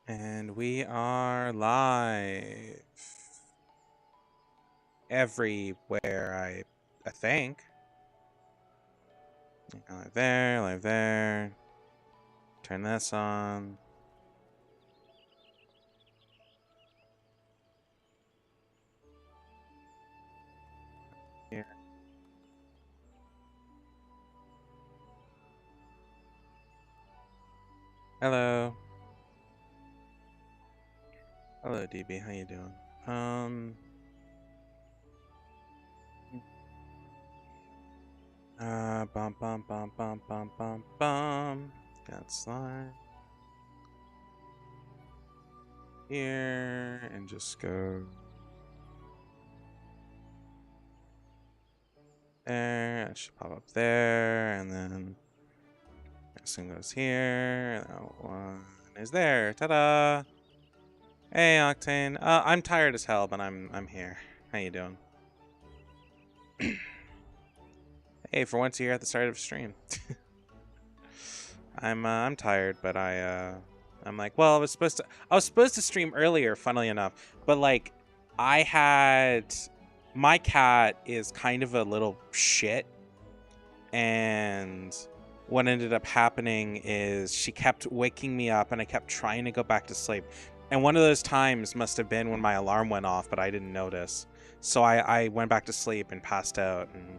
And we are live everywhere, I think. Live there, live there. Turn this on. Here. Hello. Hello, DB. How you doing? Bum bum bum bum bum bum bum. Got slide here and just go there. It should pop up there, and then this one goes here. That one is there. Ta-da! Hey, Octane. I'm tired as hell, but I'm here. How you doing? Hey, for once you're at the start of a stream. I'm tired, but I'm like, well, I was supposed to stream earlier, funnily enough, but like I had my cat is kind of a little shit, and what ended up happening is she kept waking me up and I kept trying to go back to sleep. And one of those times must have been when my alarm went off, but I didn't notice. So I went back to sleep and passed out. And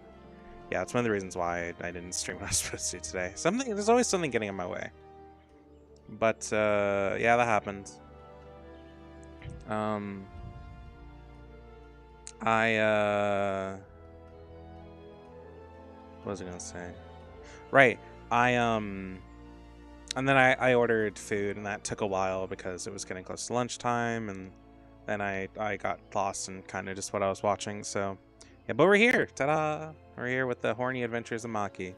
yeah, it's one of the reasons why I didn't stream what I was supposed to today. There's always something getting in my way. But yeah, that happened. What was I gonna say? Right. And then I ordered food, and that took a while because it was getting close to lunchtime, and then I got lost in kind of just what I was watching. So yeah, but we're here. Ta-da! We're here with the horny adventures of Maki,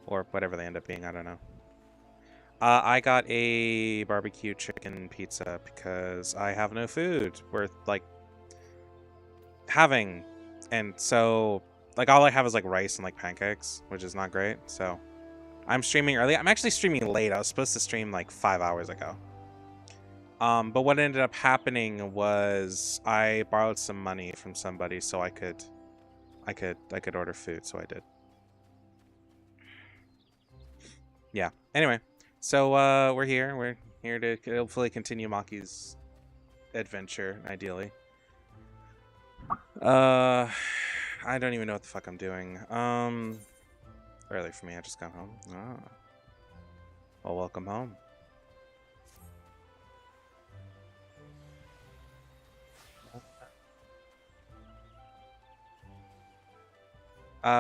or whatever they end up being. I don't know. I got a barbecue chicken pizza because I have no food worth like having, and so like all I have is like rice and like pancakes, which is not great. So I'm streaming early. I'm actually streaming late. I was supposed to stream like 5 hours ago. But what ended up happening was I borrowed some money from somebody so I could order food, so I did. Yeah. Anyway, so we're here. We're here to hopefully continue Maki's adventure, ideally. I don't even know what the fuck I'm doing. Early for me. I just got home. Ah. Well, welcome home.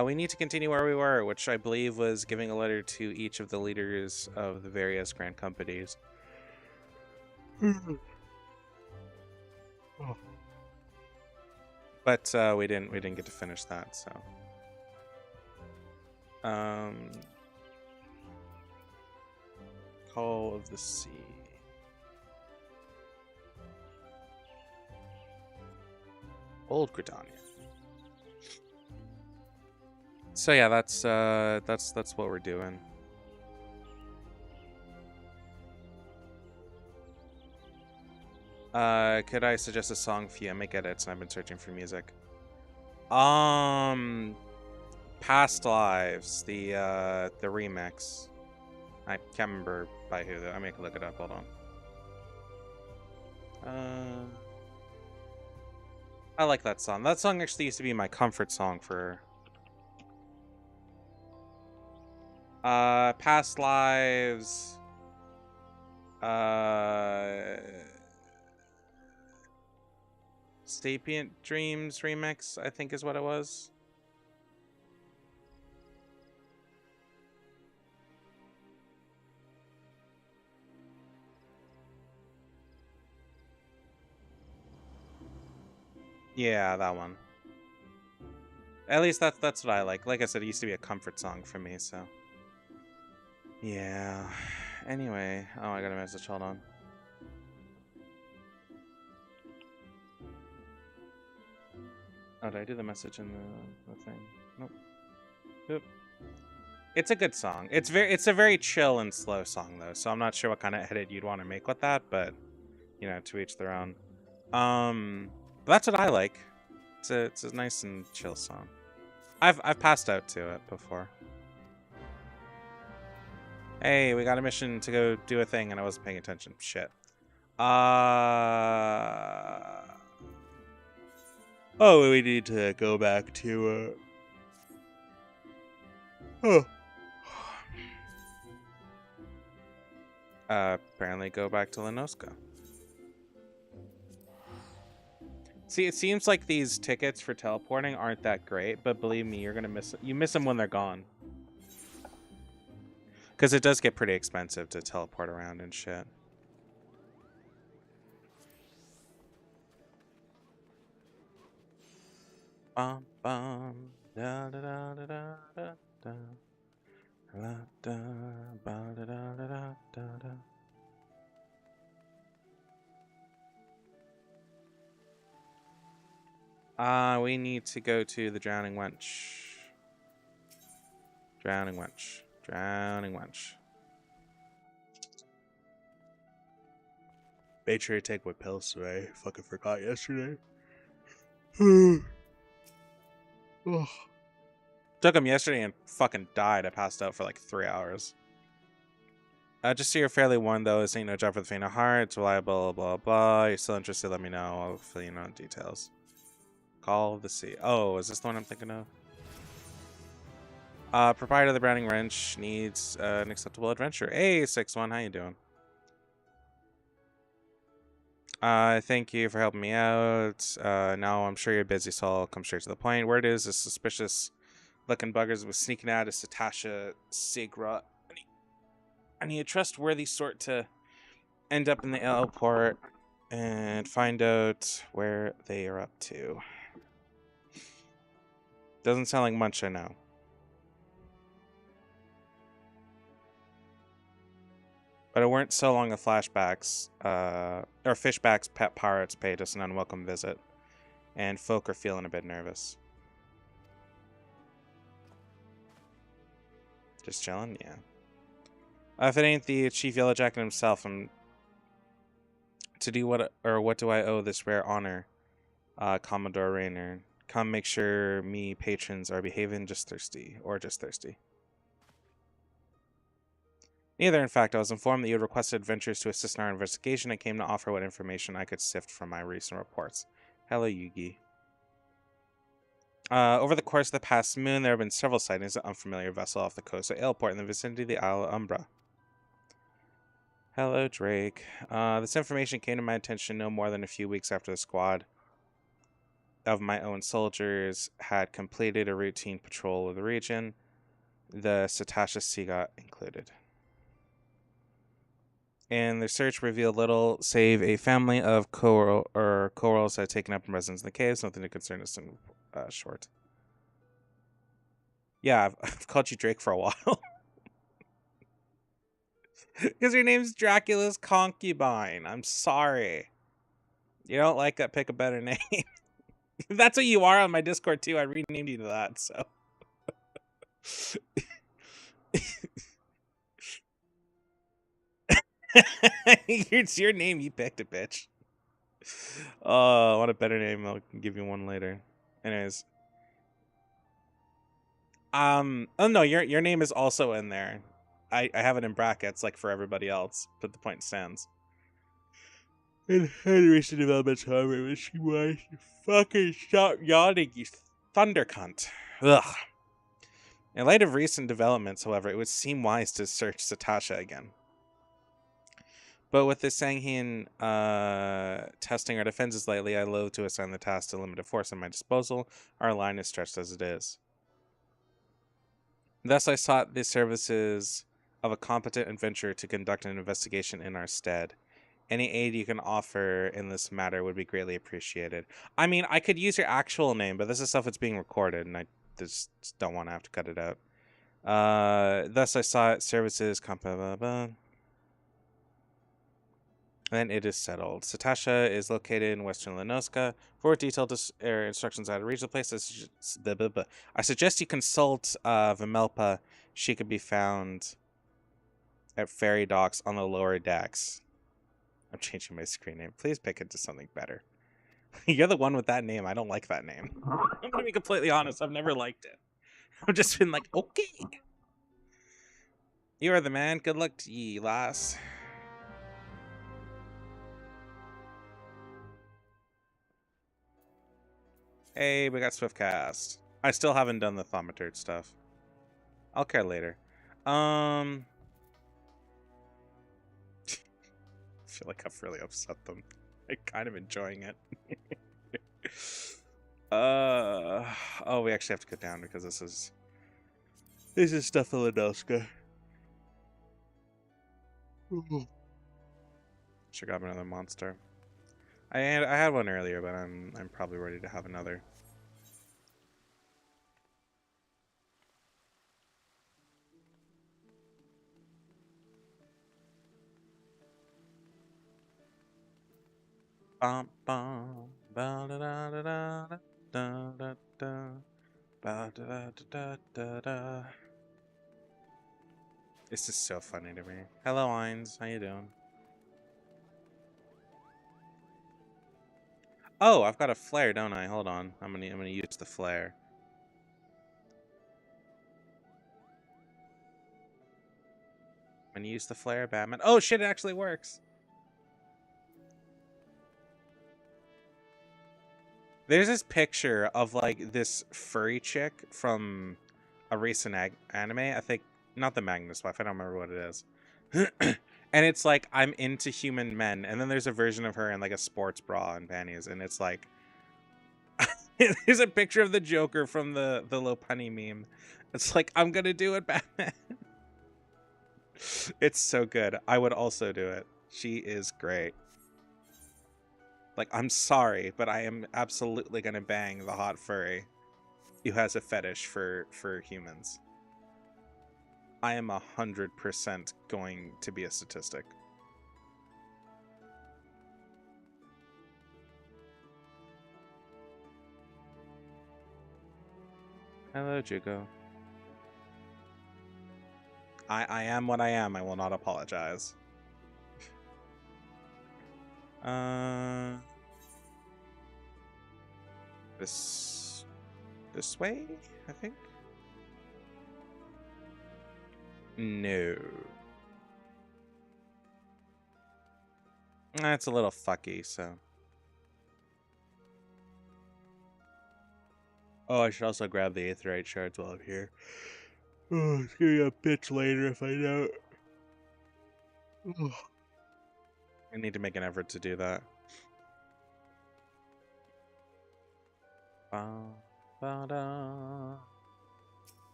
We need to continue where we were, which I believe was giving a letter to each of the leaders of the various grand companies. But we didn't get to finish that, so. Call of the Sea. Old Britannia. So yeah, that's what we're doing. Could I suggest a song for you? I make edits and I've been searching for music. Past Lives, the remix. I can't remember by who though. I may look it up, hold on. I like that song. That song actually used to be my comfort song for Past Lives. Sapient Dreams remix, I think is what it was. Yeah, that one. At least that's what I like. Like I said, it used to be a comfort song for me, so. Yeah. Anyway, oh, I got a message. Hold on. Oh, did I do the message in the thing? Nope. Oop. It's a good song. It's a very chill and slow song though, so I'm not sure what kind of edit you'd want to make with that, but you know, to each their own. But that's what I like. It's a nice and chill song. I've passed out to it before. Hey, we got a mission to go do a thing, and I wasn't paying attention. Shit. Oh, we need to go back to oh. Apparently go back to Lenoska. See, it seems like these tickets for teleporting aren't that great, but believe me, you're gonna miss you miss them when they're gone. Because it does get pretty expensive to teleport around and shit. Bum bum da da da da da da da da da ba da da da da da da. We need to go to the Drowning Wench. Drowning Wench. Drowning Wench. Made sure to take my pills today. Fucking forgot yesterday. Took them yesterday and fucking died. I passed out for like 3 hours. Just so you're fairly warned, though, this ain't no job for the faint of heart. It's reliable, blah, blah. You're still interested, let me know. I'll fill you in on details. Call of the Sea. Oh, is this the one I'm thinking of? Proprietor of the Browning Wrench needs an acceptable adventure. Hey, 6-1, how you doing? Thank you for helping me out. Now I'm sure you're busy, so I'll come straight to the point. Word is, this suspicious looking buggers was sneaking out of Satasha Sigra. I need a trustworthy sort to end up in the airport and find out where they are up to. Doesn't sound like much, I know. But it weren't so long of flashbacks, or Fishback's pet pirates paid us an unwelcome visit, and folk are feeling a bit nervous. Just chilling? Yeah. If it ain't the Chief Yellowjacket himself, I'm to do what do I owe this rare honor, Commodore Raynor? Come make sure me patrons are behaving just thirsty. Neither, in fact. I was informed that you had requested adventures to assist in our investigation. I came to offer what information I could sift from my recent reports. Hello, Yugi. Over the course of the past moon, there have been several sightings of an unfamiliar vessel off the coast of Aleport in the vicinity of the Isle of Umbra. Hello, Drake. This information came to my attention no more than a few weeks after the squad of my own soldiers had completed a routine patrol of the region, the Satasha Siga included. And their search revealed little save a family of corals had taken up residence in the caves, nothing to concern us in short. Yeah, I've called you Drake for a while. Because your name's Dracula's concubine. I'm sorry. You don't like that, pick a better name. If that's what you are on my Discord too, I renamed you to that, so. It's your name, you picked it, bitch. Oh, I want a better name. I'll give you one later. Anyways. Oh no, your name is also in there. I have it in brackets like for everybody else, but the point stands. In recent developments, however, which you was fucking stop yawning, you thunder cunt. Ugh. In light of recent developments, however, it would seem wise to search Satasha again. But with the Sanghian testing our defenses lately, I loathe to assign the task to limited force at my disposal. Our line is stretched as it is. Thus, I sought the services of a competent adventurer to conduct an investigation in our stead. Any aid you can offer in this matter would be greatly appreciated. I mean, I could use your actual name, but this is stuff that's being recorded, and I just don't want to have to cut it out. Thus, I sought services. Then it is settled. Satasha is located in western Lenoska. For detailed instructions on how to reach the place, I suggest you consult Vimelpa. She could be found at ferry docks on the lower decks. I'm changing my screen name. Please pick it to something better. You're the one with that name. I don't like that name. I'm gonna be completely honest. I've never liked it. I've just been like, okay. You are the man. Good luck to ye, lass. Hey, we got Swiftcast. I still haven't done the Thaumaturge stuff. I'll care later. I feel like I've really upset them. I'm kind of enjoying it. Oh, we actually have to go down because this is Stephanodowska. Should grab another monster. I had one earlier, but I'm probably ready to have another. Bum bum ba da da da da da da da ba da da da da da. This is so funny to me. Hello, Ainz. How you doing? Oh, I've got a flare, don't I? Hold on. I'm gonna use the flare. I'm gonna use the flare, Batman. Oh shit! It actually works. There's this picture of like this furry chick from a recent anime. I think not the Magnus wife. I don't remember what it is. And it's like I'm into human men, and then there's a version of her in like a sports bra and panties, and it's like there's a picture of the Joker from the Lopunny meme. It's like I'm gonna do it, Batman. It's so good. I would also do it. She is great. Like, I'm sorry, but I am absolutely gonna bang the hot furry who has a fetish for humans. I am 100% going to be a statistic. Hello, Jugo. I am what I am. I will not apologize. This way, I think. No. That's a little fucky, so. Oh, I should also grab the aetheryte shards while I'm here. Oh, it's gonna be a bitch later if I don't. I need to make an effort to do that.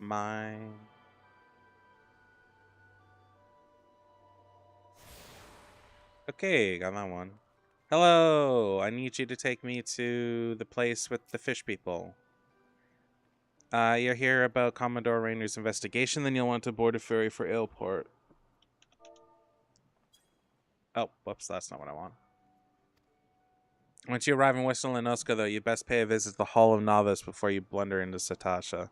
Mine. Okay, got that one. Hello, I need you to take me to the place with the fish people. You're here about Commodore Rainer's investigation, then you'll want to board a ferry for Ailport. Oh, whoops, that's not what I want. Once you arrive in Western Lenoska, though, you best pay a visit to the Hall of Novice before you blunder into Satasha.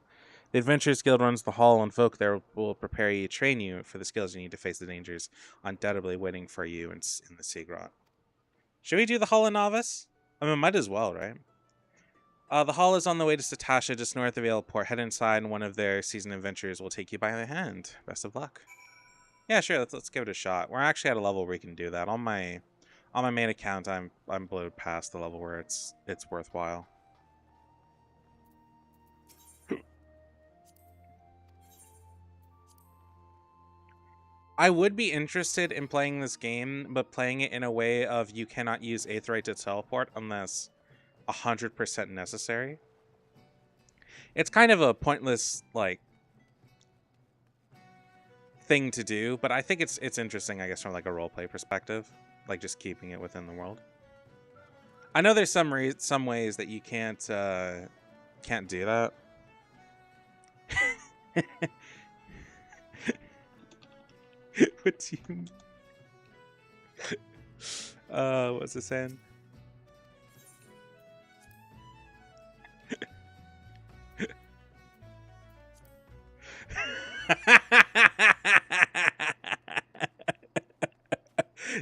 The Adventurers Guild runs the hall, and folk there will prepare you, train you for the skills you need to face the dangers undoubtedly waiting for you in the Seagrot. Should we do the Hall of Novice? I mean, might as well, right? The hall is on the way to Satasha, just north of Ailport. Head inside, and one of their seasoned adventurers will take you by the hand. Best of luck. Yeah, sure. Let's give it a shot. We're actually at a level where we can do that. On my main account, I'm blowed past the level where it's worthwhile. I would be interested in playing this game, but playing it in a way of you cannot use aetheryte to teleport unless 100% necessary. It's kind of a pointless like thing to do, but I think it's interesting, I guess, from like a roleplay perspective, like just keeping it within the world. I know there's some ways that you can't do that. What do you mean? What's it saying?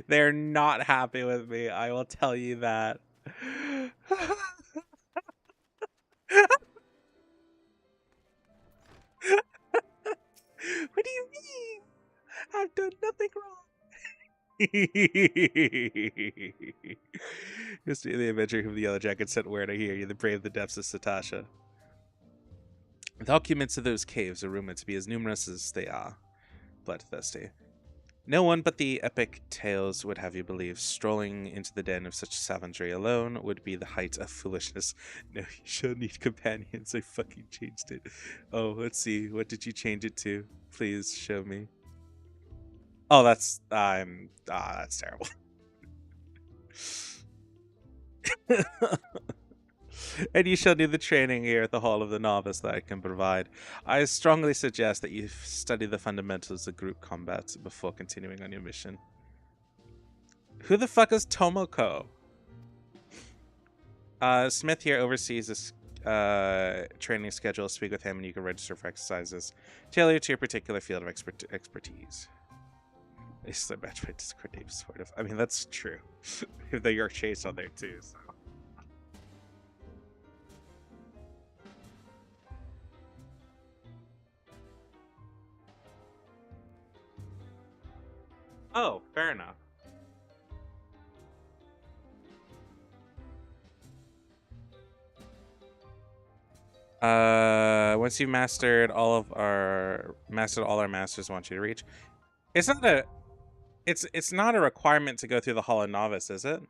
They're not happy with me. I will tell you that. What do you mean? I've done nothing wrong. Mr. the Adventure whom the Yellow Jacket sent word, I hear you, the brave the depths of Satasha. The occupants of those caves are rumored to be as numerous as they are bloodthirsty. No one but the epic tales would have you believe strolling into the den of such savagery alone would be the height of foolishness. No, you shall need companions. I fucking changed it. Oh, let's see. What did you change it to? Please show me. Oh, that's terrible. And you shall do the training here at the Hall of the Novice that I can provide. I strongly suggest that you study the fundamentals of group combat before continuing on your mission. Who the fuck is Tomoko? Smith here oversees this training schedule. Speak with him and you can register for exercises tailored to your particular field of expertise. It's the match by Discord name, sort of. I mean, that's true. The York Chase on there too. So. Oh, fair enough. Once you've mastered all our masters want you to reach. It's not a requirement to go through the Hall of Novice, is it?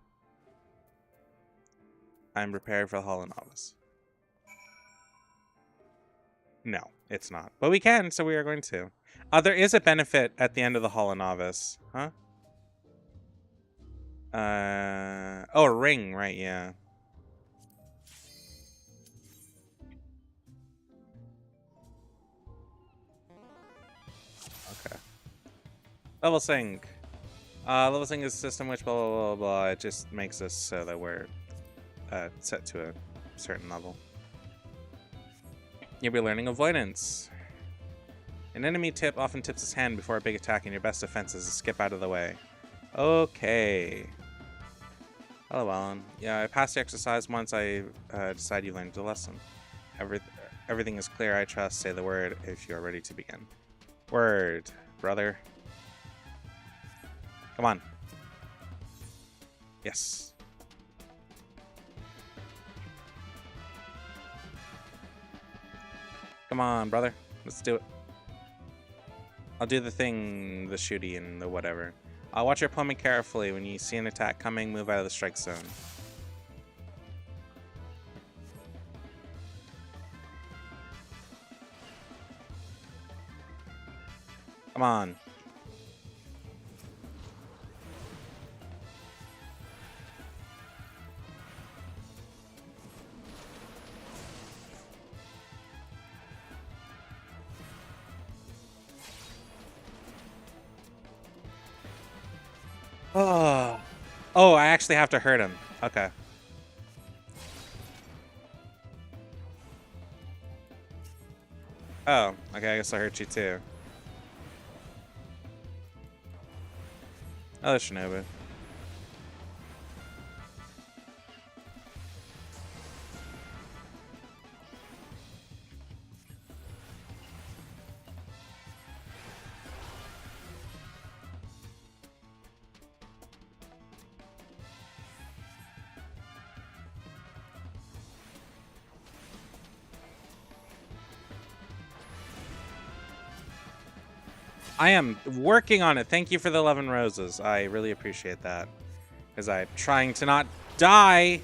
I'm prepared for the Hall of Novice. No, it's not. But we can, so we are going to. There is a benefit at the end of the Hall of Novice. Huh? Oh, a ring, right, yeah. Okay. Level sync. Level sync is a system which blah, blah, blah, blah. It just makes us so that we're set to a certain level. You'll be learning avoidance. An enemy tip often tips his hand before a big attack, and your best defense is to skip out of the way. Okay. Hello, Alan. Yeah, I passed the exercise once I decide you learned the lesson. Everything is clear, I trust. Say the word if you are ready to begin. Word, brother. Come on. Yes. Come on, brother. Let's do it. I'll do the thing, the shooty and the whatever. I'll watch your opponent carefully. When you see an attack coming, move out of the strike zone. Come on. Oh, I actually have to hurt him. Okay. Oh, okay, I guess I hurt you too. Oh, Shinobu. I am working on it. Thank you for the 11 roses. I really appreciate that. Because I'm trying to not die.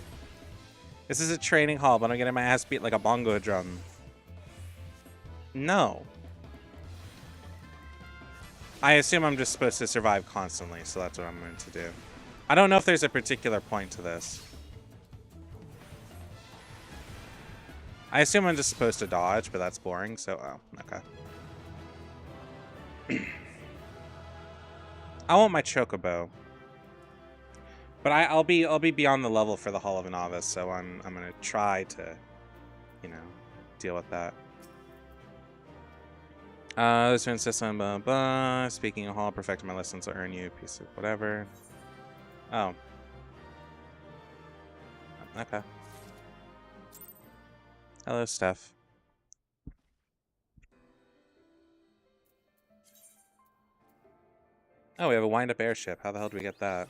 This is a training hall, but I'm getting my ass beat like a bongo drum. No. I assume I'm just supposed to survive constantly, so that's what I'm going to do. I don't know if there's a particular point to this. I assume I'm just supposed to dodge, but that's boring, so oh, okay. I want my chocobo, but I'll be beyond the level for the Hall of a Novice, so I'm gonna try to, you know, deal with that. This insists on blah blah. Speaking of hall, perfecting my lessons will earn you a piece of whatever. Oh. Okay. Hello, Steph. Oh, we have a wind-up airship. How the hell do we get that?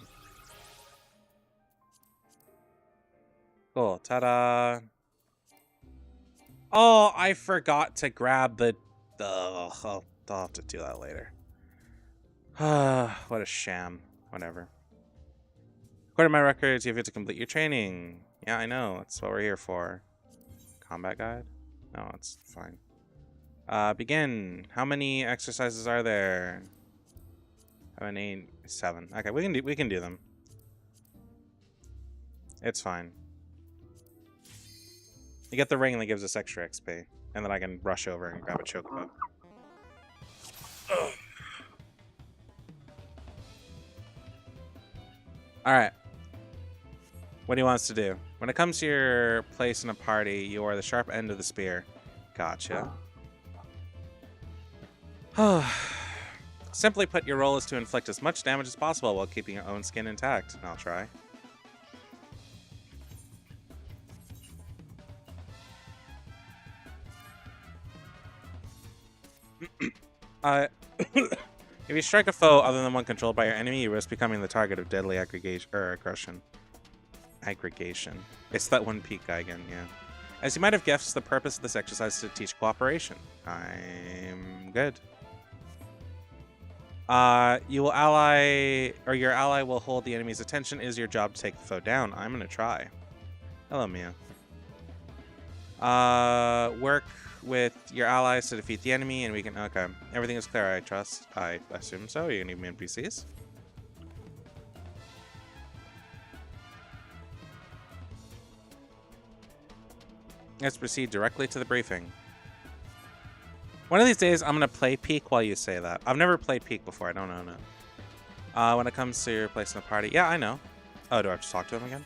Cool. Ta-da! Oh, I forgot to grab the... I'll have to do that later. What a sham. Whatever. According to my records, you have to complete your training. Yeah, I know. That's what we're here for. Combat guide? No, it's fine. Begin. How many exercises are there? 7. Okay, we can do them. It's fine. You get the ring that gives us extra XP, and then I can rush over and grab a chocobo. Alright. What do you want us to do? When it comes to your place in a party, you are the sharp end of the spear. Gotcha. Simply put, your role is to inflict as much damage as possible while keeping your own skin intact. I'll try. If you strike a foe other than one controlled by your enemy, you risk becoming the target of deadly aggregation or aggression. Aggregation. It's that one peak guy again, yeah. As you might have guessed, the purpose of this exercise is to teach cooperation. I'm good. Your ally will hold the enemy's attention. It is your job to take the foe down. I'm gonna try. Hello, Mia. Work with your allies to defeat the enemy, and we can... Okay. Everything is clear, I trust. I assume so. You're gonna give me NPCs? Let's proceed directly to the briefing. One of these days, I'm gonna play Peak while you say that. I've never played Peak before. I don't know it. When it comes to your place in the party... Yeah, I know. Oh, do I have to talk to him again?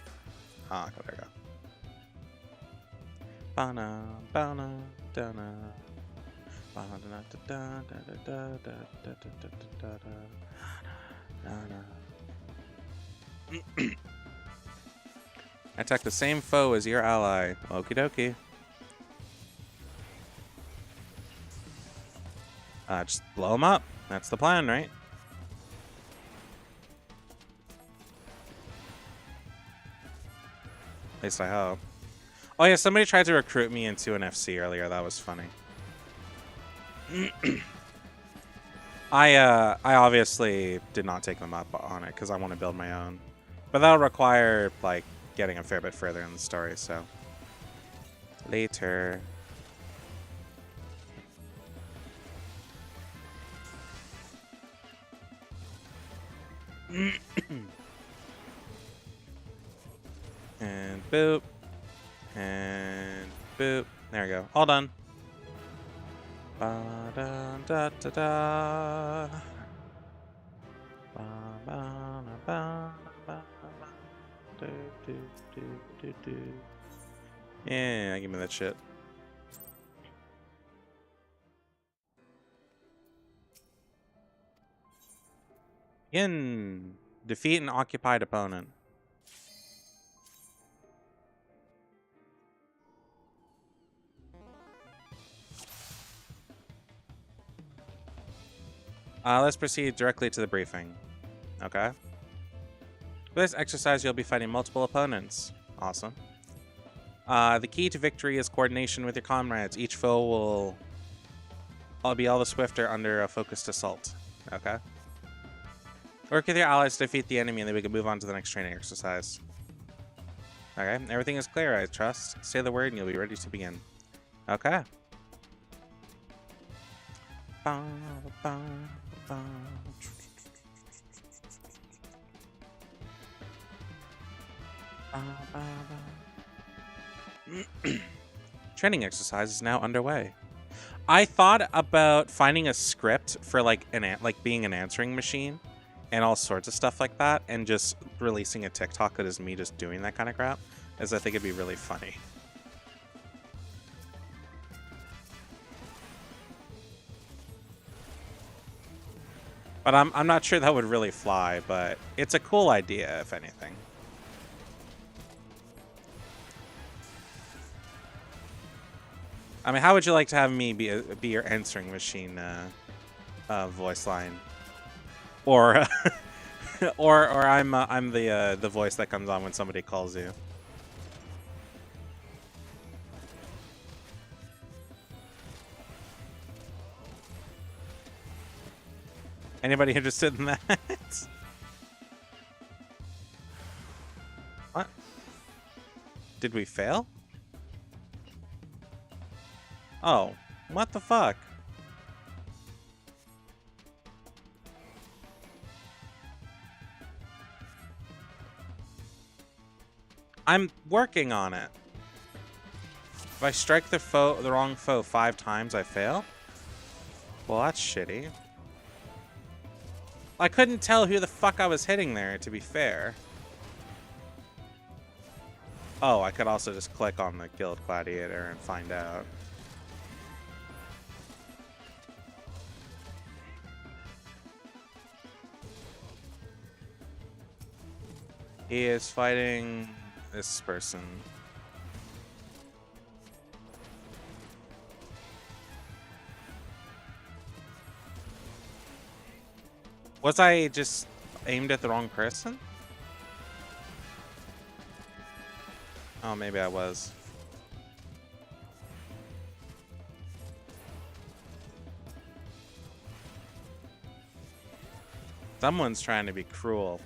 Ah, okay, there we go. Bana, bana, dana. Attack the same foe as your ally. Okie dokie. Just blow them up. That's the plan, right? At least I hope. Oh yeah, somebody tried to recruit me into an FC earlier. That was funny. I obviously did not take them up on it because I want to build my own. But that'll require, like, getting a fair bit further in the story, so... Later. And boop. And boop. There we go. All done. Ba-da-da-da-da. Yeah, give me that shit. Defeat an occupied opponent. Let's proceed directly to the briefing. Okay. For this exercise, you'll be fighting multiple opponents. Awesome. The key to victory is coordination with your comrades. Each foe will be all the swifter under a focused assault. Okay. Work with your allies to defeat the enemy, and then we can move on to the next training exercise. Okay. Everything is clear, I trust. Say the word, and you'll be ready to begin. Okay. Training exercise is now underway. I thought about finding a script for like being an answering machine and all sorts of stuff like that, and just releasing a TikTok that is me just doing that kind of crap, as I think it'd be really funny. But I'm not sure that would really fly, but it's a cool idea, if anything. I mean, how would you like to have me be your answering machine voice line, or or I'm the voice that comes on when somebody calls you? Anybody interested in that? What? Did we fail? Oh, what the fuck? I'm working on it. If I strike the wrong foe 5 times, I fail? Well, that's shitty. I couldn't tell who the fuck I was hitting there, to be fair. Oh, I could also just click on the Guild Gladiator and find out. He is fighting this person. Was I just aimed at the wrong person? Oh, maybe I was. Someone's trying to be cruel.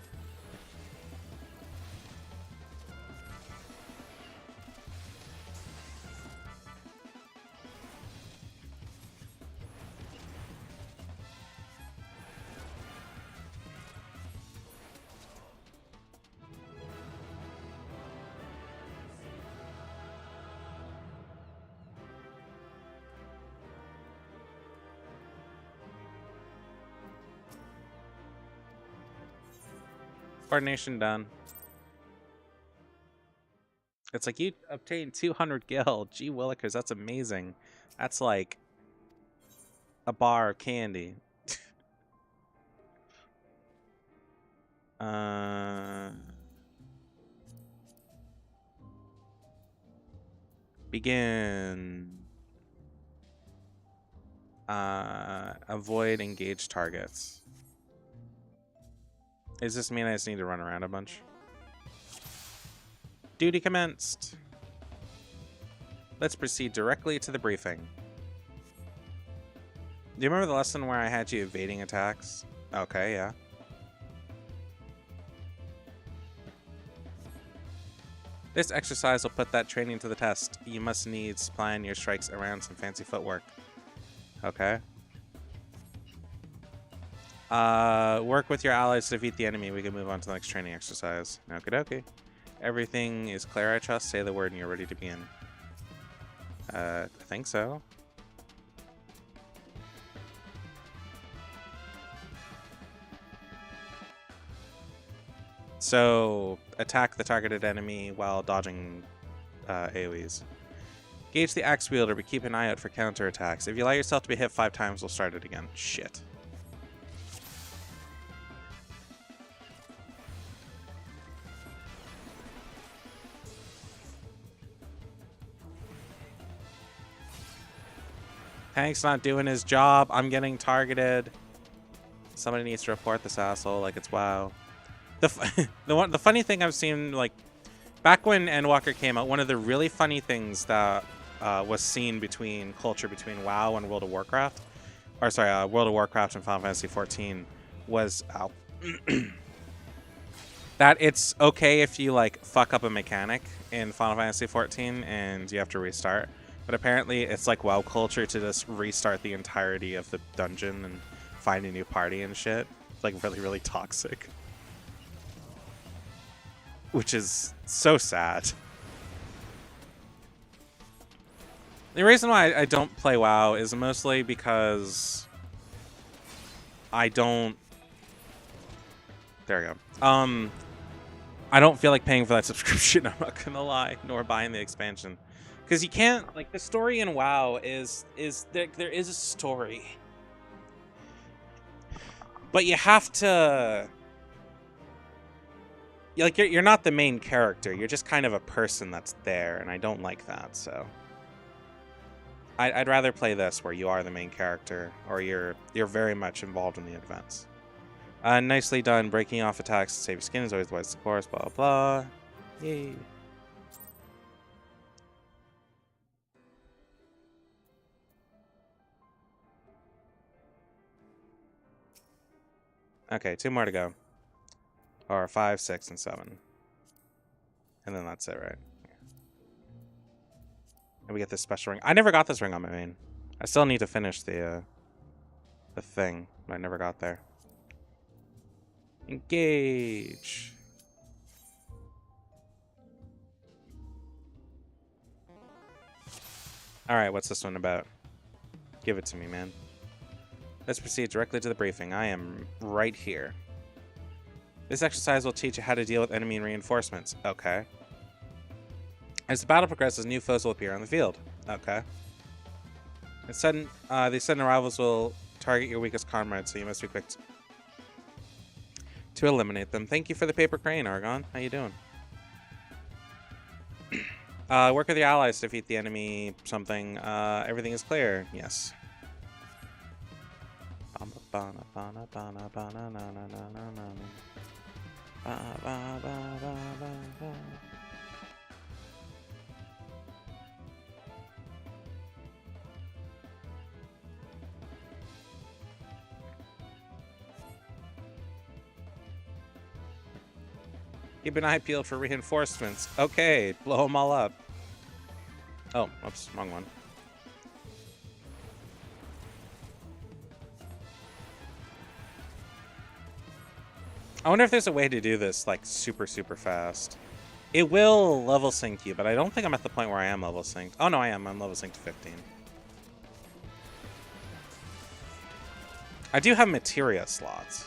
Coordination done. It's like you obtained 200 gil. Gee willikers, that's amazing. That's like a bar of candy. Begin. Avoid engaged targets. Does this mean I just need to run around a bunch? Duty commenced. Let's proceed directly to the briefing. Do you remember the lesson where I had you evading attacks? Okay, yeah. This exercise will put that training to the test. You must needs plan your strikes around some fancy footwork. Okay. Work with your allies to defeat the enemy. We can move on to the next training exercise. Okie dokie. Everything is clear, I trust. Say the word and you're ready to begin. I think so. So, attack the targeted enemy while dodging AoEs. Gauge the axe wielder, but keep an eye out for counterattacks. If you allow yourself to be hit 5 times, we'll start it again. Shit. Hank's not doing his job. I'm getting targeted. Somebody needs to report this asshole like it's WoW. The funny thing I've seen, like, back when Endwalker came out, one of the really funny things that was seen between WoW and World of Warcraft, or sorry, World of Warcraft and Final Fantasy 14 was that it's okay if you like fuck up a mechanic in Final Fantasy 14 and you have to restart. But apparently it's like WoW culture to just restart the entirety of the dungeon and find a new party and shit. It's like really, really toxic. Which is so sad. The reason why I don't play WoW is mostly because I don't... There we go. I don't feel like paying for that subscription, I'm not gonna lie, nor buying the expansion. Because you can't, like, the story in WoW is there is a story. But you have to... Like, you're not the main character. You're just kind of a person that's there, and I don't like that, so... I'd rather play this where you are the main character, or you're very much involved in the events. Nicely done. Breaking off attacks to save your skin is always the wise course, blah, blah. Yay. Okay, 2 more to go. Or 5, 6, and 7. And then that's it, right? And we get this special ring. I never got this ring on my main. I still need to finish the thing, but I never got there. Engage. Alright, what's this one about? Give it to me, man. Let's proceed directly to the briefing. I am right here. This exercise will teach you how to deal with enemy reinforcements. Okay. As the battle progresses, new foes will appear on the field. Okay. And these sudden arrivals will target your weakest comrades, so you must be quick to eliminate them. Thank you for the paper crane, Argon. How you doing? Work with your allies to defeat the enemy something. Everything is clear. Yes. Keep an eye peeled for reinforcements. Okay, blow them all up. Oh, oops, wrong one. I wonder if there's a way to do this, like, super, super fast. It will level sync you, but I don't think I'm at the point where I am level synced. Oh, no, I am. I'm level synced to 15. I do have materia slots.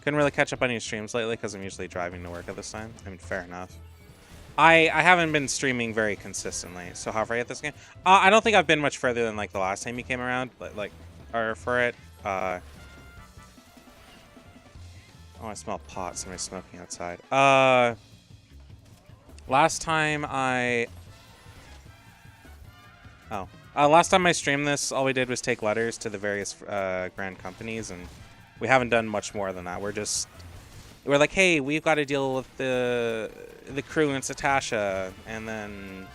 Couldn't really catch up on your streams lately because I'm usually driving to work at this time. I mean, fair enough. I haven't been streaming very consistently. So how far are you at this game? I don't think I've been much further than like the last time you came around, or for it. Oh, I smell pot. Somebody's smoking outside. Last time I streamed this, all we did was take letters to the various grand companies, and we haven't done much more than that. We're like, hey, we've got to deal with the crew in Satasha, and then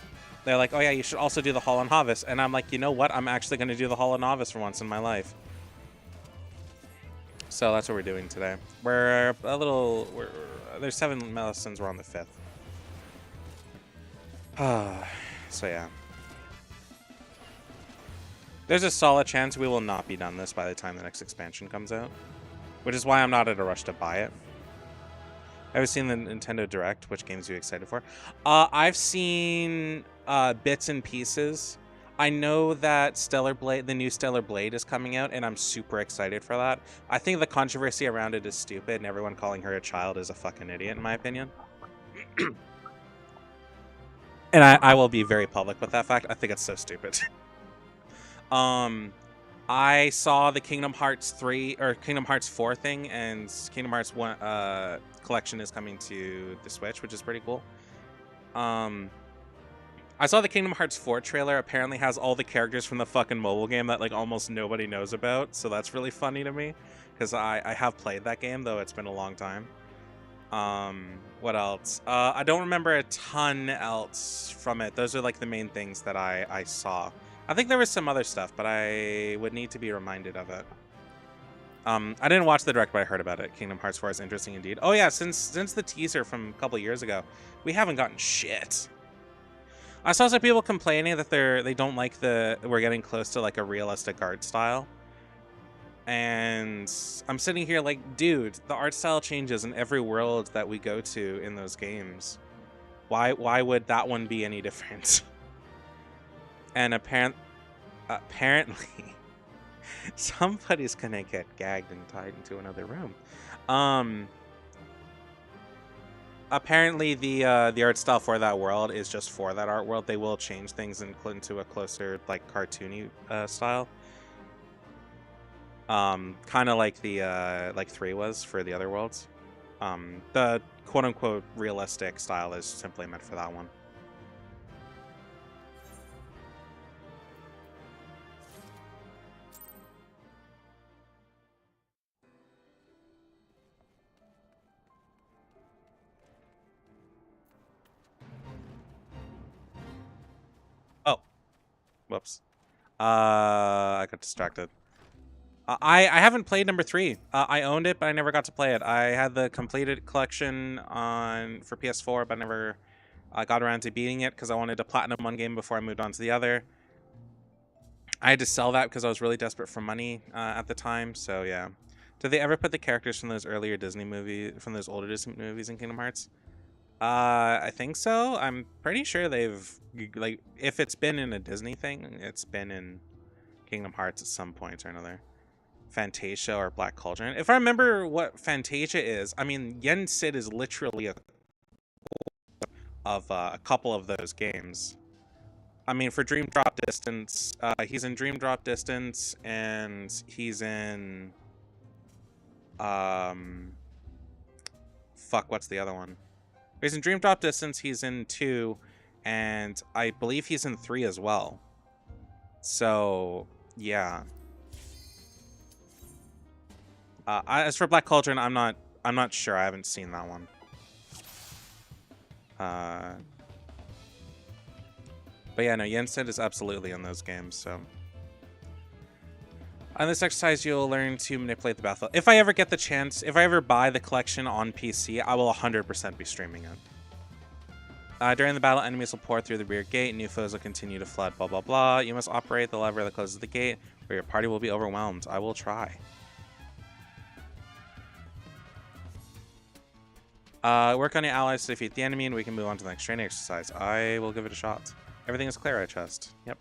they're like, oh yeah, you should also do the Hall and Novice, and I'm like, you know what? I'm actually going to do the Hall and Novice for once in my life. So that's what we're doing today. There's 7 lessons. We're on the 5th. So yeah. There's a solid chance we will not be done this by the time the next expansion comes out, which is why I'm not in a rush to buy it. Have you seen the Nintendo Direct? Which games are you excited for? I've seen bits and pieces. I know that the new Stellar Blade is coming out, and I'm super excited for that. I think the controversy around it is stupid, and everyone calling her a child is a fucking idiot, in my opinion. And I will be very public with that fact. I think it's so stupid. I saw the Kingdom Hearts 3 or Kingdom Hearts 4 thing, and Kingdom Hearts 1 collection is coming to the Switch, which is pretty cool. I saw the Kingdom Hearts 4 trailer. Apparently has all the characters from the fucking mobile game that like almost nobody knows about, so that's really funny to me because I have played that game, though it's been a long time. What else? I don't remember a ton else from it. Those are like the main things that I saw. I think there was some other stuff, but I would need to be reminded of it. I didn't watch the direct, but I heard about it. Kingdom Hearts 4 is interesting indeed. Oh yeah, since the teaser from a couple years ago, we haven't gotten shit. I saw some people complaining that they don't like we're getting close to like a realistic art style. And I'm sitting here like, dude, the art style changes in every world that we go to in those games. Why would that one be any different? And apparently, somebody's gonna get gagged and tied into another room. Apparently, the art style for that world is just for that art world. They will change things into a closer, like, cartoony style. Kind of like the like 3 was for the other worlds. The quote unquote realistic style is simply meant for that one. Oh, whoops. I got distracted. I haven't played number 3. I owned it, but I never got to play it. I had the completed collection on for PS4, but I never got around to beating it because I wanted to platinum one game before I moved on to the other. I had to sell that because I was really desperate for money at the time. So yeah. Did they ever put the characters from those earlier Disney movies, from those older Disney movies in Kingdom Hearts? I think so. I'm pretty sure they've, like, if it's been in a Disney thing, it's been in Kingdom Hearts at some point or another. Fantasia or Black Cauldron. If I remember what Fantasia is, I mean, Yen Sid is literally a couple of those games. I mean, for Dream Drop Distance, he's in Dream Drop Distance, and he's in, fuck, what's the other one? He's in Dream Drop Distance, he's in 2, and I believe he's in 3 as well. So, yeah. As for Black Cauldron, I'm not sure. I haven't seen that one. But yeah, no, Yensid is absolutely in those games, so. On this exercise, you'll learn to manipulate the battlefield. If I ever get the chance, if I ever buy the collection on PC, I will 100% be streaming it. During the battle, enemies will pour through the rear gate, new foes will continue to flood, blah, blah, blah. You must operate the lever that closes the gate, or your party will be overwhelmed. I will try. Work on your allies to defeat the enemy, and we can move on to the next training exercise. I will give it a shot. Everything is clear, I trust. Yep.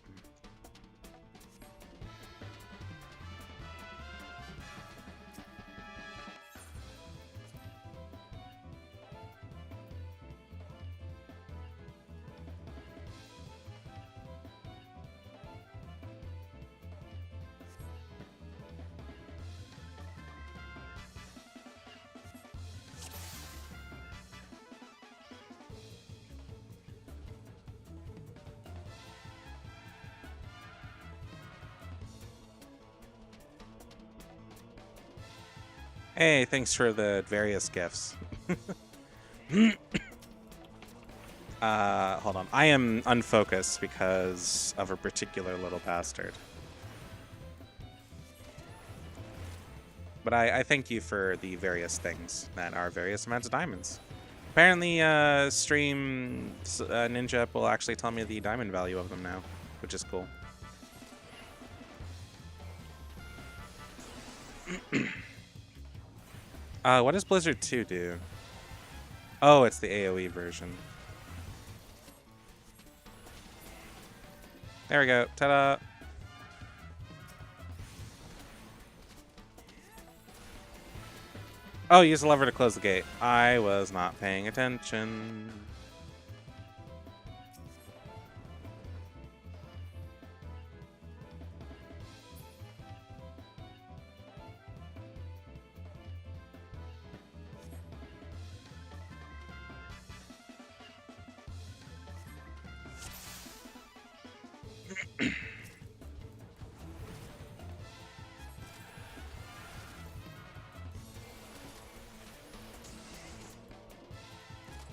Hey, thanks for the various gifts. Hold on. I am unfocused because of a particular little bastard. But I thank you for the various things that are various amounts of diamonds. Apparently, Stream Ninja will actually tell me the diamond value of them now, which is cool. What does Blizzard 2 do? Oh, it's the AoE version. There we go. Ta-da! Oh, use the lever to close the gate. I was not paying attention.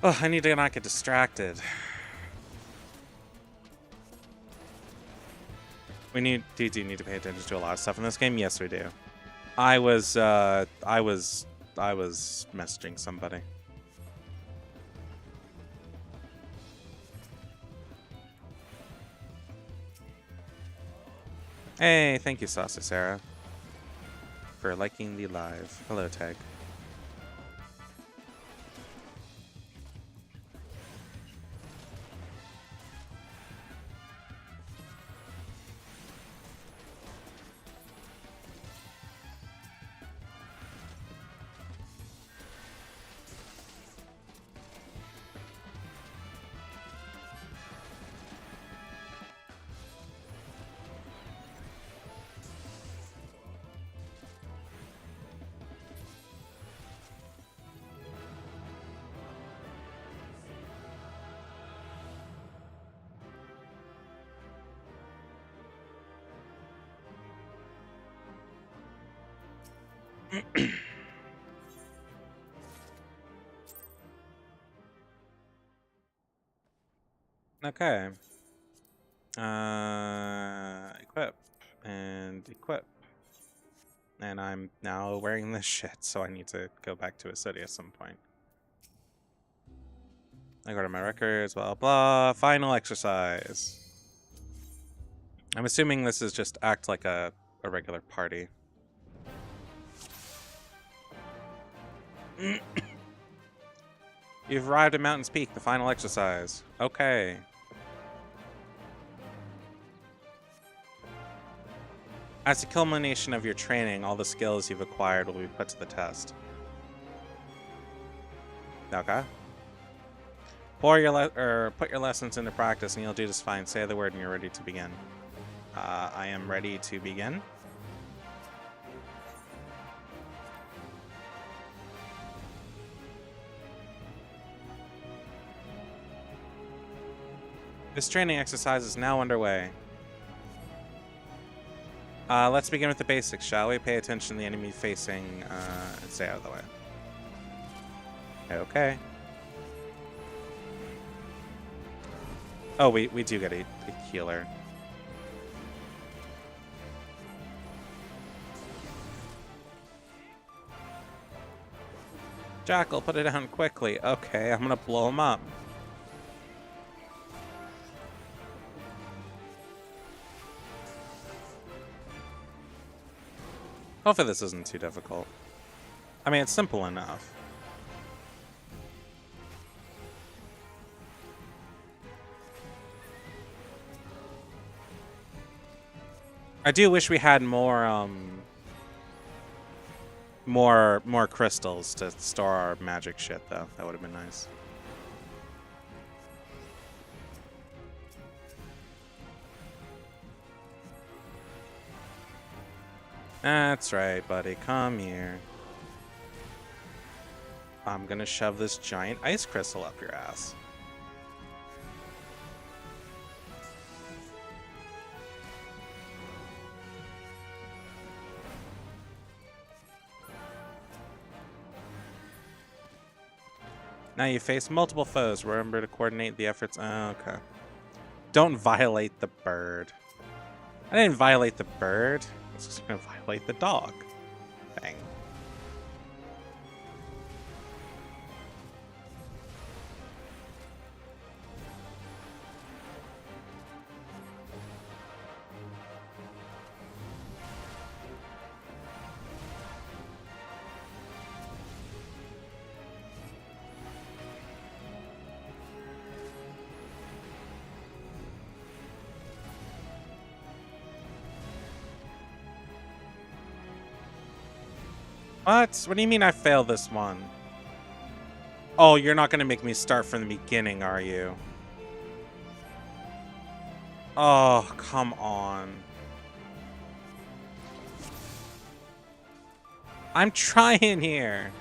Oh, I need to not get distracted. We do need to pay attention to a lot of stuff in this game. Yes, we do. I was messaging somebody. Hey, thank you, Saucy Sarah, for liking the live. Hello, Tag. Okay. Equip and equip. And I'm now wearing this shit, so I need to go back to a city at some point. I go to my records, blah, blah. Final exercise. I'm assuming this is just act like a regular party. You've arrived at Mountain's Peak, the final exercise. Okay. As a culmination of your training, all the skills you've acquired will be put to the test. Okay. Put your lessons into practice, and you'll do just fine. Say the word, and you're ready to begin. I am ready to begin. This training exercise is now underway. Let's begin with the basics, shall we? Pay attention to the enemy facing, and stay out of the way. Okay. Oh, we do get a healer. Jackal, put it down quickly. Okay, I'm gonna blow him up. Hopefully this isn't too difficult. I mean, it's simple enough. I do wish we had more crystals to store our magic shit, though. That would have been nice. That's right, buddy. Come here. I'm gonna shove this giant ice crystal up your ass. Now you face multiple foes. Remember to coordinate the efforts. Oh, okay. Don't violate the bird. I didn't violate the bird. I was just gonna violate the dog. Bang. What? What do you mean I failed this one? Oh, you're not gonna make me start from the beginning, are you? Oh, come on. I'm trying here.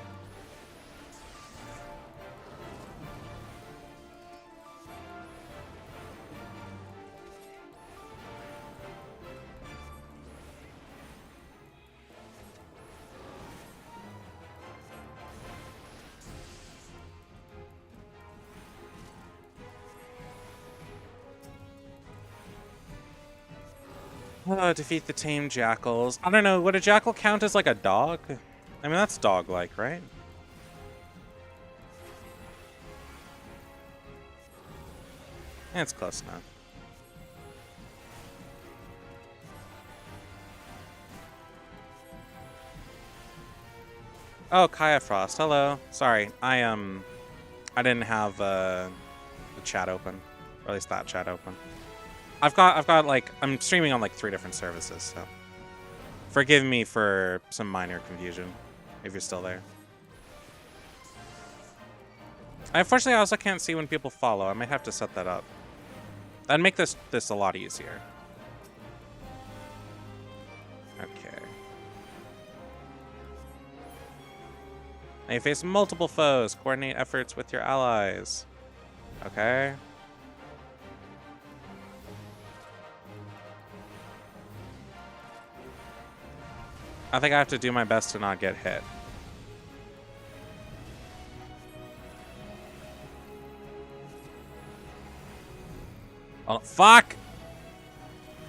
Defeat the tame jackals. I don't know, would a jackal count as like a dog? I mean, that's dog-like, right? Yeah, it's close enough. Oh, Kaya Frost. Hello. Sorry, I didn't have the chat open, or at least that chat open. I've got like, I'm streaming on like 3 different services, so forgive me for some minor confusion if you're still there. Unfortunately, I also can't see when people follow. I might have to set that up. That'd make this a lot easier. Okay. Now you face multiple foes. Coordinate efforts with your allies. Okay. I think I have to do my best to not get hit. Oh, fuck!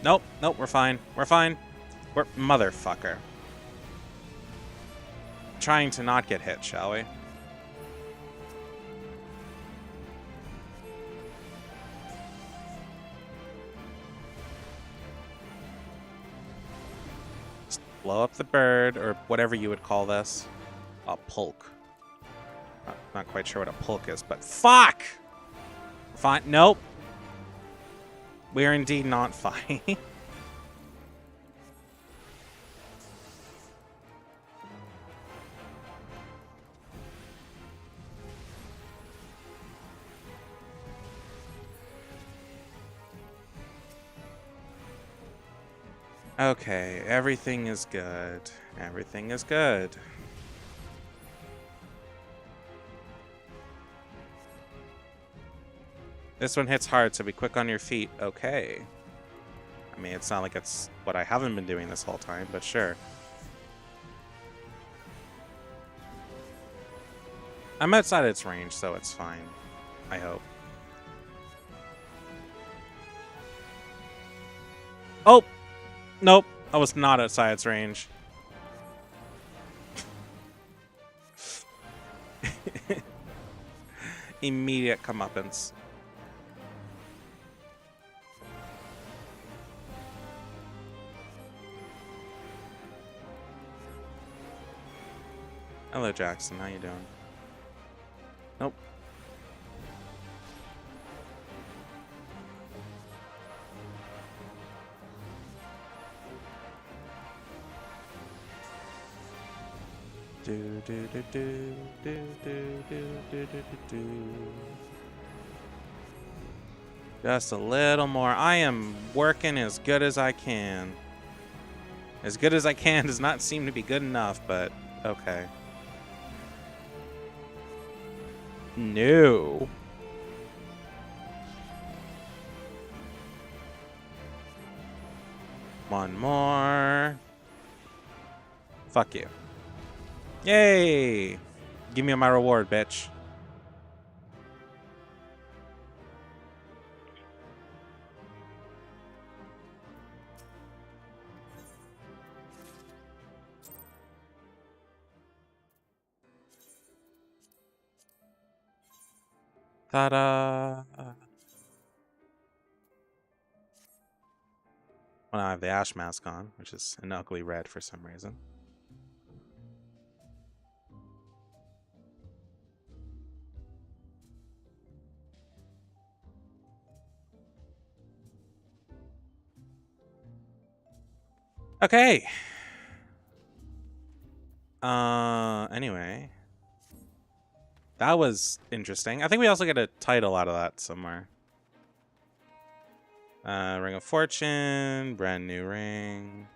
Nope, nope, we're fine. We're fine. We're... Motherfucker. Trying to not get hit, shall we? Just blow up the bird, or whatever you would call this. A pulk. Not quite sure what a pulk is, but fuck! Fine. Nope. We are indeed not fine. Okay, everything is good. Everything is good. This one hits hard, so be quick on your feet. Okay. I mean, it's not like it's what I haven't been doing this whole time, but sure. I'm outside its range, so it's fine. I hope. Oh! Nope. I was not outside its range. Immediate comeuppance. Hello, Jackson. How you doing? Nope. Do do do do do do do do do do. Just a little more. I am working as good as I can. As good as I can does not seem to be good enough, but okay. No. One more. Fuck you. Yay! Give me my reward, bitch. Ta-da! Well, I have the ash mask on, which is an ugly red for some reason. Okay. Anyway. That was interesting. I think we also get a title out of that somewhere. Ring of Fortune, brand new ring.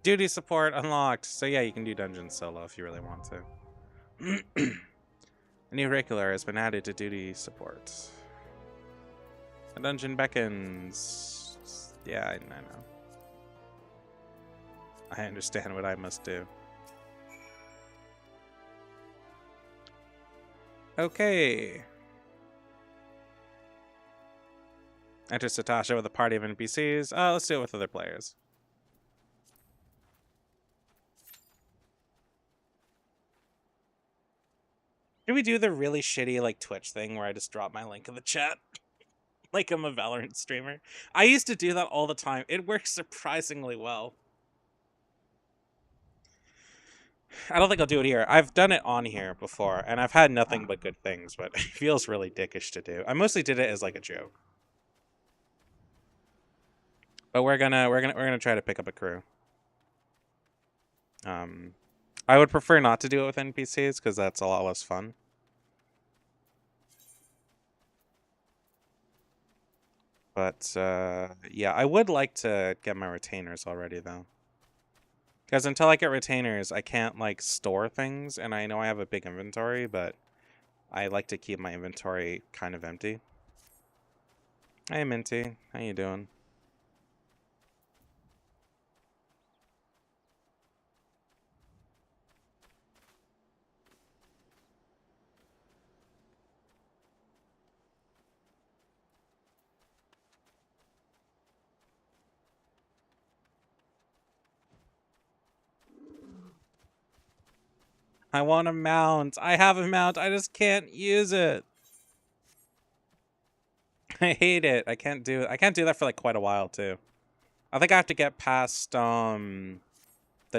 Duty support unlocked. So yeah, you can do dungeons solo if you really want to. A new curricular has been added to duty support. A dungeon beckons. Yeah, I know. I understand what I must do. Okay. Enter Satasha with a party of NPCs. Let's do it with other players. Should we do the really shitty like Twitch thing where I just drop my link in the chat? Like I'm a Valorant streamer. I used to do that all the time. It works surprisingly well. I don't think I'll do it here. I've done it on here before, and I've had nothing but good things, but it feels really dickish to do. I mostly did it as like a joke. But we're gonna try to pick up a crew. I would prefer not to do it with NPCs because that's a lot less fun. But yeah, I would like to get my retainers already though. Because until I get retainers, I can't like store things, and I know I have a big inventory, but I like to keep my inventory kind of empty. Hey Minty, how you doing? I want a mount. I have a mount. I just can't use it. I hate it. I can't do it. I can't do that for like quite a while too. I think I have to get past the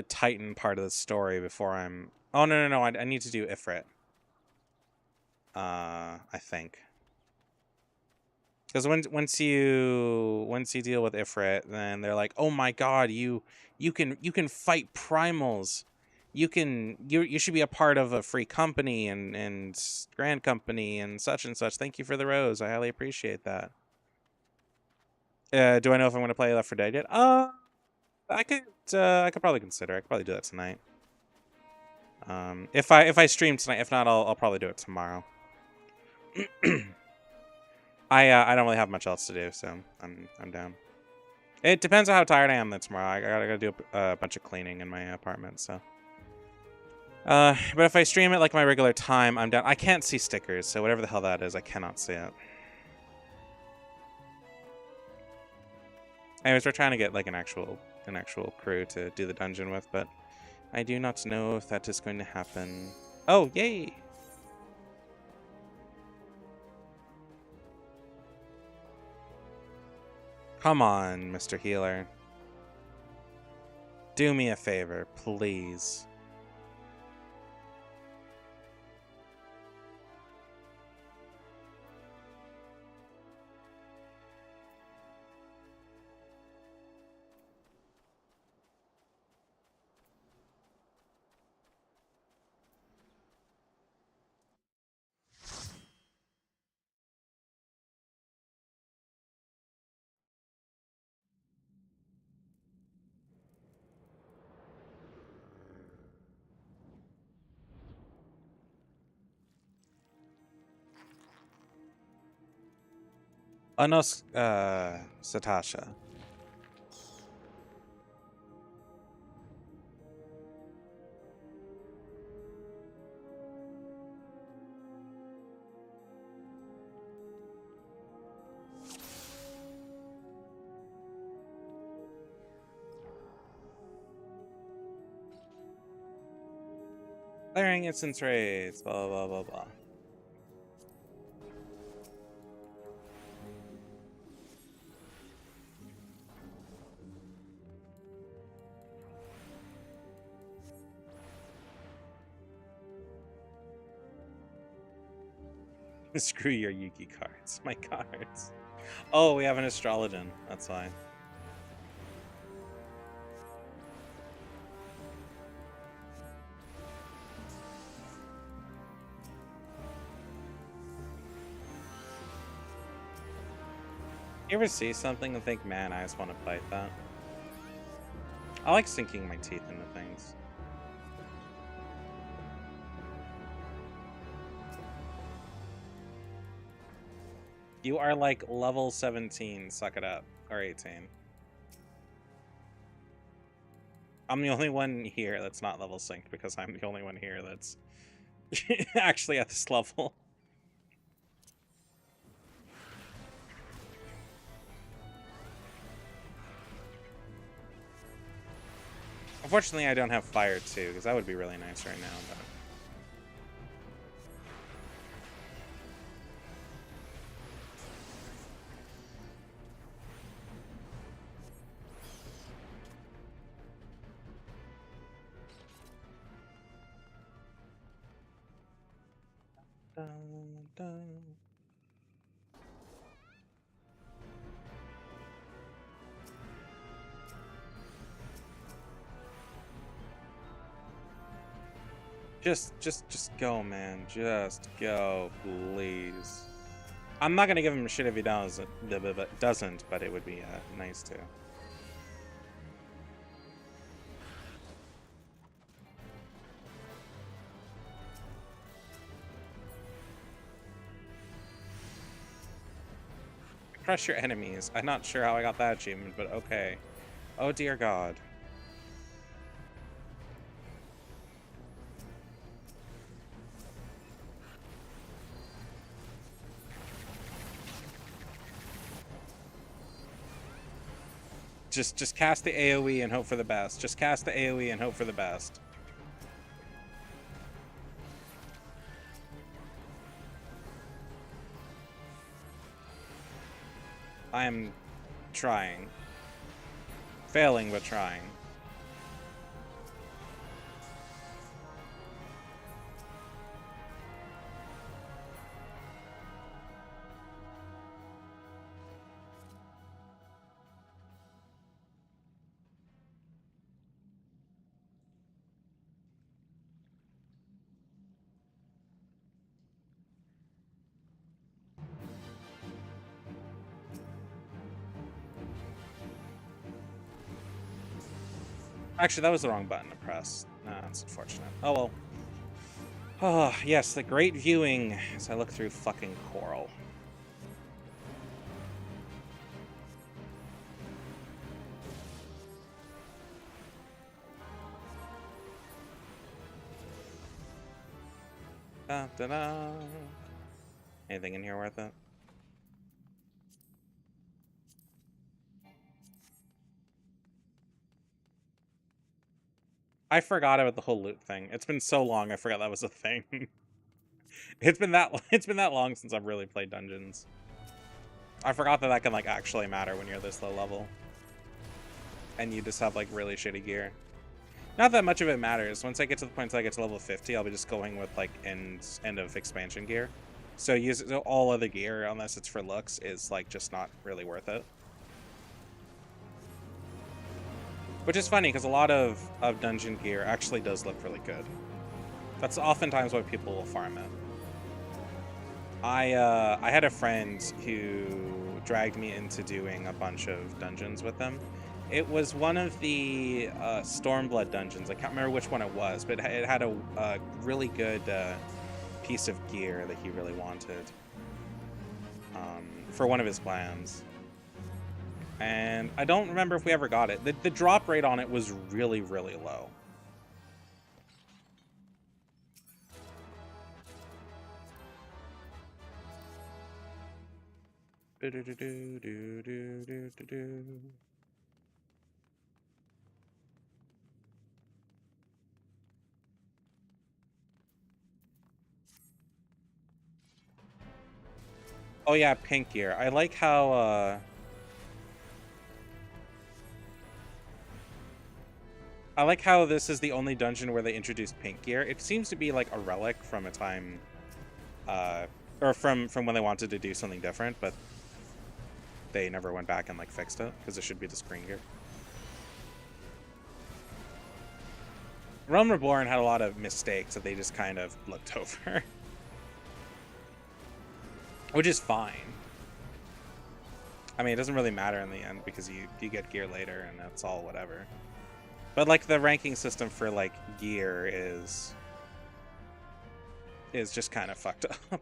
Titan part of the story before I'm. Oh no. I need to do Ifrit. I think. Because once you deal with Ifrit, then they're like, oh my god, you can fight primals. You should be a part of a free company and grand company and such and such. Thank you for the rose. I highly appreciate that. Do I know if I'm gonna play Left 4 Dead yet? I could probably consider. I could probably do that tonight. If I stream tonight, if not, I'll probably do it tomorrow. I don't really have much else to do, so I'm down. It depends on how tired I am then tomorrow. I gotta do a bunch of cleaning in my apartment, so. But if I stream it like my regular time, I'm down. I can't see stickers, so whatever the hell that is, I cannot see it. Anyways, we're trying to get like an actual crew to do the dungeon with, but I do not know if that is going to happen. Oh, yay! Come on, Mr. Healer. Do me a favor, please. Oh no, Satasha. Clearing instance raids, blah blah blah blah. Screw your Yuki cards. My cards. Oh, we have an astrologian. That's why. You ever see something and think, man, I just want to fight that? I like sinking my teeth into things. You are like level 17, suck it up. Or 18. I'm the only one here that's not level synced because I'm the only one here that's actually at this level. Unfortunately, I don't have fire too, because that would be really nice right now. But... Dun, dun. Just go, man. Just go, please. I'm not gonna give him shit if he doesn't, but it would be nice to. Crush your enemies. I'm not sure how I got that achievement, but okay. Oh dear God. Just cast the AoE and hope for the best. Just cast the AoE and hope for the best. I am trying. Failing, but trying. Actually, that was the wrong button to press. That's unfortunate. Oh well. Oh, yes, the great viewing as I look through fucking Coral. Da, da, da. Anything in here worth it? I forgot about the whole loot thing. It's been so long, I forgot that was a thing. It's been that long since I've really played dungeons. I forgot that can like actually matter when you're this low level. And you just have like really shitty gear. Not that much of it matters. Once I get to the point I get to level 50, I'll be just going with like end of expansion gear. So all other gear, unless it's for looks, is like just not really worth it. Which is funny, because a lot of dungeon gear actually does look really good. That's oftentimes why people will farm it. I had a friend who dragged me into doing a bunch of dungeons with him. It was one of the Stormblood dungeons. I can't remember which one it was, but it had a really good piece of gear that he really wanted for one of his plans. And I don't remember if we ever got it. The drop rate on it was really, really low. Oh yeah, pink gear. I like how this is the only dungeon where they introduced pink gear. It seems to be like a relic from a time, or from when they wanted to do something different, but they never went back and like fixed it, because it should be the green gear. Realm Reborn had a lot of mistakes that they just kind of looked over. Which is fine. I mean, it doesn't really matter in the end, because you get gear later, and that's all whatever. But like the ranking system for like gear is just kind of fucked up.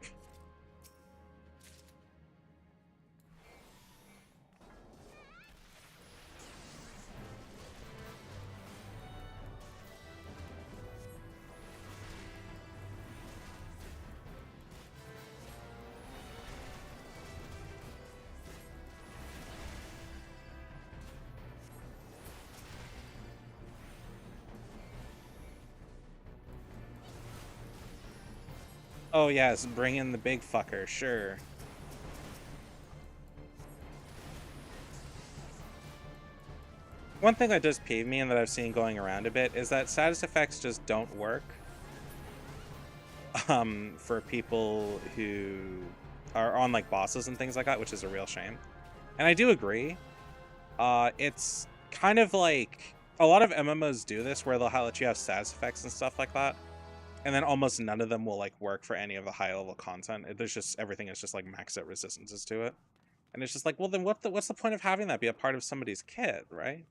Oh yes, bring in the big fucker, sure. One thing that does peeve me and that I've seen going around a bit is that status effects just don't work for people who are on like bosses and things like that, which is a real shame. And I do agree. It's kind of like a lot of MMOs do this, where they'll let you have status effects and stuff like that. And then almost none of them will like work for any of the high level content. There's just everything is just like max out resistances to it. And it's just like, well then what's the point of having that be a part of somebody's kit, right?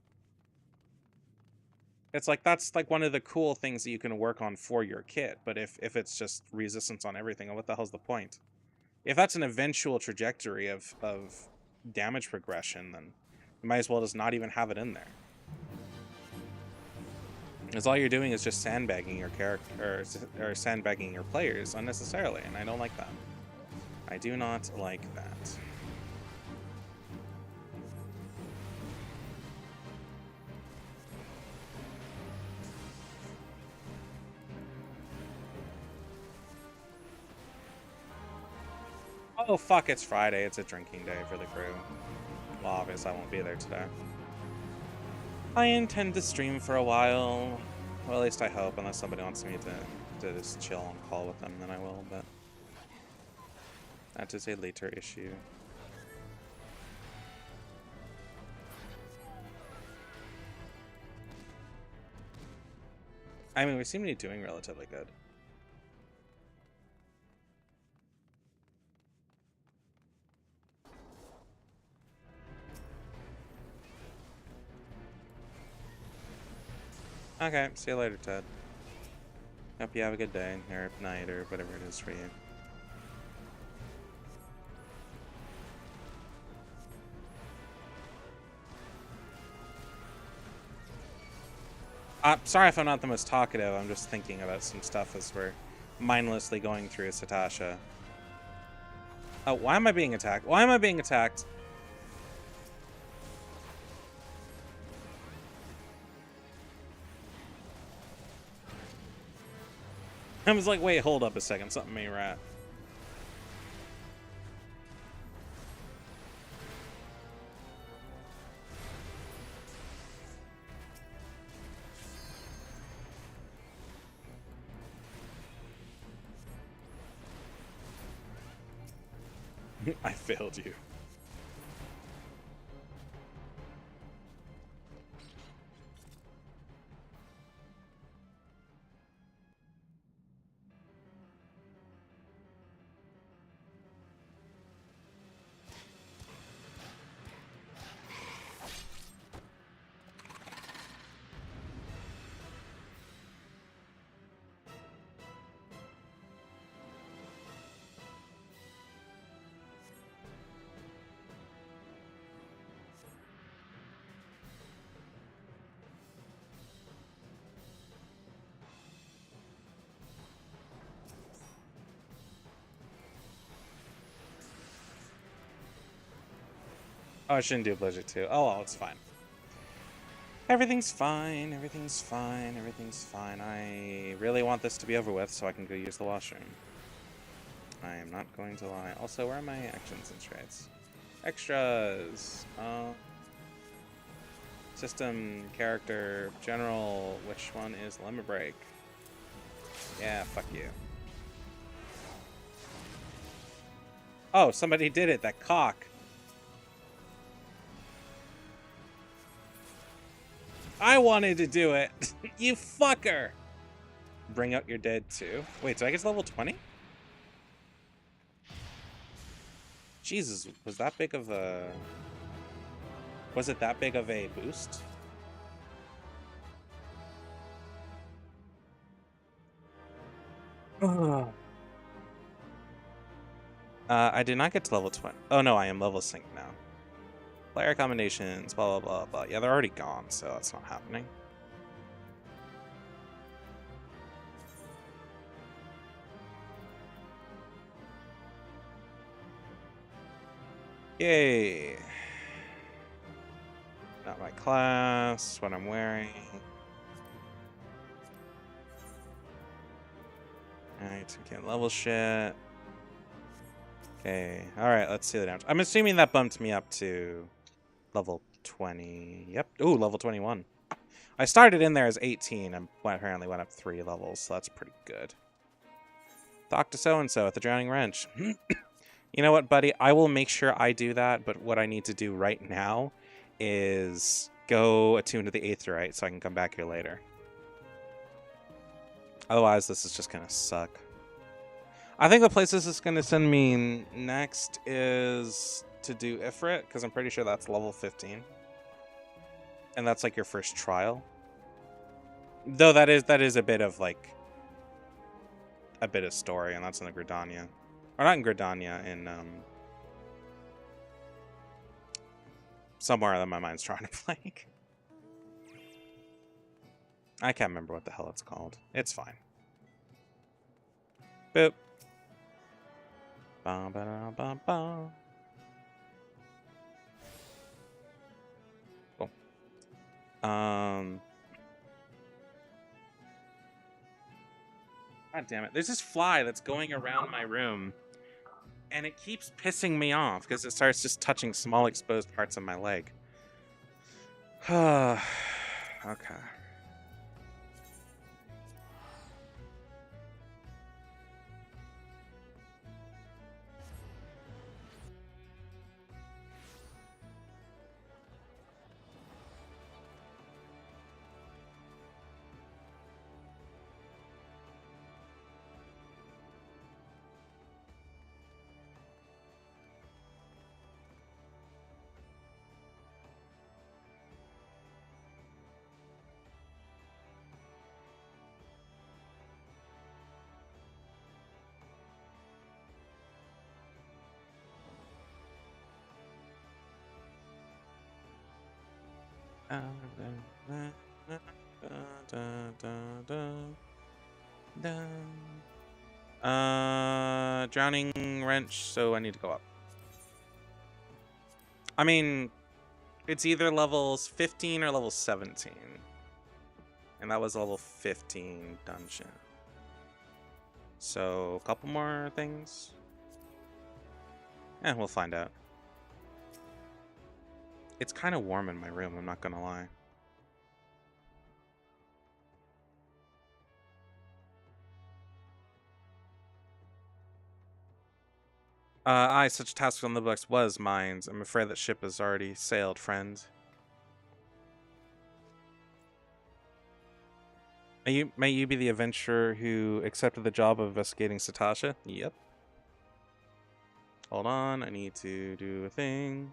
It's like that's like one of the cool things that you can work on for your kit, but if it's just resistance on everything, what the hell's the point? If that's an eventual trajectory of damage progression, then you might as well just not even have it in there. Because all you're doing is just sandbagging your character or sandbagging your players unnecessarily, and I don't like that. I do not like that. Oh fuck, it's Friday. It's a drinking day for the crew. Well, obviously I won't be there today. I intend to stream for a while. Well, at least I hope, unless somebody wants me to just chill on call with them, then I will, but that is a later issue. I mean, we seem to be doing relatively good. Okay, see you later, Ted. Hope you have a good day, or night, or whatever it is for you. Sorry if I'm not the most talkative, I'm just thinking about some stuff as we're mindlessly going through Satasha. Oh, why am I being attacked? Why am I being attacked? I was like, wait, hold up a second, something ain't right. I failed you. Oh, I shouldn't do Blizzard 2. Oh, well, it's fine. Everything's fine, everything's fine, everything's fine. I really want this to be over with so I can go use the washroom. I am not going to lie. Also, where are my actions and traits? Extras! System, character, general. Which one is Lemon Break? Yeah, fuck you. Oh, somebody did it, that cock. I wanted to do it. You fucker. Bring out your dead too. Wait, did I get to level 20? Jesus, was that big of a... Was it that big of a boost? I did not get to level 20. Oh no, I am level sync now. Player combinations, blah, blah, blah, blah. Yeah, they're already gone, so that's not happening. Yay. Not my class, what I'm wearing. Alright, we can't level shit. Okay, alright, let's see the damage. I'm assuming that bumped me up to level 20. Yep. Ooh, level 21. I started in there as 18 and apparently went up 3 levels, so that's pretty good. Talk to so-and-so at the Drowning Wrench. You know what, buddy? I will make sure I do that, but what I need to do right now is go attune to the Aetherite so I can come back here later. Otherwise, this is just gonna suck. I think the place this is gonna send me next is to do Ifrit, because I'm pretty sure that's level 15. And that's like your first trial. Though that is a bit of like a bit of story, and that's in the Gridania. Or not in Gridania, in somewhere that my mind's trying to blank. I can't remember what the hell it's called. It's fine. Boop. Ba ba da ba ba. Cool. God damn it. There's this fly that's going around my room, and it keeps pissing me off because it starts just touching small exposed parts of my leg. Okay. Drowning wrench, so I need to go up. I mean, it's either levels 15 or level 17. And that was a level 15 dungeon. So, a couple more things. We'll find out. It's kind of warm in my room, I'm not gonna lie. Such a task on the books was mine. I'm afraid that ship has already sailed, friend. May you be the adventurer who accepted the job of investigating Satasha? Yep. Hold on, I need to do a thing.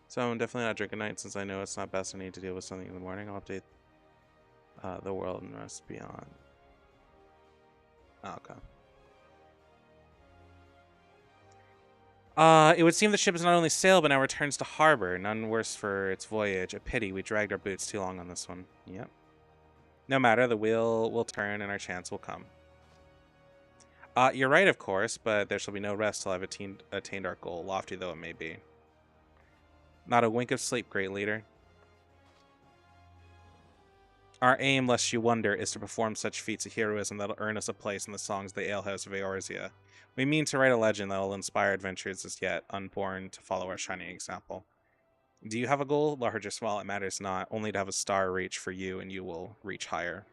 So I'm definitely not drinking at night since I know it's not best. I need to deal with something in the morning. I'll update the world and rest beyond. Oh, okay. It would seem the ship has not only sailed, but now returns to harbor. None worse for its voyage. A pity. We dragged our boots too long on this one. Yep. No matter, the wheel will turn and our chance will come. You're right, of course, but there shall be no rest till I've attained our goal, lofty though it may be. Not a wink of sleep, great leader. Our aim, lest you wonder, is to perform such feats of heroism that'll earn us a place in the songs of the alehouse of Eorzea. We mean to write a legend that will inspire adventurers as yet unborn to follow our shining example. Do you have a goal? Large or small, it matters not. Only to have a star reach for you, and you will reach higher.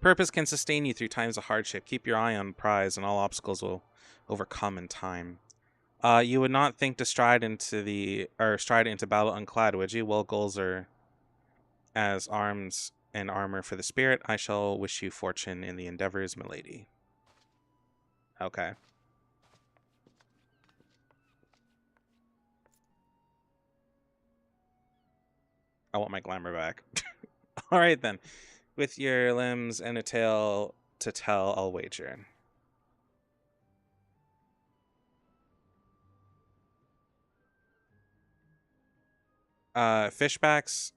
Purpose can sustain you through times of hardship. Keep your eye on the prize, and all obstacles will overcome in time. You would not think to stride into battle unclad, would you? Well, goals are as arms and armor for the spirit. I shall wish you fortune in the endeavors, milady. Okay. I want my glamour back. All right, then. With your limbs and a tale to tell, I'll wager. Fishbacks.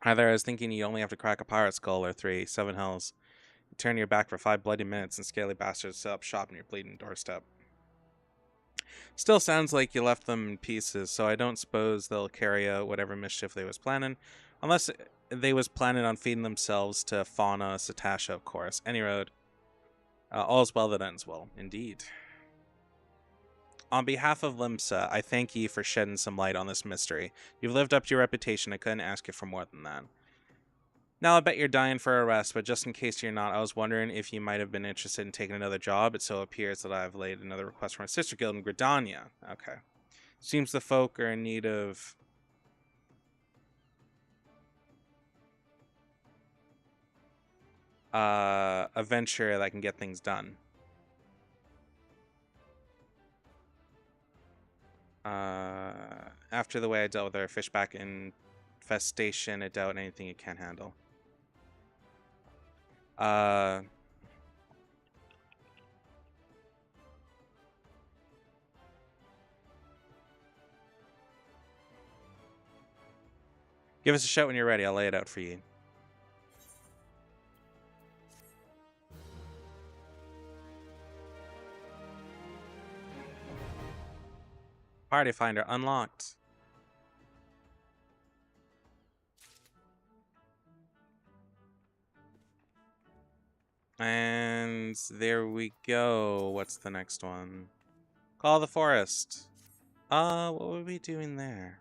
Either I was thinking you only have to crack a pirate skull or 3, 7 hells. You turn your back for 5 bloody minutes and scaly bastards set up shop on your bleeding doorstep. Still sounds like you left them in pieces, so I don't suppose they'll carry out whatever mischief they was planning. Unless they was planning on feeding themselves to Fauna Satasha, of course. Any road. All's well that ends well. Indeed. On behalf of Limsa, I thank ye for shedding some light on this mystery. You've lived up to your reputation. I couldn't ask you for more than that. Now I bet you're dying for a rest, but just in case you're not, I was wondering if you might have been interested in taking another job. It so appears that I've laid another request from my sister guild in Gridania. Okay. Seems the folk are in need of... a venture that can get things done. After the way I dealt with our fishback infestation, I doubt anything it can't handle. Give us a shout when you're ready. I'll lay it out for you. Party Finder unlocked. And there we go. What's the next one? Call the forest. What were we doing there?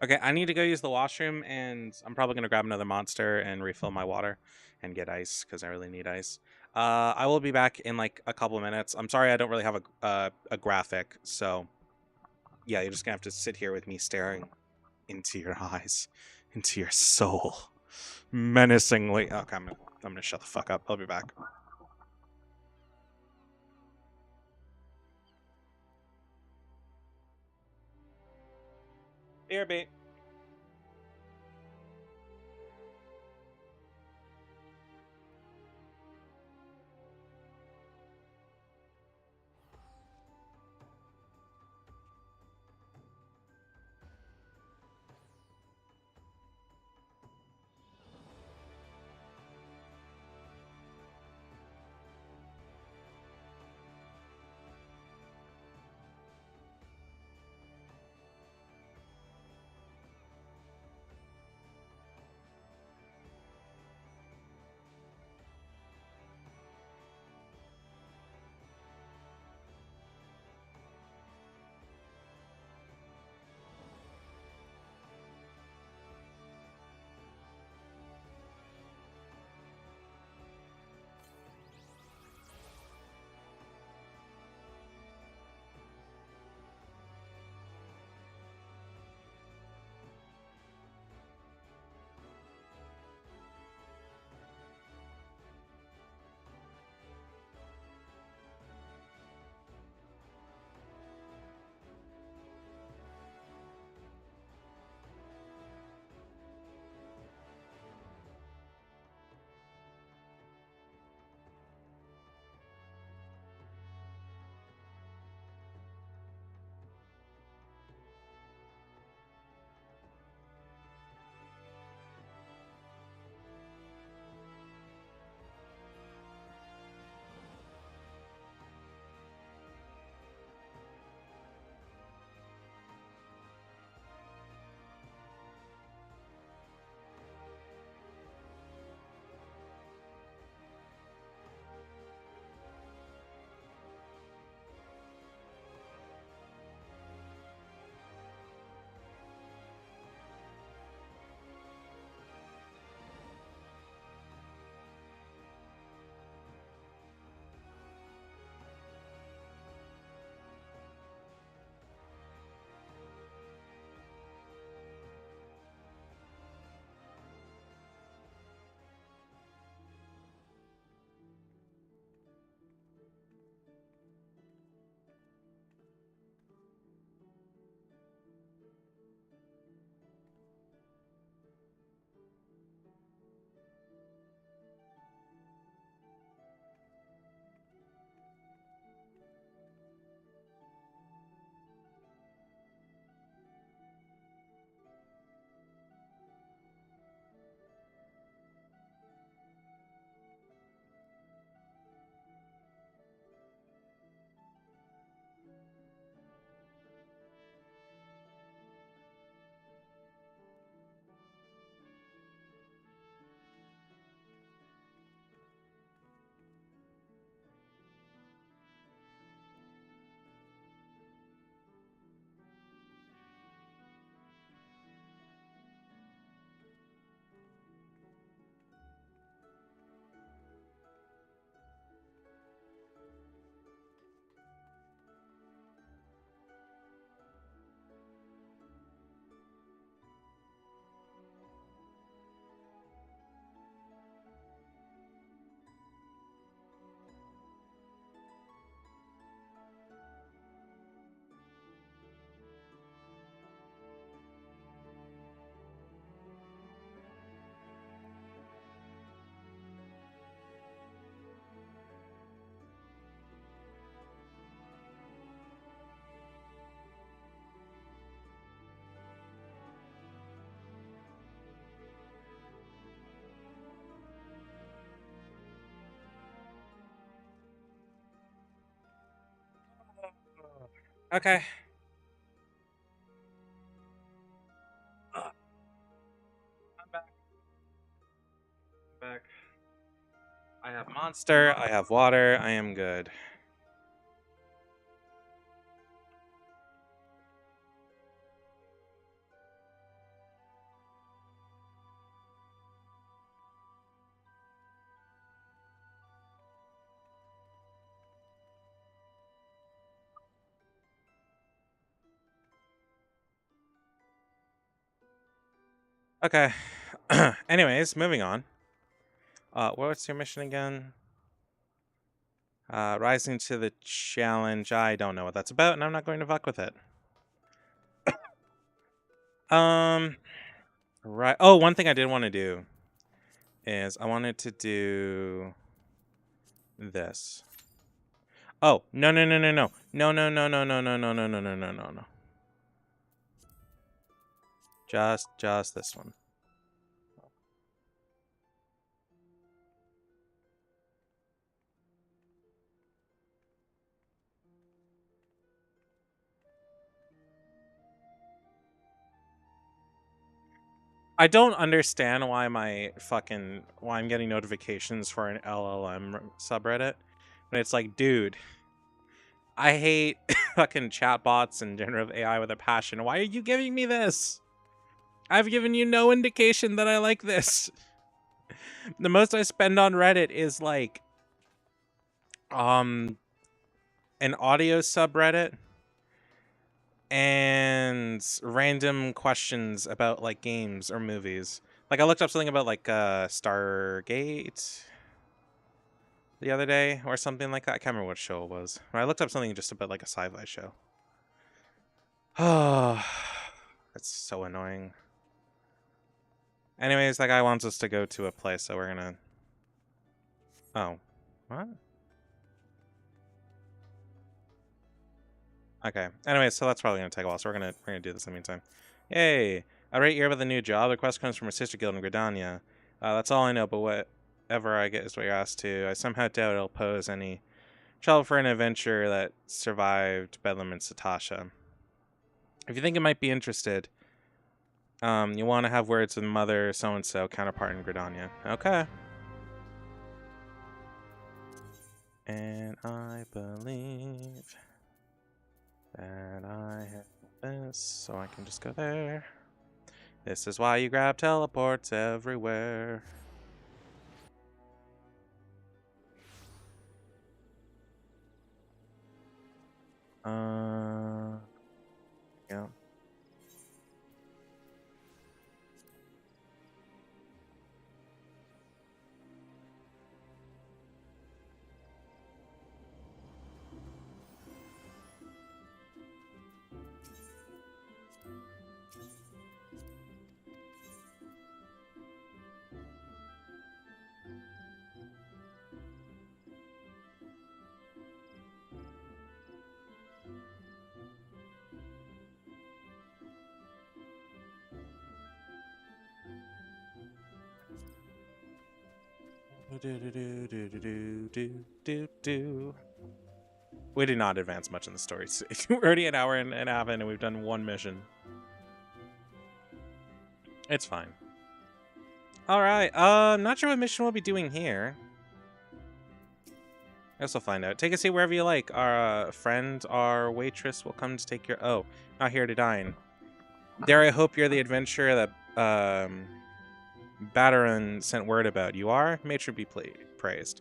Okay, I need to go use the washroom, and I'm probably gonna grab another monster and refill my water and get ice because I really need ice. I will be back in like a couple of minutes. I'm sorry I don't really have a graphic, so yeah, you're just gonna have to sit here with me staring into your eyes, into your soul, menacingly. Okay, I'm gonna shut the fuck up. I'll be back. Here, bait. Okay. I'm back. Back. I have monster. I have water. I am good. Okay. Anyways, moving on. What's your mission again? Rising to the challenge. I don't know what that's about, and I'm not going to fuck with it. Right. Oh, one thing I did want to do is I wanted to do this. Oh, no, no, no, no, no. No, no, no, no, no, no, no, no, no, no, no, no, no. Just this one. I don't understand why I'm getting notifications for an LLM subreddit. But it's like, dude, I hate fucking chatbots and generative AI with a passion. Why are you giving me this? I've given you no indication that I like this. The most I spend on Reddit is like an audio subreddit and random questions about like games or movies. Like I looked up something about like Stargate the other day or something like that. I can't remember what show it was. I looked up something just about like a sci-fi show. Oh, that's so annoying. Anyways, that guy wants us to go to a place, so we're gonna... Oh. What? Okay. Anyway, so that's probably gonna take a while, so we're gonna do this in the meantime. Yay! I rate you about the new job. The request comes from our sister guild in Gridania. That's all I know, but whatever I get is what you're asked to. I somehow doubt it'll pose any trouble for an adventure that survived Bedlam and Satasha. If you think it might be interested, you want to have words with Mother so-and-so, counterpart in Gridania. Okay. And I believe that I have this, so I can just go there. This is why you grab teleports everywhere. Yeah. We did not advance much in the story. We're already an hour and a half in, and we've done one mission. It's fine. All right. I'm not sure what mission we'll be doing here. I guess we'll find out. Take a seat wherever you like. Our friend, our waitress will come to take your... Oh, not here to dine. Dare I hope you're the adventurer that Bataran sent word about. You are? May true be praised.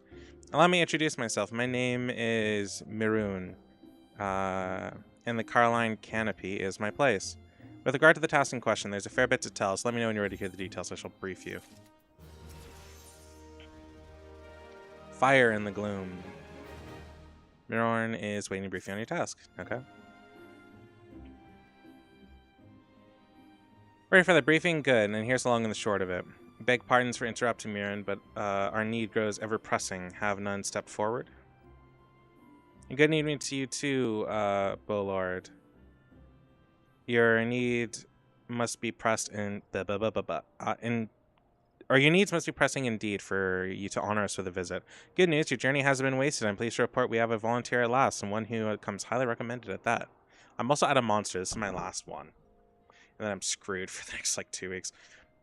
Allow me to introduce myself. My name is Mirun, and the Carline Canopy is my place. With regard to the task in question, there's a fair bit to tell, so let me know when you're ready to hear the details. I shall brief you. Fire in the gloom. Mirorn is waiting to brief you on your task. Okay. Ready for the briefing? Good, and here's the long and the short of it. Beg pardons for interrupting, Mirren, but our need grows ever pressing. Have none stepped forward? And good evening to you too, Bolord. Your need must be pressed in or your needs must be pressing indeed for you to honor us with a visit. Good news, your journey hasn't been wasted. I'm pleased to report we have a volunteer at last, and one who comes highly recommended at that. I'm also out of monsters. This is my last one. And then I'm screwed for the next, like, 2 weeks.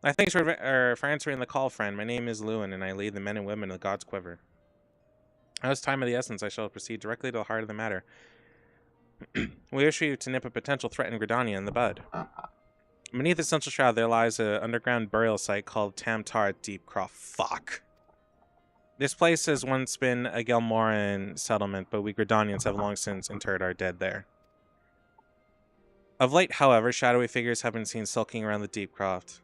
Thanks for answering the call, friend. My name is Lewin, and I lead the men and women of the God's Quiver. Now it's time of the essence. I shall proceed directly to the heart of the matter. We wish you to nip a potential threat in Gridania in the bud. Beneath the central shroud, there lies an underground burial site called Tamtar Deepcroft. Fuck. This place has once been a Gelmoran settlement, but we Gridanians have long since interred our dead there. Of late, however, shadowy figures have been seen sulking around the Deepcroft.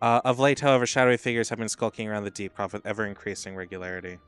Of late, however, shadowy figures have been skulking around the Deepcroft with ever-increasing regularity.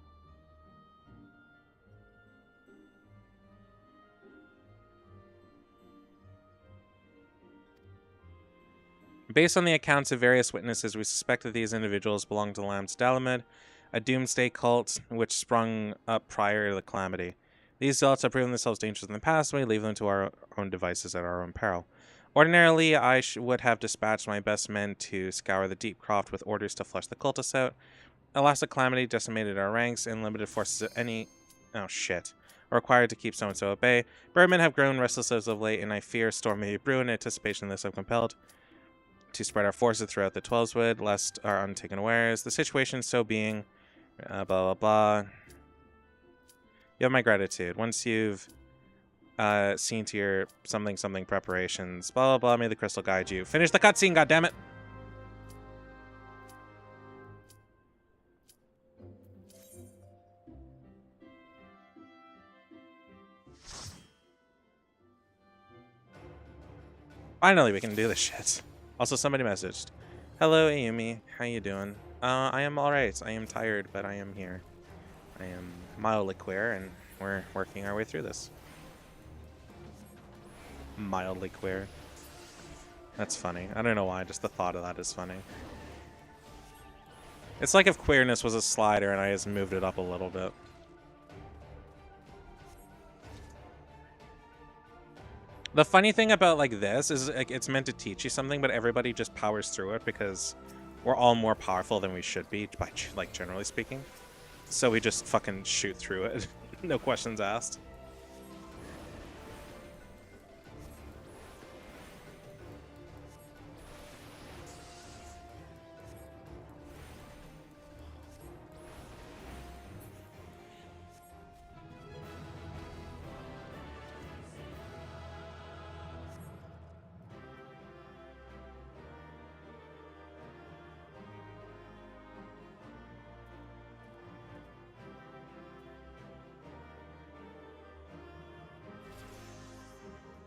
Based on the accounts of various witnesses, we suspect that these individuals belong to the Lambs Dalamed, a doomsday cult which sprung up prior to the calamity. These zealots have proven themselves dangerous in the past, and we leave them to our own devices at our own peril. Ordinarily, I would have dispatched my best men to scour the Deepcroft with orders to flush the cultists out. Alas, the calamity decimated our ranks, and limited forces of any... oh, shit. Are required to keep so-and-so at bay. Birdmen have grown restless as of late, and I fear a storm may brew. In anticipation of this, I'm compelled to spread our forces throughout the Twelveswood, lest our untaken wares. The situation so being... blah, blah, blah. You have my gratitude. Once you've seen to your something preparations, blah, blah, blah, may the crystal guide you. Finish the cutscene, goddammit! Finally, we can do this shit. Also, somebody messaged. Hello, Ayumi. How you doing? I am alright. I am tired, but I am here. I am mildly queer, and we're working our way through this. Mildly queer. That's funny. I don't know why, just the thought of that is funny. It's like if queerness was a slider and I just moved it up a little bit. The funny thing about, like, this is, like, it's meant to teach you something, but everybody just powers through it because we're all more powerful than we should be, by, like, generally speaking. So we just fucking shoot through it. No questions asked.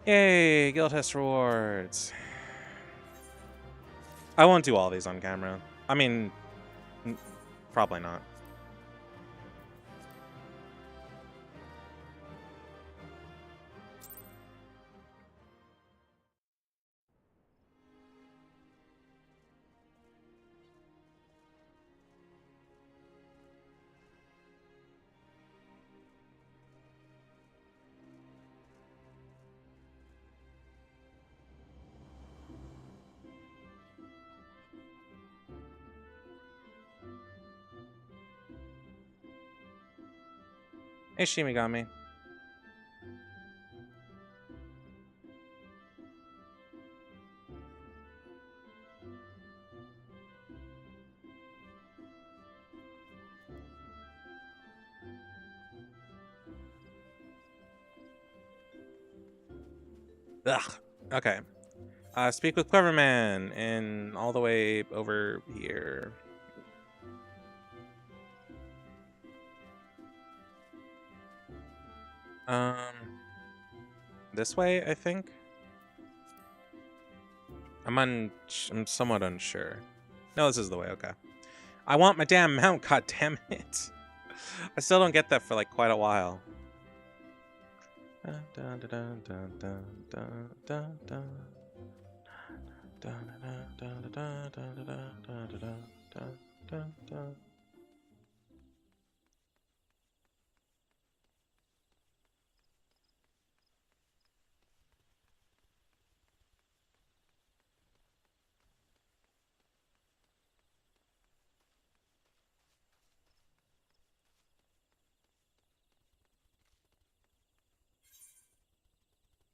Yay, guild test rewards. I won't do all these on camera. I mean, probably not. Hey, Shimigami. Ugh. Okay. Speak with Cleverman and all the way over here. This way, I think. I'm somewhat unsure. No, this is the way. Okay. I want my damn mount. God damn it! I still don't get that for like quite a while.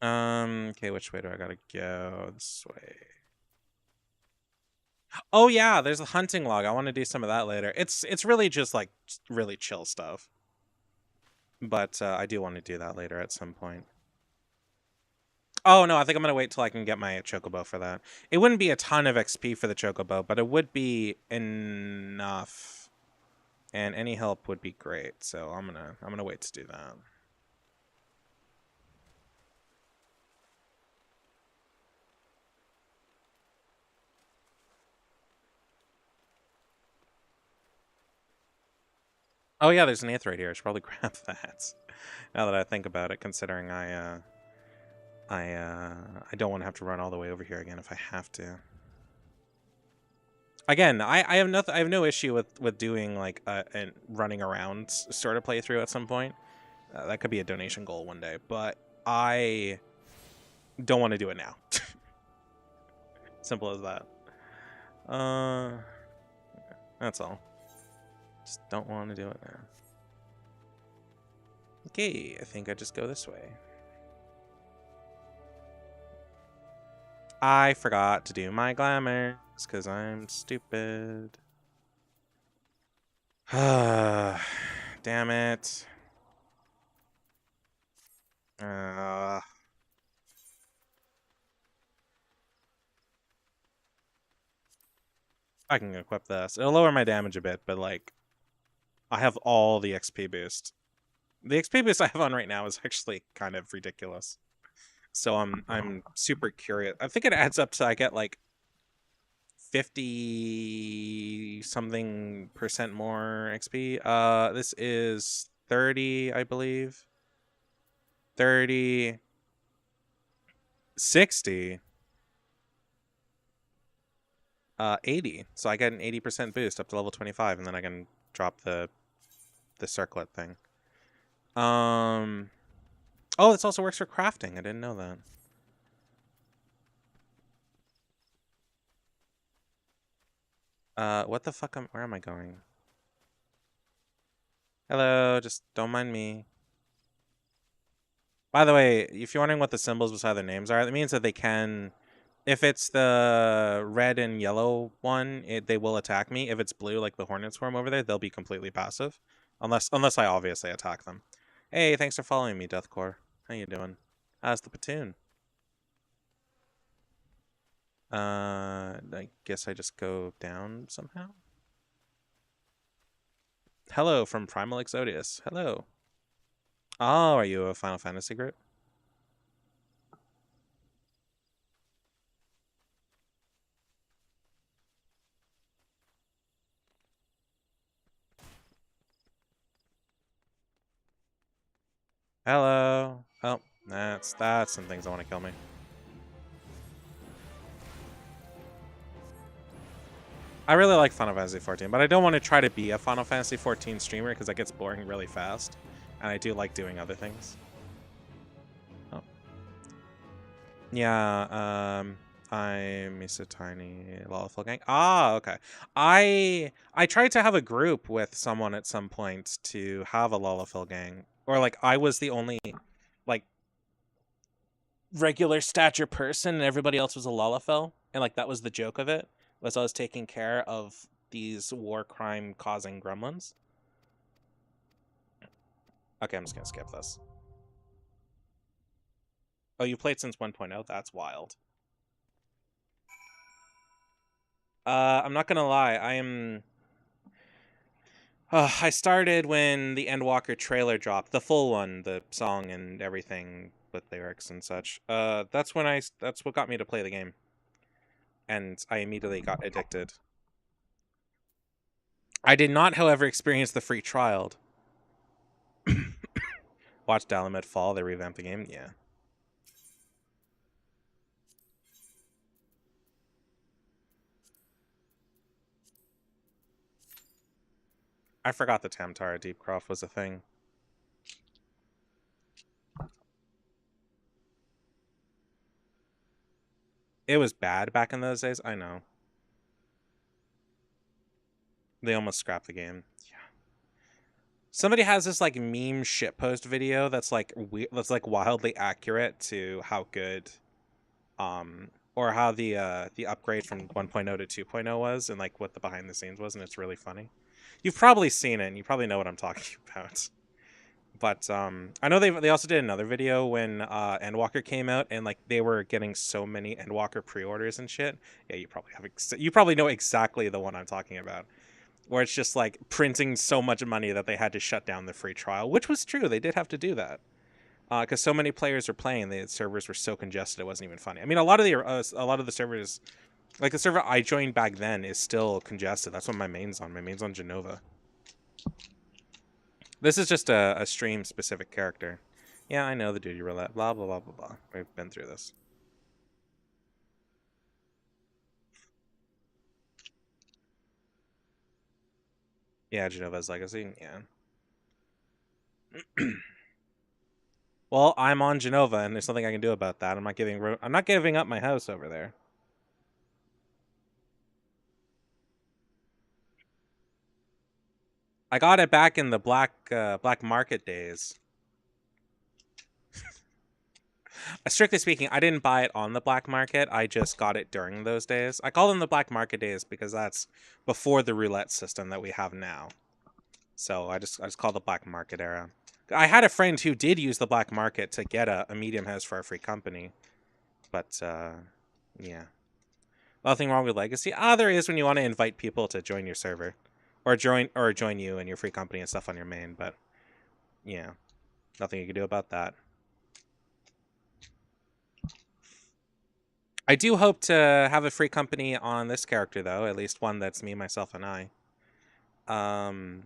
Okay, which way do I gotta go? This way. Oh yeah, there's a hunting log. I want to do some of that later. It's really just like really chill stuff. But I do want to do that later at some point. Oh no, I think I'm gonna wait till I can get my chocobo for that. It wouldn't be a ton of XP for the chocobo, but it would be enough. And any help would be great. So I'm gonna wait to do that. Oh yeah, there's an eighth right here. I should probably grab that. Now that I think about it, considering I don't want to have to run all the way over here again if I have to. Again, I have nothing. I have no issue with doing like a running around sort of playthrough at some point. That could be a donation goal one day, but I don't want to do it now. Simple as that. That's all. Just don't want to do it now. Okay, I think I just go this way. I forgot to do my glamours because I'm stupid. Damn it. I can equip this. It'll lower my damage a bit, but like, I have all the XP boost. The XP boost I have on right now is actually kind of ridiculous. So I'm super curious. I think it adds up to I get like 50 something percent more XP. This is 30, I believe. 30, 60, 80. So I get an 80% boost up to level 25, and then I can drop the circlet thing. Oh, this also works for crafting. I didn't know that. What the fuck? Where am I going? Hello, just don't mind me. By the way, if you're wondering what the symbols beside their names are, it means that they can. If it's the red and yellow one, they will attack me. If it's blue, like the hornet swarm over there, they'll be completely passive, unless I obviously attack them. Hey, thanks for following me, Deathcore. How you doing? How's the platoon? I guess I just go down somehow. Hello from Primal Exodius. Hello. Oh, are you a Final Fantasy group? Hello. Oh, that's some things that want to kill me. I really like Final Fantasy 14, but I don't want to try to be a Final Fantasy 14 streamer because that gets boring really fast. And I do like doing other things. Oh. Yeah, I'm Misa Tiny Lawful Gang. Ah, okay. I tried to have a group with someone at some point to have a Lullafill gang. Or like I was the only like regular stature person and everybody else was a Lullafill. And like that was the joke of it, was I was taking care of these war crime causing gremlins. Okay, I'm just gonna skip this. Oh, you played since 1.0? That's wild. I'm not gonna lie, I started when the Endwalker trailer dropped, the full one, the song and everything with lyrics and such. That's what got me to play the game, and I immediately got addicted. I did not, however, experience the free trial. Watch Dalamed Fall. They revamped the game. Yeah. I forgot the Tamtara Deepcroft was a thing. It was bad back in those days. I know. They almost scrapped the game. Yeah. Somebody has this like meme shitpost video that's like that's like wildly accurate to how good or how the upgrade from 1.0 to 2.0 was and like what the behind the scenes was, and it's really funny. You've probably seen it and you probably know what I'm talking about. But I know they also did another video when Endwalker came out, and like they were getting so many Endwalker pre-orders and shit. Yeah, you probably know exactly the one I'm talking about, where it's just like printing so much money that they had to shut down the free trial, which was true. They did have to do that because so many players were playing. The servers were so congested it wasn't even funny. I mean, a lot of the servers, like the server I joined back then, is still congested. That's what my main's on. My main's on Genova. This is just a stream specific character. Yeah, I know the duty roulette. Blah blah blah blah blah. We've been through this. Yeah, Genova's legacy. Yeah. Well, I'm on Genova, and there's nothing I can do about that. I'm not giving up my house over there. I got it back in the black market days. Strictly speaking, I didn't buy it on the black market. I just got it during those days. I call them the black market days because that's before the roulette system that we have now. So I just call the black market era. I had a friend who did use the black market to get a medium house for a free company, but yeah, nothing wrong with legacy. There is when you want to invite people to join your server, or join you and your free company and stuff on your main. But yeah, nothing you can do about that. I do hope to have a free company on this character though, at least one that's me, myself, and I. Um,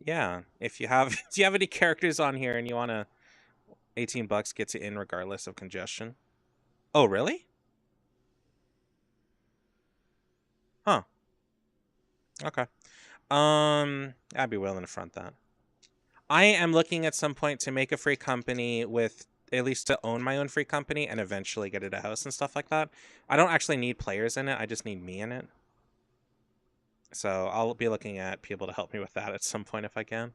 yeah, if you have do you have any characters on here and you want to $18 gets you in regardless of congestion. Oh, really? Huh. Okay. I'd be willing to front that. I am looking at some point to make a free company with at least to own my own free company and eventually get it a house and stuff like that. I don't actually need players in it. I just need me in it. So I'll be looking at people to help me with that at some point if I can.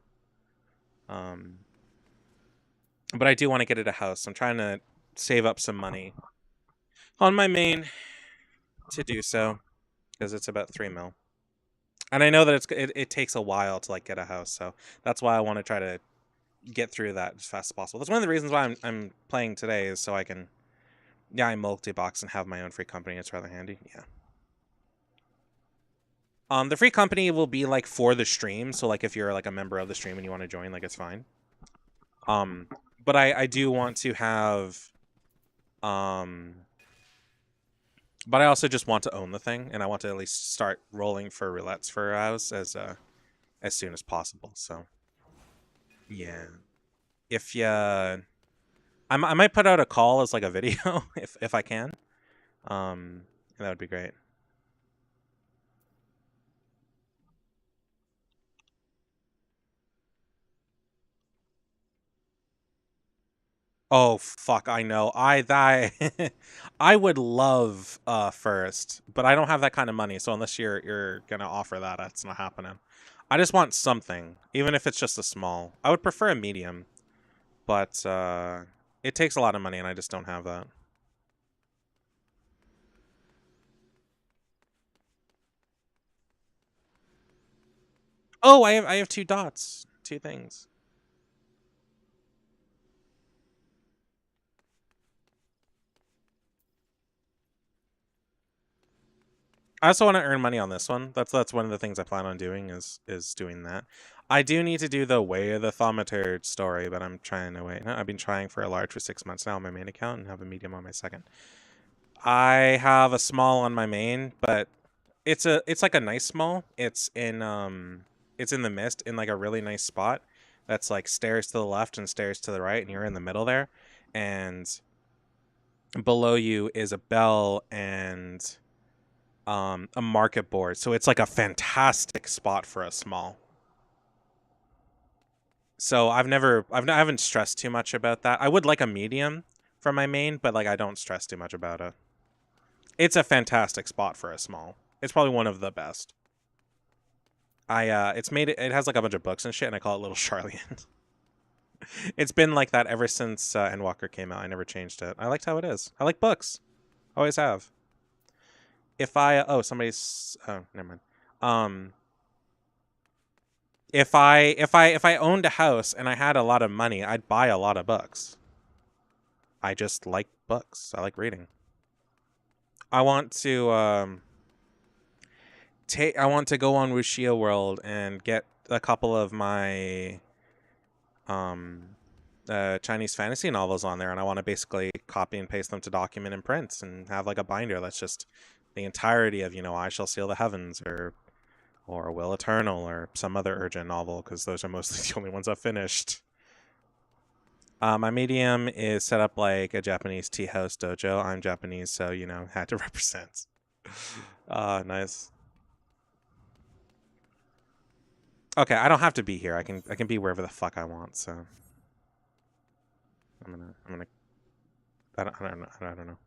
Um, but I do want to get it a house. I'm trying to save up some money on my main to do so because it's about 3 mil. And I know that it takes a while to like get a house, so that's why I want to try to get through that as fast as possible. That's one of the reasons why I'm playing today is so I can, yeah, I multi-box and have my own free company. It's rather handy. Yeah. The free company will be like for the stream, so like if you're like a member of the stream and you want to join, like it's fine. Um, but I do want to have, um, but I also just want to own the thing, and I want to at least start rolling for roulettes for house as soon as possible. So yeah, if you, I might put out a call as like a video if I can. That would be great. Oh fuck, I know. I would love first, but I don't have that kind of money. So unless you're gonna offer that, that's not happening. I just want something, even if it's just a small. I would prefer a medium, but it takes a lot of money, and I just don't have that. Oh, I have 2 dots, 2 things. I also want to earn money on this one. That's one of the things I plan on doing is doing that. I do need to do the Way of the Thaumaturge story, but I'm trying to wait. I've been trying for a large for 6 months now on my main account and have a medium on my second. I have a small on my main, but it's like a nice small. It's in the mist in like a really nice spot. That's like stairs to the left and stairs to the right, and you're in the middle there. And below you is a bell and a market board. So it's like a fantastic spot for a small. So I haven't stressed too much about that. I would like a medium for my main, but like I don't stress too much about it. It's a fantastic spot for a small. It's probably one of the best. it has like a bunch of books and shit, and I call it Little Charlian. It's been like that ever since Endwalker came out. I never changed it. I liked how it is. I like books. Always have. If I never mind. If I owned a house and I had a lot of money, I'd buy a lot of books. I just like books. I like reading. I want to I want to go on Wuxia World and get a couple of my Chinese fantasy novels on there, and I want to basically copy and paste them to document and print and have like a binder that's just the entirety of, I Shall Seal the Heavens or Will Eternal or some other urgent novel, because those are mostly the only ones I've finished. My medium is set up like a Japanese tea house dojo. I'm Japanese, so had to represent. Nice. Okay, I don't have to be here. I can be wherever the fuck I want. So I'm gonna. I don't know.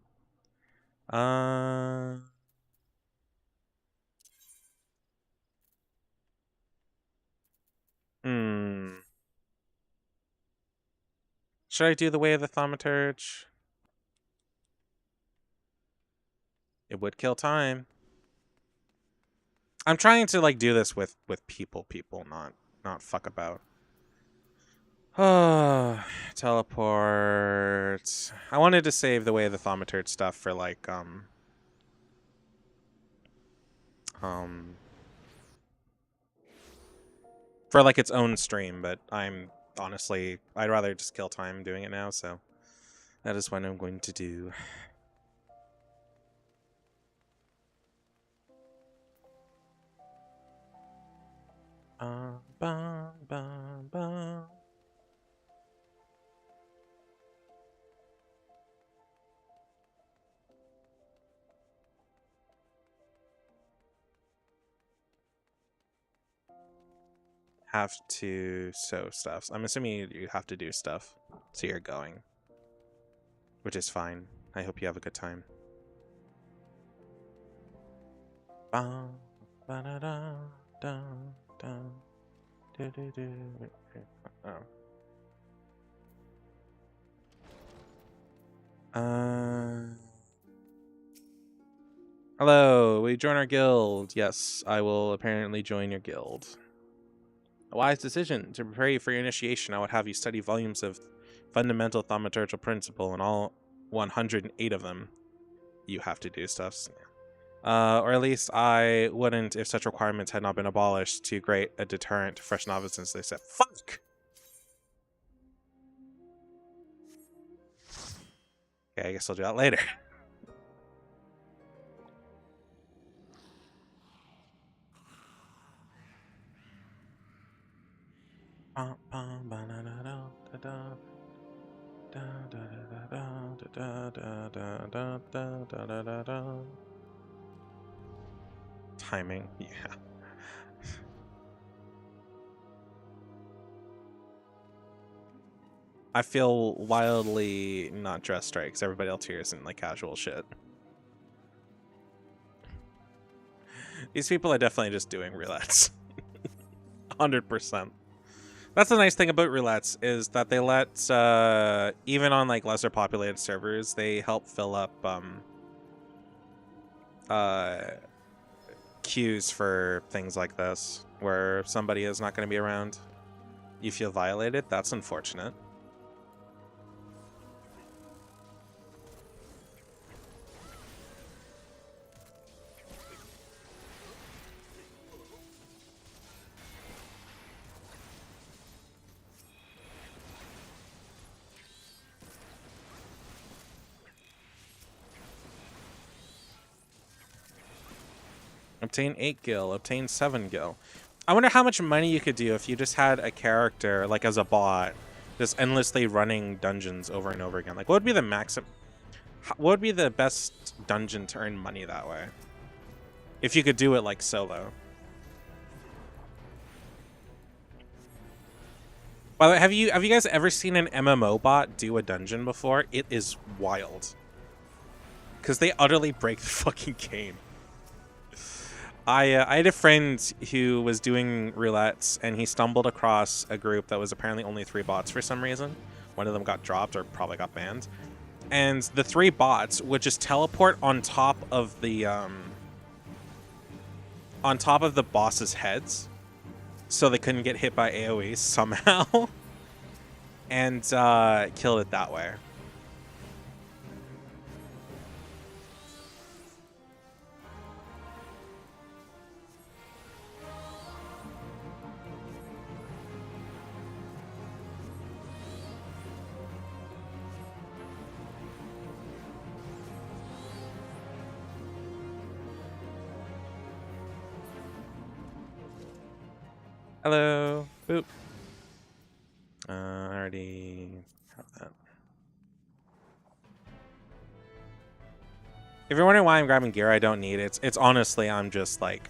Should I do the Way of the Thaumaturge? It would kill time. I'm trying to like do this with people, not fuck about. Oh, teleport. I wanted to save the Way of the Thaumaturge stuff for like for like its own stream, but I'd rather just kill time doing it now, so that is what I'm going to do. Have to sew stuff. I'm assuming you have to do stuff, so you're going, which is fine. I hope you have a good time. Hello, will you join our guild? Yes, I will apparently join your guild. A wise decision. To prepare you for your initiation, I would have you study volumes of fundamental thaumaturgical principle, and all 108 of them you have to do stuff. Or at least I wouldn't if such requirements had not been abolished. Too great a deterrent to fresh novices. They said, fuck! Okay, I guess I'll do that later. Timing, yeah. I feel wildly not dressed right because everybody else here is in like casual shit. These people are definitely just doing roulettes. 100%. That's the nice thing about roulettes, is that they let even on like lesser populated servers, they help fill up queues for things like this, where somebody is not going to be around. You feel violated? That's unfortunate. Obtain 8 gil, obtain 7 gil. I wonder how much money you could do if you just had a character, like as a bot, just endlessly running dungeons over and over again. Like, what would be the maximum? What would be the best dungeon to earn money that way? If you could do it like solo. By the way, have you guys ever seen an MMO bot do a dungeon before? It is wild. Because they utterly break the fucking game. I had a friend who was doing roulettes, and he stumbled across a group that was apparently only 3 bots for some reason. One of them got dropped or probably got banned. And the 3 bots would just teleport on top of the boss's heads, so they couldn't get hit by AoE somehow, and killed it that way. Hello. Boop. I already have that. If you're wondering why I'm grabbing gear I don't need, it's honestly, I'm just like,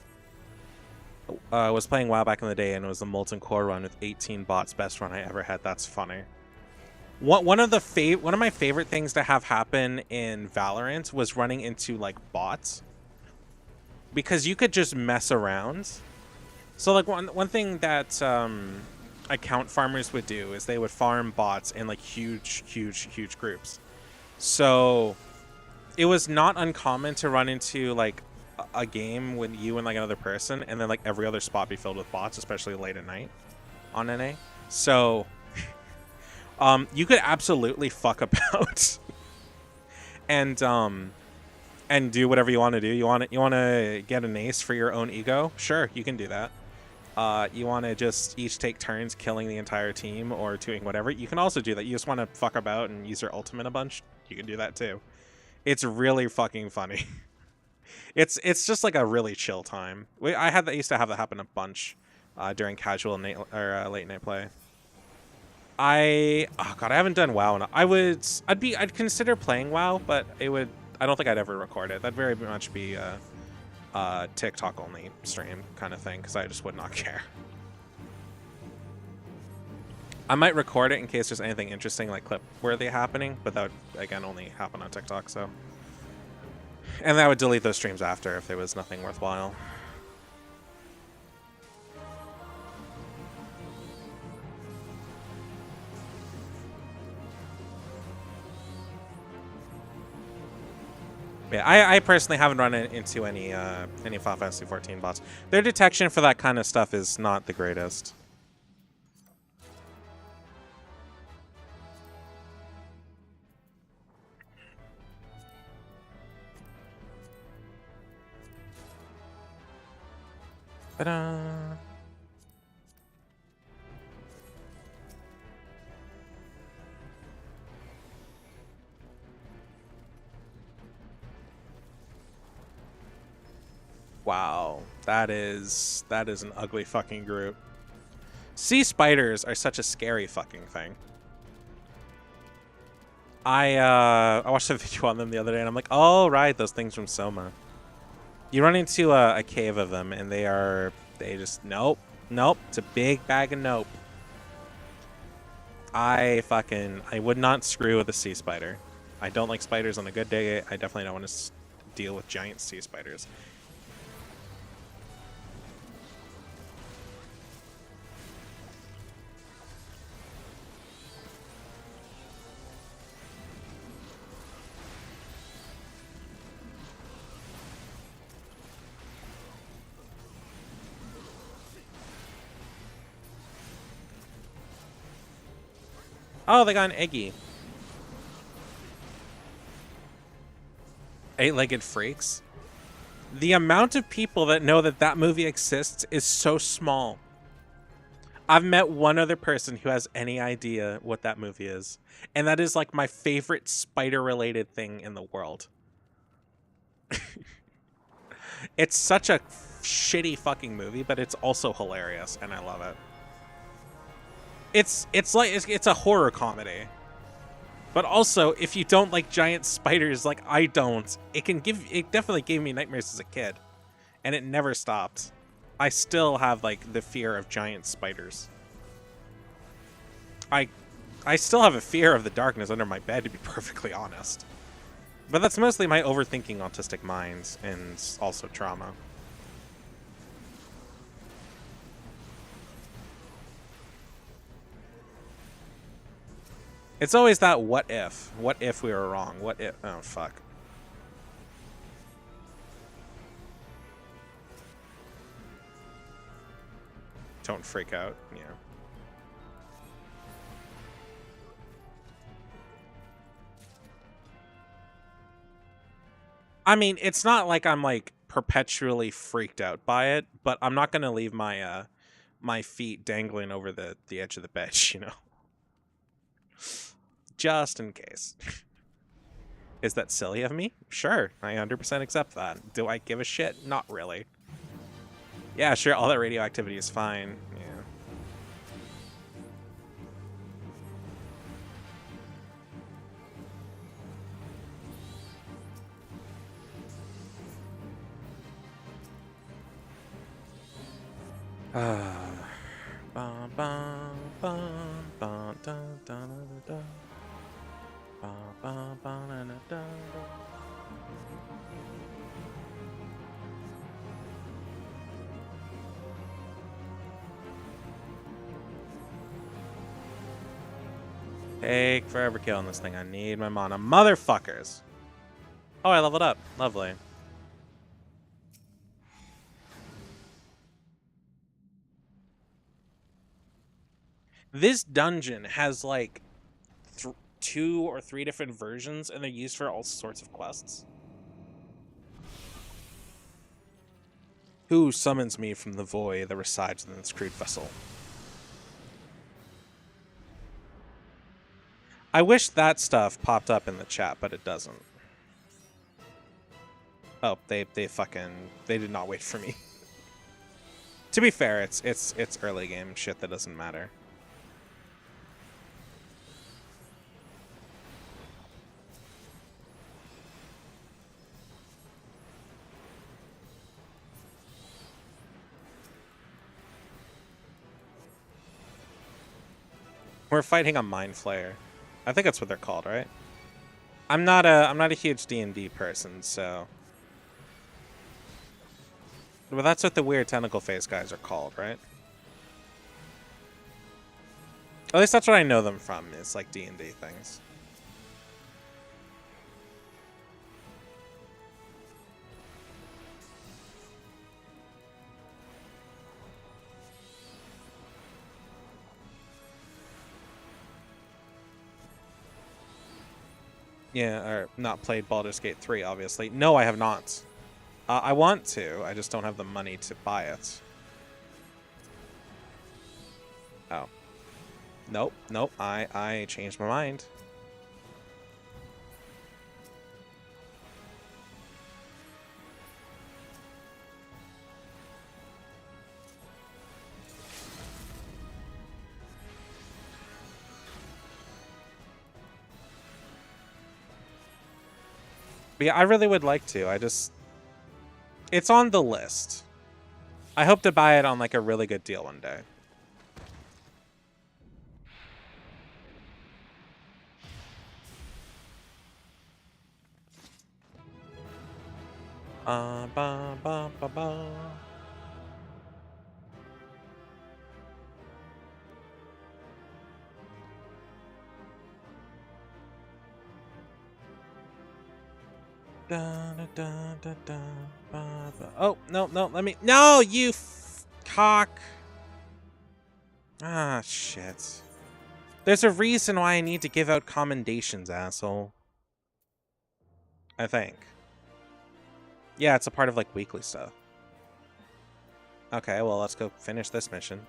I was playing WoW back in the day, and it was the Molten Core run with 18 bots, best run I ever had. That's funny. One of my favorite things to have happen in Valorant was running into like bots, because you could just mess around. So like one thing that account farmers would do is they would farm bots in like huge groups. So it was not uncommon to run into like a game with you and like another person, and then like every other spot be filled with bots, especially late at night on NA. So you could absolutely fuck about and do whatever you want to do. You want to get an ace for your own ego? Sure, you can do that. You want to just each take turns killing the entire team or doing whatever, you can also do that. You just want to fuck about and use your ultimate a bunch, you can do that too. It's really fucking funny. It's just like a really chill time. I used to have that happen a bunch during casual late night play. Oh god, I haven't done WoW. I'd consider playing WoW, but I don't think I'd ever record it. That'd very much be TikTok only stream kind of thing, because I just would not care. I might record it in case there's anything interesting like clip worthy happening, but that would again only happen on TikTok. So, and I would delete those streams after if there was nothing worthwhile. Yeah, I personally haven't run into any Final Fantasy 14 bots. Their detection for that kind of stuff is not the greatest. Ta-da! Wow, that is an ugly fucking group. Sea spiders are such a scary fucking thing. I watched a video on them the other day, and I'm like, oh right, those things from Soma. You run into a cave of them, and they just nope. It's a big bag of nope. I would not screw with a sea spider. I don't like spiders on a good day. I definitely don't want to deal with giant sea spiders. Oh, they got an Eggy. 8-legged freaks. The amount of people that know that movie exists is so small. I've met one other person who has any idea what that movie is, and that is like my favorite spider-related thing in the world. It's such a shitty fucking movie, but it's also hilarious, and I love it. It's a horror comedy, but also if you don't like giant spiders like I don't, it definitely gave me nightmares as a kid, and it never stopped. I still have like the fear of giant spiders. I still have a fear of the darkness under my bed, to be perfectly honest, but that's mostly my overthinking autistic mind and also trauma. It's always that what if. What if we were wrong? What if... Oh, fuck. Don't freak out. Yeah. I mean, it's not like I'm, like, perpetually freaked out by it, but I'm not gonna leave my, my feet dangling over the edge of the bench, you know? Just in case. Is that silly of me? Sure, I 100% accept that. Do I give a shit? Not really. Yeah, sure, all that radioactivity is fine. Yeah. Bum, bum, bum, bum, dun, dun, dun, dun. Bum, bum, bum, dun, dun, dun. Take forever killing this thing. I need my mana. Motherfuckers! Oh, I leveled up. Lovely. This dungeon has, like, 2 or 3 different versions, and they're used for all sorts of quests. Who summons me from the void that resides in this crude vessel? I wish that stuff popped up in the chat, but it doesn't. Oh, they did not wait for me. To be fair, it's early game shit that doesn't matter. We're fighting a Mind Flayer. I think that's what they're called, right? I'm not a huge D&D person, so. But that's what the weird tentacle face guys are called, right? At least that's what I know them from, is like D&D things. Yeah, or not played Baldur's Gate 3, obviously. No, I have not. I want to, I just don't have the money to buy it. Oh. Nope, nope, I changed my mind. But yeah, I really would like to. It's on the list. I hope to buy it on like a really good deal one day. Ba ba ba ba. Da, da, da, da, da, ba, ba. Oh, no, no, let me... No, you cock. Ah, shit. There's a reason why I need to give out commendations, asshole. I think. Yeah, it's a part of, like, weekly stuff. Okay, well, let's go finish this mission.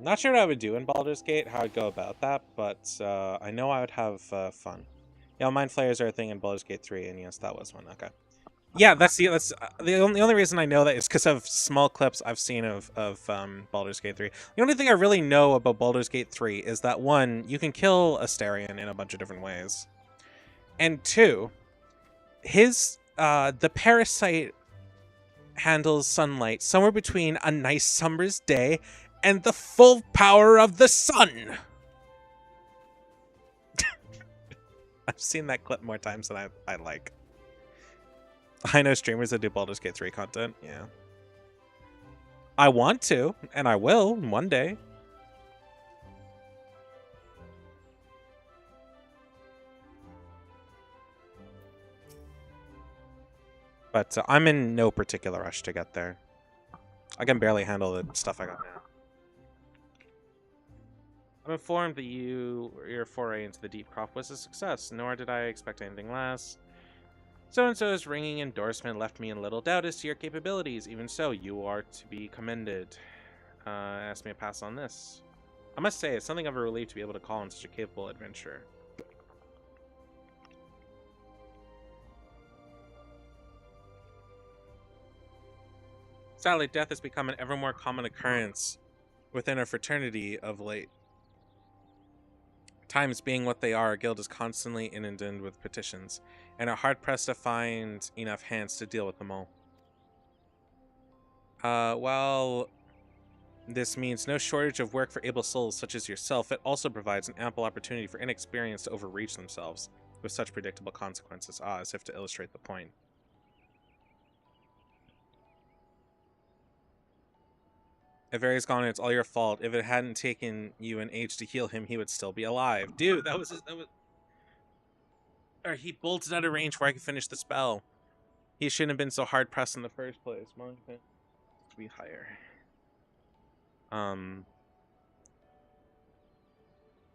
Not sure what I would do in Baldur's Gate, how I'd go about that, but I know I would have fun. Yeah, Mind Flayers are a thing in Baldur's Gate 3, and yes, that was one. Okay. Yeah, that's the only reason I know that is because of small clips I've seen of Baldur's Gate 3. The only thing I really know about Baldur's Gate 3 is that one, you can kill Astarion in a bunch of different ways, and two, his the parasite handles sunlight somewhere between a nice summer's day and the full power of the sun. I've seen that clip more times than I like. I know streamers that do Baldur's Gate 3 content. Yeah. I want to, and I will one day. But I'm in no particular rush to get there. I can barely handle the stuff I got now. I'm informed that your foray into the deep crop was a success, nor did I expect anything less. So-and-so's ringing endorsement left me in little doubt as to your capabilities. Even so, you are to be commended. Asked me to pass on this. I must say, it's something of a relief to be able to call on such a capable adventurer. Sadly, death has become an ever more common occurrence within our fraternity of late. Times being what they are, our guild is constantly inundated with petitions, and are hard-pressed to find enough hands to deal with them all. While this means no shortage of work for able souls such as yourself, it also provides an ample opportunity for inexperienced to overreach themselves, with such predictable consequences, as if to illustrate the point. If Ares gone, it's all your fault. If it hadn't taken you an age to heal him, he would still be alive. Dude, that was... Or he bolted out of range where I could finish the spell. He shouldn't have been so hard-pressed in the first place. To be higher.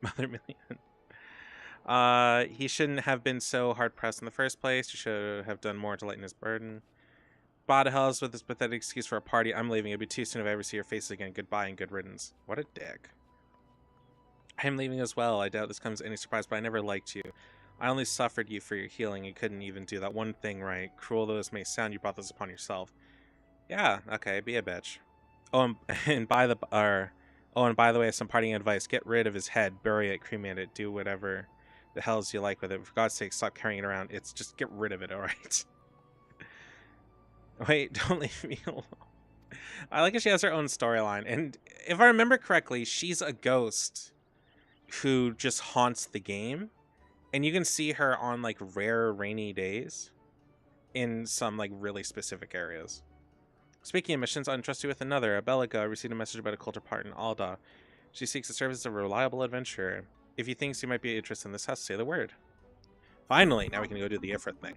Mother Million. He shouldn't have been so hard-pressed in the first place. He should have done more to lighten his burden. Bada hells with this pathetic excuse for a party. I'm leaving. It'll be too soon if I ever see your face again. Goodbye and good riddance. What a dick. I'm leaving as well. I doubt this comes as any surprise, but I never liked you. I only suffered you for your healing. You couldn't even do that one thing right. Cruel though this may sound, you brought this upon yourself. Yeah, okay, be a bitch. Oh, and by the way, some parting advice: get rid of his head, bury it, cremate it, do whatever the hells you like with it. For God's sake, stop carrying it around. It's just get rid of it, all right? Wait, don't leave me alone. I like how she has her own storyline, and if I remember correctly, she's a ghost who just haunts the game, and you can see her on like rare rainy days in some like really specific areas. Speaking of missions, I'll entrust you with another. Abelica received a message about a culture part in Alda. She seeks to serve as a reliable adventurer. If you think you might be interested in this, has to say the word. Finally, now we can go do the Ifrit thing.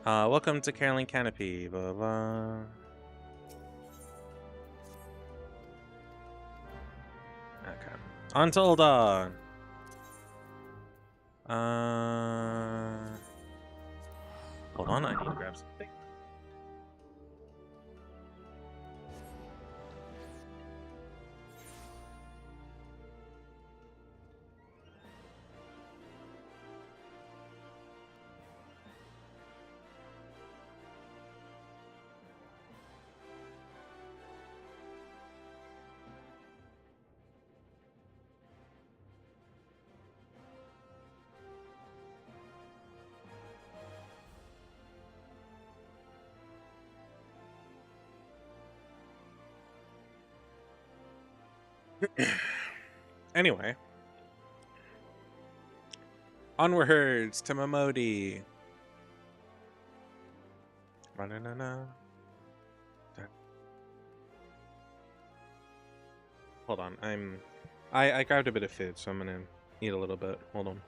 Welcome to Caroline Canopy. Blah, blah. Okay. On to Ulda. Hold on, I need to grab something. Anyway. Onwards to Momodi. Hold on, I grabbed a bit of food, so I'm gonna eat a little bit. Hold on.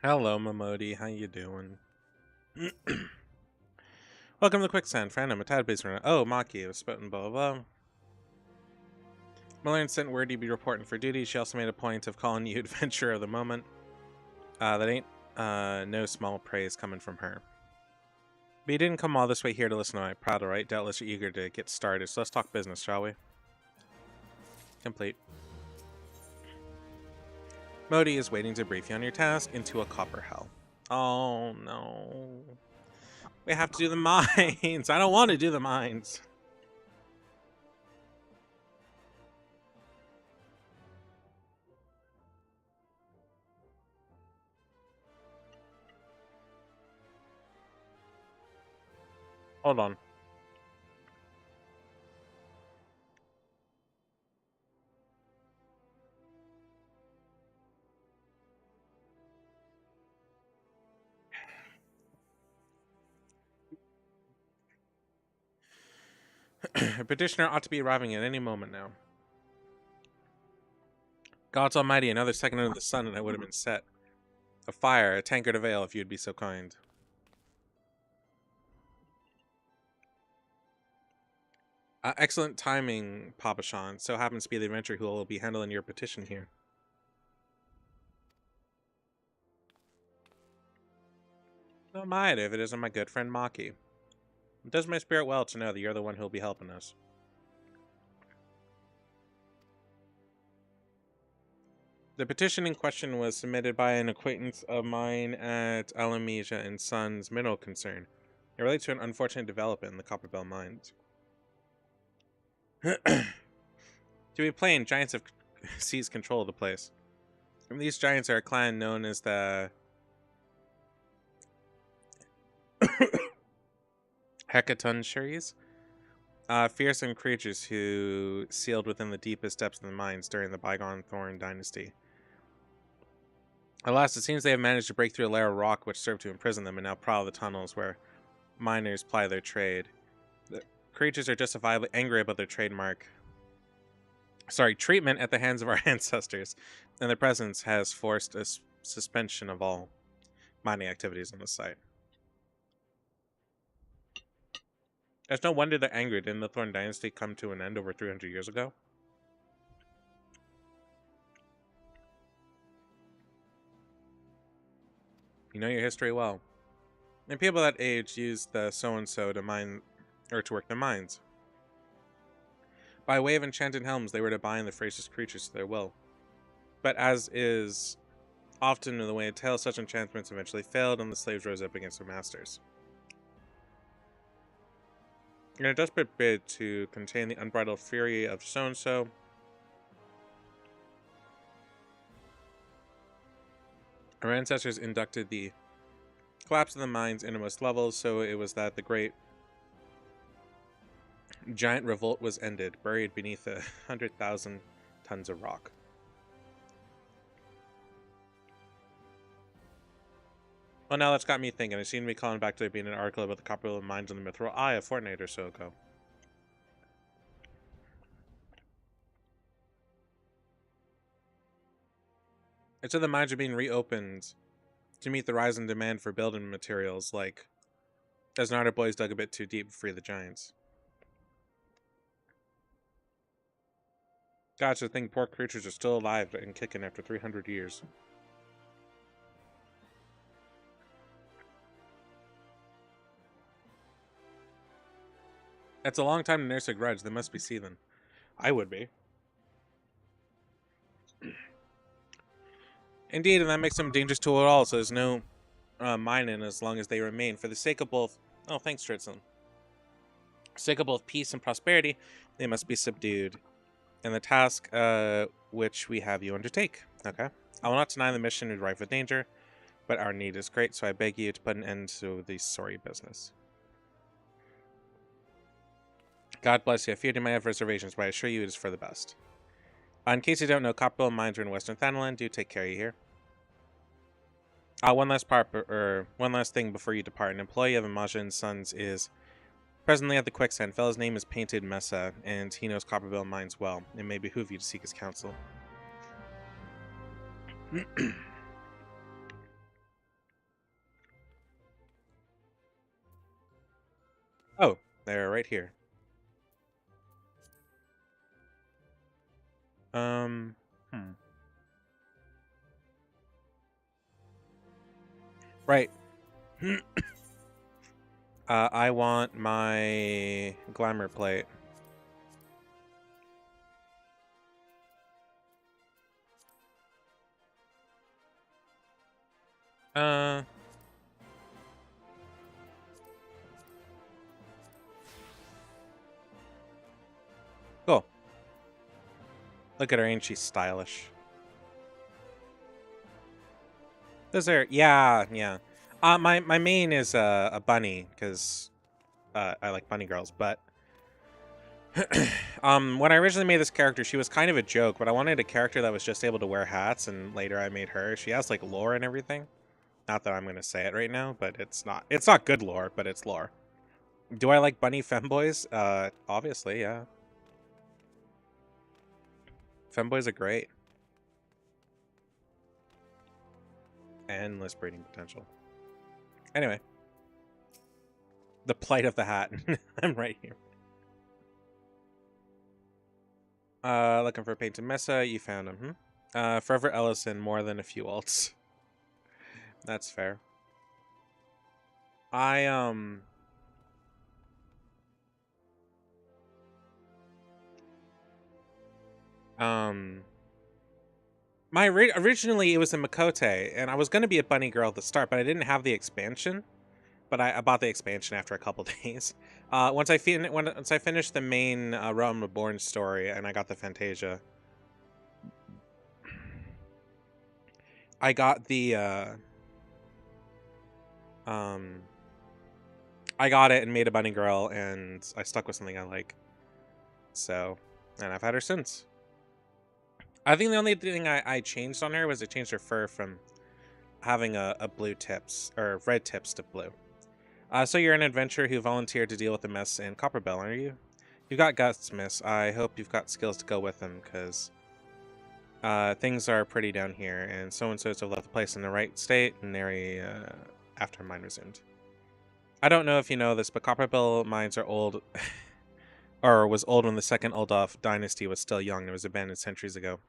Hello, Momodi. How you doing? Welcome to Quicksand, friend. I'm a tad busy right now. Oh, Maki. I was spouting blah, blah, blah. Malone sent word you'd be reporting for duty. She also made a point of calling you adventurer of the moment. That ain't no small praise coming from her. But you didn't come all this way here to listen to my prattle, right? Doubtless you're eager to get started, so let's talk business, shall we? Complete. Modi is waiting to brief you on your task into a copper hell. Oh, no. We have to do the mines. I don't want to do the mines. Hold on. A petitioner ought to be arriving at any moment now. God's almighty, another second under the sun and I would have been set. A fire, a tankard of ale, if you'd be so kind. Excellent timing, Papa Sean. So happens to be the adventurer who will be handling your petition here. No mind if it isn't my good friend Maki. It does my spirit well to know that you're the one who'll be helping us. The petition in question was submitted by an acquaintance of mine at Alamesia and Sons Mineral Concern. It relates to an unfortunate development in the Copperbell mines. To be plain, giants have seized control of the place. And these giants are a clan known as the Hekatunshires. Fearsome creatures who sealed within the deepest depths of the mines during the bygone Thorn dynasty. Alas, it seems they have managed to break through a layer of rock which served to imprison them and now prowl the tunnels where miners ply their trade. The creatures are justifiably angry about their treatment at the hands of our ancestors, and their presence has forced a suspension of all mining activities on the site. There's no wonder they're angry. Didn't the Thorn dynasty come to an end over 300 years ago? You know your history well. And people that age used the so-and-so to mine, or to work their mines. By way of enchanted helms, they were to bind the fractious creatures to their will. But as is often in the way of tales, such enchantments eventually failed, and the slaves rose up against their masters. In a desperate bid to contain the unbridled fury of so-and-so, our ancestors inducted the collapse of the mine's innermost levels, so it was that the great giant revolt was ended, buried beneath 100,000 tons of rock. Well, now that's got me thinking. I seem to be calling back to there being an article about the Copperfield mines in the Mithril Eye a fortnight or so ago. It said the mines are being reopened to meet the rise in demand for building materials, like as Narda boys dug a bit too deep to free the giants. Gosh, I think poor creatures are still alive and kicking after 300 years. That's a long time to nurse a grudge. They must be seething. I would be. Indeed, and that makes them dangerous to it all, so there's no mining as long as they remain. For the sake of both... Oh, thanks, Tritson. For the sake of both peace and prosperity, they must be subdued. And the task which we have you undertake. Okay. I will not deny the mission is rife with danger, but our need is great, so I beg you to put an end to this sorry business. God bless you. I fear you might have reservations, but I assure you it is for the best. In case you don't know, Copperfield mines are in Western Thanalan. Do take care of you here. One last thing before you depart. An employee of Amaja and Sons is presently at the Quicksand. Fellow's name is Painted Mesa, and he knows Copperfield mines well. It may behoove you to seek his counsel. Oh, they're right here. Um, hmm. Right. I want my glamour plate. Uh, cool. Look at her, ain't she stylish? Those are, yeah. My main is a bunny because I like bunny girls. But when I originally made this character, she was kind of a joke. But I wanted a character that was just able to wear hats, and later I made her. She has like lore and everything. Not that I'm gonna say it right now, but it's not good lore, but it's lore. Do I like bunny femboys? Obviously, yeah. Femboys are great. Endless breeding potential. Anyway, the plight of the hat. I'm right here. Looking for a painted Mesa. You found him. Forever Ellison, more than a few alts. That's fair. I originally it was a Makote, and I was gonna be a bunny girl at the start, but I didn't have the expansion. But I bought the expansion after a couple days. Once I finished the main Realm Reborn story and I got the Fantasia, I got the I got it and made a bunny girl, and I stuck with something I like. So, and I've had her since. I think the only thing I changed on her was I changed her fur from having a blue tips or red tips to blue. So you're an adventurer who volunteered to deal with the mess in Copperbell, are you? You've got guts, miss. I hope you've got skills to go with them, because things are pretty down here, and so-and-sos have left the place in the right state and nary after mine resumed. I don't know if you know this, but Copperbell mines are old, or was old when the second Oldoff dynasty was still young and was abandoned centuries ago.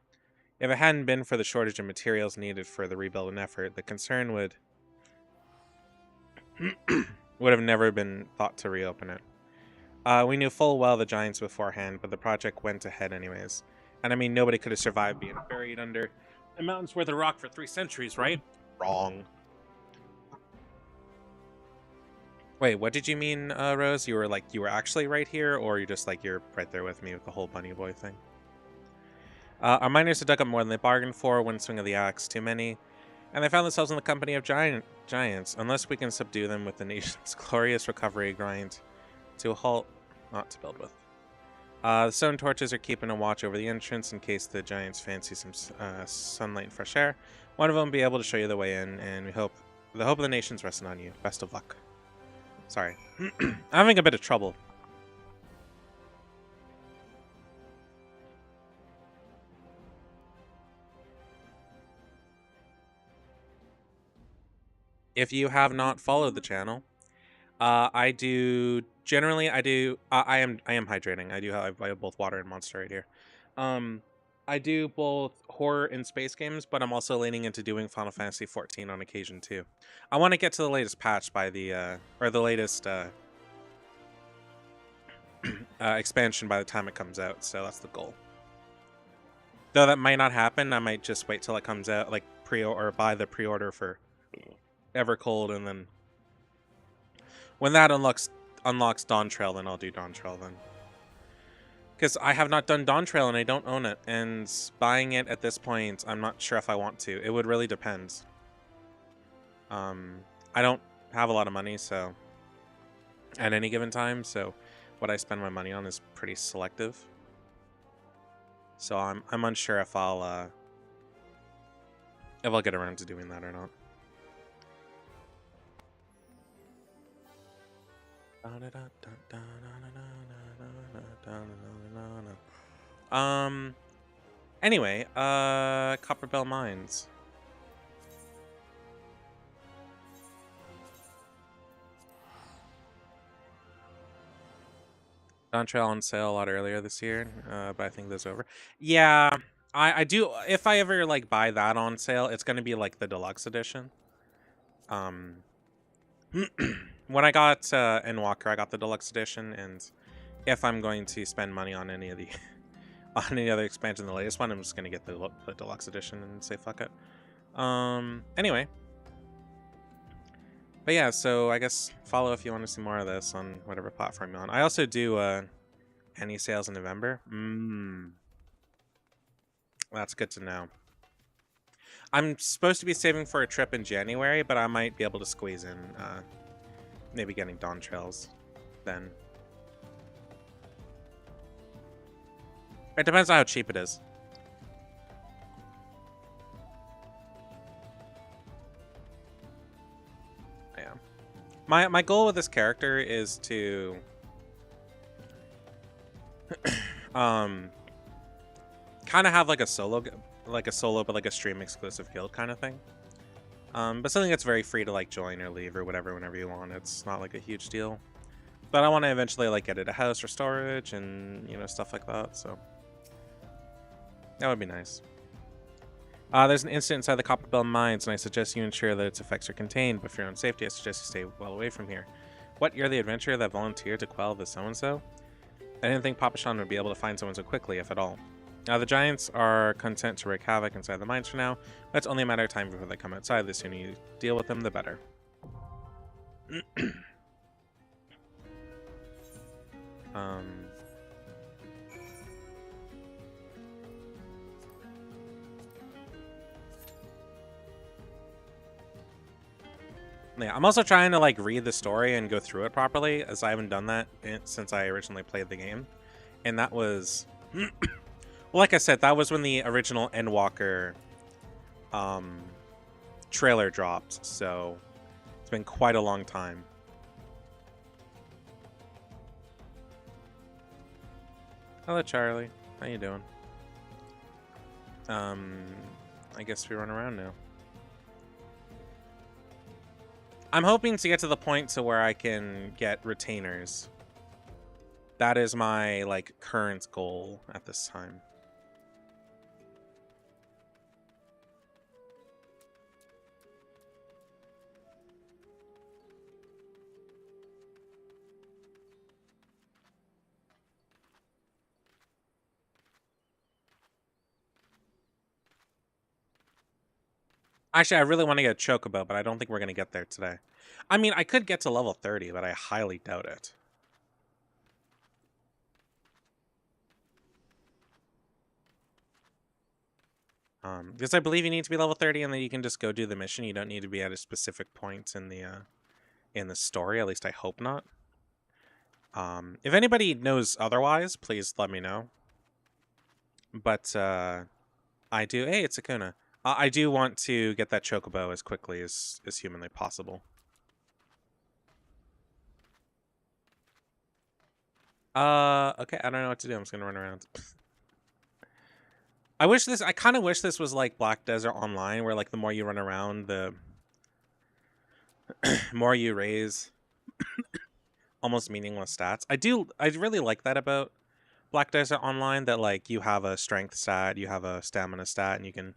If it hadn't been for the shortage of materials needed for the rebuilding effort, the concern would have never been thought to reopen it. We knew full well the giants beforehand, but the project went ahead anyways. And I mean, nobody could have survived being buried under a mountain's worth of rock for 3 centuries, right? Wrong. Wait, what did you mean, Rose? You were actually right here, or you're right there with me with the whole bunny boy thing? Our miners had dug up more than they bargained for, one swing of the axe too many, and they found themselves in the company of giants. Unless we can subdue them with the nation's glorious recovery grind to a halt, not to build with. The stone torches are keeping a watch over the entrance in case the giants fancy some sunlight and fresh air. One of them will be able to show you the way in, and the hope of the nation's resting on you. Best of luck. Sorry. I'm having a bit of trouble. If you have not followed the channel, I do generally I am hydrating. I have both water and monster right here. I do both horror and space games, but I'm also leaning into doing Final Fantasy 14 on occasion too. I want to get to the latest patch by the or the latest expansion by the time it comes out, so that's the goal. Though that might not happen, I might just wait till it comes out, like or buy the pre-order for Evercold, and then when that unlocks Dawn Trail, then I'll do Dawn Trail then. Because I have not done Dawn Trail and I don't own it, and buying it at this point, I'm not sure if I want to. It would really depend. I don't have a lot of money, so at any given time, so what I spend my money on is pretty selective. So I'm unsure if I'll get around to doing that or not. Anyway, Copperbell Mines. Dawn Trail on sale a lot earlier this year, but I think that's over. Yeah, I do. If I ever like buy that on sale, it's gonna be like the deluxe edition. Um, when I got Endwalker, I got the deluxe edition, and if I'm going to spend money on any of the on any other expansion, the latest one, I'm just gonna get the deluxe edition and say fuck it. Anyway, but yeah, so I guess follow if you want to see more of this on whatever platform you're on. I also do any sales in November. That's good to know. I'm supposed to be saving for a trip in January, but I might be able to squeeze in maybe getting Dawn Trails then. It depends on how cheap it is. Yeah. My goal with this character is to kind of have like a solo but like a stream exclusive guild kind of thing. But something that's very free to like join or leave or whatever whenever you want. It's not like a huge deal. But I want to eventually like get it a house or storage and stuff like that. So that would be nice. There's an incident inside the Copper Bell mines, and I suggest you ensure that its effects are contained. But for your own safety, I suggest you stay well away from here. What? You're the adventurer that volunteered to quell the so-and-so? I didn't think Papa Sean would be able to find someone so quickly, if at all. Now, the giants are content to wreak havoc inside the mines for now, but it's only a matter of time before they come outside. The sooner you deal with them, the better. Yeah, I'm also trying to like read the story and go through it properly, as I haven't done that since I originally played the game. And that was well, like I said, that was when the original Endwalker trailer dropped, so it's been quite a long time. Hello, Charlie. How you doing? I guess we run around now. I'm hoping to get to the point to where I can get retainers. That is my like current goal at this time. Actually, I really want to get a Chocobo, but I don't think we're going to get there today. I mean, I could get to level 30, but I highly doubt it. Because I believe you need to be level 30, and then you can just go do the mission. You don't need to be at a specific point in the story. At least I hope not. If anybody knows otherwise, please let me know. But I do. Hey, it's Akuna. I do want to get that Chocobo as quickly as humanly possible. Okay, I don't know what to do. I'm just gonna run around. I kind of wish this was like Black Desert Online, where like the more you run around, the more you raise almost meaningless stats. I really like that about Black Desert Online, that like you have a strength stat, you have a stamina stat, and you can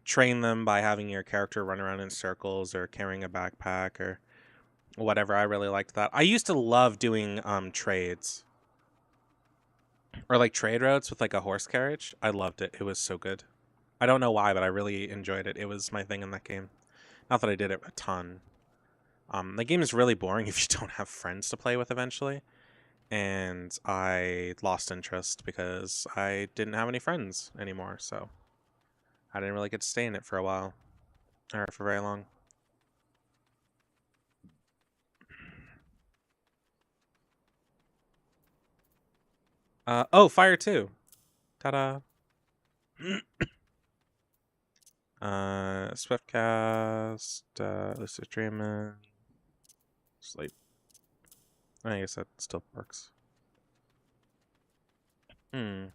train them by having your character run around in circles or carrying a backpack or whatever. I really liked that. I used to love doing trades or like trade routes with like a horse carriage. I loved it. It was so good. I don't know why, but I really enjoyed it. It was my thing in that game. Not that I did it a ton. The game is really boring if you don't have friends to play with eventually. And I lost interest because I didn't have any friends anymore, so I didn't really get to stay in it for a while. Or for very long. Oh, Fire 2. Ta-da. Swiftcast, Lucid Dreaming, Sleep. I guess that still works. Hmm.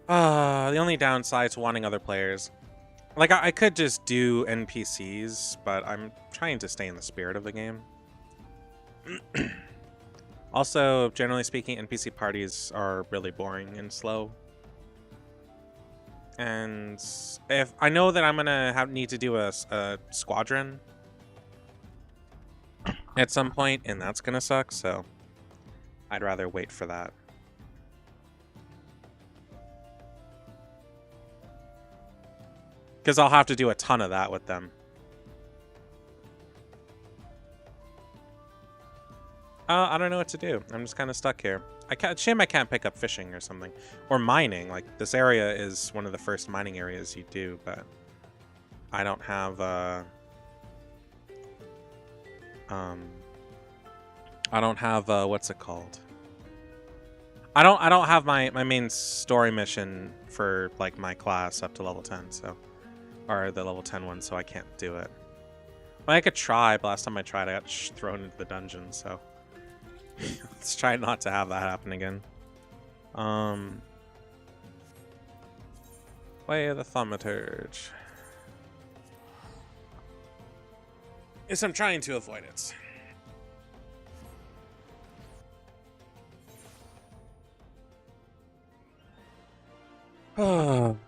The only downside to wanting other players. Like, I could just do NPCs, but I'm trying to stay in the spirit of the game. Also, generally speaking, NPC parties are really boring and slow. And if I know that I'm gonna need to do a squadron at some point, and that's gonna suck, so I'd rather wait for that. Because I'll have to do a ton of that with them. I don't know what to do. I'm just kind of stuck here. Shame I can't pick up fishing or something. Or mining. Like, this area is one of the first mining areas you do, but I don't have, I don't have, what's it called? I don't have my main story mission for, like, my class up to level 10, so... Or the level 10 one, so I can't do it. Well, I could try, but last time I tried, I got thrown into the dungeon, so... Let's try not to have that happen again. Way of the Thaumaturge. Yes, I'm trying to avoid it. Oh,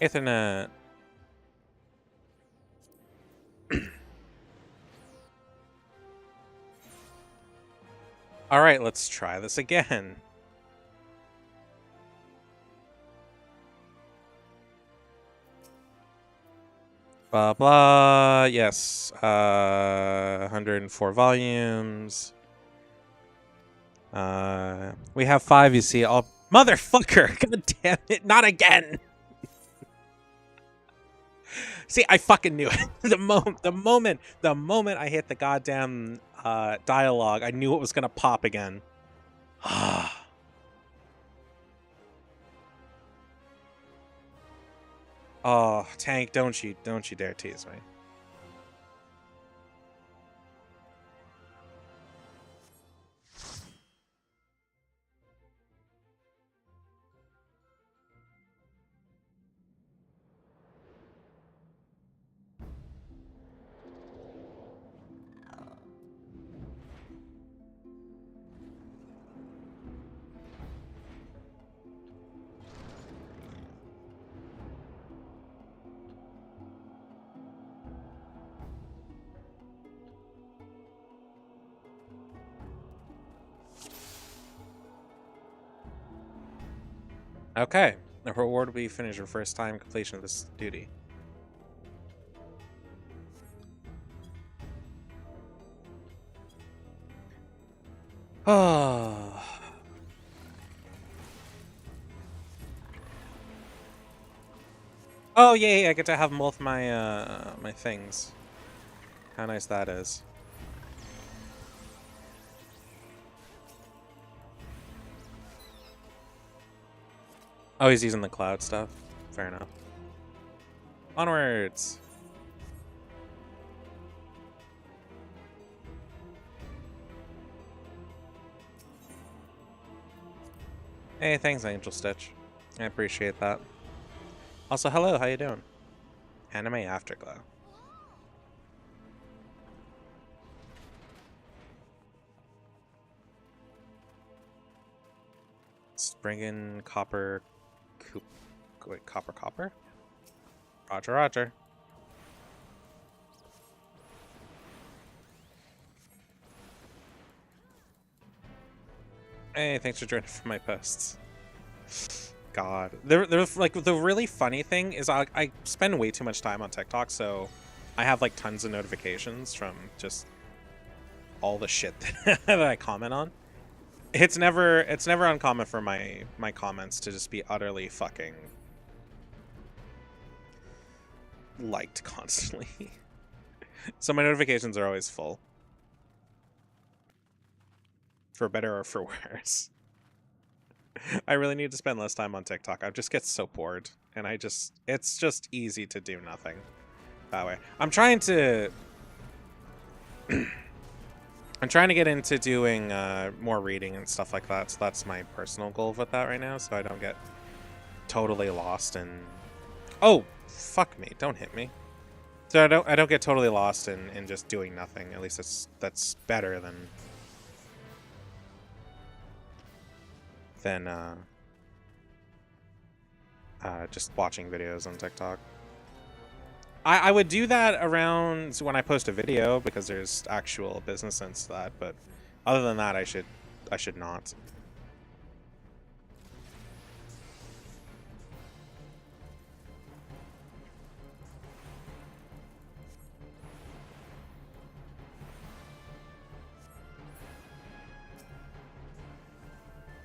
Ethernet. All right, let's try this again. Blah blah. Yes. 104 volumes. We have 5. You see, all motherfucker. God damn it! Not again. See, I fucking knew it. The moment I hit the goddamn dialogue, I knew it was gonna pop again. Oh, Tank, don't you dare tease me. Okay. The reward will be finish your first time completion of this duty. Oh. Oh yay! I get to have both my my things. How nice that is. Oh, he's using the cloud stuff. Fair enough. Onwards. Hey, thanks, Angel Stitch. I appreciate that. Also, hello, how you doing? Anime Afterglow. Let's bring in Copper... Wait, Copper? Roger. Hey, thanks for joining for my posts. God. There's like, the really funny thing is I spend way too much time on TikTok, so I have like tons of notifications from just all the shit that I comment on. It's never uncommon for my comments to just be utterly fucking liked constantly. So my notifications are always full. For better or for worse. I really need to spend less time on TikTok. I just get so bored, and it's just easy to do nothing that way. I'm trying to get into doing more reading and stuff like that. So that's my personal goal with that right now, so I don't get totally lost in. Oh, fuck me! Don't hit me. So I don't get totally lost in just doing nothing. At least that's better than just watching videos on TikTok. I would do that around when I post a video because there's actual business sense to that, but other than that, I should not.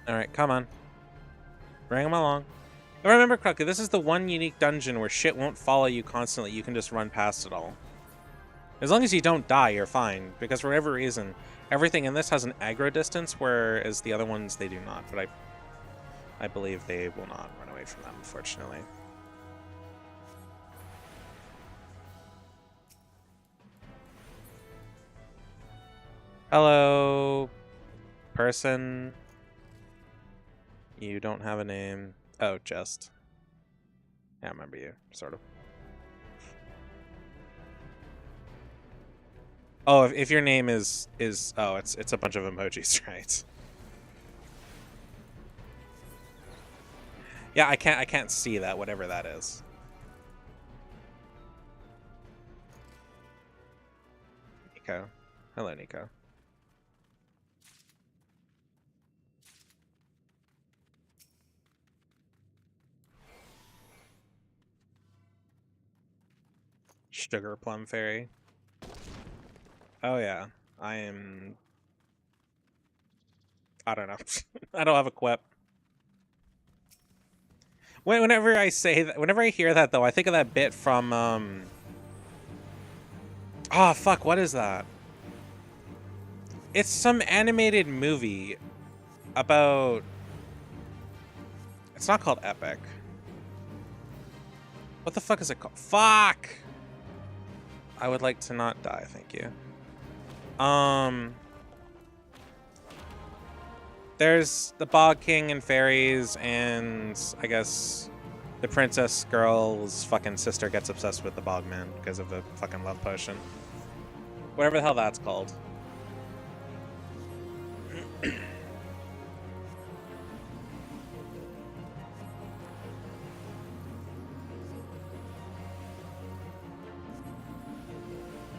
All right, come on, bring them along. If I remember correctly, this is the one unique dungeon where shit won't follow you constantly. You can just run past it all. As long as you don't die, you're fine. Because for whatever reason, everything in this has an aggro distance, whereas the other ones, they do not. But I believe they will not run away from them, unfortunately. Hello, person. You don't have a name. Oh, just. Yeah, I remember you, sort of. Oh, if your name is oh, it's a bunch of emojis, right? Yeah, I can't see that, whatever that is. Nico. Hello, Nico. Sugar Plum Fairy. Oh yeah, I am. I don't know. I don't have a quip. Whenever I say that, whenever I hear that though, I think of that bit from oh fuck, what is that? It's some animated movie about. It's not called Epic. What the fuck is it called? Fuck! I would like to not die, thank you. There's the Bog King and fairies, and I guess the princess girl's fucking sister gets obsessed with the Bogman because of the fucking love potion. Whatever the hell that's called.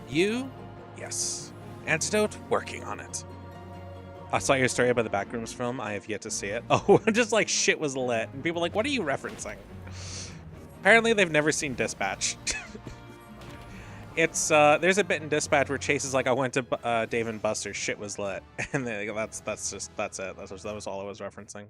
You? Yes. Antidote, working on it. I saw your story about the Backrooms film. I have yet to see it. Oh, just like shit was lit. And people are like, what are you referencing? Apparently they've never seen Dispatch. It's, there's a bit in Dispatch where Chase is like, I went to Dave and Buster's, shit was lit. And that's it. That was all I was referencing.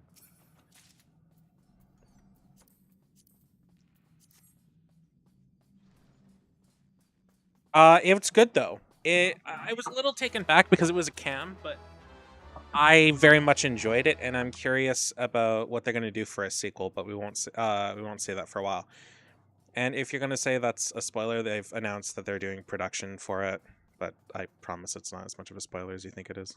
It's good though. I was a little taken back because it was a cam, but I very much enjoyed it, and I'm curious about what they're going to do for a sequel. But we won't say that for a while. And if you're going to say that's a spoiler, they've announced that they're doing production for it, but I promise it's not as much of a spoiler as you think it is.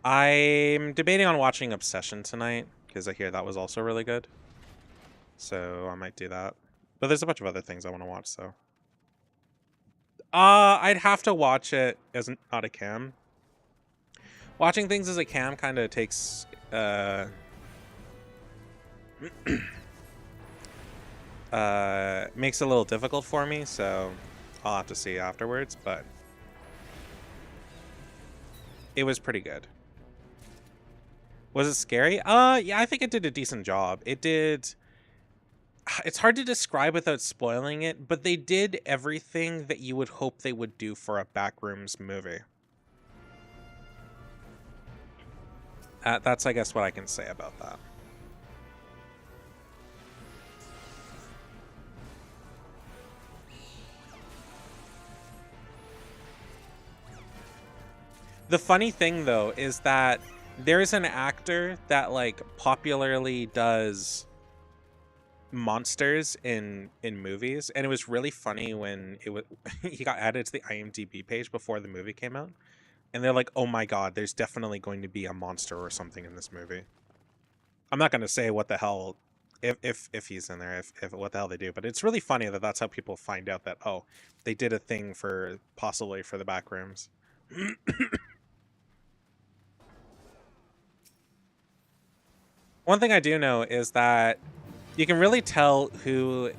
I'm debating on watching Obsession tonight because I hear that was also really good. So I might do that. But there's a bunch of other things I want to watch, so. I'd have to watch it as not a cam. Watching things as a cam kind of takes makes it a little difficult for me, so I'll have to see afterwards, but it was pretty good. Was it scary? Yeah, I think it did a decent job. It did. It's hard to describe without spoiling it, but they did everything that you would hope they would do for a Backrooms movie. That's, I guess, what I can say about that. The funny thing though is that there's an actor that like popularly does monsters in movies, and it was really funny when it was he got added to the IMDb page before the movie came out, and they're like, "Oh my god, there's definitely going to be a monster or something in this movie." I'm not going to say what the hell if he's in there, if what the hell they do, but it's really funny that that's how people find out that, oh, they did a thing for possibly for the back rooms. One thing I do know is that you can really tell who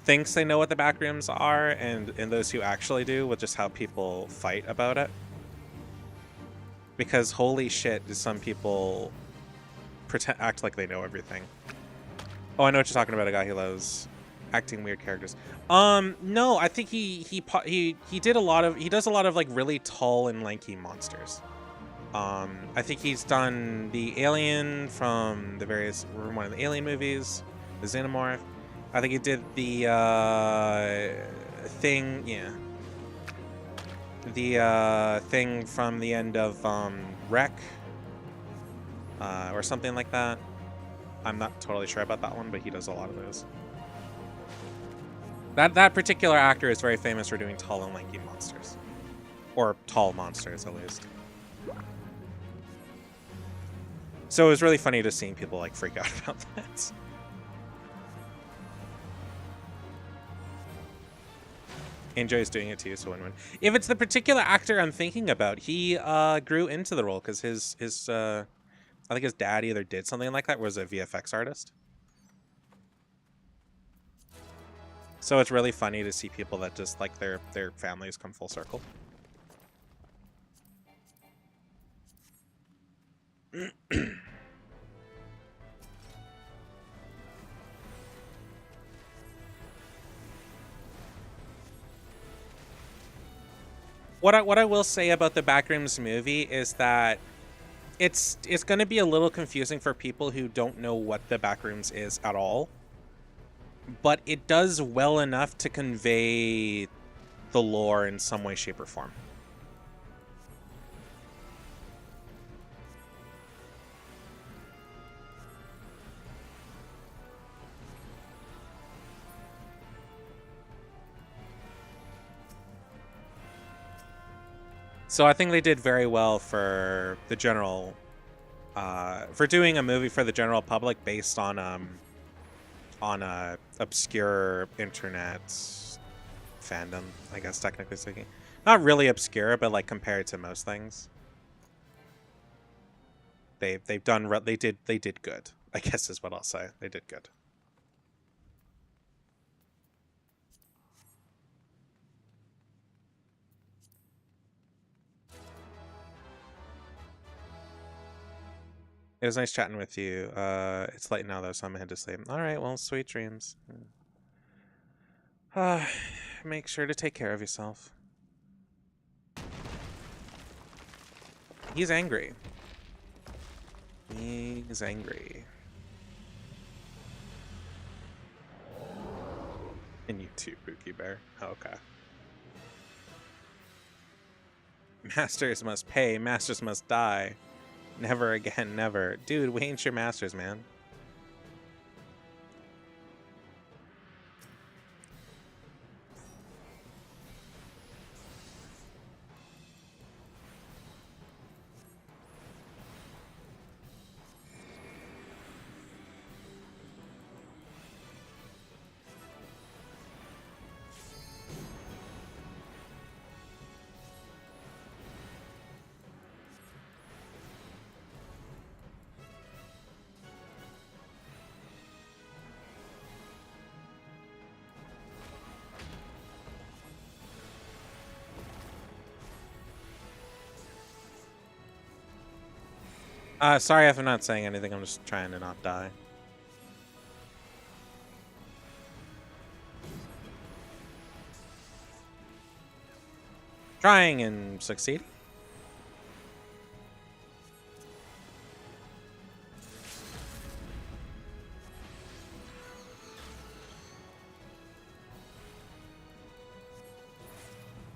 thinks they know what the back rooms are and those who actually do with just how people fight about it. Because holy shit, do some people act like they know everything. Oh, I know what you're talking about, a guy who loves acting weird characters. No, I think he does a lot of like really tall and lanky monsters. I think he's done the alien from one of the alien movies, the Xenomorph. I think he did the thing, yeah. The thing from the end of Wreck, or something like that. I'm not totally sure about that one, but he does a lot of those. That particular actor is very famous for doing tall and lanky monsters. Or tall monsters, at least. So it was really funny to see people like freak out about that. Enjoys doing it too, so win-win. If it's the particular actor I'm thinking about, he grew into the role because his I think his dad either did something like that, or was a VFX artist. So it's really funny to see people that just like their families come full circle. What I will say about the Backrooms movie is that it's going to be a little confusing for people who don't know what the Backrooms is at all. But it does well enough to convey the lore in some way, shape, or form. So I think they did very well for the general, for doing a movie for the general public based on a obscure internet fandom, I guess, technically speaking. Not really obscure, but like compared to most things, they did good, I guess is what I'll say. They did good. It was nice chatting with you. It's late now though, so I'm gonna head to sleep. All right, well, sweet dreams. Make sure to take care of yourself. He's angry. He's angry. And you too, Pookie Bear. Okay. Masters must pay. Masters must die. Never again, never. Dude, we ain't your masters, man. Sorry if I'm not saying anything. I'm just trying to not die. Trying and succeeding.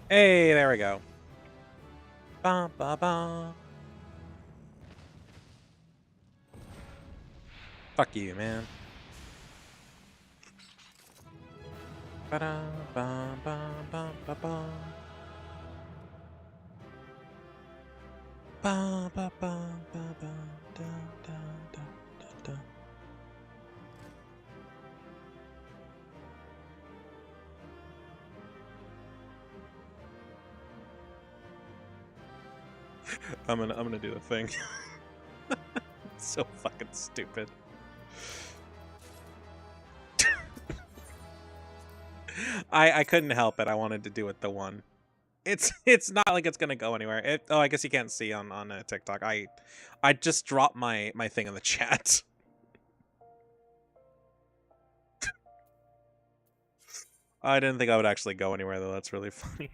Hey, there we go. Ba ba ba. Fuck you, man. Ba da ba ba ba ba ba. Ba ba ba ba ba da da da da da. I'm gonna do the thing. So fucking stupid. I couldn't help it. I wanted to do it the one. It's not like it's gonna go anywhere. Oh, I guess you can't see on TikTok. I just dropped my thing in the chat. I didn't think I would actually go anywhere though. That's really funny.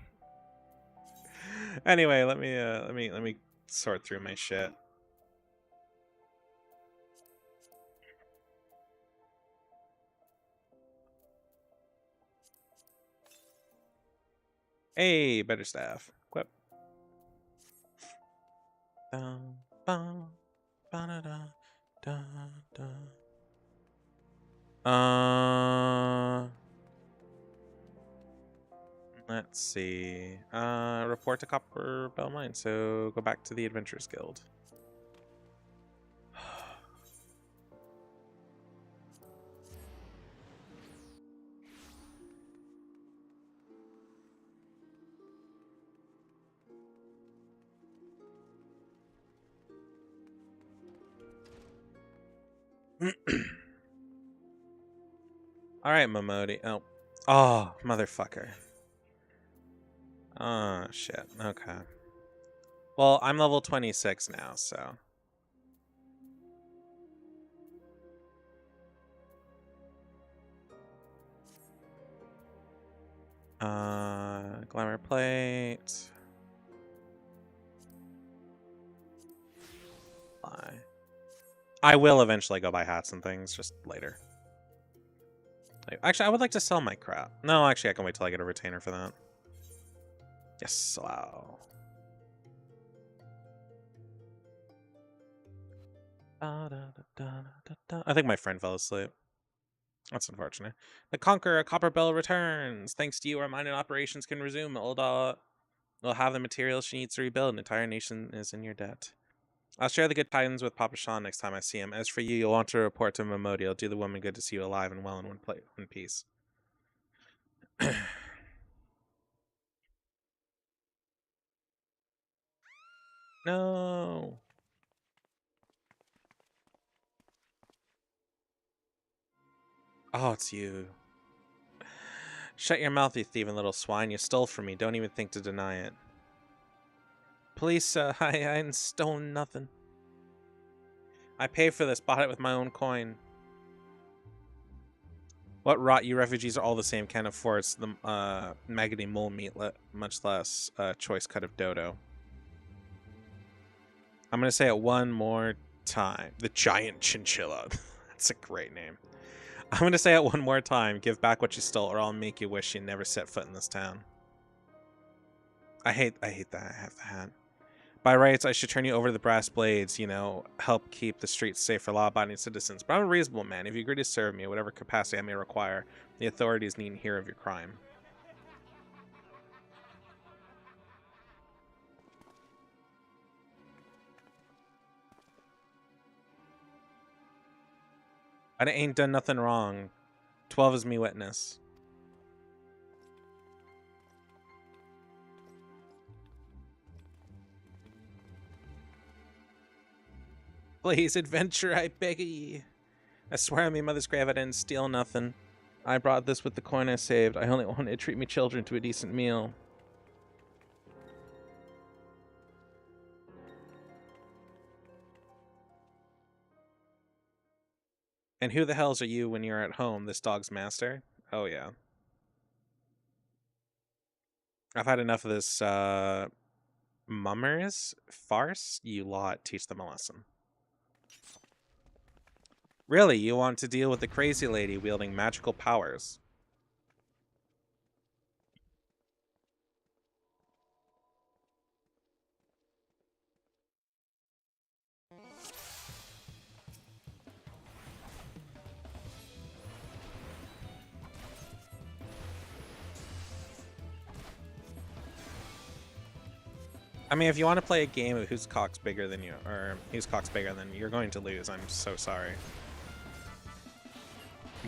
Anyway, let me sort through my shit. Hey, better staff. Equip. Dun, bum, ba-da-da, da, da. Let's see. Report to Copper Bell Mine. So go back to the Adventurers Guild. All right, Momodi. Oh, motherfucker. Oh shit. Okay. Well, I'm level 26 now, so. Glamour plate. Fly. I will eventually go buy hats and things, just later. Actually, I would like to sell my crap. No, actually, I can wait till I get a retainer for that. Yes, allow. I think my friend fell asleep. That's unfortunate. The Conqueror Copper Bell returns. Thanks to you, our mining operations can resume. Ulda will have the materials she needs to rebuild. An entire nation is in your debt. I'll share the good tidings with Papa Sean next time I see him. As for you, you'll want to report to Momodi. It'll do the woman good to see you alive and well in one piece. No. Oh, it's you. Shut your mouth, you thieving little swine. You stole from me. Don't even think to deny it. Please, I ain't stolen nothing. I paid for this, bought it with my own coin. What rot, you refugees are all the same, can't afford the maggoty mole meat, much less choice cut of dodo. I'm going to say it one more time. The giant chinchilla. That's a great name. I'm going to say it one more time. Give back what you stole, or I'll make you wish you never set foot in this town. I hate that I have the hat. By rights, I should turn you over to the brass blades, you know, help keep the streets safe for law-abiding citizens. But I'm a reasonable man. If you agree to serve me, whatever capacity I may require, the authorities needn't hear of your crime. I ain't done nothing wrong. 12 is me witness. Please, adventure, I beg ye. I swear on me mother's grave I didn't steal nothing. I brought this with the coin I saved. I only wanted to treat me children to a decent meal. And who the hells are you when you're at home, this dog's master? Oh, yeah. I've had enough of this, mummers farce. You lot, teach them a lesson. Really, you want to deal with the crazy lady wielding magical powers? I mean, if you want to play a game of whose cock's bigger than you, or whose cock's bigger than you're going to lose. I'm so sorry.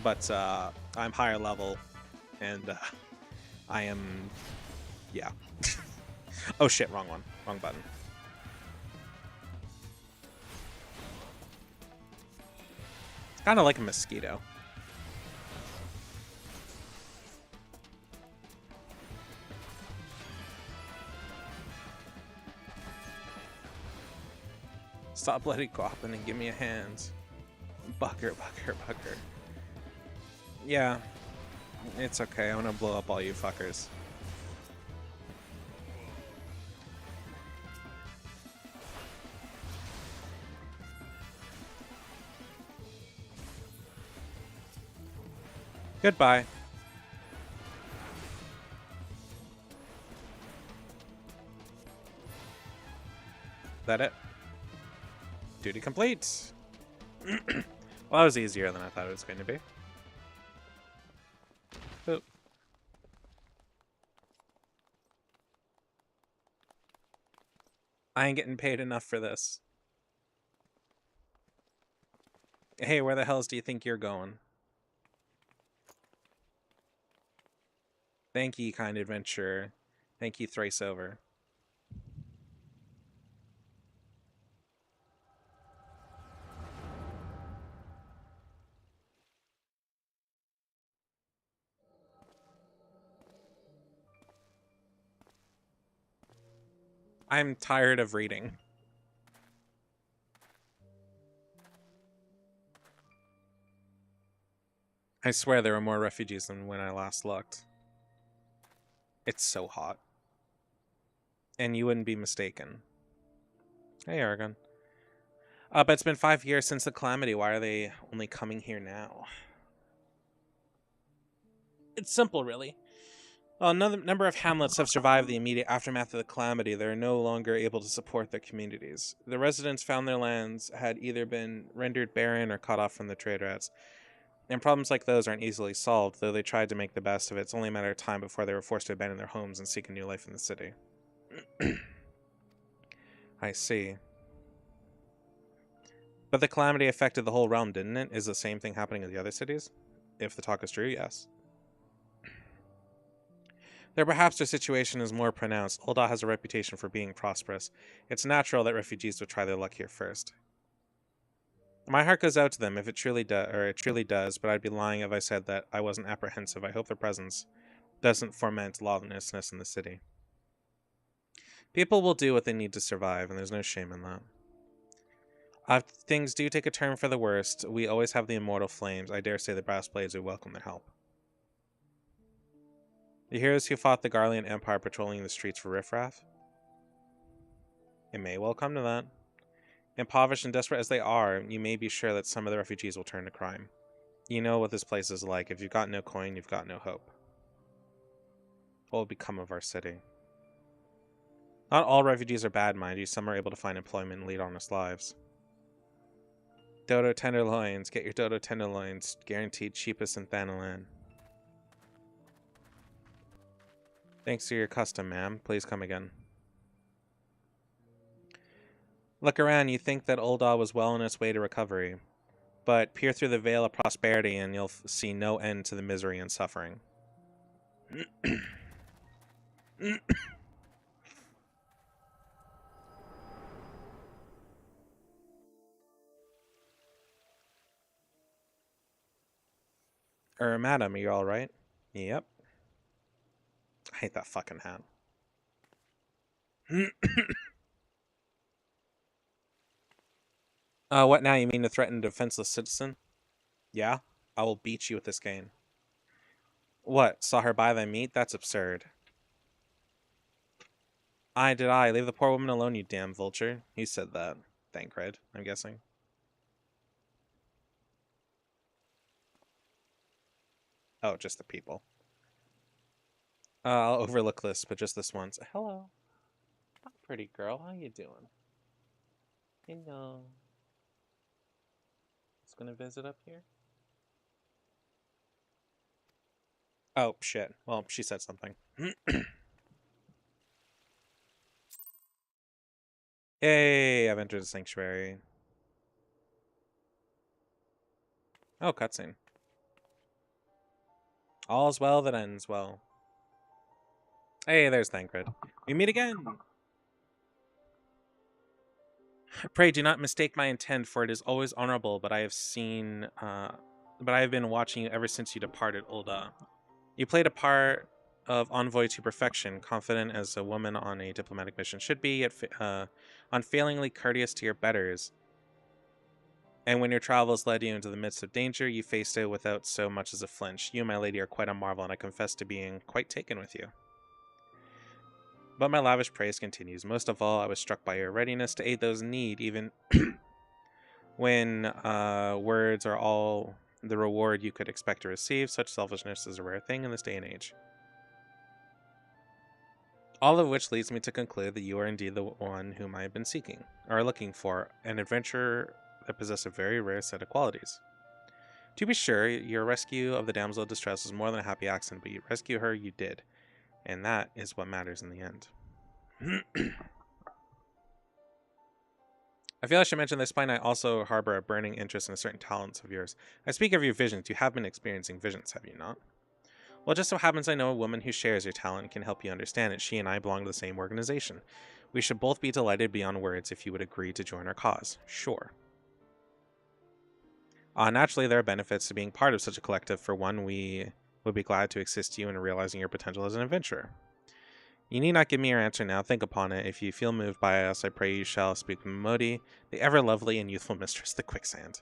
But I'm higher level, and I am, yeah. Oh shit, wrong one. Wrong button. It's kind of like a mosquito. Stop bloody guapping and give me a hand. Bugger. Yeah, it's okay. I'm gonna blow up all you fuckers. Goodbye. That it? Duty complete. Well, that was easier than I thought it was going to be. Boop. I ain't getting paid enough for this. Hey, where the hells do you think you're going? Thank ye, kind adventurer. Thank ye thrice over. I'm tired of reading. I swear there are more refugees than when I last looked. It's so hot. And you wouldn't be mistaken. Hey, Aragon. But it's been 5 years since the calamity. Why are they only coming here now? It's simple, really. Well, another number of hamlets have survived the immediate aftermath of the calamity. They're no longer able to support their communities. The residents found their lands had either been rendered barren or cut off from the trade routes. And problems like those aren't easily solved, though they tried to make the best of it. It's only a matter of time before they were forced to abandon their homes and seek a new life in the city. I see. But the calamity affected the whole realm, didn't it? Is the same thing happening in the other cities? If the talk is true, yes. Though perhaps their situation is more pronounced, Ul'dah has a reputation for being prosperous. It's natural that refugees would try their luck here first. My heart goes out to them if it truly does, but I'd be lying if I said that I wasn't apprehensive. I hope their presence doesn't foment lawlessness in the city. People will do what they need to survive, and there's no shame in that. If things do take a turn for the worst, we always have the immortal flames. I dare say the brass blades would welcome their help. The heroes who fought the Garlean Empire patrolling the streets for riffraff? It may well come to that. Impoverished and desperate as they are, you may be sure that some of the refugees will turn to crime. You know what this place is like. If you've got no coin, you've got no hope. What will become of our city? Not all refugees are bad, mind you. Some are able to find employment and lead honest lives. Dodo tenderloins. Get your Dodo tenderloins. Guaranteed cheapest in Thanalan. Thanks for your custom, ma'am. Please come again. Look around. You think that Ul'dah was well on its way to recovery. But peer through the veil of prosperity and you'll see no end to the misery and suffering. Madam, are you alright? Yep. I hate that fucking hat. What now? You mean to threaten a defenseless citizen? Yeah? I will beat you with this cane. What? Saw her buy thy meat? That's absurd. Did I. Leave the poor woman alone, you damn vulture. He said that. Thancred, I'm guessing. Oh, just the people. I'll overlook this, but just this once. Hello. Hi, pretty girl. How you doing? Hello. Just gonna visit up here? Oh, shit. Well, she said something. Yay, I've entered the sanctuary. Oh, cutscene. All's well that ends well. Hey, there's Thancred. We meet again. Pray do not mistake my intent, for it is always honorable, but I have been watching you ever since you departed Ul'dah. You played a part of envoy to perfection, confident as a woman on a diplomatic mission should be, yet unfailingly courteous to your betters. And when your travels led you into the midst of danger, you faced it without so much as a flinch. You, my lady, are quite a marvel, and I confess to being quite taken with you. But my lavish praise continues. Most of all, I was struck by your readiness to aid those in need, even when words are all the reward you could expect to receive. Such selfishness is a rare thing in this day and age. All of which leads me to conclude that you are indeed the one whom I have been seeking, or looking for, an adventurer that possesses a very rare set of qualities. To be sure, your rescue of the damsel of distress was more than a happy accident, but you rescue her, you did. And that is what matters in the end. I feel I should mention this point. I also harbor a burning interest in certain talents of yours. I speak of your visions. You have been experiencing visions, have you not? Well, it just so happens I know a woman who shares your talent and can help you understand it. She and I belong to the same organization. We should both be delighted beyond words if you would agree to join our cause. Sure. Naturally, there are benefits to being part of such a collective. For one, we would be glad to assist you in realizing your potential as an adventurer. You need not give me your answer now. Think upon it. If you feel moved by us, I pray you shall speak with Modi, the ever-lovely and youthful mistress, the quicksand.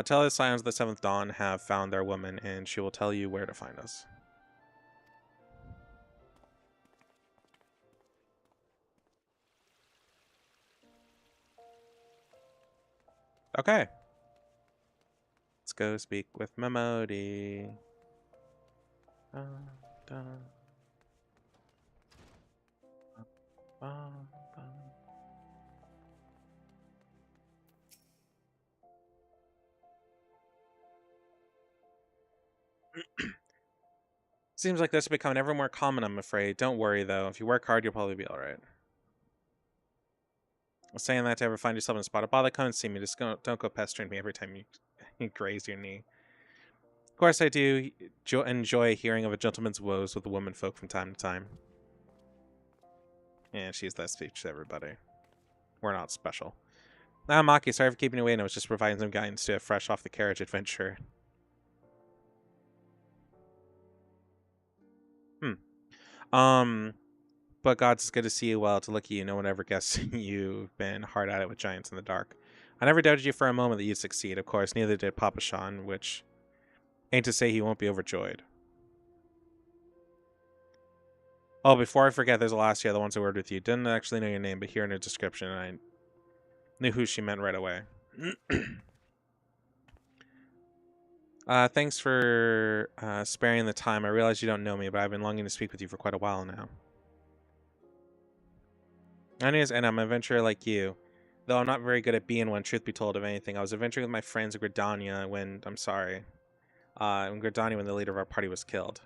Tell the Scions of the Seventh Dawn have found their woman, and she will tell you where to find us. Okay. Let's go speak with Modi. Seems like this is becoming ever more common, I'm afraid. Don't worry, though. If you work hard, you'll probably be alright. Saying that to ever find yourself in a spot of bother, come and see me. Just don't go pestering me every time you graze your knee. Of course, I do enjoy hearing of a gentleman's woes with the women folk from time to time. Yeah, she's that speech to everybody. We're not special. Maki, sorry for keeping you waiting. I was just providing some guidance to a fresh off the carriage adventure. But gods, it's good to see you well. To look at you, no one ever guessed you've been hard at it with giants in the dark. I never doubted you for a moment that you'd succeed. Of course, neither did Papa Sean, which ain't to say he won't be overjoyed. Oh, before I forget, there's a lassie, the ones who worked with you. Didn't actually know your name, but hearing her description, I knew who she meant right away. Thanks for sparing the time. I realize you don't know me, but I've been longing to speak with you for quite a while now. Anyways, and I'm an adventurer like you. Though I'm not very good at being one, truth be told, of anything. I was adventuring with my friends in Gridania when the leader of our party was killed.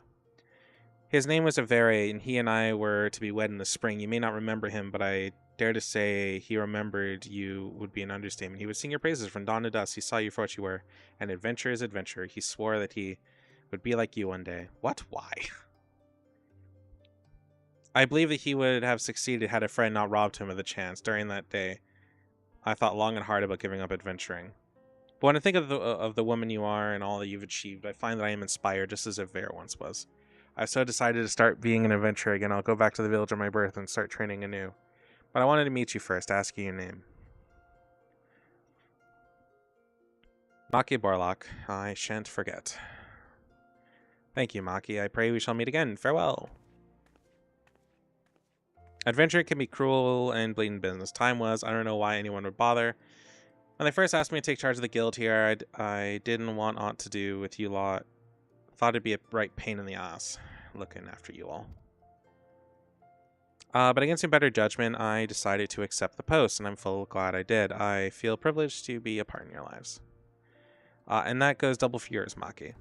His name was Avere, and he and I were to be wed in the spring. You may not remember him, but I dare to say he remembered you would be an understatement. He would sing your praises from dawn to dusk. He saw you for what you were, and adventure is adventure. He swore that he would be like you one day. What? Why? I believe that he would have succeeded had a friend not robbed him of the chance. During that day, I thought long and hard about giving up adventuring. But when I think of the woman you are and all that you've achieved, I find that I am inspired just as Avere once was. I've so decided to start being an adventurer again. I'll go back to the village of my birth and start training anew. But I wanted to meet you first, ask you your name. Maki Barlock, I shan't forget. Thank you, Maki. I pray we shall meet again. Farewell. Adventure can be cruel and blatant business. Time was, I don't know why anyone would bother. When they first asked me to take charge of the guild here, I didn't want aught to do with you lot. Thought it'd be a right pain in the ass looking after you all. But against your better judgment, I decided to accept the post, and I'm full glad I did. I feel privileged to be a part in your lives. And that goes double for yours, Maki.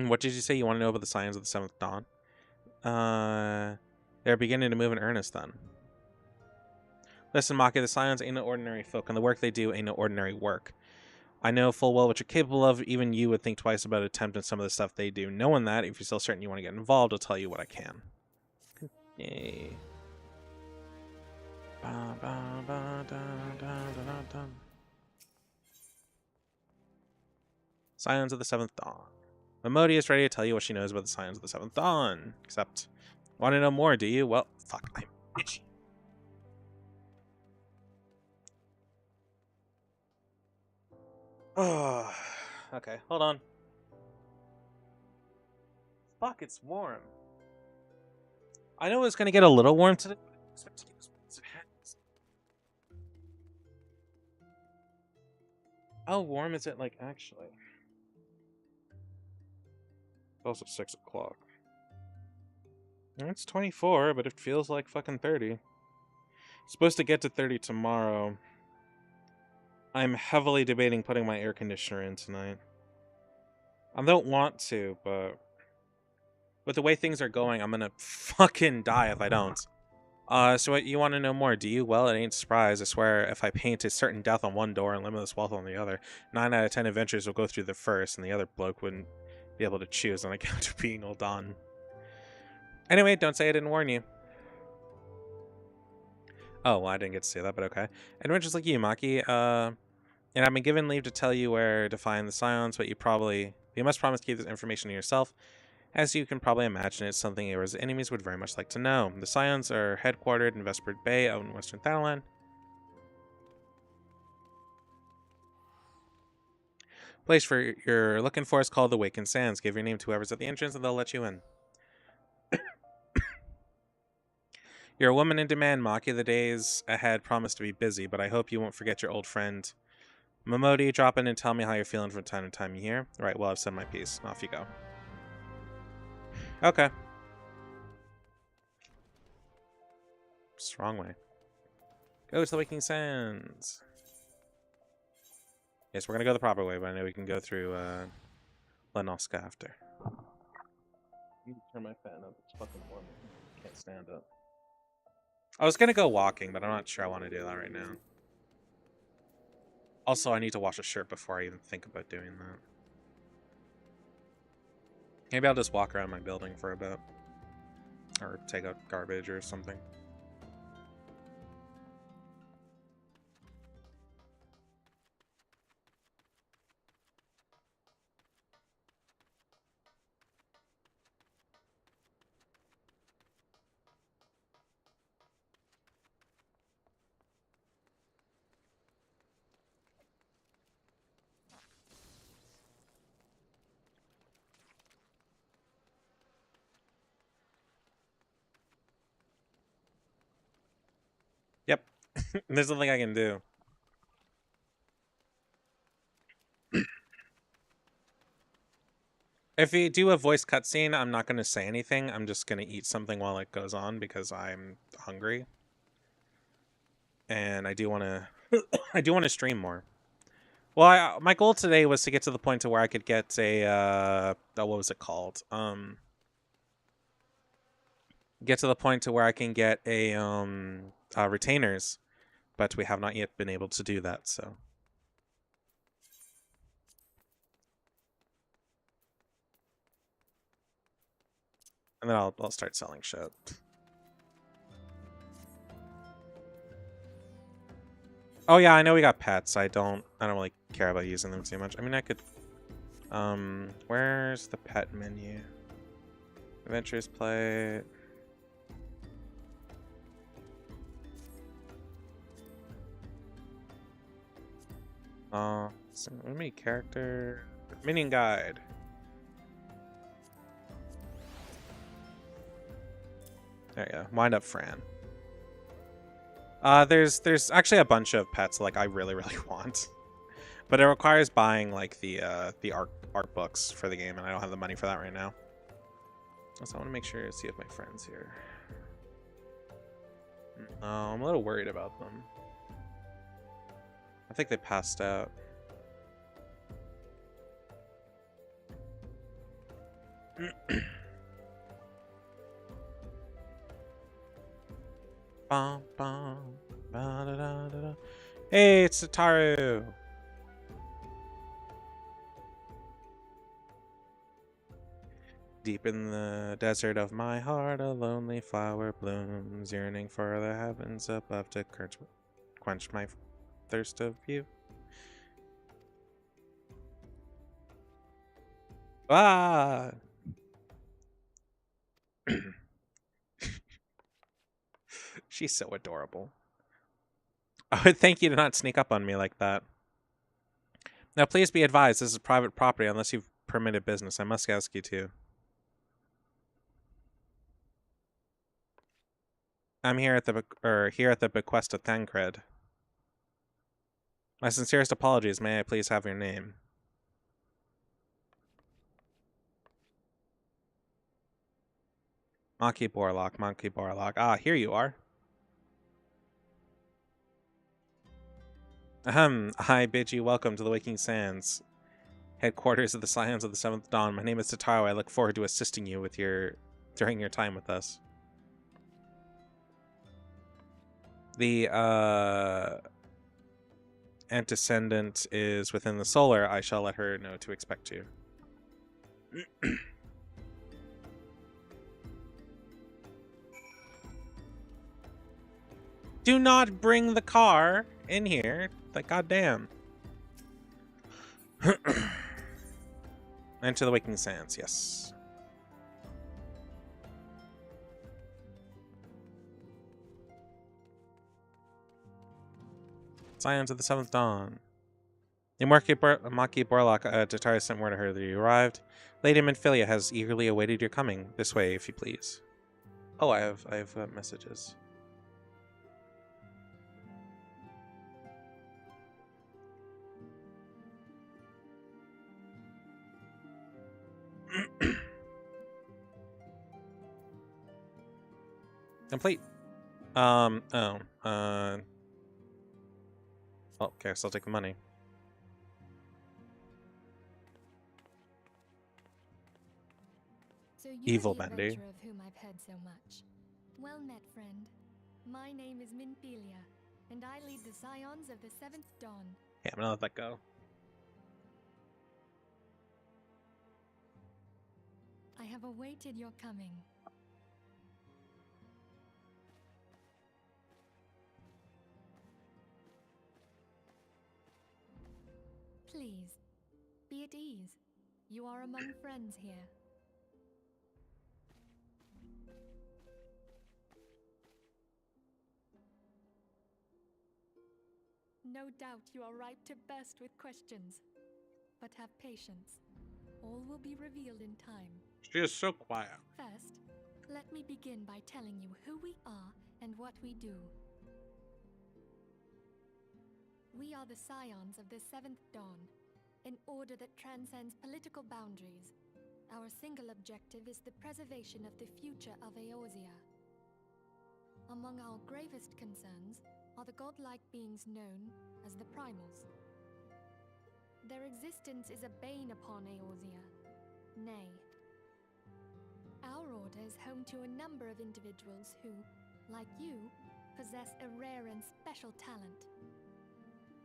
What did you say? You want to know about the signs of the seventh dawn? They're beginning to move in earnest then. Listen, Maki, the Scions ain't no ordinary folk, and the work they do ain't no ordinary work. I know full well what you're capable of. Even you would think twice about attempting some of the stuff they do. Knowing that, if you're still certain you want to get involved, I'll tell you what I can. Yay. Scions of the Seventh Dawn. Momodi is ready to tell you what she knows about the Scions of the Seventh Dawn. Except, want to know more, do you? Well, fuck, I'm itchy. Oh, okay, hold on. Fuck, it's warm. I know it's gonna get a little warm today, but I expect to get as warm as it has. How warm is it, like, actually? It's also 6 o'clock. It's 24, but it feels like fucking 30. It's supposed to get to 30 tomorrow. I'm heavily debating putting my air conditioner in tonight. I don't want to, but with the way things are going, I'm gonna fucking die if I don't. So what, you want to know more, do you? Well, it ain't a surprise. I swear, if I painted certain death on one door and limitless wealth on the other, 9 out of 10 adventures will go through the first, and the other bloke wouldn't be able to choose on account of being all done. Anyway, don't say I didn't warn you. Oh, well, I didn't get to say that, but okay. Adventures like you, Maki, and I've been given leave to tell you where to find the Scions, but you must promise to keep this information to yourself. As you can probably imagine, it's something your enemies would very much like to know. The Scions are headquartered in Vespered Bay out in western Thanalan. Place for you're looking for is called the Wakened Sands. Give your name to whoever's at the entrance and they'll let you in. You're a woman in demand, Maki. The days ahead promise to be busy, but I hope you won't forget your old friend Momodi. Drop in and tell me how you're feeling from time to time here. Right, well, I've said my piece. Off you go. Okay. Wrong way. Go to the Waking Sands. Yes, we're gonna go the proper way, but I know we can go through Lenoska after. Turn my fan up. It's fucking warm. Can't stand up. I was gonna go walking, but I'm not sure I want to do that right now. Also, I need to wash a shirt before I even think about doing that. Maybe I'll just walk around my building for a bit. Or take out garbage or something. Yep. There's nothing I can do. If you do a voice cutscene, I'm not going to say anything. I'm just going to eat something while it goes on because I'm hungry. And I do want to I do want to stream more. Well, my goal today was to get to the point to where I could get a what was it called? Get to the point to where I can get a retainers, but we have not yet been able to do that, so. And then I'll start selling shit. Oh yeah, I know we got pets. I don't really care about using them too much. I mean, I could where's the pet menu? Adventures plate. Mini character minion guide. There you go. Wind up Fran. There's actually a bunch of pets like I really want, but it requires buying like the art books for the game, and I don't have the money for that right now. So I want to make sure to see if my friend's here. No, I'm a little worried about them. I think they passed out. Bum, bum, ba-da-da-da-da. Hey, it's Sataru. Deep in the desert of my heart, a lonely flower blooms, yearning for the heavens above to quench my thirst of you. Ah! She's so adorable. I would thank you to not sneak up on me like that. Now, please be advised, this is private property unless you've permitted business. I must ask you to. I'm here at the bequest of Thancred. My sincerest apologies. May I please have your name? Maki Borlock, Maki Borlock. Ah, here you are. Ahem. I bid you welcome to the Waking Sands, headquarters of the Scions of the Seventh Dawn. My name is Sataru. I look forward to assisting you with during your time with us. The antecedent is within the solar. I shall let her know to expect you. Do not bring the car in here. Like, goddamn. Enter the Waking Sands, yes. Scions of the Seventh Dawn. The Maki Borlock, Tatara sent word to her that you arrived. Lady Minfilia has eagerly awaited your coming. This way, if you please. Oh, I have messages. Complete. Oh, okay, so I'll take the money. So you're Evil the Bendy. adventurer of whom I've heard so much. Well met, friend. My name is Minfilia, and I lead the Scions of the Seventh Dawn. Yeah, I'm gonna let that go. I have awaited your coming. Please, be at ease. You are among friends here. No doubt you are ripe to burst with questions. But have patience. All will be revealed in time. She is so quiet. First, let me begin by telling you who we are and what we do. We are the Scions of the Seventh Dawn, an order that transcends political boundaries. Our single objective is the preservation of the future of Eorzea. Among our gravest concerns are the godlike beings known as the Primals. Their existence is a bane upon Eorzea. Nay, our order is home to a number of individuals who, like you, possess a rare and special talent.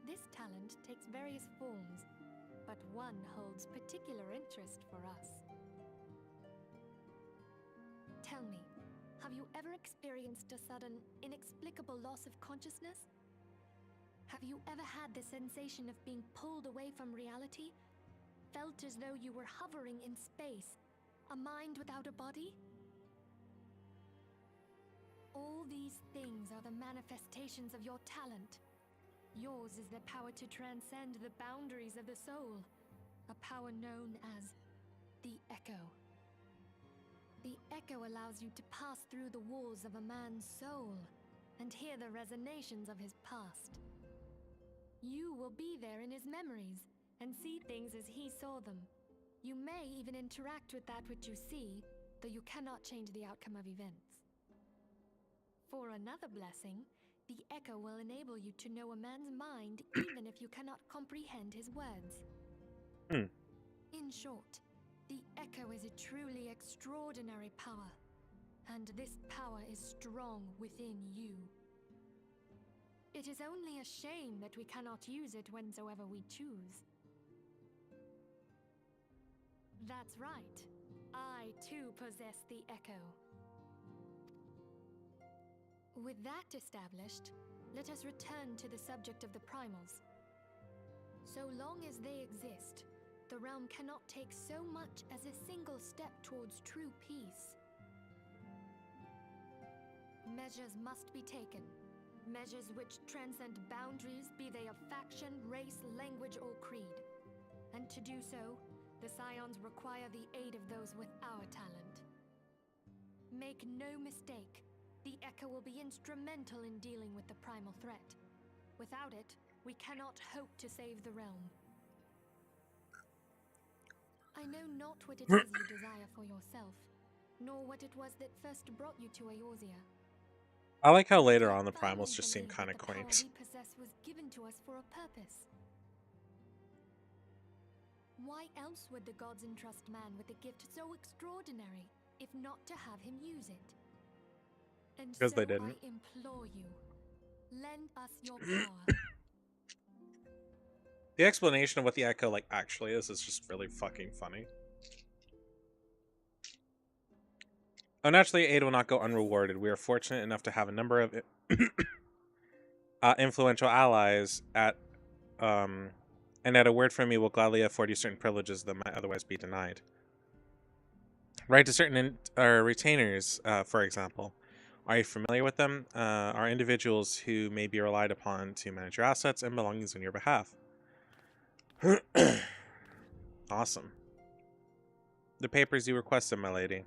This talent takes various forms, but one holds particular interest for us. Tell me, have you ever experienced a sudden, inexplicable loss of consciousness? Have you ever had the sensation of being pulled away from reality? Felt as though you were hovering in space, a mind without a body? All these things are the manifestations of your talent. Yours is the power to transcend the boundaries of the soul, a power known as the Echo. The Echo allows you to pass through the walls of a man's soul and hear the resonations of his past. You will be there in his memories and see things as he saw them. You may even interact with that which you see, though you cannot change the outcome of events. For another blessing, the Echo will enable you to know a man's mind even if you cannot comprehend his words. In short, The Echo is a truly extraordinary power, and this power is strong within you. It is only a shame that we cannot use it whensoever we choose. That's right. I, too, possess the Echo. With that established, let us return to the subject of the primals. So long as they exist, the realm cannot take so much as a single step towards true peace. Measures must be taken. Measures which transcend boundaries, be they of faction, race, language, or creed. And to do so, the Scions require the aid of those with our talent. Make no mistake, the Echo will be instrumental in dealing with the primal threat. Without it, we cannot hope to save the realm. I know not what it is you desire for yourself, nor what it was that first brought you to Eorzea. I like how later on the primals just seem kind of The quaint. power we possess was given to us for a purpose. Why else would the gods entrust man with a gift so extraordinary, if not to have him use it? And Because so they didn't. I implore you, lend us your power. The explanation of what the Echo like actually is just really fucking funny. Unnaturally, aid will not go unrewarded. We are fortunate enough to have a number of influential allies and at a word from me will gladly afford you certain privileges that might otherwise be denied. Right to certain retainers, for example. Are you familiar with them? Are individuals who may be relied upon to manage your assets and belongings on your behalf. Awesome. The papers you requested, my lady.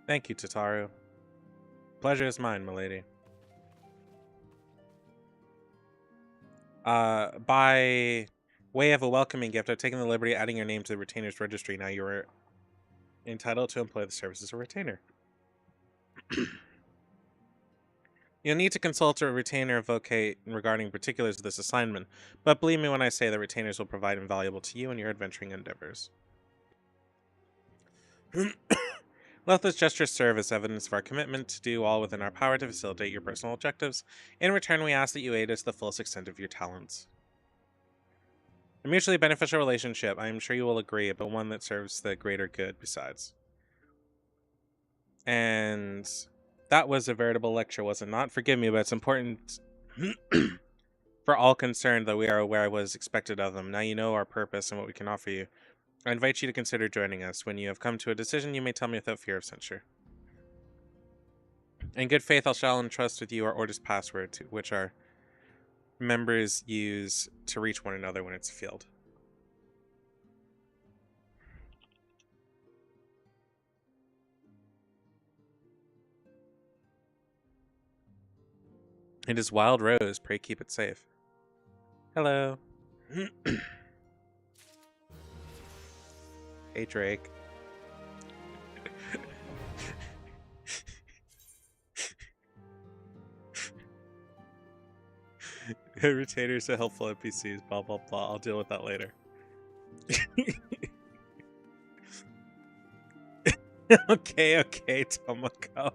Thank you, Tataru. Pleasure is mine, milady. By way of a welcoming gift, I've taken the liberty of adding your name to the retainer's registry. Now you are entitled to employ the services of a retainer. You'll need to consult a retainer vocate regarding particulars of this assignment, but believe me when I say that retainers will provide invaluable to you in your adventuring endeavors. Let this gesture serve as evidence of our commitment to do all within our power to facilitate your personal objectives. In return, we ask that you aid us to the fullest extent of your talents. A mutually beneficial relationship, I am sure you will agree, but one that serves the greater good besides. And that was a veritable lecture, was it not? Forgive me, but it's important for all concerned that we are aware of what is expected of them. Now you know our purpose and what we can offer you. I invite you to consider joining us. When you have come to a decision, you may tell me without fear of censure. In good faith, I shall entrust with you our order's password, which our members use to reach one another when it's afield. It is Wild Rose. Pray keep it safe. Hello. Hey, Drake. Retainers are helpful NPCs, blah, blah, blah. I'll deal with that later. Okay, Tomoko.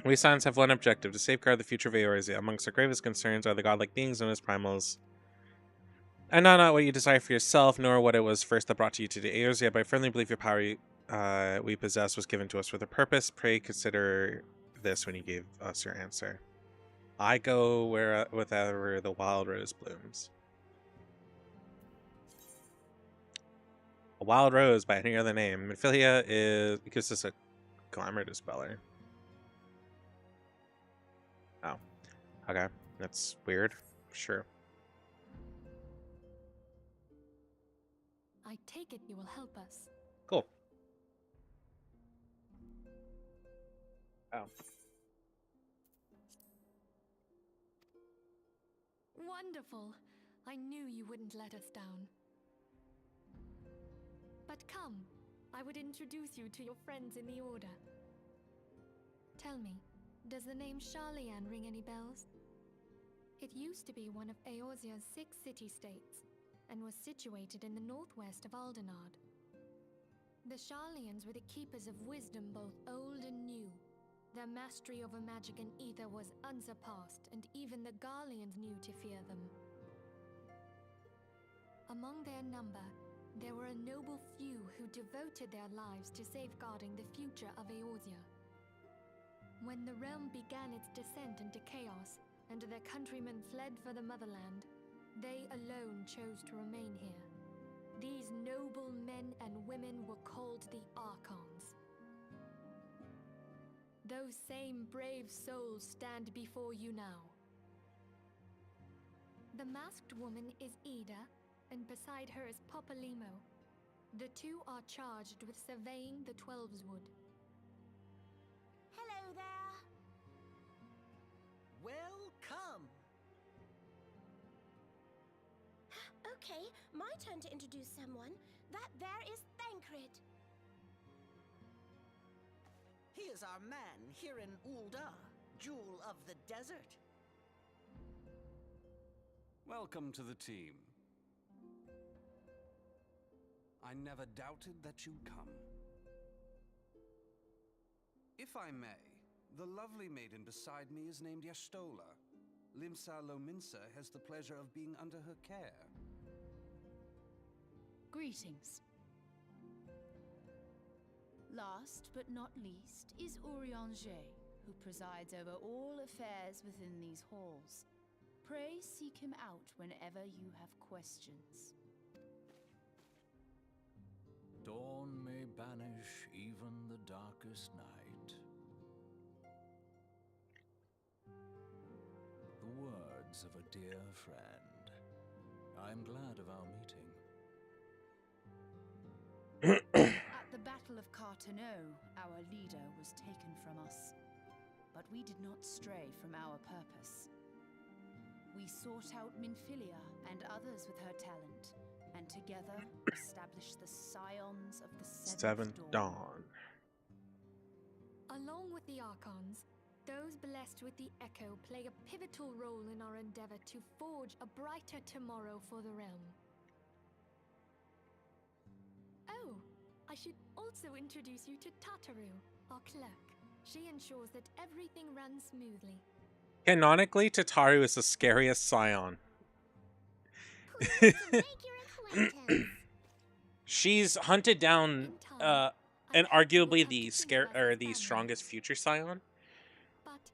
We Scions have one objective, to safeguard the future of Eorzea. Amongst our gravest concerns are the godlike beings known as primals. I know not what you desire for yourself, nor what it was first that brought you to the Eorzea, but I firmly believe your power we possess was given to us with a purpose. Pray consider this when you gave us your answer. I go wherever the wild rose blooms. A wild rose by any other name. Minfilia gives us a glamour dispeller. Oh. Okay. That's weird. Sure. I take it you will help us. Cool. Oh. Wonderful. I knew you wouldn't let us down. But come, I would introduce you to your friends in the Order. Tell me, does the name Sharlayan ring any bells? It used to be one of Eorzea's 6 city-states, and was situated in the northwest of Aldenard. The Sharlayans were the keepers of wisdom both old and new. Their mastery over magic and ether was unsurpassed, and even the Garleans knew to fear them. Among their number, there were a noble few who devoted their lives to safeguarding the future of Eorzea. When the realm began its descent into chaos, and their countrymen fled for the motherland, they alone chose to remain here. These noble men and women were called the Archons. Those same brave souls stand before you now. The masked woman is Ida, and beside her is Popolimo. The two are charged with surveying the Twelveswood. Hello there. Welcome. Okay, my turn to introduce someone. That there is Thancred. He is our man here in Ul'dah, Jewel of the Desert. Welcome to the team. I never doubted that you'd come. If I may, the lovely maiden beside me is named Y'shtola. Limsa Lominsa has the pleasure of being under her care. Greetings. Last but not least is Urianger, who presides over all affairs within these halls. Pray seek him out whenever you have questions. Dawn may banish even the darkest night. The words of a dear friend. I'm glad of our meeting. At the Battle of Carteneau, our leader was taken from us. But we did not stray from our purpose. We sought out Minfilia and others with her talent, and together established the Scions of the Seventh Dawn. Along with the Archons, those blessed with the Echo play a pivotal role in our endeavor to forge a brighter tomorrow for the realm. Oh, I should also introduce you to Tataru, our clerk. She ensures that everything runs smoothly. Canonically, Tataru is the scariest scion. Pleased to make your acquaintance. She's hunted down and arguably the strongest future scion,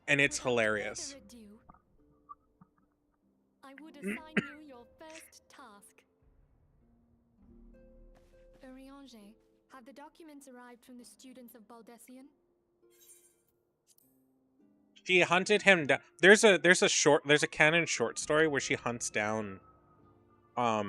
and it's hilarious. I would assign you your first task. Urianger, have the documents arrived from the students of Baldessian? She hunted him down. There's a canon short story where she hunts down a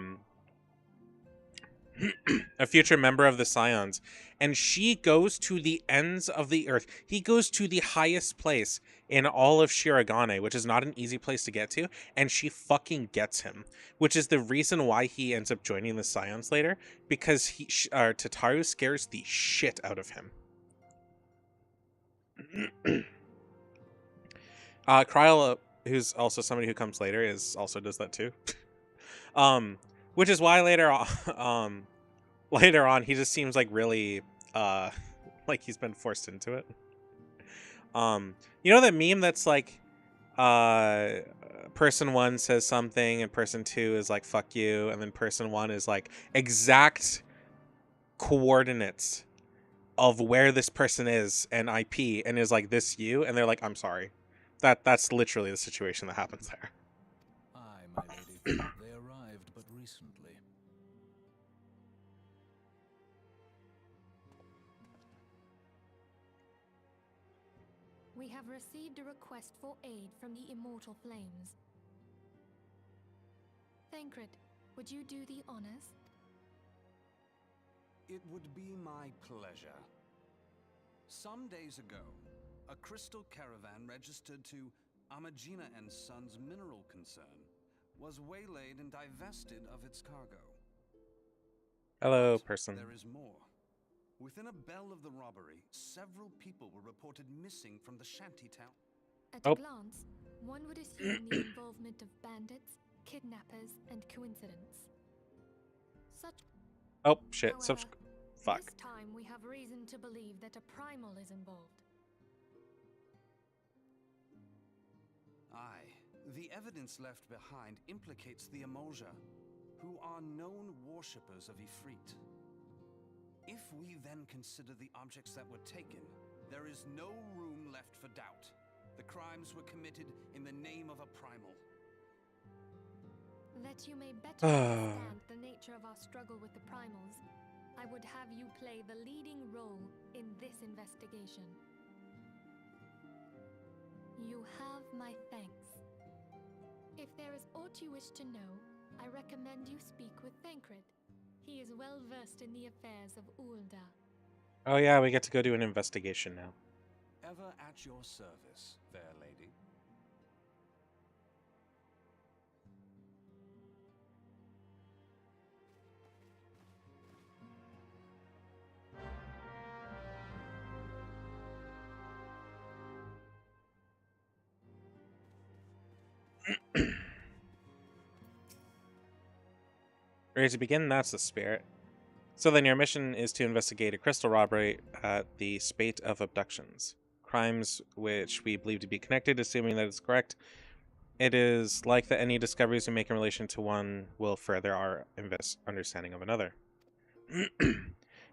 future member of the Scions, and she goes to the ends of the earth. He goes to the highest place in all of Shirogane, which is not an easy place to get to, and she fucking gets him, which is the reason why he ends up joining the Scions later, because Tataru scares the shit out of him. Kryla, who's also somebody who comes later, also does that too. Which is why later on he just seems like really like he's been forced into it. You know that meme that's like person 1 says something and person 2 is like fuck you, and then person 1 is like exact coordinates of where this person is and IP and is like this you, and they're like I'm sorry. That's literally the situation that happens there. Aye, my lady. They arrived but recently. We have received a request for aid from the Immortal Flames. Thancred, would you do the honors? It would be my pleasure. Some days ago, a crystal caravan registered to Amagina and Sons mineral concern, was waylaid and divested of its cargo. Hello, But person. there is more. Within a bell of the robbery, several people were reported missing from the shantytown. At Oh. a glance, one would assume the involvement of bandits, kidnappers, and coincidence. Such. Oh, shit. However, Fuck. this time we have reason to believe that a primal is involved. Aye, the evidence left behind implicates the Emulja, who are known worshippers of Ifrit. If we then consider the objects that were taken, there is no room left for doubt. The crimes were committed in the name of a primal. That you may better understand the nature of our struggle with the primals, I would have you play the leading role in this investigation. You have my thanks. If there is aught you wish to know, I recommend you speak with Thancred. He is well versed in the affairs of Ulda. Oh yeah, we get to go do an investigation now. Ever at your service, fair lady. Ready to begin? That's the spirit. So then your mission is to investigate a crystal robbery at the Spate of Abductions. Crimes which we believe to be connected, assuming that it's correct. It is like that any discoveries we make in relation to one will further our understanding of another.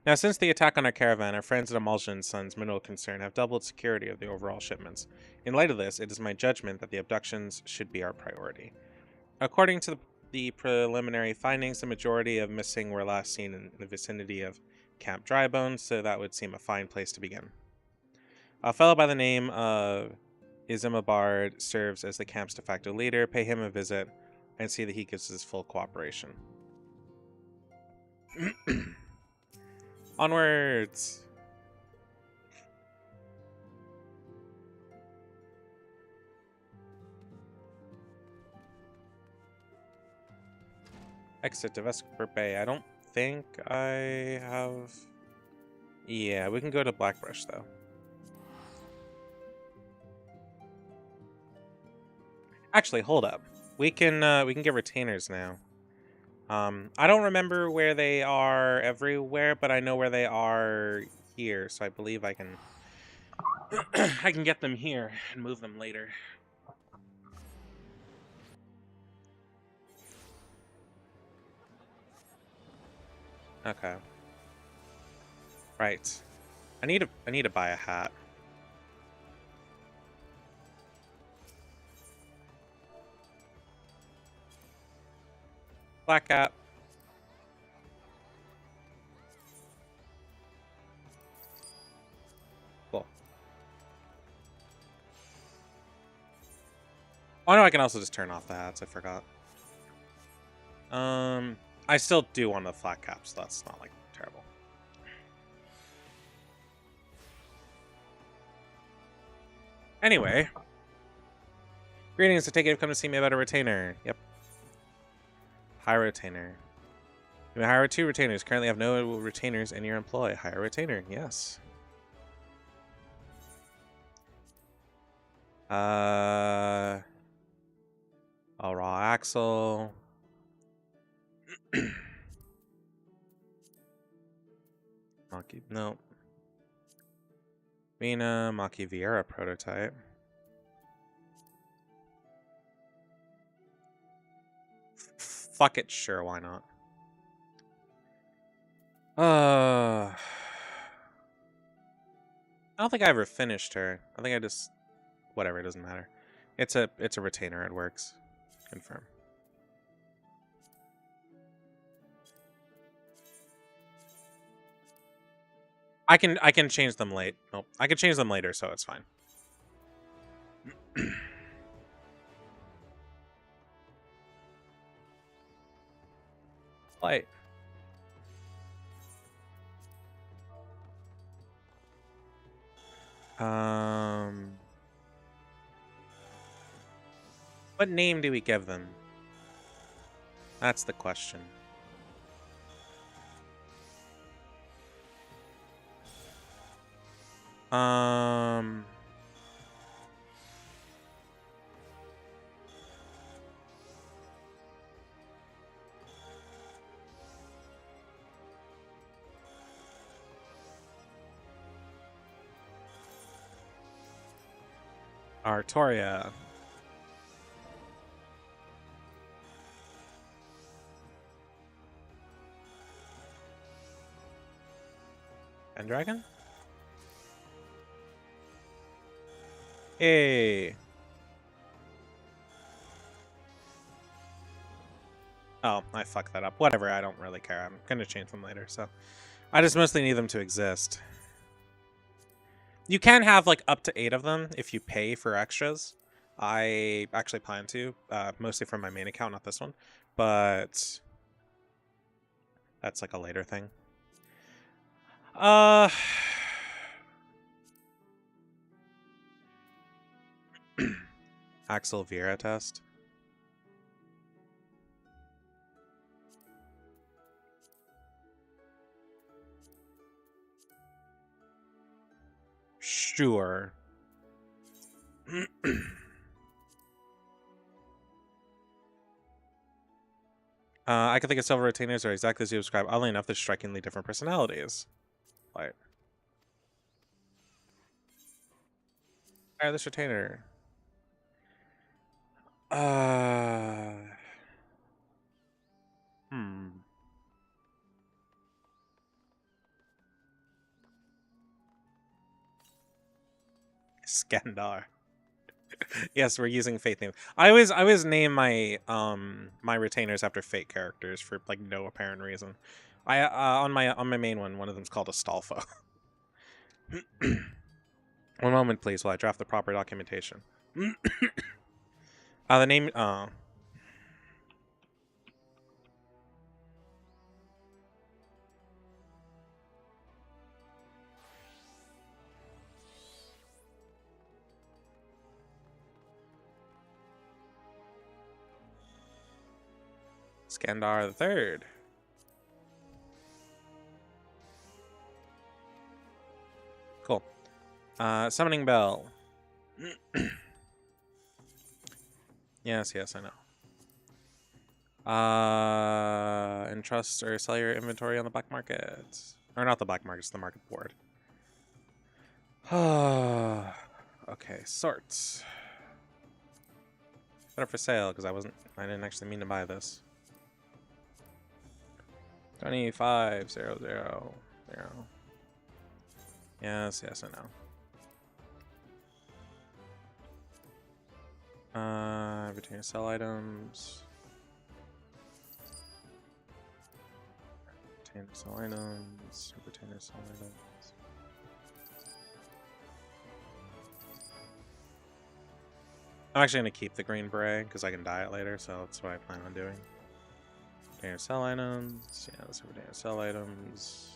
Now, since the attack on our caravan, our friends at Emulsion Sons Mineral Concern have doubled security of the overall shipments. In light of this, it is my judgment that the abductions should be our priority. According to the preliminary findings, the majority of missing were last seen in the vicinity of Camp Drybone, so that would seem a fine place to begin. A fellow by the name of Izimabard serves as the camp's de facto leader. Pay him a visit and see that he gives his full cooperation. Onwards! Exit to Vesper Bay. I don't think I have... Yeah, we can go to Blackbrush, though. Actually, hold up. We can get retainers now. I don't remember where they are everywhere, but I know where they are here, so I believe I can I can get them here and move them later. Okay. Right. I need to buy a hat. Black hat. Cool. Oh no, I can also just turn off the hats, I forgot. I still do want the flat caps, so that's not like terrible. Anyway. Greetings, I take it you've come to see me about a retainer. Yep. Hire retainer. You may hire 2 retainers. Currently have no retainers in your employ. Hire a retainer, yes. A raw axle. Maki, no. Mina, Maki Vieira prototype. Fuck it, sure, why not? I don't think I ever finished her. I think I just... Whatever, it doesn't matter. It's a retainer, it works. Confirm. I can change them late. Nope. I can change them later, so it's fine. Light. What name do we give them? That's the question. Artoria. And Dragon? Hey. Oh, I fucked that up. Whatever, I don't really care. I'm gonna change them later, so. I just mostly need them to exist. You can have like up to 8 of them if you pay for extras. I actually plan to, mostly from my main account, not this one. But that's like a later thing. Axel Vera test. Sure. I can think of several retainers are exactly as you described, oddly enough, they're strikingly different personalities. Like, alright, this retainer. Skandar. Yes, we're using Fate name. I always name my my retainers after Fate characters for like no apparent reason. I on my main one of them's called Astolfo. One moment, please, while I draft the proper documentation. The name. Skandar the Third. Cool. Summoning Bell. Yes, I know. Entrust or sell your inventory on the black market. Or not the black market, it's the market board. Okay, sorts. Put up for sale, because I didn't actually mean to buy this. 25,000. Yes, I know. Retain to sell items. Retain to sell items. Retain to sell items. I'm actually going to keep the green beret because I can dye it later, so that's what I plan on doing. Retain to sell items. Yeah, let's retain to sell items.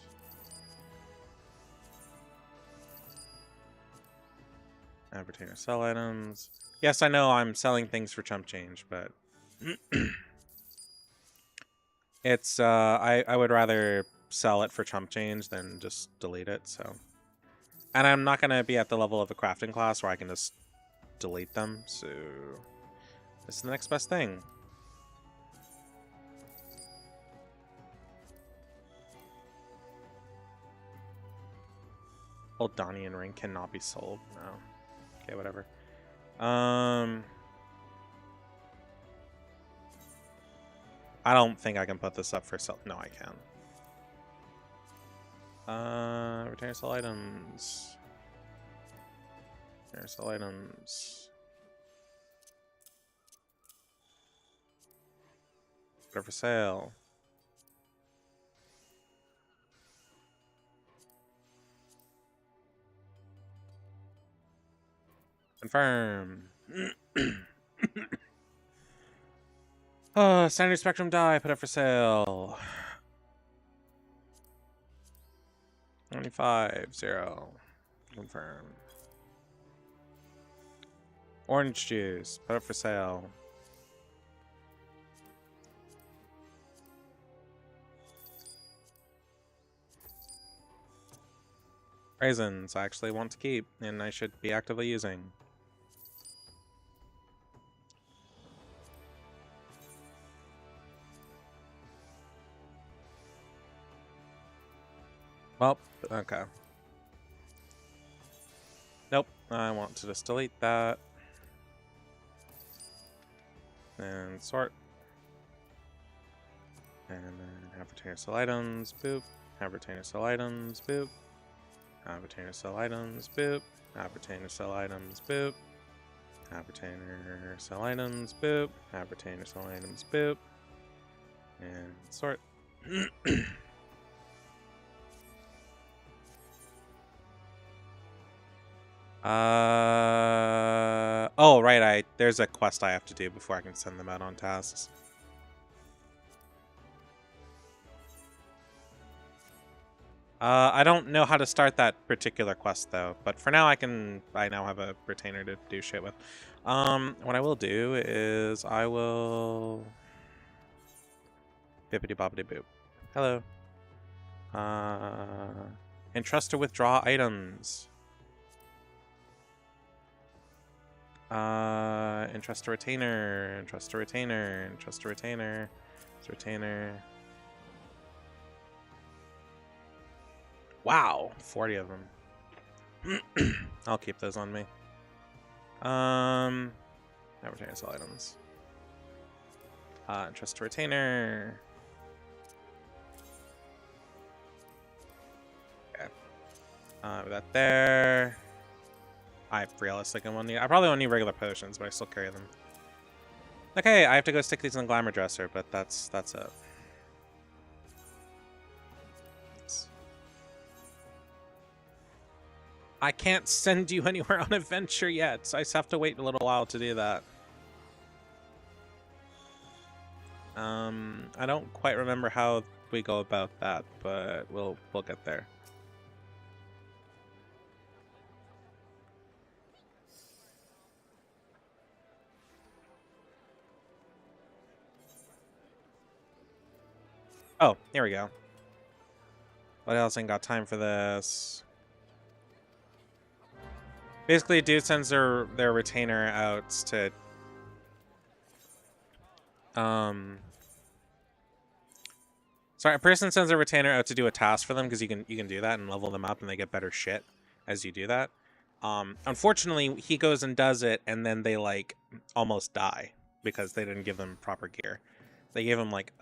Retain to sell items. Yes, I know I'm selling things for chump change, but it's I would rather sell it for chump change than just delete it. So, and I'm not gonna be at the level of a crafting class where I can just delete them. So this is the next best thing. Old Donian ring cannot be sold. No. Okay, whatever. I don't think I can put this up for sale. No, I can. Return sell items. Return sell items. Put it for sale. Confirm. Standard Spectrum die, put up for sale. 25,000. Confirm. Orange juice, put up for sale. Raisins I actually want to keep, and I should be actively using. Well, okay. Nope, I want to just delete that. And sort. And then have retainer sell items, boop. Have retainer sell items, boop. Have retainer sell items, boop. Have retainer sell items, boop. Have retainer sell items, boop. Have retainer sell items, boop. And sort. Oh, right, there's a quest I have to do before I can send them out on tasks. I don't know how to start that particular quest though, but for now I now have a retainer to do shit with. What I will do is I will bippity boppity boop. Hello. Entrust to withdraw items. Entrust to retainer, entrust to retainer, entrust to retainer, retainer. Wow, 40 of them. I'll keep those on me. Now retainer sell items. Entrust to retainer. Okay. With that there. I realistically won't need. I probably won't need regular potions, but I still carry them. Okay, I have to go stick these in the glamour dresser, but that's it. I can't send you anywhere on adventure yet, so I just have to wait a little while to do that. I don't quite remember how we go about that, but we'll get there. Oh, here we go. What else ain't got time for this? Basically, a dude sends their retainer out to sorry, a person sends a retainer out to do a task for them because you can do that and level them up and they get better shit as you do that. Unfortunately, he goes and does it and then they like almost die because they didn't give them proper gear. They gave him like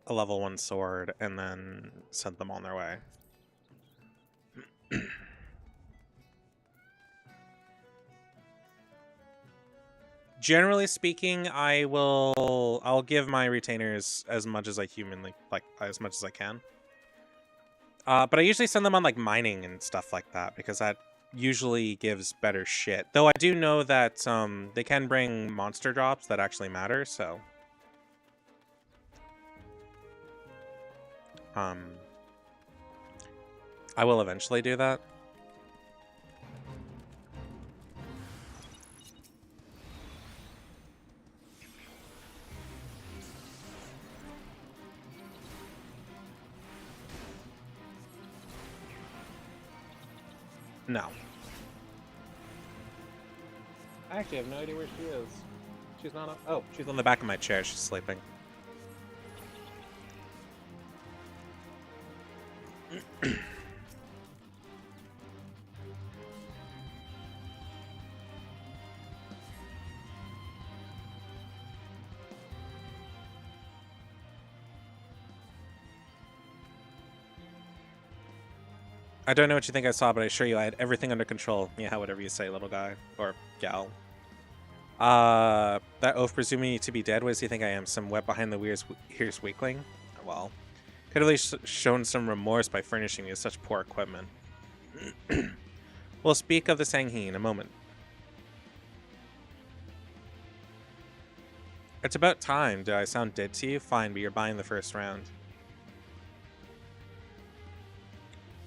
a level 1 sword and then sent them on their way. Generally speaking, I'll give my retainers as much as I humanly as much as I can. But I usually send them on like mining and stuff like that because that usually gives better shit. Though I do know that they can bring monster drops that actually matter, so I will eventually do that. No. I actually have no idea where she is. She's not oh, she's on the back of my chair. She's sleeping. I don't know what you think I saw, but I assure you I had everything under control. Yeah, whatever you say, little guy. Or gal. That oaf presuming you to be dead, what does he think I am? Some wet behind the ears weakling? Well, could have at least shown some remorse by furnishing me with such poor equipment. We'll speak of the Sanghi in a moment. It's about time. Do I sound dead to you? Fine, but you're buying the first round.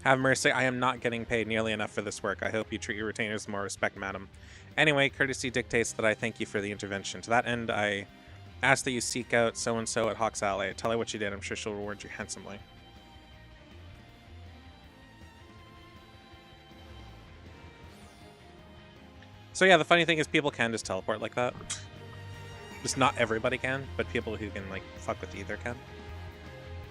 Have mercy, I am not getting paid nearly enough for this work. I hope you treat your retainers with more respect, madam. Anyway, courtesy dictates that I thank you for the intervention. To that end, I ask that you seek out so-and-so at Hawk's Alley. Tell her what you did. I'm sure she'll reward you handsomely. So yeah, the funny thing is people can just teleport like that. Just not everybody can, but people who can like fuck with either can.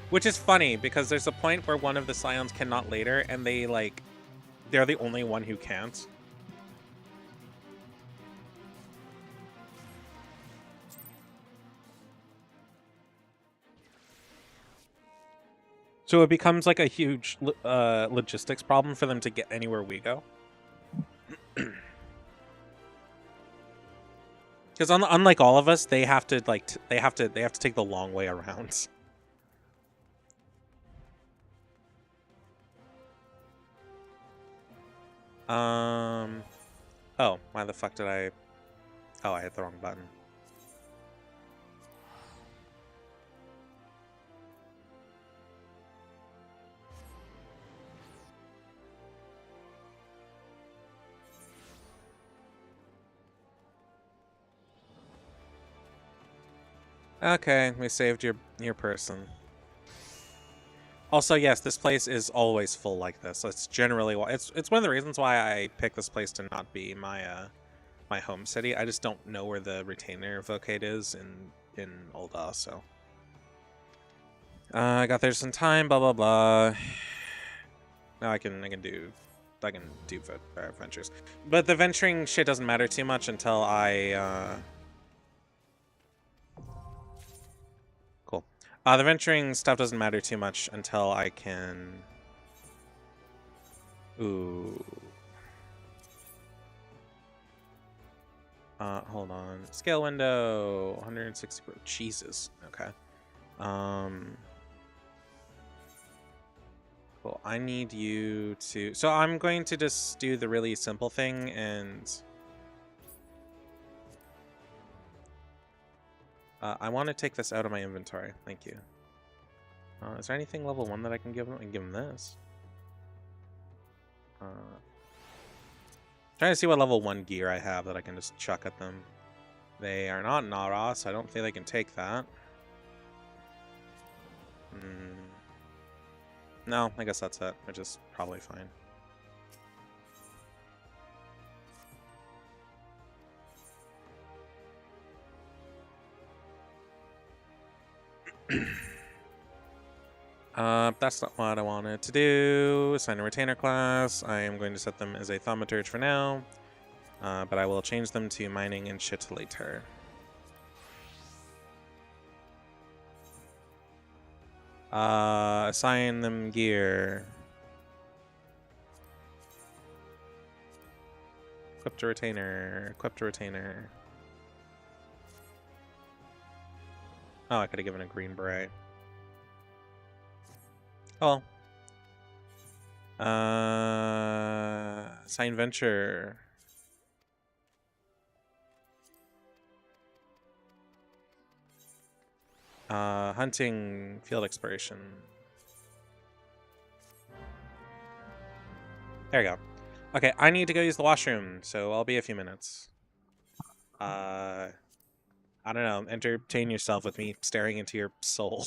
Which is funny because there's a point where one of the Scions cannot later, and they're the only one who can't. So it becomes like a huge logistics problem for them to get anywhere we go. Because unlike all of us, they have to they have to take the long way around. Oh, why the fuck did I? Oh, I hit the wrong button. Okay, we saved your person. Also, yes, this place is always full like this. It's generally why it's one of the reasons why I picked this place to not be my my home city. I just don't know where the retainer vocate is in Ul'dah, so I got there some time. Blah blah blah. Now I can do adventures, but the venturing shit doesn't matter too much until I cool. The venturing stuff doesn't matter too much until I can. Ooh. Hold on. Scale window, 160. Jesus. Okay. Cool. I need you to. So I'm going to just do the really simple thing and. I want to take this out of my inventory. Thank you. Is there anything level 1 that I can give him? I can give him this. Trying to see what level 1 gear I have that I can just chuck at them. They are not Nara, so I don't think they can take that. No, I guess that's it, which is probably fine. That's not what I wanted to do. Assign a retainer class. I am going to set them as a thaumaturge for now, but I will change them to mining and shit later. Assign them gear. Equip to retainer. Equip to retainer. Oh, I could have given a green beret. Oh. Assign venture. Hunting field exploration. There you go. Okay, I need to go use the washroom, so I'll be a few minutes. I don't know. Entertain yourself with me staring into your soul.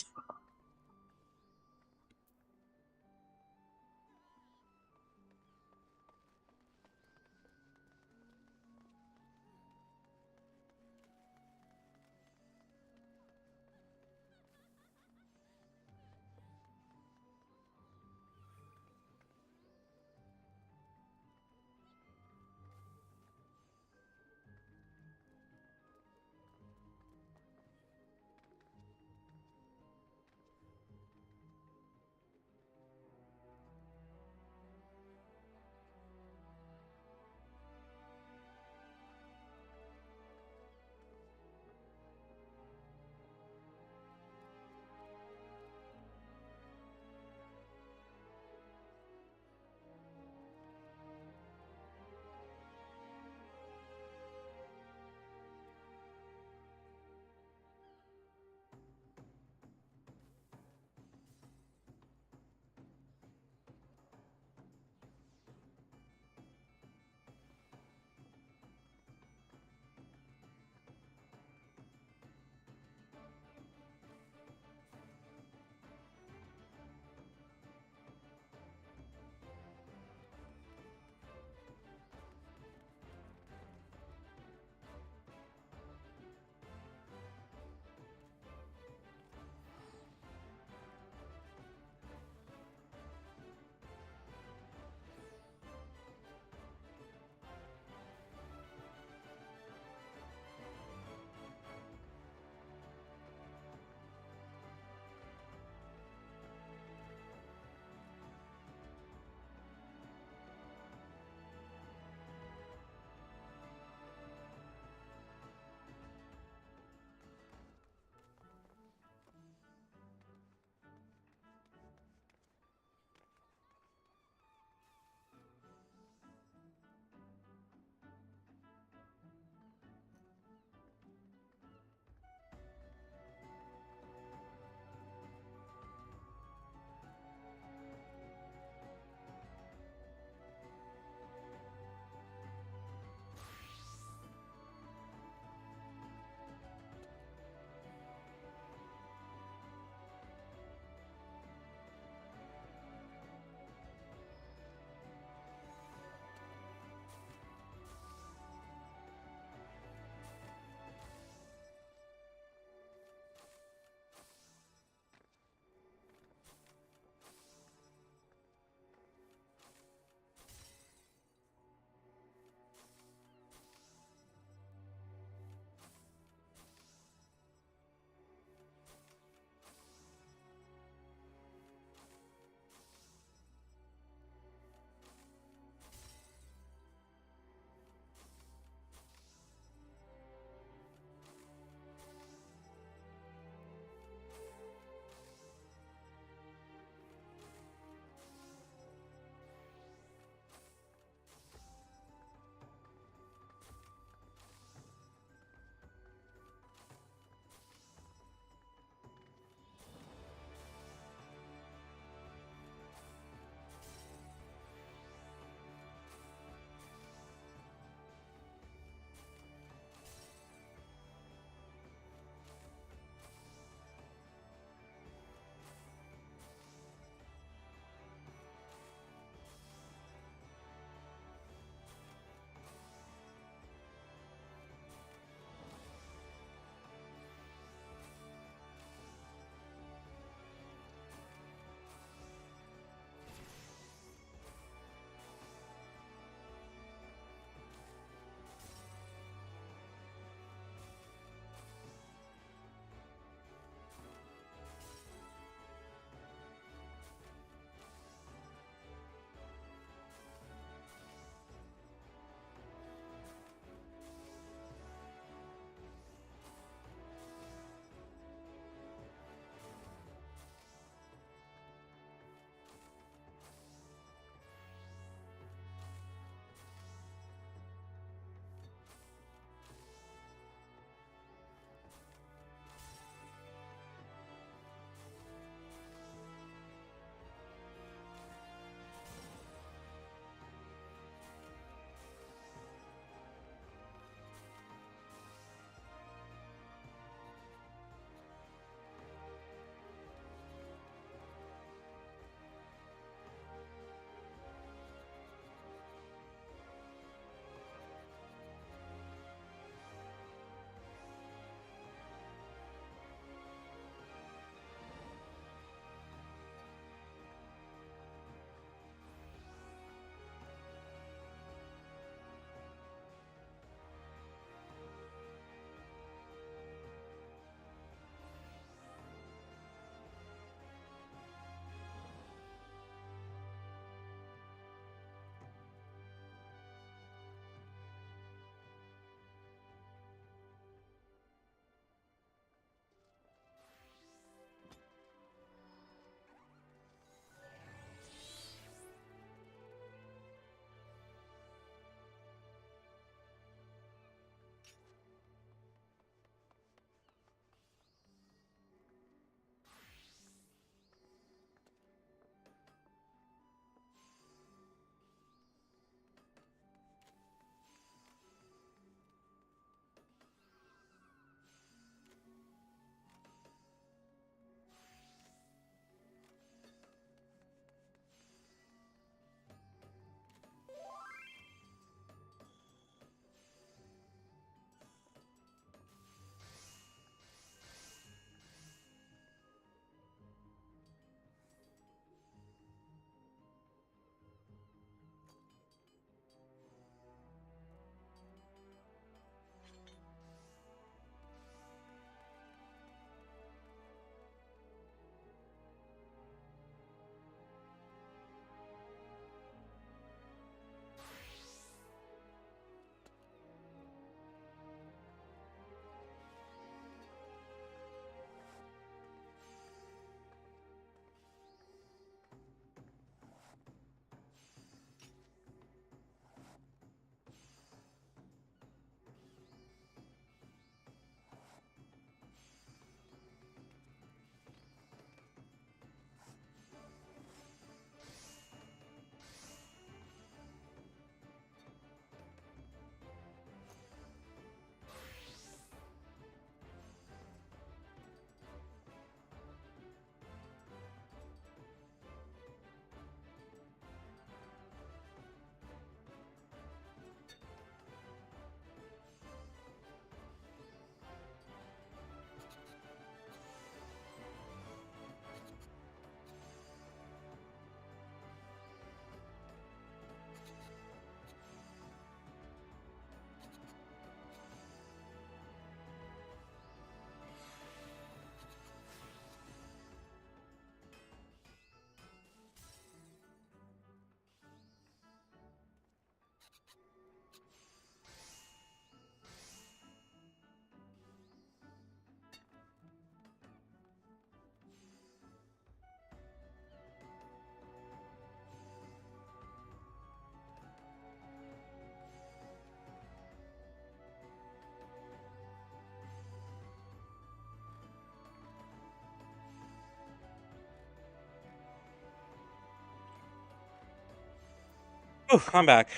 Oh, I'm back.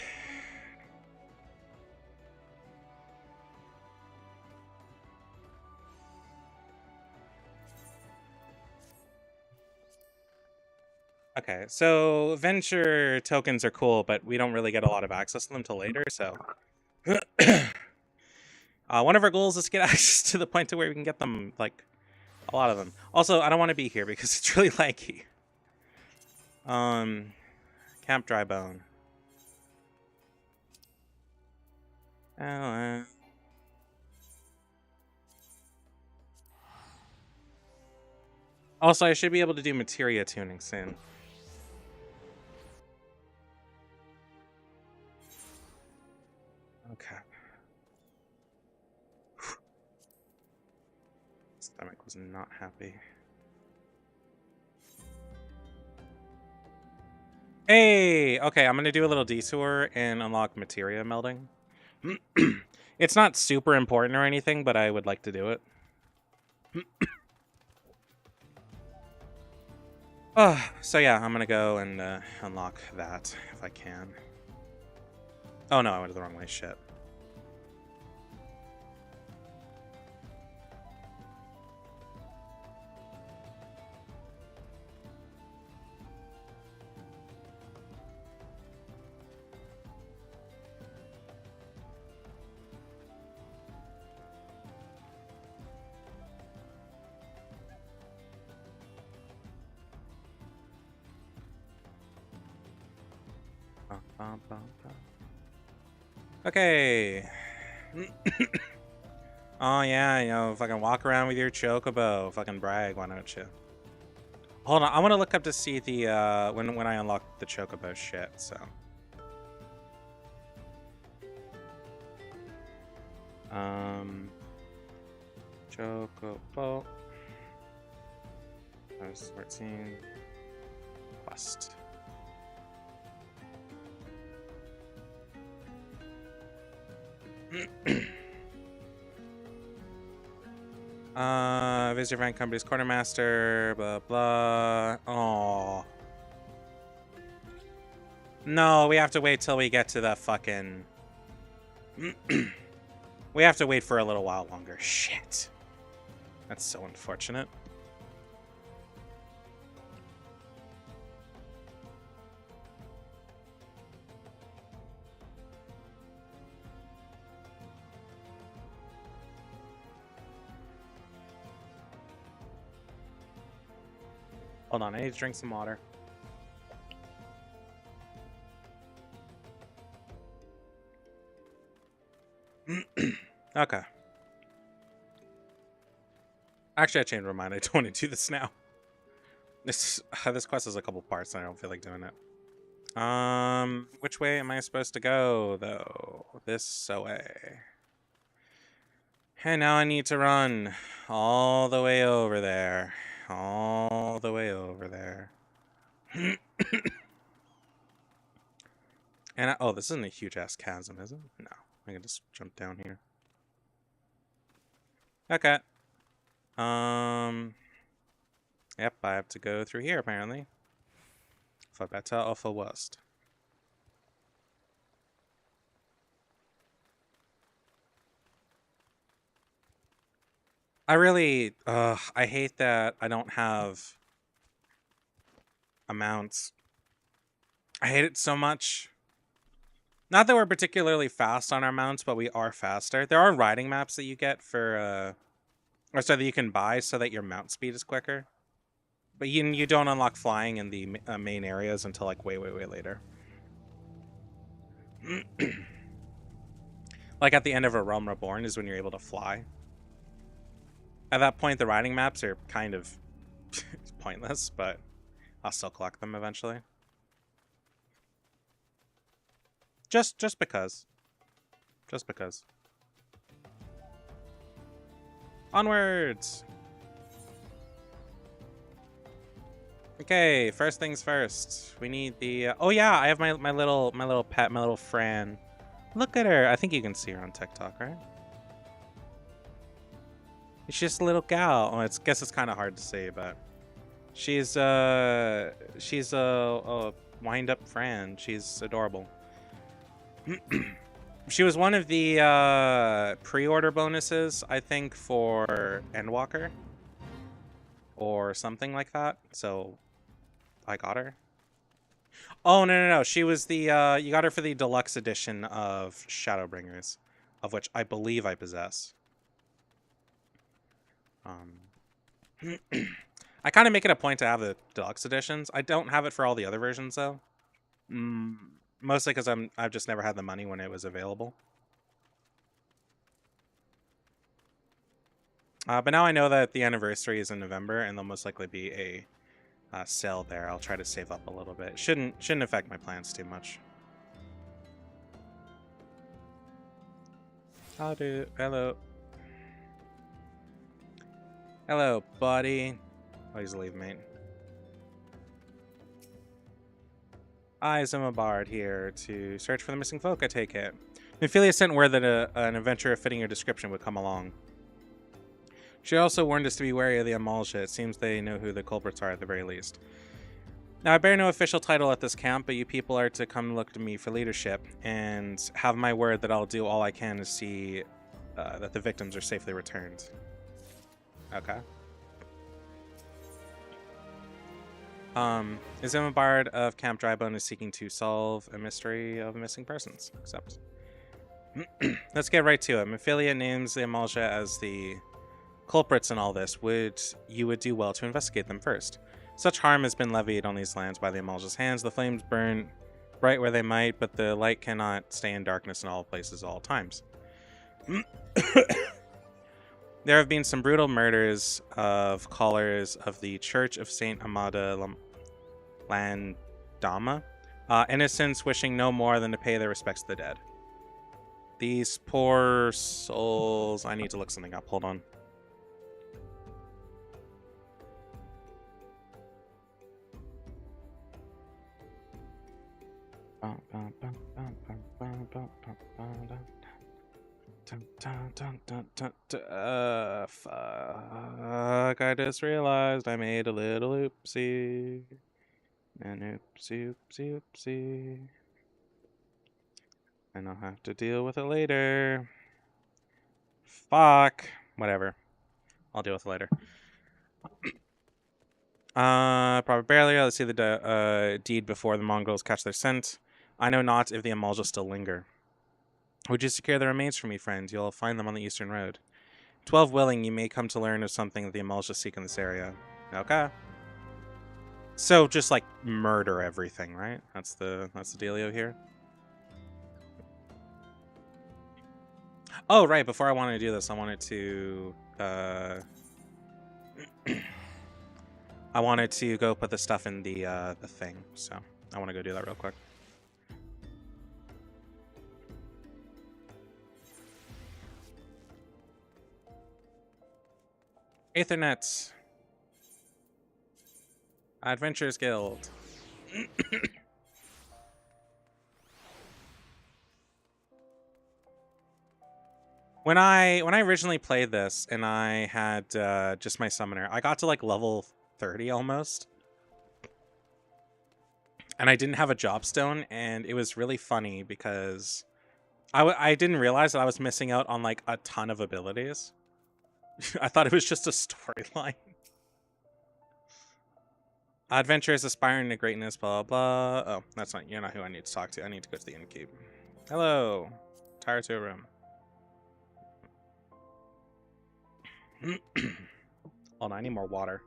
Okay, so venture tokens are cool, but we don't really get a lot of access to them till later, so... one of our goals is to get access to the point to where we can get them, like, a lot of them. Also, I don't want to be here because it's really laggy. Camp Drybone. Oh, Also, I should be able to do materia tuning soon. Okay. Stomach was not happy. Hey! Okay, I'm gonna do a little detour and unlock materia melding. It's not super important or anything, but I would like to do it. So yeah, I'm gonna go and unlock that if I can. Oh no, I went the wrong way. Shit. Okay. Oh yeah, you know, fucking walk around with your chocobo. Fucking brag, why don't you? Hold on, I want to look up to see the when I unlock the chocobo shit. So. Chocobo. I was 14. Quest. Visit your friend company's quartermaster, blah blah. Oh. No, we have to wait till we get to the fucking... We have to wait for a little while longer. Shit. That's so unfortunate. Hold on, I need to drink some water. Okay. Actually, I changed my mind. I don't want to do this now. This quest has a couple parts, and I don't feel like doing it. Which way am I supposed to go, though? This way. And now I need to run all the way over there. All the way over there. And oh, this isn't a huge-ass chasm, is it? No. I can just jump down here. Okay. Yep, I have to go through here, apparently. For better or for worse. I really, I hate that I don't have amounts. I hate it so much. Not that we're particularly fast on our mounts, but we are faster. There are riding maps that you get for, or so that you can buy so that your mount speed is quicker. But you don't unlock flying in the main areas until like way later. Like at the end of A Realm Reborn is when you're able to fly. At that point, the riding maps are kind of pointless, but I'll still collect them eventually. Just because. Just because. Onwards! Okay, first things first. We need the... oh yeah, I have my little pet, my little Fran. Look at her. I think you can see her on TikTok, right? She's just a little gal. Oh, I guess it's kind of hard to say, but she's a wind-up Fran. She's adorable. She was one of the pre-order bonuses, I think, for Endwalker. Or something like that. So I got her. Oh, no. She was the, you got her for the deluxe edition of Shadowbringers, of which I believe I possess. I kind of make it a point to have the deluxe editions. I don't have it for all the other versions, though. Mostly because I've just never had the money when it was available. But now I know that the anniversary is in November, and there'll most likely be a sale there. I'll try to save up a little bit. Shouldn't affect my plans too much. Hello. Hello, buddy. Oh, he's a leave mate. I, Bard, here to search for the missing folk, I take it. Ophelia sent word that an adventurer fitting your description would come along. She also warned us to be wary of the Amalja. It seems they know who the culprits are at the very least. Now, I bear no official title at this camp, but you people are to come look to me for leadership, and have my word that I'll do all I can to see that the victims are safely returned. Okay. Bard of Camp Drybone is seeking to solve a mystery of missing persons. Accept. Let's get right to it. Ophelia names the Amalja as the culprits in all this. You would do well to investigate them first. Such harm has been levied on these lands by the Amalja's hands. The flames burn bright where they might, but the light cannot stay in darkness in all places at all times. There have been some brutal murders of callers of the Church of Saint Amada Landama, innocents wishing no more than to pay their respects to the dead. These poor souls... I need to look something up. Hold on. Fuck, I just realized I made a little oopsie. An oopsie. And I'll have to deal with it later. Fuck. Whatever. I'll deal with it later. Probably barely. Let's see the deed before the Mongols catch their scent. I know not if the Amalja still linger. Would you secure the remains for me, friend? You'll find them on the eastern road. 12 willing, you may come to learn of something that the Amalja seek in this area. Okay. So just like murder everything, right? That's the dealio here. Oh, right. Before I wanted to do this, I wanted to I wanted to go put the stuff in the thing. So I want to go do that real quick. Aethernet. Adventurers Guild. When I originally played this and I had just my summoner, I got to like level 30 almost. And I didn't have a job stone, and it was really funny because I didn't realize that I was missing out on like a ton of abilities. I thought it was just a storyline. Adventurers aspiring to greatness, blah, blah. Oh, you're not who I need to talk to. I need to go to the innkeep. Hello. Tired to a room. Hold on, I need more water.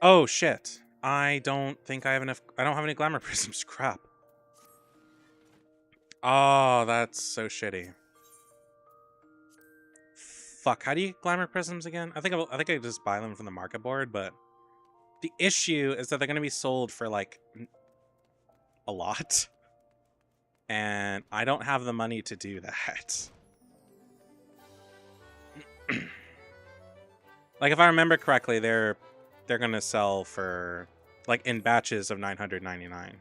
Oh, shit. I don't think I have enough. I don't have any glamour prisms. Crap. Oh, that's so shitty. Fuck, how do you get glamour prisms again? I think I just buy them from the market board, but the issue is that they're going to be sold for like a lot. And I don't have the money to do that. Like, if I remember correctly, they're going to sell for like in batches of 999.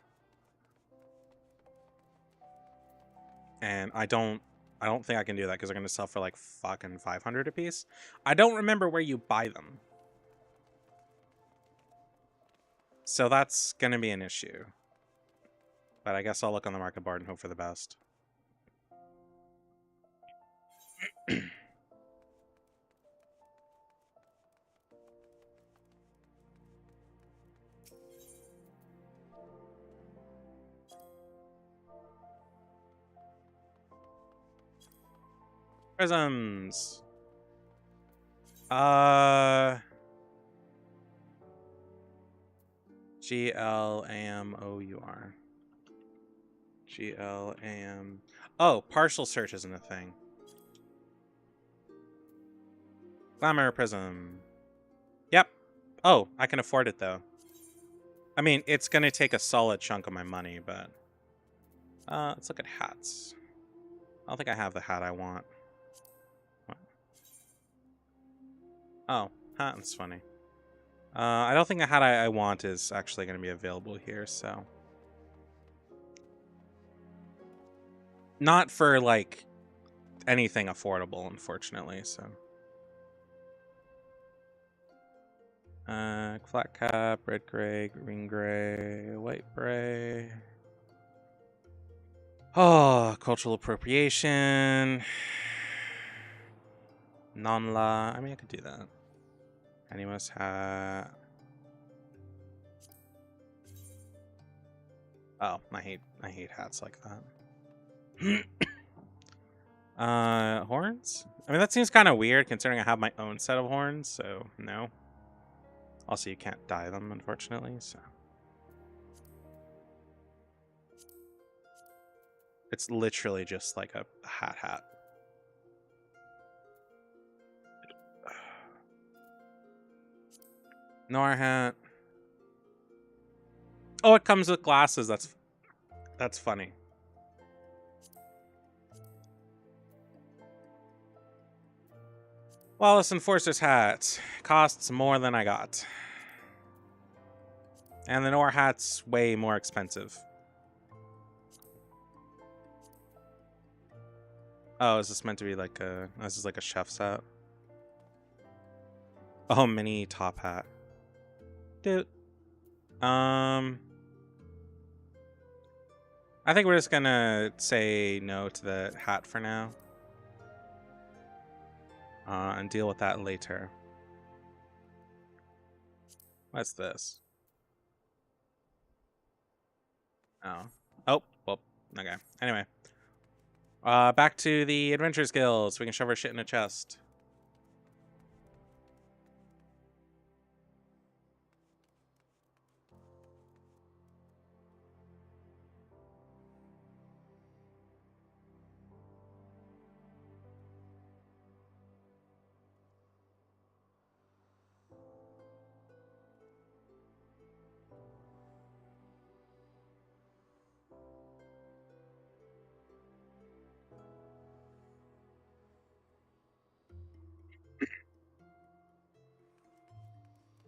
And I don't I don't think I can do that because they're going to sell for like fucking 500 a piece. I don't remember where you buy them. So that's going to be an issue. But I guess I'll look on the market board and hope for the best. Prisms. GLAMOUR. GLAM. Oh, partial search isn't a thing. Glamour prism. Yep. Oh, I can afford it though. I mean, it's gonna take a solid chunk of my money, but let's look at hats. I don't think I have the hat I want. What? Oh, hat, that's funny. I don't think the hat I want is actually gonna be available here, so. Not for like anything affordable, unfortunately, so. Flat cap, red gray, green gray, white gray. Oh, cultural appropriation. Non-la. I mean, I could do that. Animus hat. Oh, I hate hats like that. Horns? I mean, that seems kind of weird considering I have my own set of horns, so no. Also, you can't dye them, unfortunately, so. It's literally just like a hat. Noir hat. Oh, it comes with glasses. That's funny. Wallace Enforcer's hat costs more than I got. And the Noir hat's way more expensive. Oh, is this meant to be like a... This is like a chef's hat? Oh, mini top hat. Dude. I think we're just gonna say no to the hat for now. And deal with that later. What's this? Oh. Oh, well, okay. Anyway. Back to the adventure skills. We can shove our shit in a chest.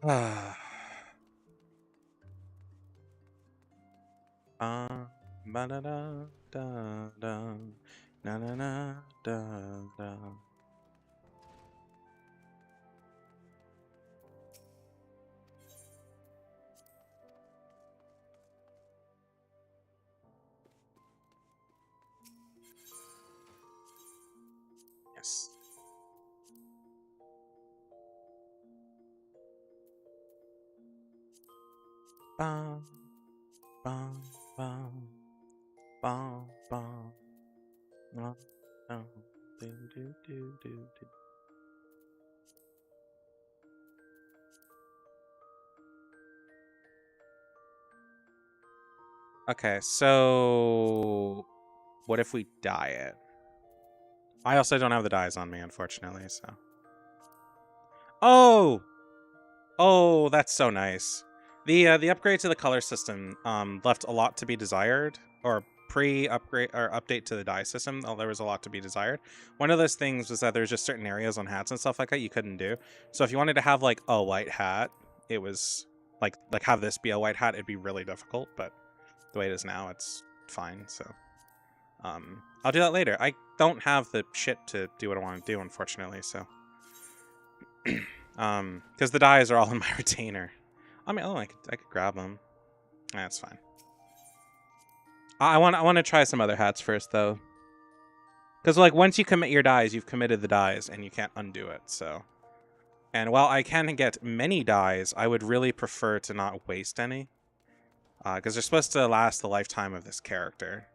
Ah. Ba da da da da na na na da da. Yes. Bum bum bum bum bum. Bum, bum, do, do, do, do, do. Okay, so what if we dye it? I also don't have the dyes on me, unfortunately, so. Oh! Oh, that's so nice. The upgrade to the color system left a lot to be desired, or pre-upgrade or update to the dye system. There was a lot to be desired. One of those things was that there's just certain areas on hats and stuff like that you couldn't do. So if you wanted to have like a white hat, it was like have this be a white hat, it'd be really difficult. But the way it is now, it's fine. So I'll do that later. I don't have the shit to do what I want to do, unfortunately, so. Because the dyes are all in my retainer. I mean, I could grab them. That's fine. I want to try some other hats first, though. Because, like, once you commit your dyes, you've committed the dyes, and you can't undo it, so. And while I can get many dyes, I would really prefer to not waste any. Because they're supposed to last the lifetime of this character.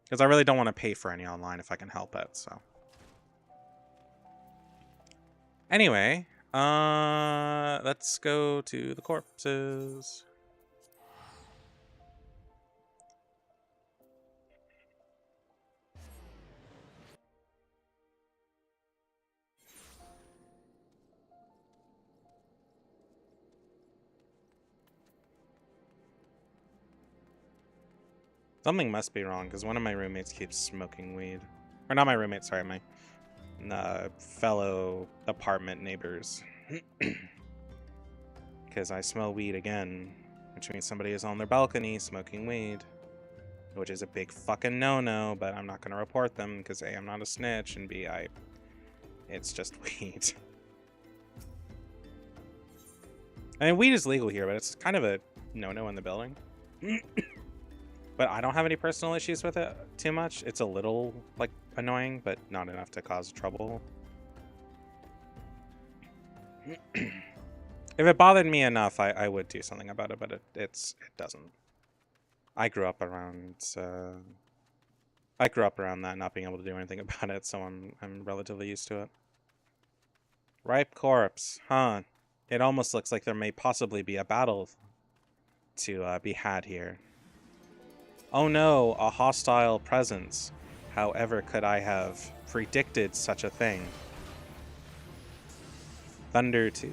Because I really don't want to pay for any online if I can help it, so. Anyway, let's go to the corpses. Something must be wrong, because one of my roommates keeps smoking weed. Or not my roommate, sorry, my fellow apartment neighbors. Because I smell weed again, which means somebody is on their balcony smoking weed. Which is a big fucking no-no, but I'm not going to report them, because A, I'm not a snitch, and B, it's just weed. I mean, weed is legal here, but it's kind of a no-no in the building. But I don't have any personal issues with it too much. It's a little, like, annoying, but not enough to cause trouble. If it bothered me enough, I would do something about it, but it doesn't. I grew up around that, not being able to do anything about it, so I'm relatively used to it. Ripe corpse, huh? It almost looks like there may possibly be a battle to be had here. Oh no, a hostile presence. However could I have predicted such a thing? Thunder 2.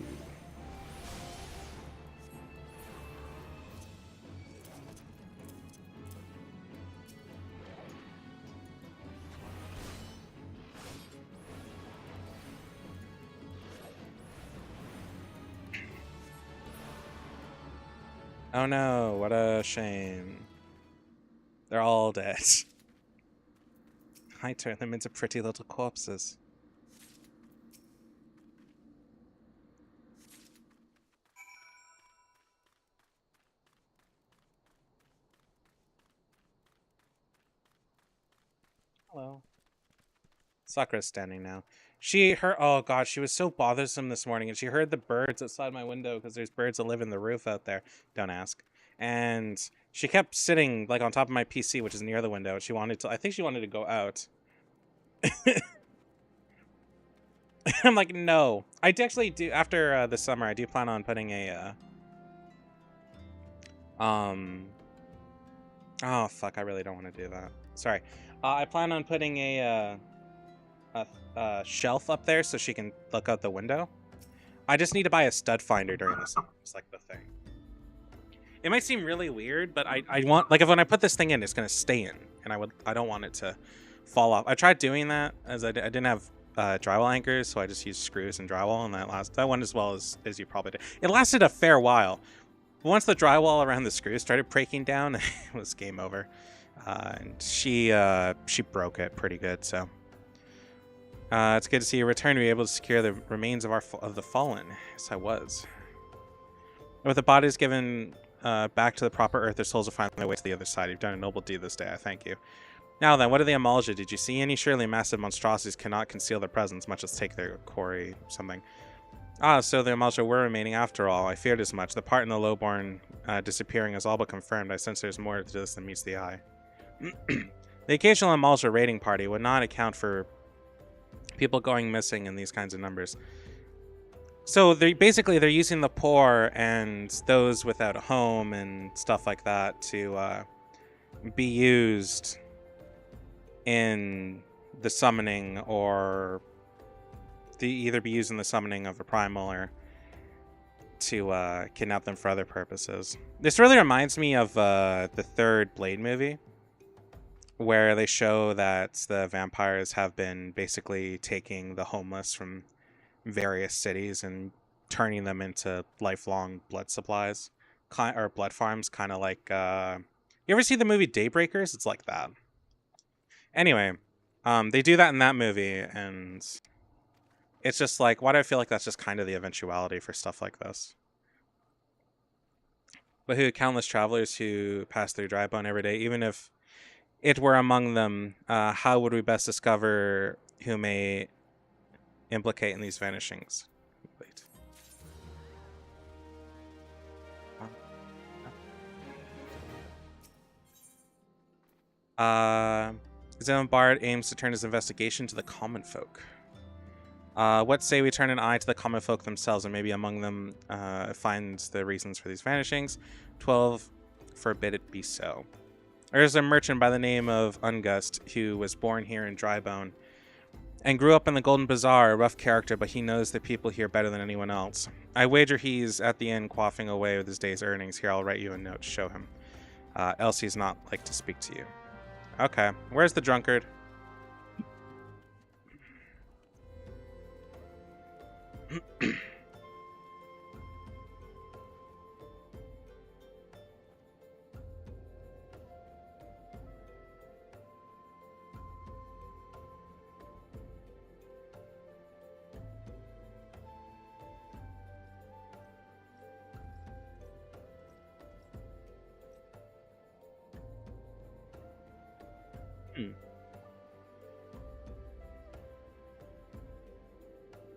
Oh no, what a shame. They're all dead. I turned them into pretty little corpses. Hello. Sakura's standing now. Oh god, she was so bothersome this morning, and she heard the birds outside my window, because there's birds that live in the roof out there. Don't ask. And she kept sitting, like, on top of my PC, which is near the window. I think she wanted to go out. I'm like, no. I actually do, after this summer, I do plan on putting a, oh, fuck, I really don't want to do that. Sorry. I plan on putting a shelf up there so she can look out the window. I just need to buy a stud finder during the summer. It's like the thing. It might seem really weird, but I want, like, if when I put this thing in, it's gonna stay in, and I don't want it to fall off. I tried doing that as I didn't have drywall anchors, so I just used screws and drywall, and that went as well as you probably did. It lasted a fair while. Once the drywall around the screws started breaking down, it was game over. And she broke it pretty good, so. It's good to see you return to be able to secure the remains of the fallen. Yes, I was. With the bodies given back to the proper earth, their souls will find their way to the other side. You've done a noble deed this day. I thank you. Now then, what are the Amalja? Did you see any? Surely massive monstrosities cannot conceal their presence, much as take their quarry something. Ah, so the Amalja were remaining after all. I feared as much. The part in the lowborn disappearing is all but confirmed. I sense there's more to this than meets the eye. The occasional Amalja raiding party would not account for people going missing in these kinds of numbers. So they're using the poor and those without a home and stuff like that to be used in the summoning, or either be used in the summoning of a primal, or to kidnap them for other purposes. This really reminds me of the third Blade movie, where they show that the vampires have been basically taking the homeless from various cities and turning them into lifelong blood supplies, or blood farms, kind of like, you ever see the movie Daybreakers? It's like that. Anyway, they do that in that movie, and it's just like, why do I feel like that's just kind of the eventuality for stuff like this? But who countless travelers who pass through Drybone every day, even if it were among them, how would we best discover who may implicate in these vanishings? Wait. Zem Bard aims to turn his investigation to the common folk. What say we turn an eye to the common folk themselves, and maybe among them finds the reasons for these vanishings. 12, forbid it be so. There's a merchant by the name of Ungust who was born here in Drybone and grew up in the Golden Bazaar, a rough character, but he knows the people here better than anyone else. I wager he's at the inn quaffing away with his day's earnings. Here, I'll write you a note to show him. Else he's not like to speak to you. Okay, where's the drunkard?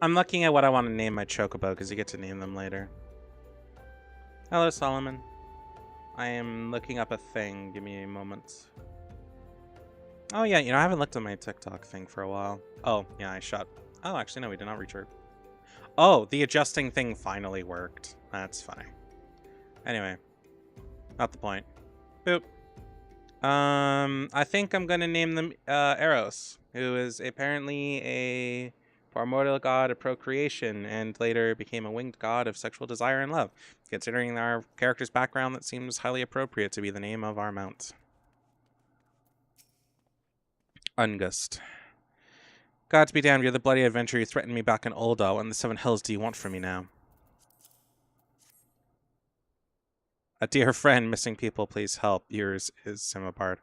I'm looking at what I want to name my chocobo because you get to name them later. Hello, Solomon. I am looking up a thing. Give me a moment. Oh, yeah, I haven't looked at my TikTok thing for a while. Oh, yeah, I shot. Oh, actually, no, we did not reach her. Oh, the adjusting thing finally worked. That's funny. Anyway, not the point. Boop. I think I'm gonna name them Eros, who is apparently a primordial god of procreation and later became a winged god of sexual desire and love. Considering our character's background, that seems highly appropriate to be the name of our mount. Ungust. God to be damned, you're the bloody adventurer who threatened me back in Ulda. What in the Seven Hills do you want from me now? A dear friend, missing people, please help. Yours is Simabard.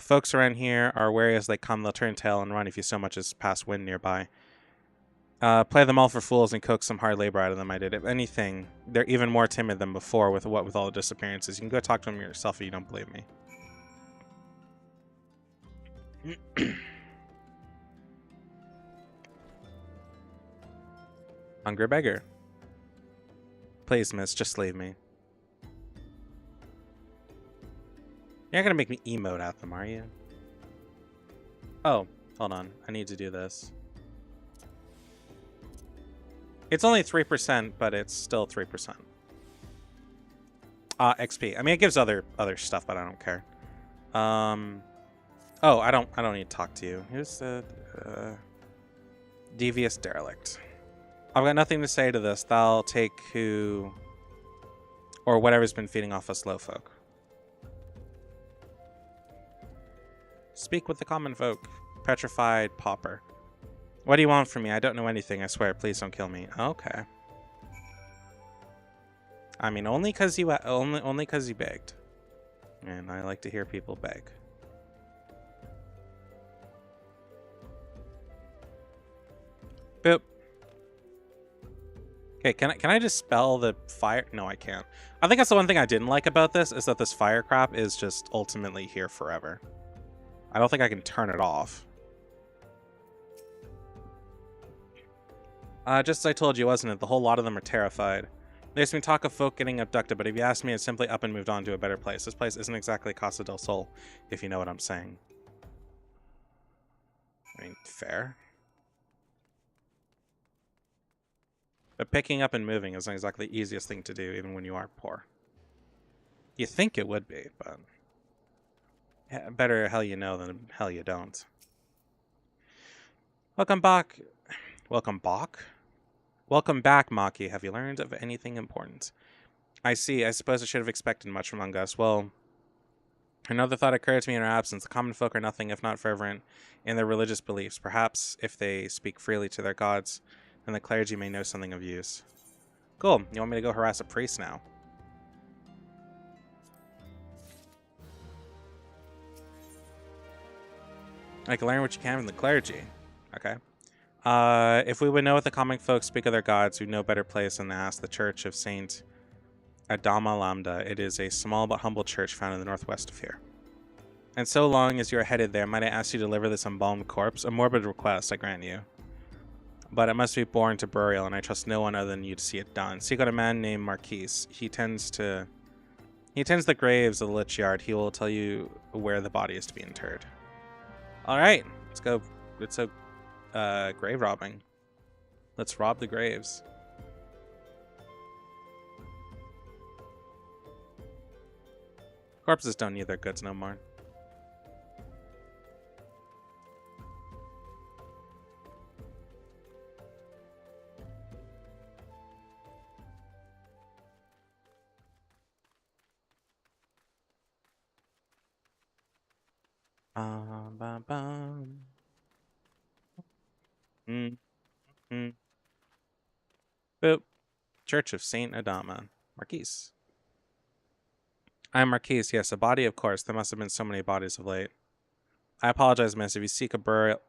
Folks around here are wary as they come. They'll turn tail and run if you so much as pass wind nearby. Play them all for fools and coax some hard labor out of them, I did. If anything, they're even more timid than before with all the disappearances. You can go talk to them yourself if you don't believe me. Hungry beggar. Please, miss, just leave me. You're not gonna make me emote at them, are you? Oh, hold on. I need to do this. It's only 3%, but it's still 3%. XP. I mean, it gives other stuff, but I don't care. Oh, I don't need to talk to you. Here's the devious derelict. I've got nothing to say to this. Thou take who or whatever's been feeding off us low folk. Speak with the common folk. Petrified pauper. What do you want from me? I don't know anything, I swear. Please don't kill me. Okay. I mean, only because you begged. And I like to hear people beg. Boop. Okay, can I just spell the fire? No, I can't. I think that's the one thing I didn't like about this, is that this fire crap is just ultimately here forever. I don't think I can turn it off. Just as I told you, wasn't it? The whole lot of them are terrified. There's been talk of folk getting abducted, but if you ask me, it's simply up and moved on to a better place. This place isn't exactly Casa del Sol, if you know what I'm saying. I mean, fair. But picking up and moving isn't exactly the easiest thing to do, even when you are poor. You think it would be, but... yeah, better hell you know than hell you don't. Welcome back. Welcome back? Welcome back, Maki. Have you learned of anything important? I see. I suppose I should have expected much from Ungus. Well, another thought occurred to me in our absence. The common folk are nothing if not fervent in their religious beliefs. Perhaps if they speak freely to their gods, then the clergy may know something of use. Cool. You want me to go harass a priest now? I can learn what you can from the clergy. Okay. If we would know what the comic folks speak of their gods, we'd no better place than to ask the Church of Saint Adama Lambda. It is a small but humble church found in the northwest of here. And so long as you are headed there, might I ask you to deliver this embalmed corpse? A morbid request, I grant you. But it must be borne to burial, and I trust no one other than you to see it done. Seek out a man named Marquise. He tends the graves of the Lich Yard. He will tell you where the body is to be interred. All right, let's go. Let's go grave robbing. Let's rob the graves. Corpses don't need their goods no more. Bum, bum. Boop. Church of Saint Adama. Marquise. I am Marquise, yes, a body, of course. There must have been so many bodies of late. I apologize, miss, if you seek a burial...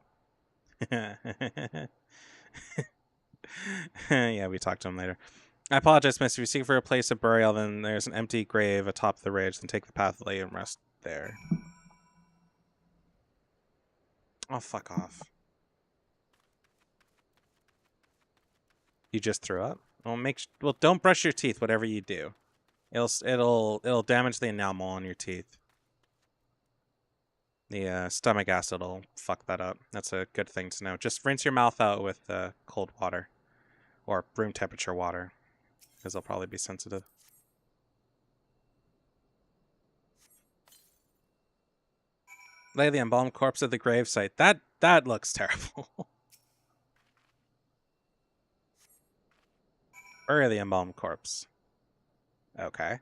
Yeah, we talked to him later. I apologize, miss, if you seek for a place of burial, then there's an empty grave atop the ridge, then take the path lay and rest there. Oh, fuck off. You just threw up? Well, don't brush your teeth, whatever you do. It'll damage the enamel on your teeth. The stomach acid will fuck that up. That's a good thing to know. Just rinse your mouth out with cold water. Or room temperature water. Because they'll probably be sensitive. Lay the embalmed corpse at the gravesite. That looks terrible. Bury the embalmed corpse. Okay.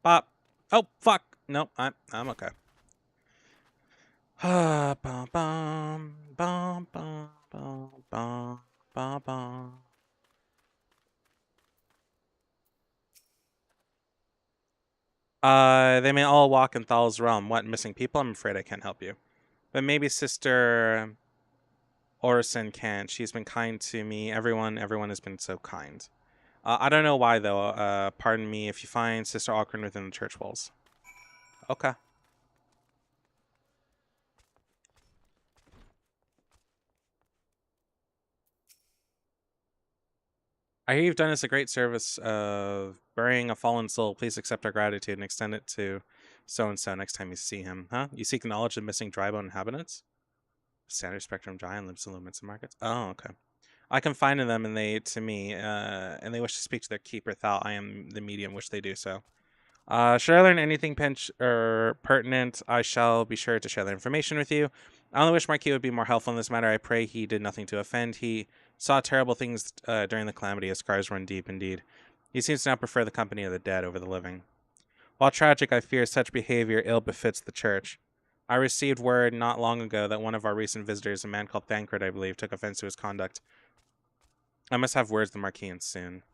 Bop. Oh, fuck. Nope, I'm okay. Bum, bum, bum, bum, bum, bum, bum, bum. They may all walk in Thal's realm. What, missing people? I'm afraid I can't help you. But maybe Sister Orison can. She's been kind to me. Everyone has been so kind. I don't know why, though. Pardon me if you find Sister Alcorn within the church walls. Okay. I hear you've done us a great service of burying a fallen soul. Please accept our gratitude and extend it to so-and-so next time you see him. Huh? You seek knowledge of missing dry bone inhabitants? Standard spectrum giant lives in limits and markets. Oh, okay. I confide in them and they to me, and they wish to speak to their keeper Thal. I am the medium which they do so. Should I learn anything pertinent, I shall be sure to share that information with you. I only wish Maki would be more helpful in this matter. I pray he did nothing to offend. He saw terrible things during the calamity. His scars run deep indeed. He seems to now prefer the company of the dead over the living. While tragic, I fear such behavior ill befits the church. I received word not long ago that one of our recent visitors, a man called Thancred, I believe, took offense to his conduct. I must have words with the Marquis soon.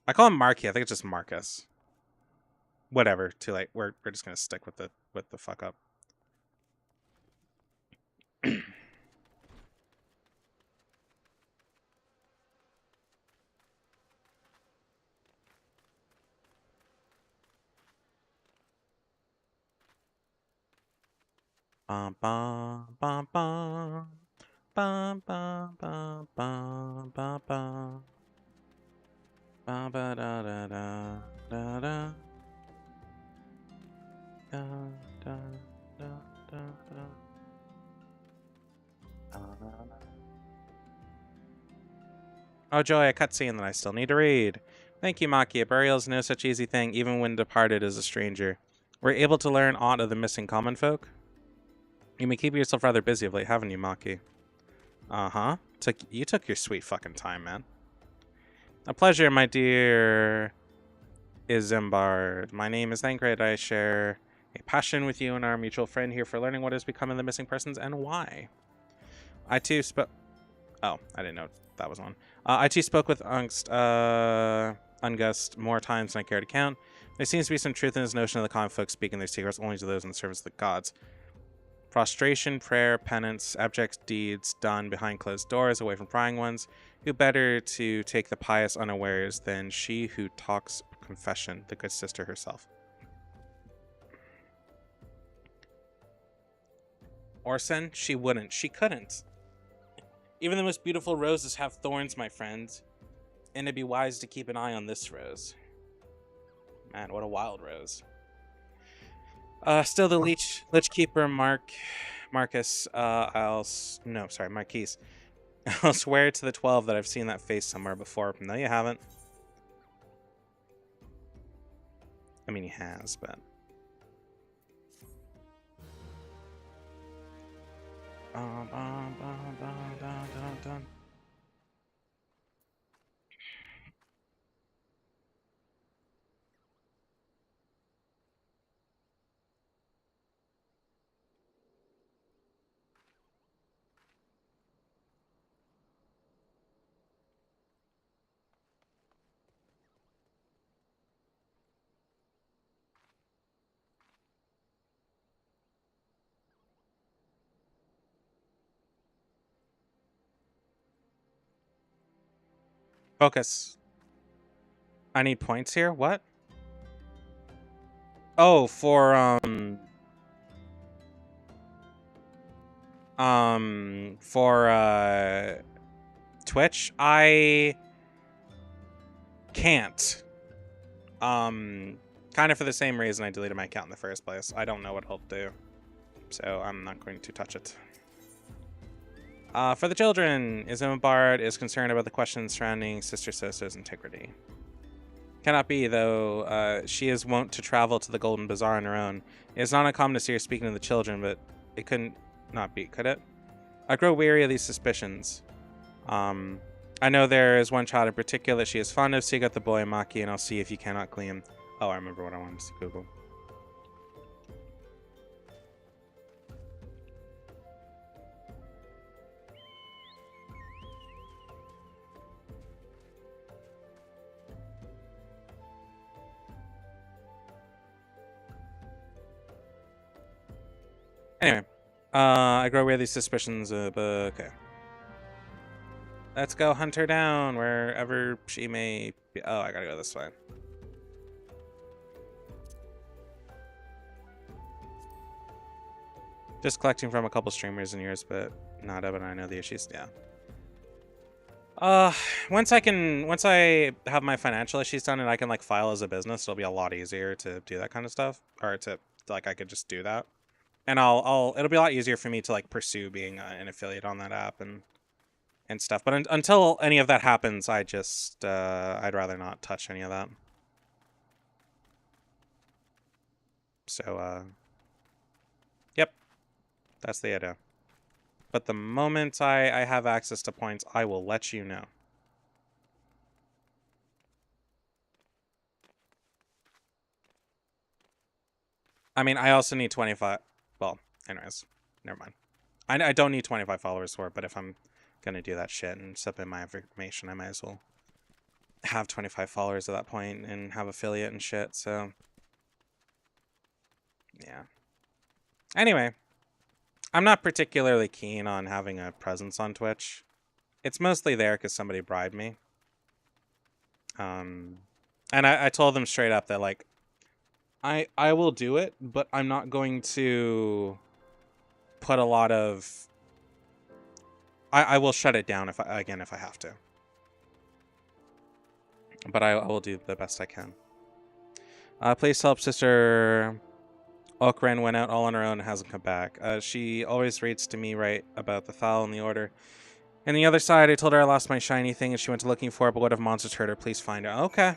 I call him Marquis. I think it's just Marcus. Whatever. Too late. We're just gonna stick with the fuck up. Bum bum bum bum bum bum bum bum bum bum ba ba da da da da da da da da da da. Oh joy, a cutscene that I still need to read. Thank you, Maki. A burial is no such easy thing, even when departed as a stranger. We're able to learn aught of the missing common folk. You may keep yourself rather busy of late, haven't you, Maki? Uh-huh. You took your sweet fucking time, man. A pleasure, my dear Izimbard. My name is Thancred. I share a passion with you and our mutual friend here for learning what has become of the missing persons and why. I too spoke... Oh, I didn't know that was on. I too spoke with Ungst more times than I care to count. There seems to be some truth in his notion of the common folk speaking their secrets only to those in the service of the gods. Prostration, prayer, penance, abject deeds done behind closed doors, away from prying ones. Who better to take the pious unawares than she who talks confession, the good sister herself? Orson, she wouldn't. She couldn't. Even the most beautiful roses have thorns, my friend. And it'd be wise to keep an eye on this rose. Man, what a wild rose. Still the Lich Keeper, Marcus, Marquise. I'll swear to the 12 that I've seen that face somewhere before. No, you haven't. I mean, he has, but... Focus. I need points here? What? Oh, for Twitch? I can't. Kind of for the same reason I deleted my account in the first place. I don't know what it'll do. So I'm not going to touch it. For the children, Isambard is concerned about the questions surrounding Sister Sosa's integrity. Cannot be, though. She is wont to travel to the Golden Bazaar on her own. It is not uncommon to see her speaking to the children, but it couldn't not be, could it? I grow weary of these suspicions. I know there is one child in particular that she is fond of. Seek out the boy Maki, and I'll see if you cannot glean. Oh, I remember what I wanted to Google. Anyway, I grow weary of these suspicions, but okay. Let's go hunt her down, wherever she may be. Oh, I gotta go this way. Just collecting from a couple streamers and yours, but not Evan. I know the issues. Yeah. Once I have my financial issues done and I can like file as a business, it'll be a lot easier to do that kind of stuff, or to like I could just do that. And it'll be a lot easier for me to like pursue being an affiliate on that app and stuff. But until any of that happens, I just I'd rather not touch any of that. So yep, that's the idea. But the moment I have access to points, I will let you know. I mean, I also need 25. Well, anyways, never mind. I don't need 25 followers for it, but if I'm gonna do that shit and submit my information, I might as well have 25 followers at that point and have affiliate and shit, so... yeah. Anyway, I'm not particularly keen on having a presence on Twitch. It's mostly there because somebody bribed me. And I told them straight up that, like, I will do it, but I'm not going to put a lot of... I will shut it down if I have to. But I will do the best I can. Please help Sister Okren went out all on her own and hasn't come back. She always reads to me right about the Thal and the Order. And the other side, I told her I lost my shiny thing and she went looking for it, but what if monsters hurt her? Please find her. Okay.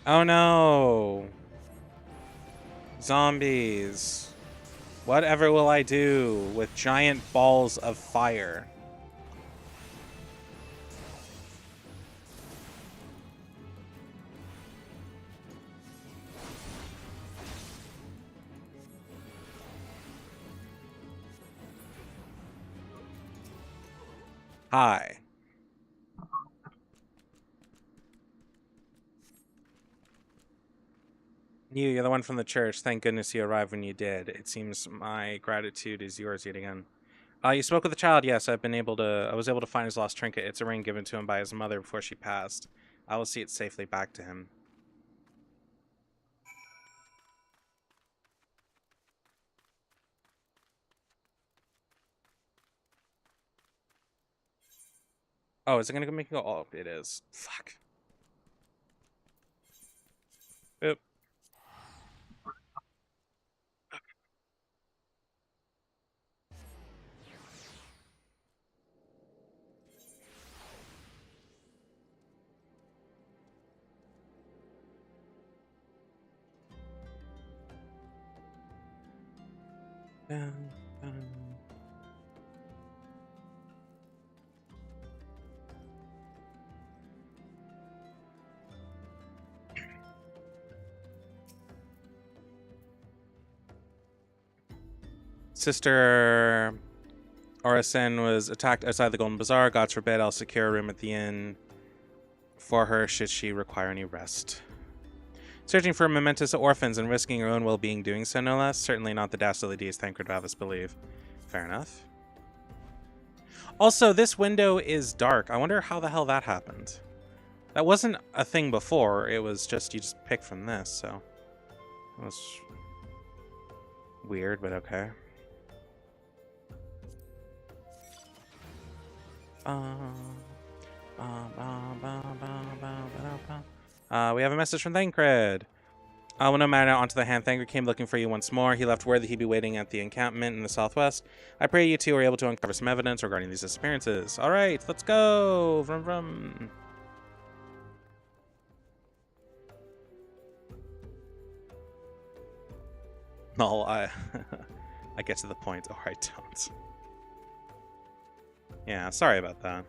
Oh no! Zombies. Whatever will I do with giant balls of fire? Hi. You're the one from the church. Thank goodness you arrived when you did. It seems my gratitude is yours yet again. You spoke with the child. Yes, I was able to find his lost trinket. It's a ring given to him by his mother before she passed. I will see it safely back to him. Oh, is it gonna make me go? Oh, it is. Fuck. Oop. Dun, dun. Sister Orison was attacked outside the Golden Bazaar. God forbid, I'll secure a room at the inn for her should she require any rest. Searching for momentous orphans and risking her own well-being doing so, no less. Certainly not the dastardly deeds Thancred would have us believe. Fair enough. Also, this window is dark. I wonder how the hell that happened. That wasn't a thing before. It was just, you just pick from this, so. It was weird, but okay. We have a message from Thancred. When no matter onto the hand, Thancred came looking for you once more. He left word that he'd be waiting at the encampment in the southwest. I pray you two are able to uncover some evidence regarding these disappearances. All right, let's go. Vroom, vroom. No, I get to the point. Oh, I don't. Yeah, sorry about that.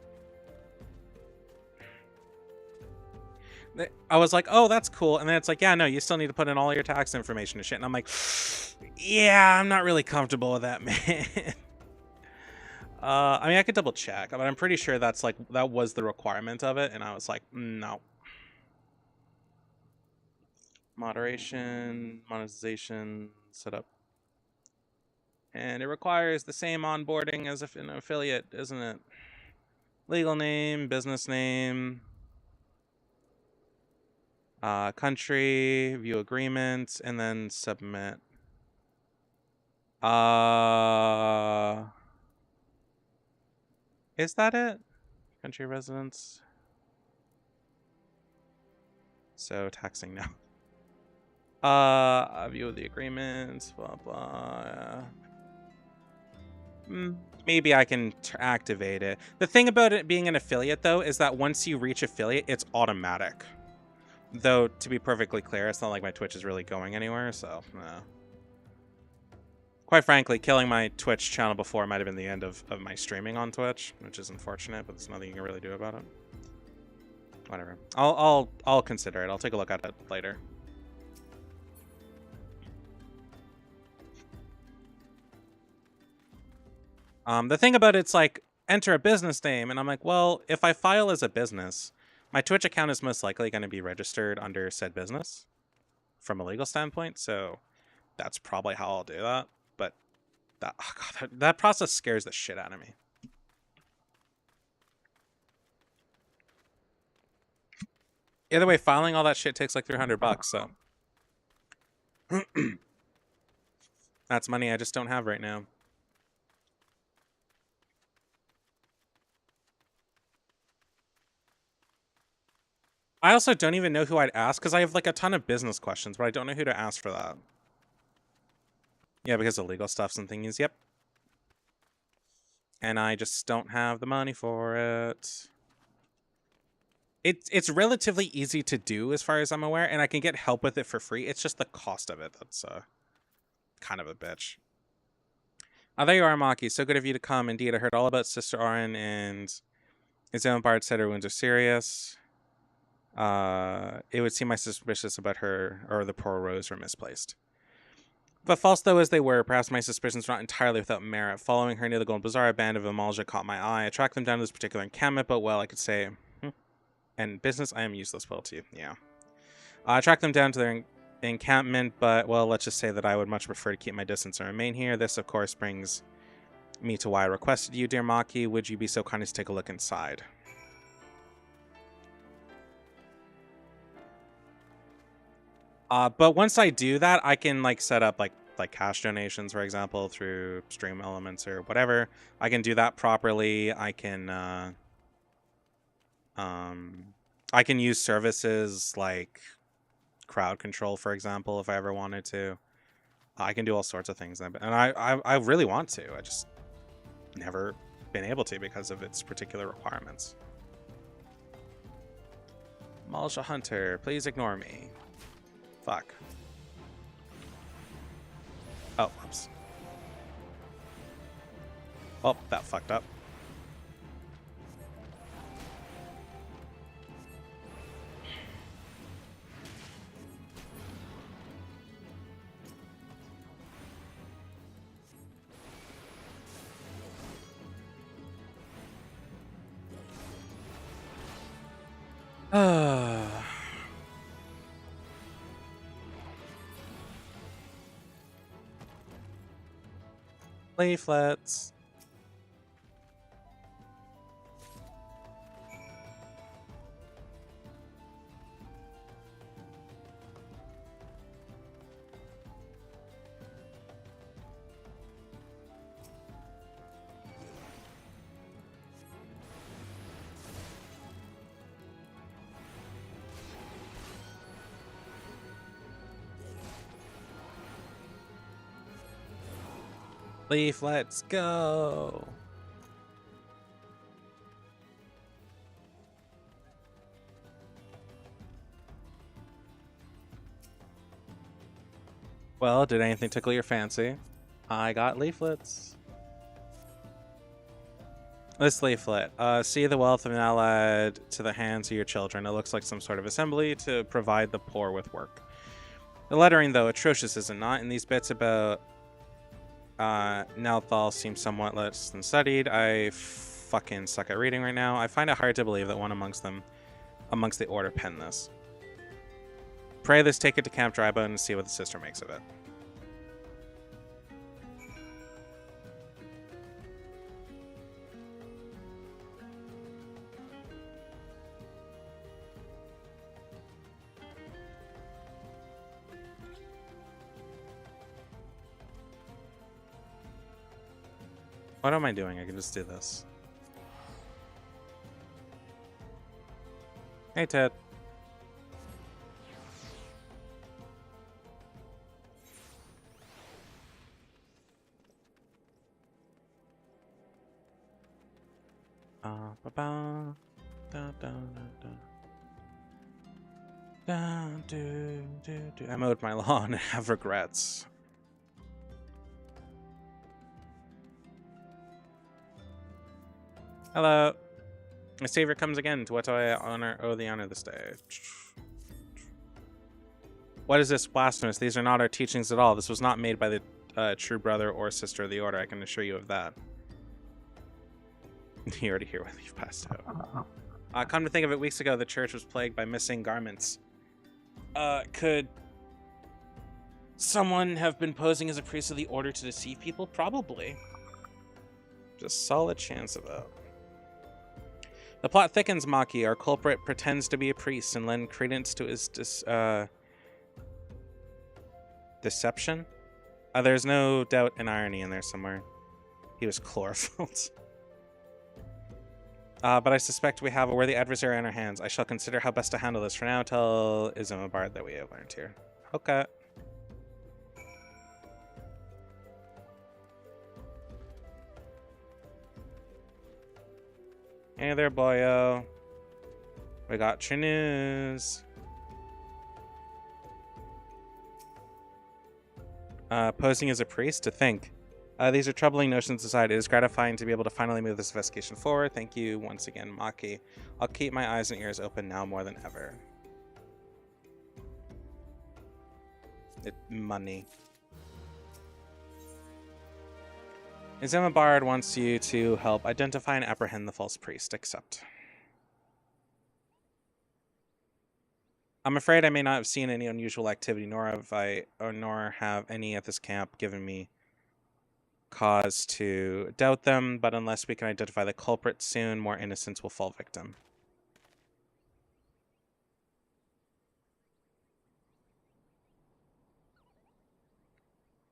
I was like, oh, that's cool. And then it's like, yeah, no, you still need to put in all your tax information and shit. And I'm like, yeah, I'm not really comfortable with that, man. I mean, I could double check, but I'm pretty sure that's like, that was the requirement of it. And I was like, no. Moderation, monetization, setup. And it requires the same onboarding as if an affiliate, isn't it? Legal name, business name. Country, view agreement, and then submit. Is that it? Country residence. So taxing now. View the agreement, blah blah. Maybe I can activate it. The thing about it being an affiliate, though, is that once you reach affiliate, it's automatic. Though, to be perfectly clear, it's not like my Twitch is really going anywhere, so, Quite frankly, killing my Twitch channel before might have been the end of my streaming on Twitch, which is unfortunate, but there's nothing you can really do about it. Whatever. I'll consider it. I'll take a look at it later. The thing about it's like, enter a business name, and I'm like, well, if I file as a business, my Twitch account is most likely going to be registered under said business from a legal standpoint, so that's probably how I'll do that. But that, oh God, that process scares the shit out of me. Either way, filing all that shit takes like $300, so that's money I just don't have right now. I also don't even know who I'd ask because I have like a ton of business questions, but I don't know who to ask for that. Yeah, because of legal stuffs and things. Yep. And I just don't have the money for it. It's relatively easy to do as far as I'm aware, and I can get help with it for free. It's just the cost of it that's kind of a bitch. There you are, Maki. So good of you to come. Indeed, I heard all about Sister Auron, and Isabel Bard said her wounds are serious. It would seem my suspicious about her, or the poor Rose, were misplaced. But false though as they were, perhaps my suspicions were not entirely without merit. Following her near the Golden Bazaar, a band of Amalja caught my eye. I tracked them down to this particular encampment, but well, I could say, and business, I am useless, well, to you, yeah. I tracked them down to their encampment, but, well, let's just say that I would much prefer to keep my distance and remain here. This, of course, brings me to why I requested you, dear Maki. Would you be so kind as to take a look inside? But once I do that, I can like set up like cash donations, for example, through Stream Elements or whatever. I can do that properly. I can use services like crowd control, for example, if I ever wanted to. I can do all sorts of things, and I really want to. I just never been able to because of its particular requirements. Malsha Hunter, please ignore me. Fuck. Oh, whoops. Oh, that fucked up. Leaflets. Leaf, let's go. Well, did anything tickle your fancy? I got leaflets. This leaflet. See the wealth of an allied to the hands of your children. It looks like some sort of assembly to provide the poor with work. The lettering, though, atrocious, is it not? And these bits about Nelthal seem somewhat less than studied. I fucking suck at reading right now. I find it hard to believe that one amongst the order penned this. Pray this, take it to Camp Drybone and see what the sister makes of it. What am I doing? I can just do this. Hey, Ted. I mowed my lawn and have regrets. Hello. My savior comes again. To what do I owe the honor this day? What is this blasphemous? These are not our teachings at all. This was not made by the true brother or sister of the order. I can assure you of that. You already hear whether you've passed out. Come to think of it, weeks ago, the church was plagued by missing garments. Could someone have been posing as a priest of the order to deceive people? Probably. Just solid chance of that. The plot thickens, Maki. Our culprit pretends to be a priest and lend credence to his deception. There's no doubt and irony in there somewhere. He was chlorophylled. But I suspect we have a worthy adversary on our hands. I shall consider how best to handle this. For now, tell Isambard that we have learned here. Okay. Hey there, boyo. We got your news. Posing as a priest? To think. These are troubling notions aside. It is gratifying to be able to finally move this investigation forward. Thank you once again, Maki. I'll keep my eyes and ears open now more than ever. Money. Izema Bard wants you to help identify and apprehend the false priest. Accept. I'm afraid I may not have seen any unusual activity, nor have any at this camp given me cause to doubt them, but unless we can identify the culprit soon, more innocents will fall victim.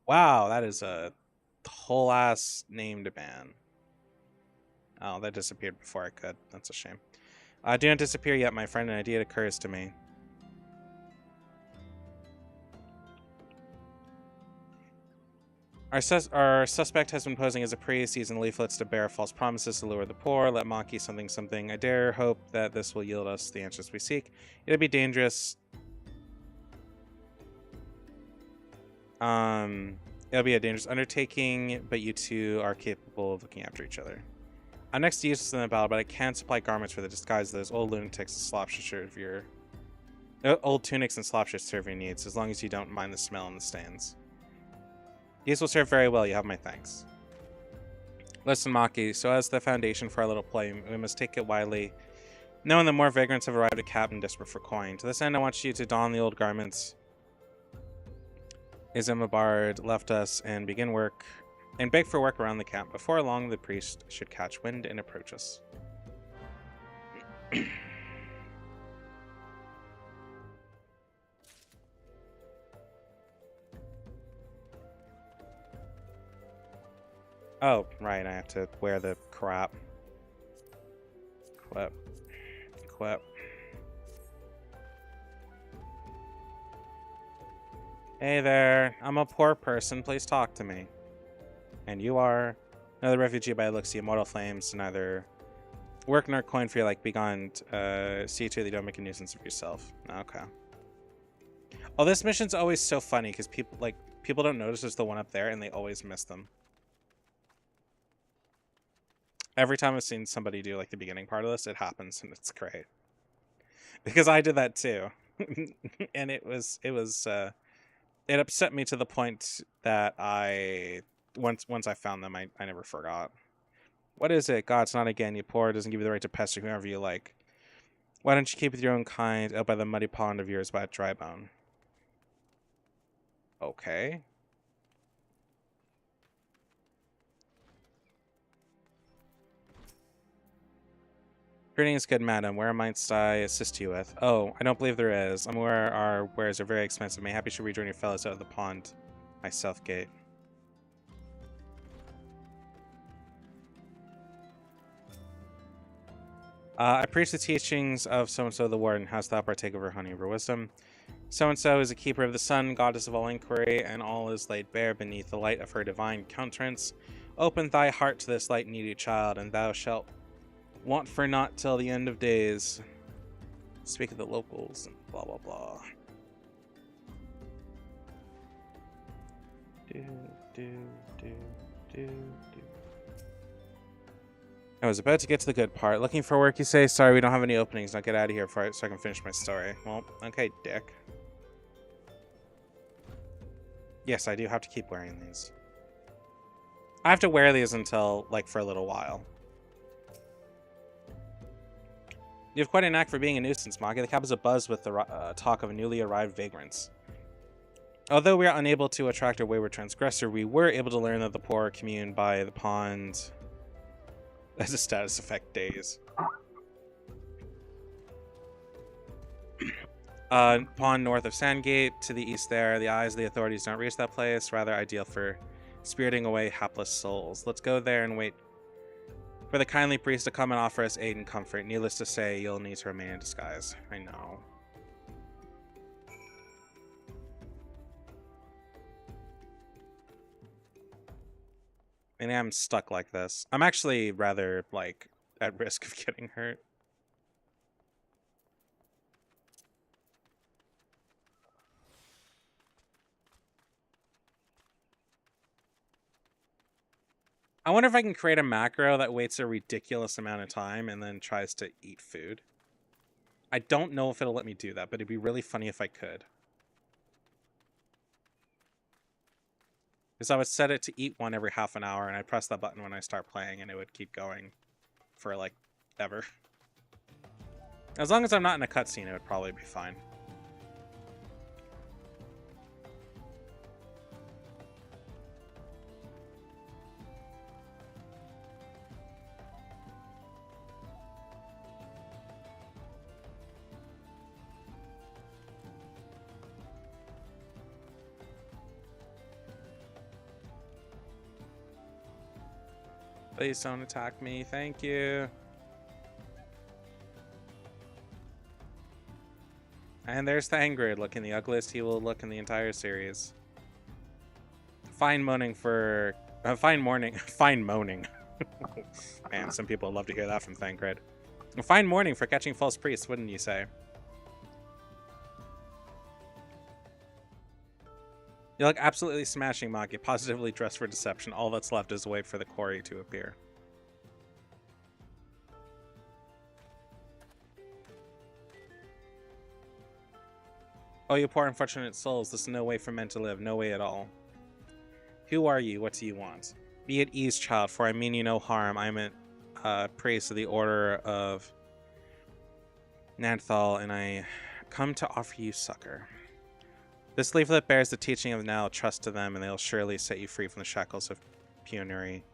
Wow, that is a whole ass name to ban. Oh, that disappeared before I could. That's a shame. Do not disappear yet, my friend. An idea occurs to me. Our suspect has been posing as a priest, using leaflets to bear false promises to lure the poor, let Maki something. I dare hope that this will yield us the answers we seek. It'll be dangerous. It'll be a dangerous undertaking, but you two are capable of looking after each other. I'm next to use in the battle, but I can supply garments for the disguise of those old lunatics and slopshires serve your old tunics and slopshires serve your needs, as long as you don't mind the smell and the stains. These will serve very well. You have my thanks. Listen, Maki, so as the foundation for our little play, we must take it widely, knowing that more vagrants have arrived at Captain desperate for coin. To this end, I want you to don the old garments Izema Bard left us and begin work and beg for work around the camp. Before long, the priest should catch wind and approach us. Oh, right, I have to wear the crap. Equip. Hey there, I'm a poor person, please talk to me. And you are? Another refugee by looks, the immortal flames, neither work nor coin for you, like begone. See to that you don't make a nuisance of yourself. Okay. Oh, this mission's always so funny because people don't notice there's the one up there and they always miss them. Every time I've seen somebody do like the beginning part of this, it happens and it's great. Because I did that too. And it upset me to the point that once I found them, I never forgot. What is it? God, it's not again. You poor, doesn't give you the right to pester whoever you like. Why don't you keep with your own kind out by the muddy pond of yours by a dry bone? Okay. Greetings, good madam. Where might I assist you with? Oh, I don't believe there is. I'm aware our wares are very expensive. May happy should rejoin your fellows out of the pond. My Southgate. I preach the teachings of so-and-so the warden. Hast thou partake of her honey, of her wisdom? So-and-so is a keeper of the sun, goddess of all inquiry, and all is laid bare beneath the light of her divine countenance. Open thy heart to this light needy child, and thou shalt want for naught till the end of days. Speak of the locals, and blah, blah, blah. I was about to get to the good part. Looking for work, you say? Sorry, we don't have any openings. Now get out of here so I can finish my story. Well, okay, dick. Yes, I do have to keep wearing these. I have to wear these until, like, for a little while. You have quite a knack for being a nuisance, Maki. The cap is abuzz with the talk of newly arrived vagrants. Although we are unable to attract a wayward transgressor, we were able to learn that the poor commune by the pond as a status effect days. Pond north of Sandgate, to the east there. The eyes of the authorities don't reach that place. Rather ideal for spiriting away hapless souls. Let's go there and wait for the kindly priest to come and offer us aid and comfort. Needless to say, you'll need to remain in disguise. I know. And I'm stuck like this. I'm actually rather, like, at risk of getting hurt. I wonder if I can create a macro that waits a ridiculous amount of time and then tries to eat food. I don't know if it'll let me do that, but it'd be really funny if I could. Is I would set it to eat one every half an hour, and I'd press that button when I start playing, and it would keep going for, like, ever. As long as I'm not in a cutscene, it would probably be fine. Please don't attack me. Thank you. And there's the Angrid looking the ugliest he will look in the entire series. Fine moaning for... fine morning. Fine moaning. Man, some people would love to hear that from Thancred. A fine morning for catching false priests, wouldn't you say? You look absolutely smashing, Maki. Positively dressed for deception. All that's left is to wait for the quarry to appear. Oh, you poor unfortunate souls. This is no way for men to live. No way at all. Who are you? What do you want? Be at ease, child, for I mean you no harm. I am a priest of the Order of Nanthal, and I come to offer you succor. This leaflet bears the teaching of now. Trust to them, and they will surely set you free from the shackles of penury.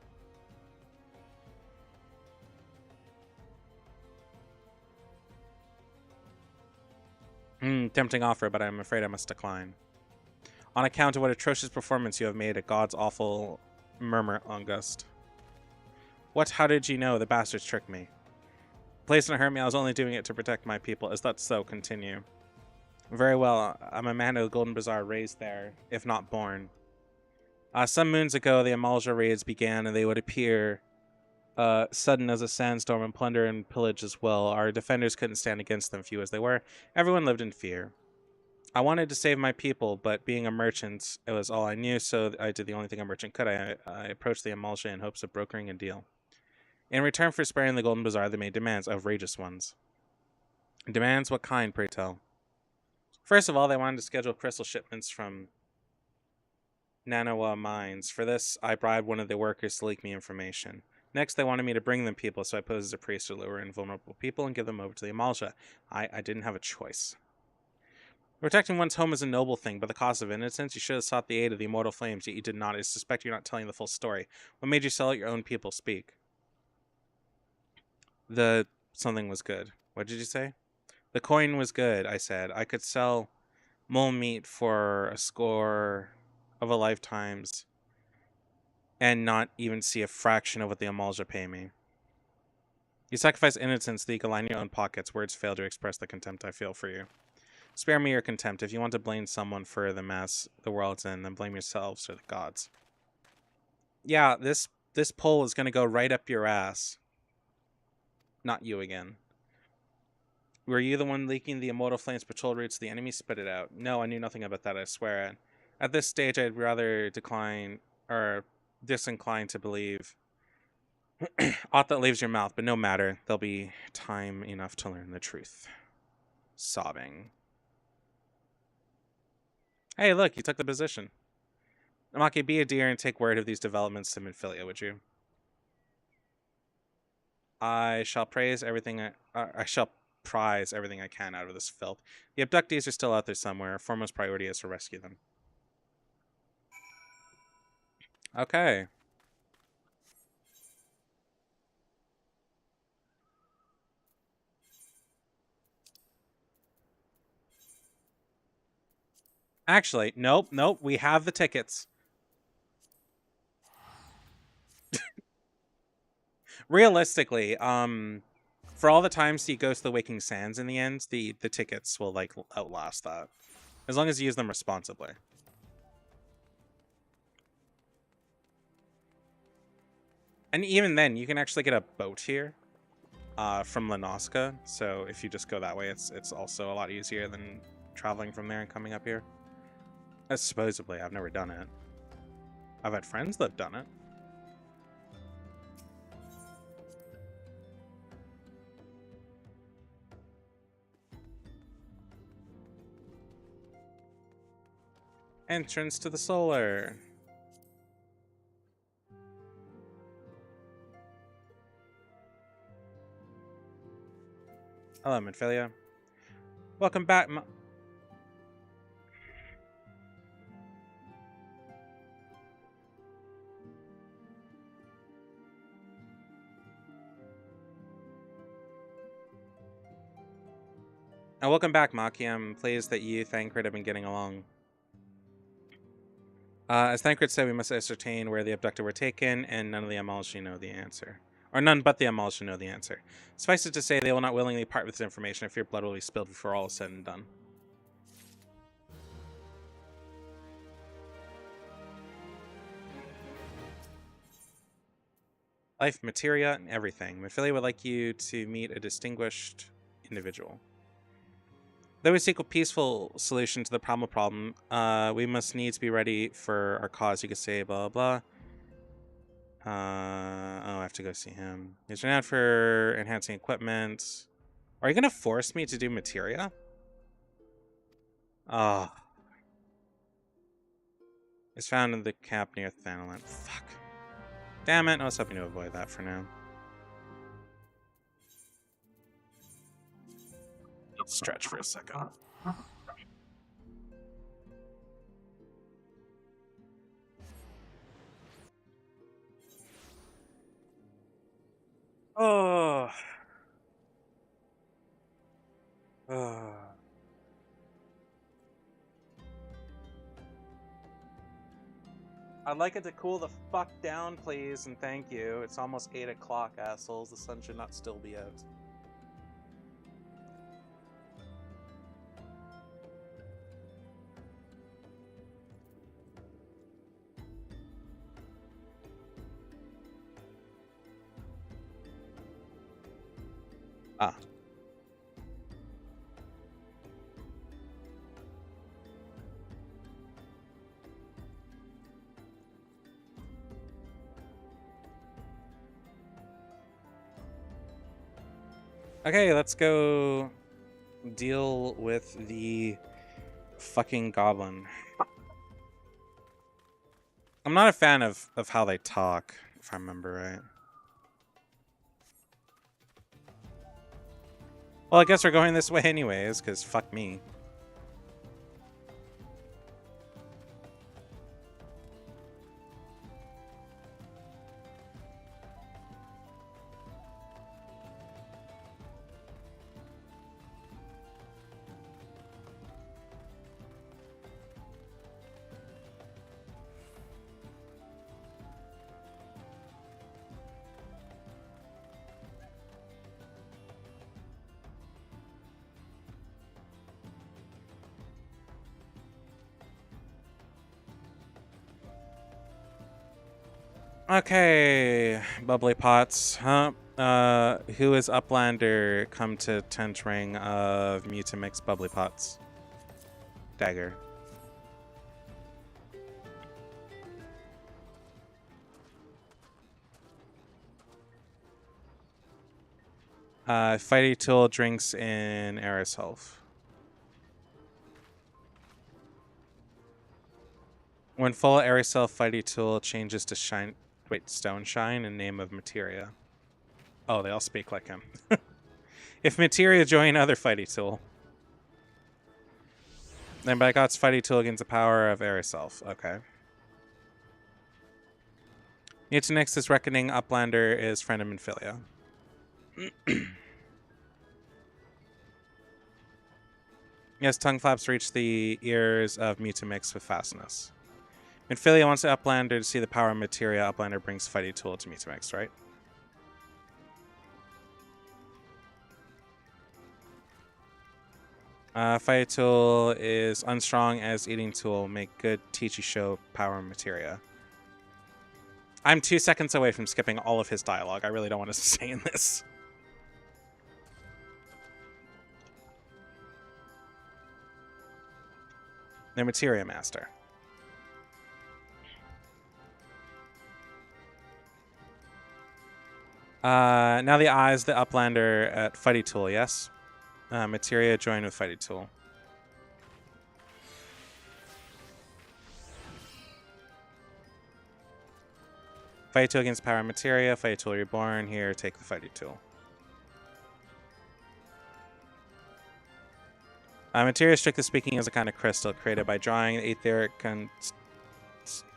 Tempting offer, but I'm afraid I must decline. On account of what atrocious performance you have made at God's awful murmur, August. What? How did you know? The bastards tricked me. Please don't hurt me. I was only doing it to protect my people. Is that so? Continue. Very well. I'm a man of the Golden Bazaar, raised there, if not born. Some moons ago, the Amalja raids began, and they would appear sudden as a sandstorm, and plunder and pillage as well. Our defenders couldn't stand against them, few as they were. Everyone lived in fear. I wanted to save my people, but being a merchant, it was all I knew, so I did the only thing a merchant could. I approached the Amalja in hopes of brokering a deal. In return for sparing the Golden Bazaar, they made demands, outrageous ones. Demands? What kind, pray tell? First of all, they wanted to schedule crystal shipments from Nanawa mines. For this, I bribed one of the workers to leak me information. Next, they wanted me to bring them people, so I posed as a priest to lure in vulnerable people and give them over to the Amalja. I didn't have a choice. Protecting one's home is a noble thing, but the cost of innocence, you should have sought the aid of the immortal flames, yet you did not. I suspect you're not telling the full story. What made you sell out your own people? Speak. Something was good. What did you say? The coin was good, I said. I could sell mole meat for a score of a lifetime's and not even see a fraction of what the Amalja pay me. You sacrifice innocence so you can line your own pockets. Words fail to express the contempt I feel for you. Spare me your contempt. If you want to blame someone for the mess the world's in, then blame yourselves or the gods. Yeah, this poll is going to go right up your ass. Not you again. Were you the one leaking the immortal flames patrol routes to the enemy? Spit it out. No, I knew nothing about that, I swear it. At this stage, I'd rather disinclined to believe aught that leaves your mouth, but no matter. There'll be time enough to learn the truth. Sobbing. Hey, look, you took the position. Maki, be a dear and take word of these developments to Minfilia, would you? I shall prize everything I can out of this filth. The abductees are still out there somewhere. Our foremost priority is to rescue them. Okay. Actually, nope. We have the tickets. Realistically, for all the times he goes to the Waking Sands in the end, the tickets will, like, outlast that. As long as you use them responsibly. And even then, you can actually get a boat here from Lanoska. So if you just go that way, it's also a lot easier than traveling from there and coming up here. Supposedly, I've never done it. I've had friends that have done it. Entrance to the solar. Hello, Minfilia. Welcome back, welcome back, Maki. I'm pleased that you, Thancred, have been getting along. As Thancred said, we must ascertain where the abducted were taken, and none of the Amalshi know the answer. Or none but the Amalshi know the answer. Suffice it to say, they will not willingly part with this information if your blood will be spilled before all is said and done. Life, materia, and everything. Minfilia would like you to meet a distinguished individual. Though we seek a peaceful solution to the problem, we must needs be ready for our cause, you could say, blah, blah, blah. I have to go see him. He's renowned for enhancing equipment. Are you going to force me to do materia? Oh. It's found in the camp near Thanalan. Fuck. Damn it, I was hoping to avoid that for now. Let's stretch for a second. Oh. Oh. I'd like it to cool the fuck down, please, and thank you. It's almost 8 o'clock, assholes. The sun should not still be out. Ah. Okay, let's go deal with the fucking goblin. I'm not a fan of how they talk, if I remember right. Well, I guess we're going this way anyways, because fuck me. Okay, bubbly pots, huh? Who is Uplander come to 10th ring of Mutamix bubbly pots? Dagger. Fighty Tool drinks in Eris Health. When full Eris Health, Fighty Tool changes to Shine. Wait, Stone Shine in name of Materia. Oh, they all speak like him. If Materia join other Fighty Tool, then by God's Fighty Tool gains the power of Eris Health. Okay. Mutinix's Reckoning Uplander is friend of Minfilia. Yes, tongue flaps reach the ears of Mutamix with fastness. Minfilia wants to Uplander to see the power of Materia. Uplander brings Fighty Tool to Mutamix, right? Fighty Tool is unstrong as Eating Tool. Make good Teachy show power of Materia. I'm 2 seconds away from skipping all of his dialogue. I really don't want to stay in this. The Materia Master. Now the eyes, the Uplander at Fighty Tool, yes? Materia joined with Fighty Tool. Fighty Tool against power of Materia. Fighty Tool reborn. Here, take the Fighty Tool. Materia, strictly speaking, is a kind of crystal created by drawing the etheric and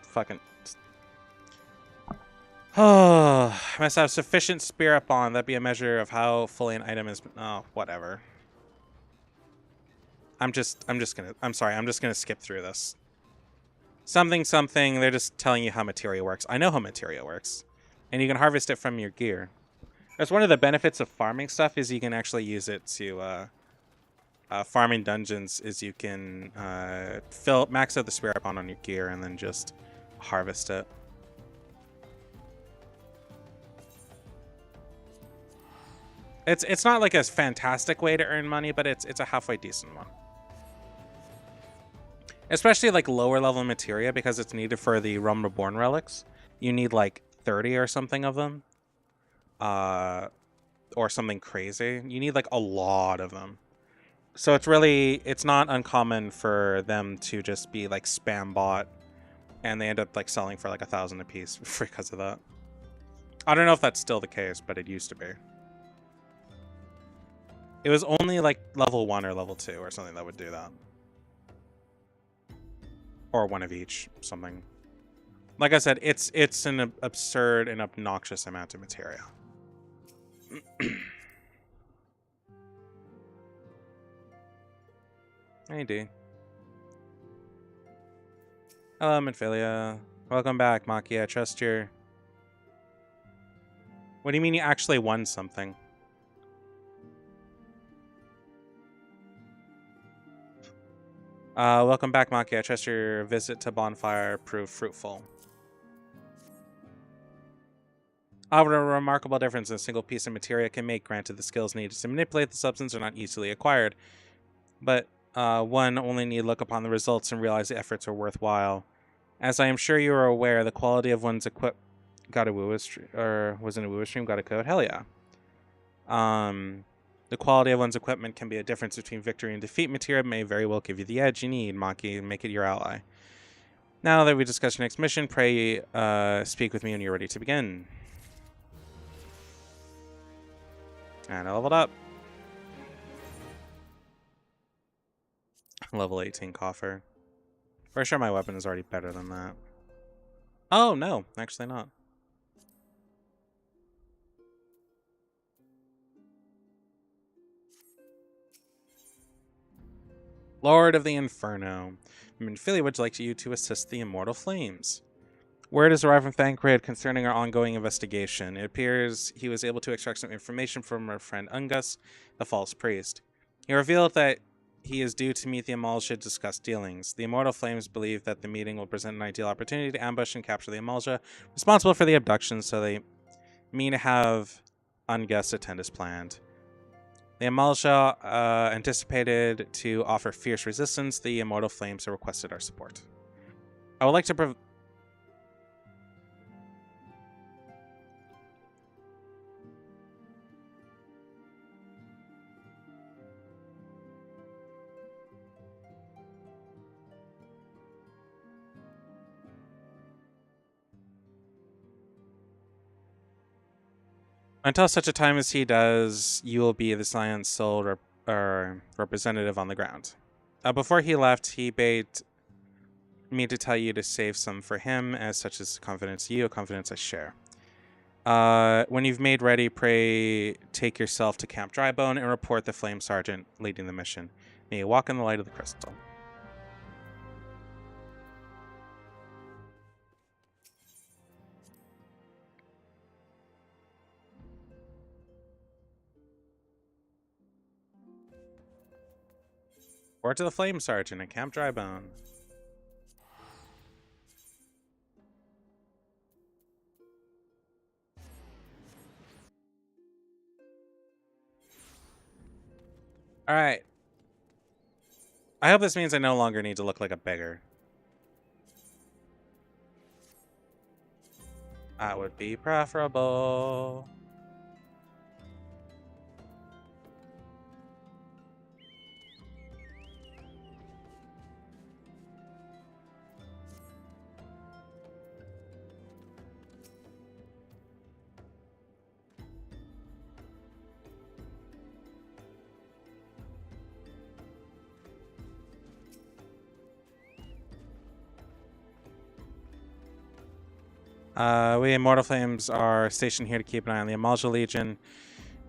fucking. Oh, must have sufficient spirit bond. That be a measure of how fully an item is. Oh, whatever. I'm just gonna skip through this. Something. They're just telling you how materia works. I know how materia works, and you can harvest it from your gear. That's one of the benefits of farming stuff, is you can actually use it to farming dungeons. Is you can max out the spirit bond on your gear and then just harvest it. It's not like a fantastic way to earn money, but it's a halfway decent one. Especially like lower level materia, because it's needed for the Realm Reborn relics. You need like 30 or something of them. Or something crazy. You need like a lot of them. So it's not uncommon for them to just be like spam bought, and they end up like selling for like 1,000 a piece because of that. I don't know if that's still the case, but it used to be. It was only like level 1 or level 2 or something that would do that. Or one of each, something. Like I said, it's an absurd and obnoxious amount of materia. Hey, D. Hello, Minfilia. Welcome back, Maki. I trust your... What do you mean you actually won something? Welcome back, Maki. I trust your visit to Bonfire proved fruitful. What a remarkable difference a single piece of materia can make. Granted, the skills needed to manipulate the substance are not easily acquired, but one only need look upon the results and realize the efforts are worthwhile. As I am sure you are aware, the quality of one's got a woo or was in a woo stream, got a code. Hell yeah. The quality of one's equipment can be a difference between victory and defeat. Materia may very well give you the edge you need, Maki, and make it your ally. Now that we discussed your next mission, pray speak with me when you're ready to begin. And I leveled up. Level 18 coffer. For sure my weapon is already better than that. Oh, no, actually not. Lord of the Inferno. Minfilia would like you to assist the Immortal Flames. Word has arrived from Thancred concerning our ongoing investigation. It appears he was able to extract some information from our friend Ungus, the false priest. He revealed that he is due to meet the Amalja to discuss dealings. The Immortal Flames believe that the meeting will present an ideal opportunity to ambush and capture the Amalja responsible for the abduction, so they mean to have Ungus attend as planned. The Amalja anticipated to offer fierce resistance. The Immortal Flames have requested our support. I would like to Until such a time as he does, you will be the Scion's sole representative on the ground. Before he left, he bade me to tell you to save some for him, as such as confidence you, a confidence I share. When you've made ready, pray take yourself to Camp Drybone and report the Flame Sergeant leading the mission. May you walk in the light of the crystal. Report to the Flame Sergeant at Camp Drybone. Alright. I hope this means I no longer need to look like a beggar. That would be preferable. We Immortal Flames are stationed here to keep an eye on the Amalja Legion.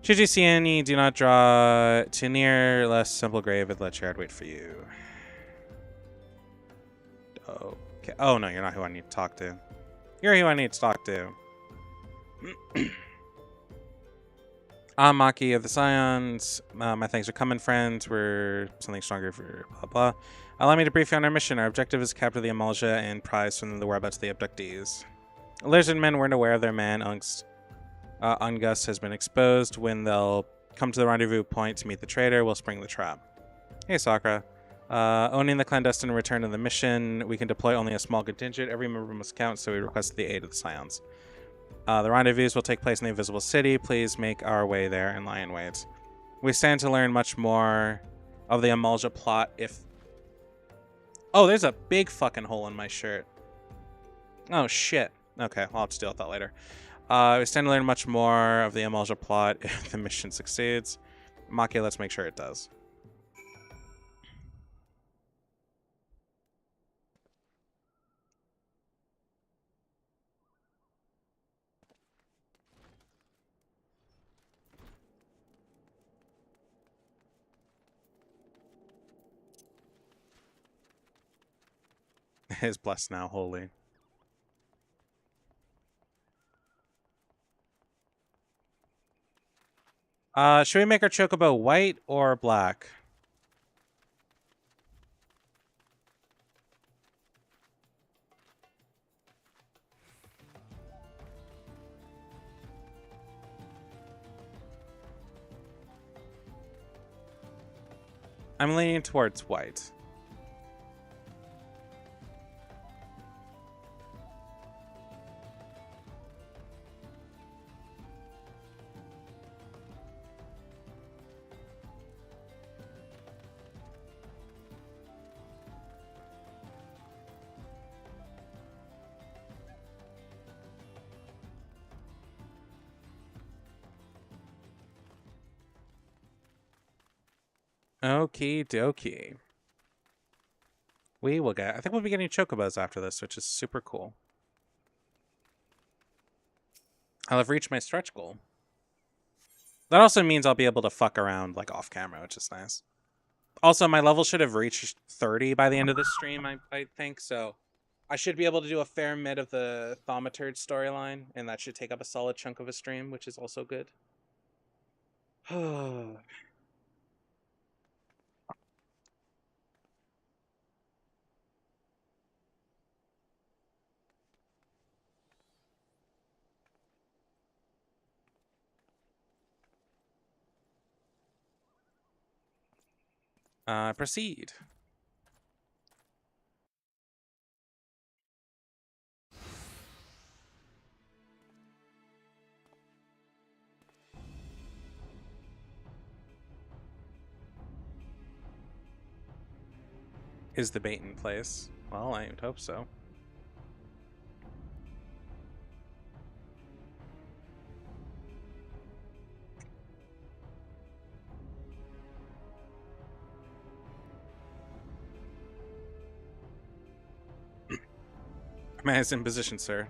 Should you see any, do not draw too near, lest Simple Grave and Ledgeyard wait for you. Okay. Oh, no, you're not who I need to talk to. You're who I need to talk to. I'm Maki of the Scions. My thanks for coming, friends. We're something stronger for blah blah. Allow me to brief you on our mission. Our objective is to capture the Amalja and prize from the whereabouts of the abductees. Lizard men weren't aware of their man, Ungus has been exposed. When they'll come to the rendezvous point to meet the traitor, we'll spring the trap. Hey, Sakura. Owning the clandestine return to the mission, we can deploy only a small contingent. Every member must count, so we request the aid of the Scions. The rendezvous will take place in the Invisible City. Please make our way there and lie in wait. We stand to learn much more of the Amalja plot if... Oh, there's a big fucking hole in my shirt. Oh, shit. Okay, I'll have to deal with that later. We stand to learn much more of the Amalja plot if the mission succeeds. Maki, let's make sure it does. Is blessed now, holy. Should we make our chocobo white or black? I'm leaning towards white. Okie dokie. We will get... I think we'll be getting chocobos after this, which is super cool. I'll have reached my stretch goal. That also means I'll be able to fuck around, like, off camera, which is nice. Also, my level should have reached 30 by the end of this stream, I think, so... I should be able to do a fair mid of the Thaumaturge storyline, and that should take up a solid chunk of a stream, which is also good. Proceed. Is the bait in place? Well, I would hope so. Man is in position, sir.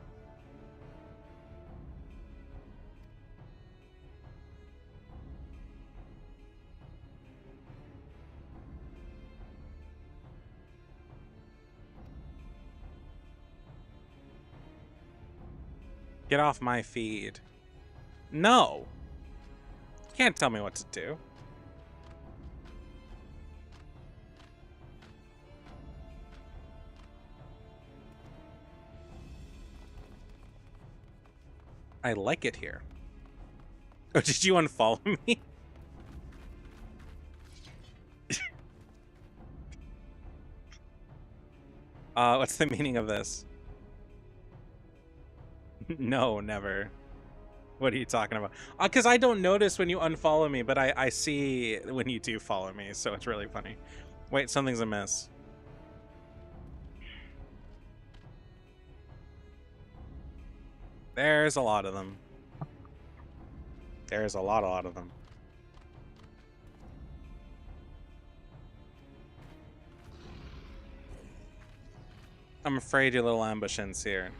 Get off my feed. No! You can't tell me what to do. I like it here. Oh, did you unfollow me? What's the meaning of this? No, never. What are you talking about? Because I don't notice when you unfollow me, but I see when you do follow me, so it's really funny. Wait, something's amiss. There's a lot of them. There's a lot of them. I'm afraid your little ambush ends here.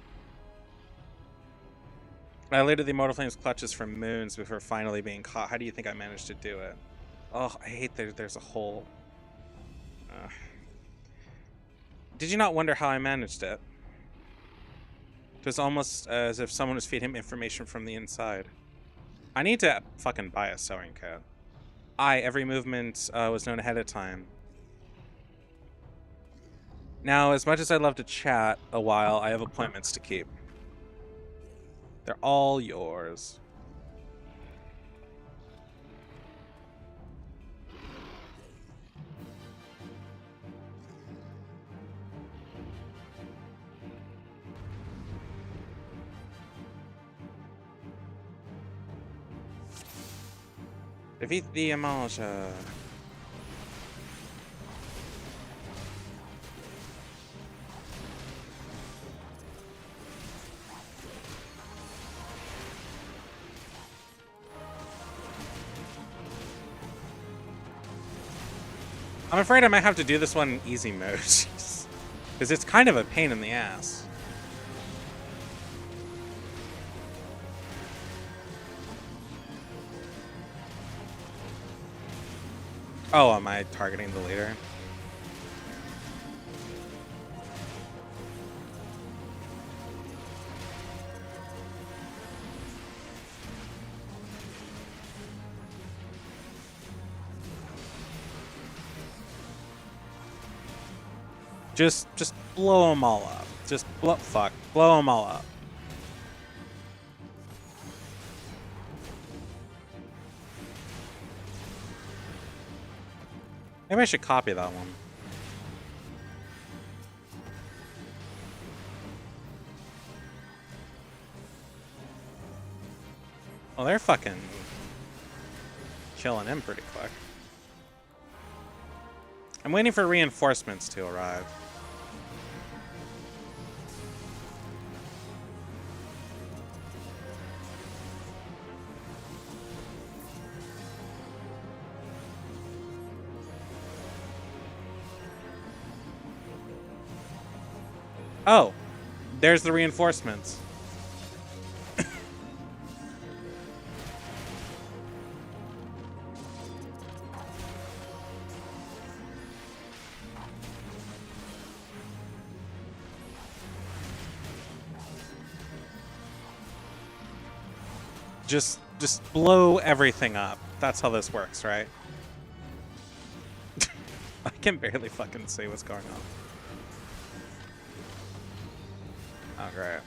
I eluded the Immortal Flame's clutches for moons before finally being caught. How do you think I managed to do it? Oh, I hate there's a hole. Did you not wonder how I managed it? It was almost as if someone was feeding him information from the inside. I need to fucking buy a sewing kit. Every movement was known ahead of time. Now, as much as I'd love to chat a while, I have appointments to keep. They're all yours. Defeat the Amalja. I'm afraid I might have to do this one in easy mode. Because it's kind of a pain in the ass. Oh, am I targeting the leader? Just blow them all up. Just blow them all up. Maybe I should copy that one. Well, they're fucking killing him pretty quick. I'm waiting for reinforcements to arrive. Oh, there's the reinforcements. Just blow everything up. That's how this works, right? I can barely fucking see what's going on. Oh, great.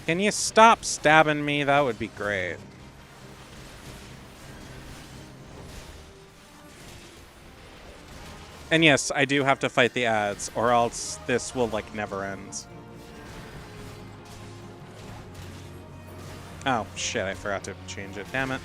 Can you stop stabbing me? That would be great. And yes, I do have to fight the ads, or else this will, like, never end. Oh, shit, I forgot to change it. Damn it.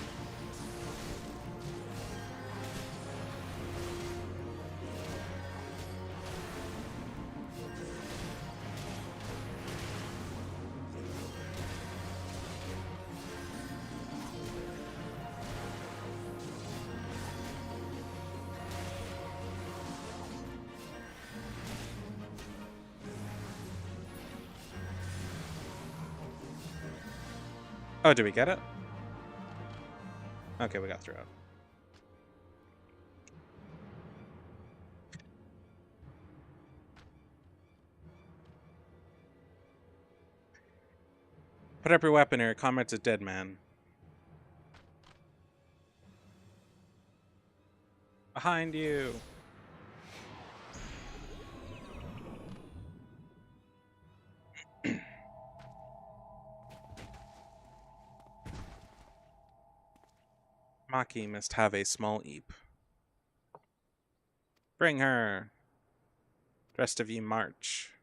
Oh, did we get it? Okay, we got through it. Put up your weapon here. Comrade's a dead man. Behind you. Maki must have a small eep. Bring her. The rest of you march.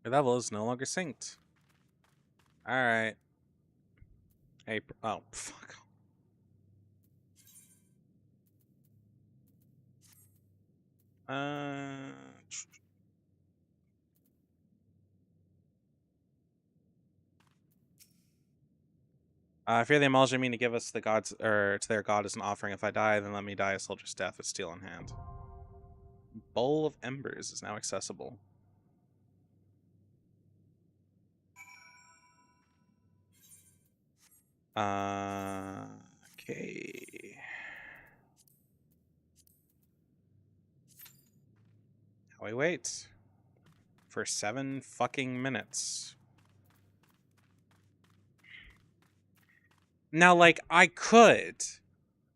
Your level is no longer synced. Alright. April. Oh, fuck. Uh... I fear the Emulsion mean to give us the gods, or to their god as an offering. If I die, then let me die a soldier's death with steel in hand. Bowl of Embers is now accessible. Okay. Now we wait for 7 fucking minutes. Now, like, I could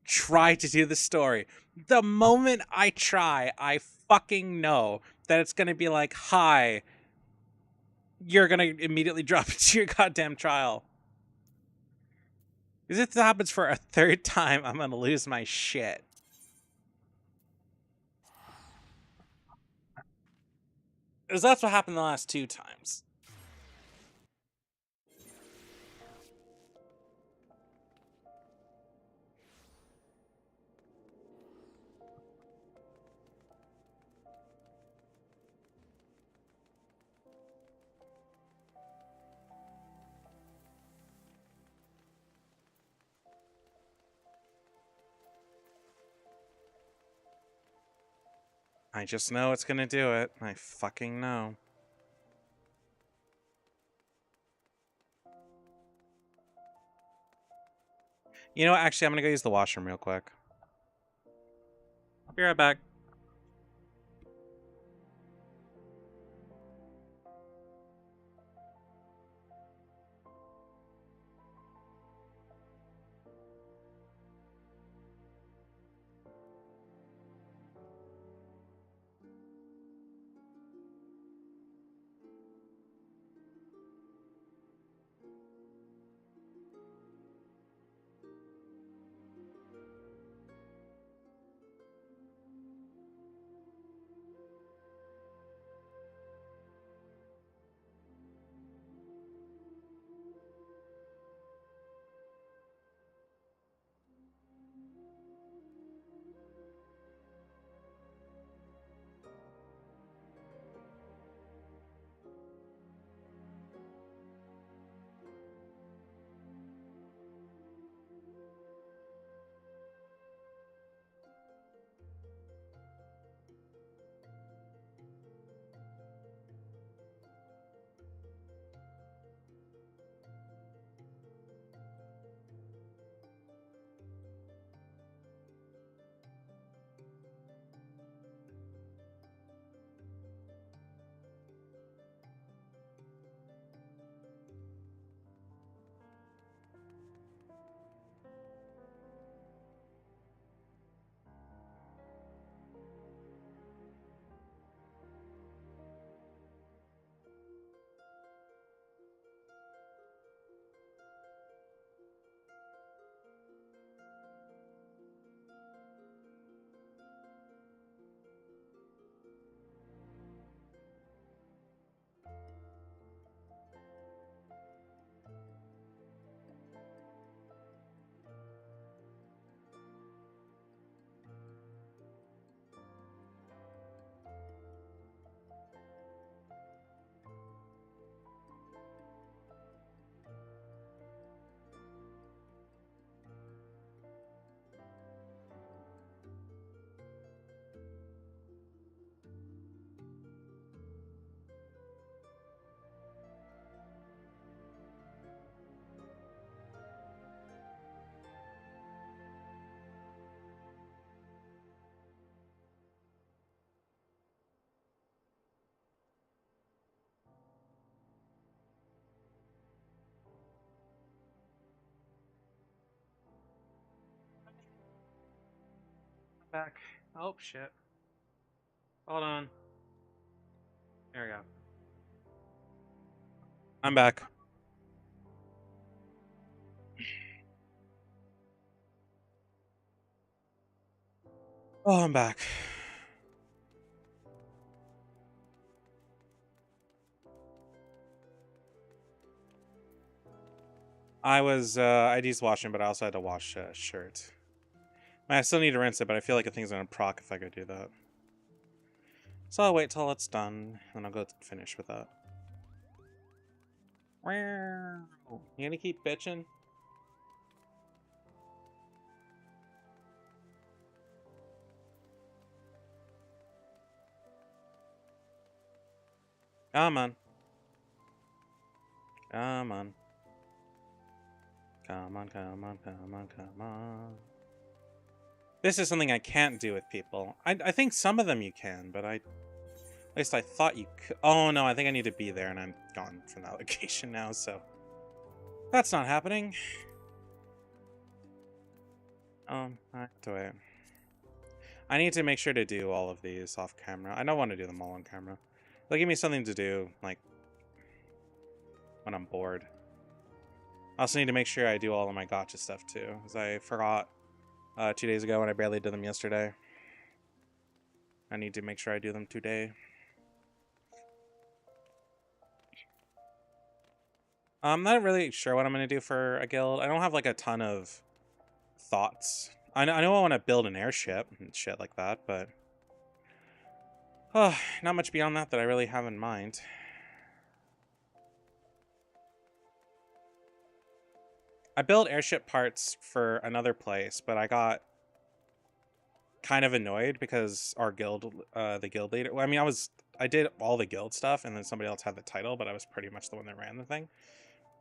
try to do the story. The moment I try, I fucking know that it's gonna be like, hi, you're gonna immediately drop into your goddamn trial. Because if this happens for a third time, I'm gonna lose my shit. Because that's what happened the last 2 times. I just know it's gonna do it. I fucking know. You know what? Actually, I'm gonna go use the washroom real quick. I'll be right back. Back. Oh, shit. Hold on. There we go. I'm back. Oh, I'm back. I'd used washing, but I also had to wash a shirt. I still need to rinse it, but I feel like the thing's gonna proc if I go do that. So I'll wait till it's done, and I'll go finish with that. You gonna keep bitching? Come on. Come on. Come on, come on, come on, come on. This is something I can't do with people. I think some of them you can, but at least I thought you could. Oh no, I think I need to be there, and I'm gone from that location now, so that's not happening. I have to wait. I need to make sure to do all of these off camera. I don't want to do them all on camera. They'll give me something to do, like, when I'm bored. I also need to make sure I do all of my gotcha stuff, too, because I forgot 2 days ago when I barely did them yesterday. I need to make sure I do them today. I'm not really sure what I'm going to do for a guild. I don't have, like, a ton of thoughts. I know I want to build an airship and shit like that, but not much beyond that I really have in mind. I built airship parts for another place, but I got kind of annoyed because our guild, the guild leader, well, I mean, I did all the guild stuff, and then somebody else had the title, but I was pretty much the one that ran the thing.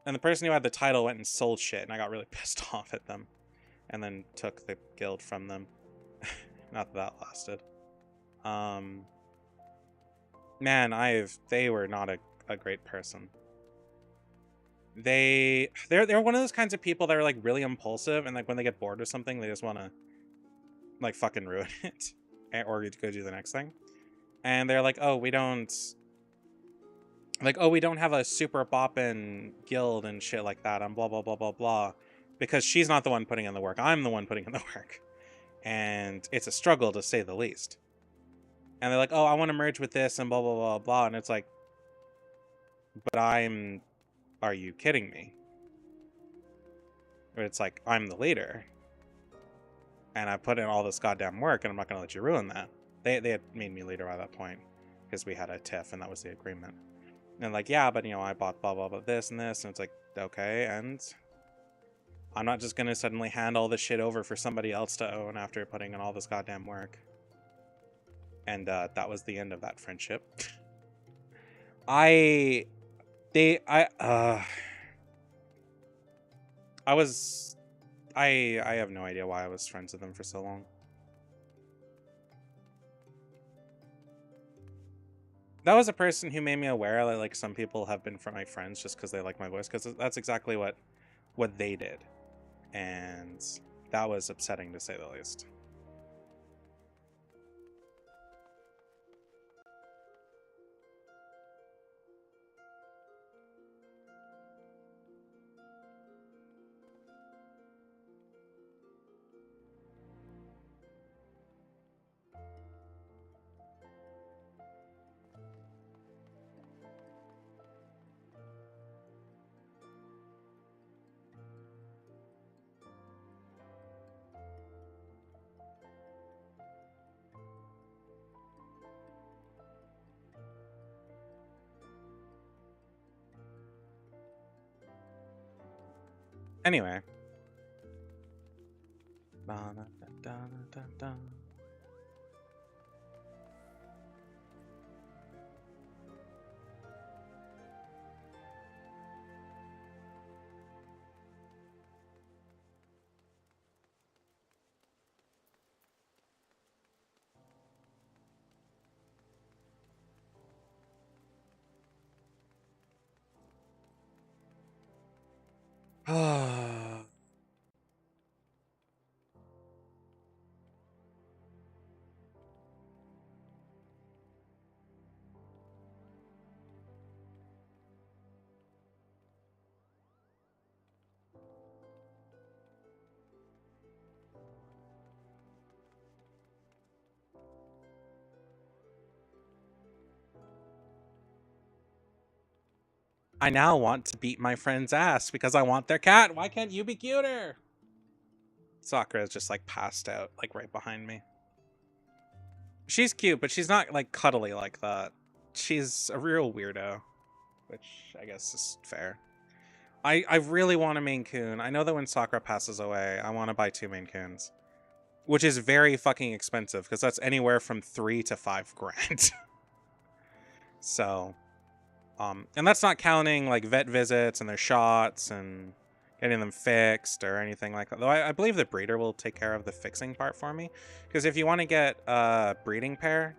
And the person who had the title went and sold shit, and I got really pissed off at them. And then took the guild from them. Not that lasted. Man, they were not a great person. They're one of those kinds of people that are like really impulsive, and like when they get bored with something, they just want to like fucking ruin it or go do the next thing. And they're like, oh, we don't have a super boppin' guild and shit like that, and blah blah blah blah blah. Because she's not the one putting in the work. I'm the one putting in the work. And it's a struggle, to say the least. And they're like, oh, I want to merge with this and blah, blah, blah, blah. And it's like, but are you kidding me? Or it's like, I'm the leader. And I put in all this goddamn work, and I'm not going to let you ruin that. They had made me leader by that point. Because we had a tiff, and that was the agreement. And like, yeah, but, I bought blah, blah, blah, this and this. And it's like, okay, and I'm not just gonna suddenly hand all this shit over for somebody else to own after putting in all this goddamn work. And that was the end of that friendship. I have no idea why I was friends with them for so long. That was a person who made me aware that like some people have been my friends just because they like my voice, because that's exactly what they did. And that was upsetting, to say the least. Anyway. I now want to beat my friend's ass because I want their cat. Why can't you be cuter? Sakura is just like passed out, like right behind me. She's cute, but she's not like cuddly like that. She's a real weirdo, which I guess is fair. I really want a Maine Coon. I know that when Sakura passes away, I want to buy 2 Maine Coons, which is very fucking expensive because that's anywhere from 3 to 5 grand. So And that's not counting like vet visits and their shots and getting them fixed or anything like that. Though I believe the breeder will take care of the fixing part for me. Because if you want to get a breeding pair,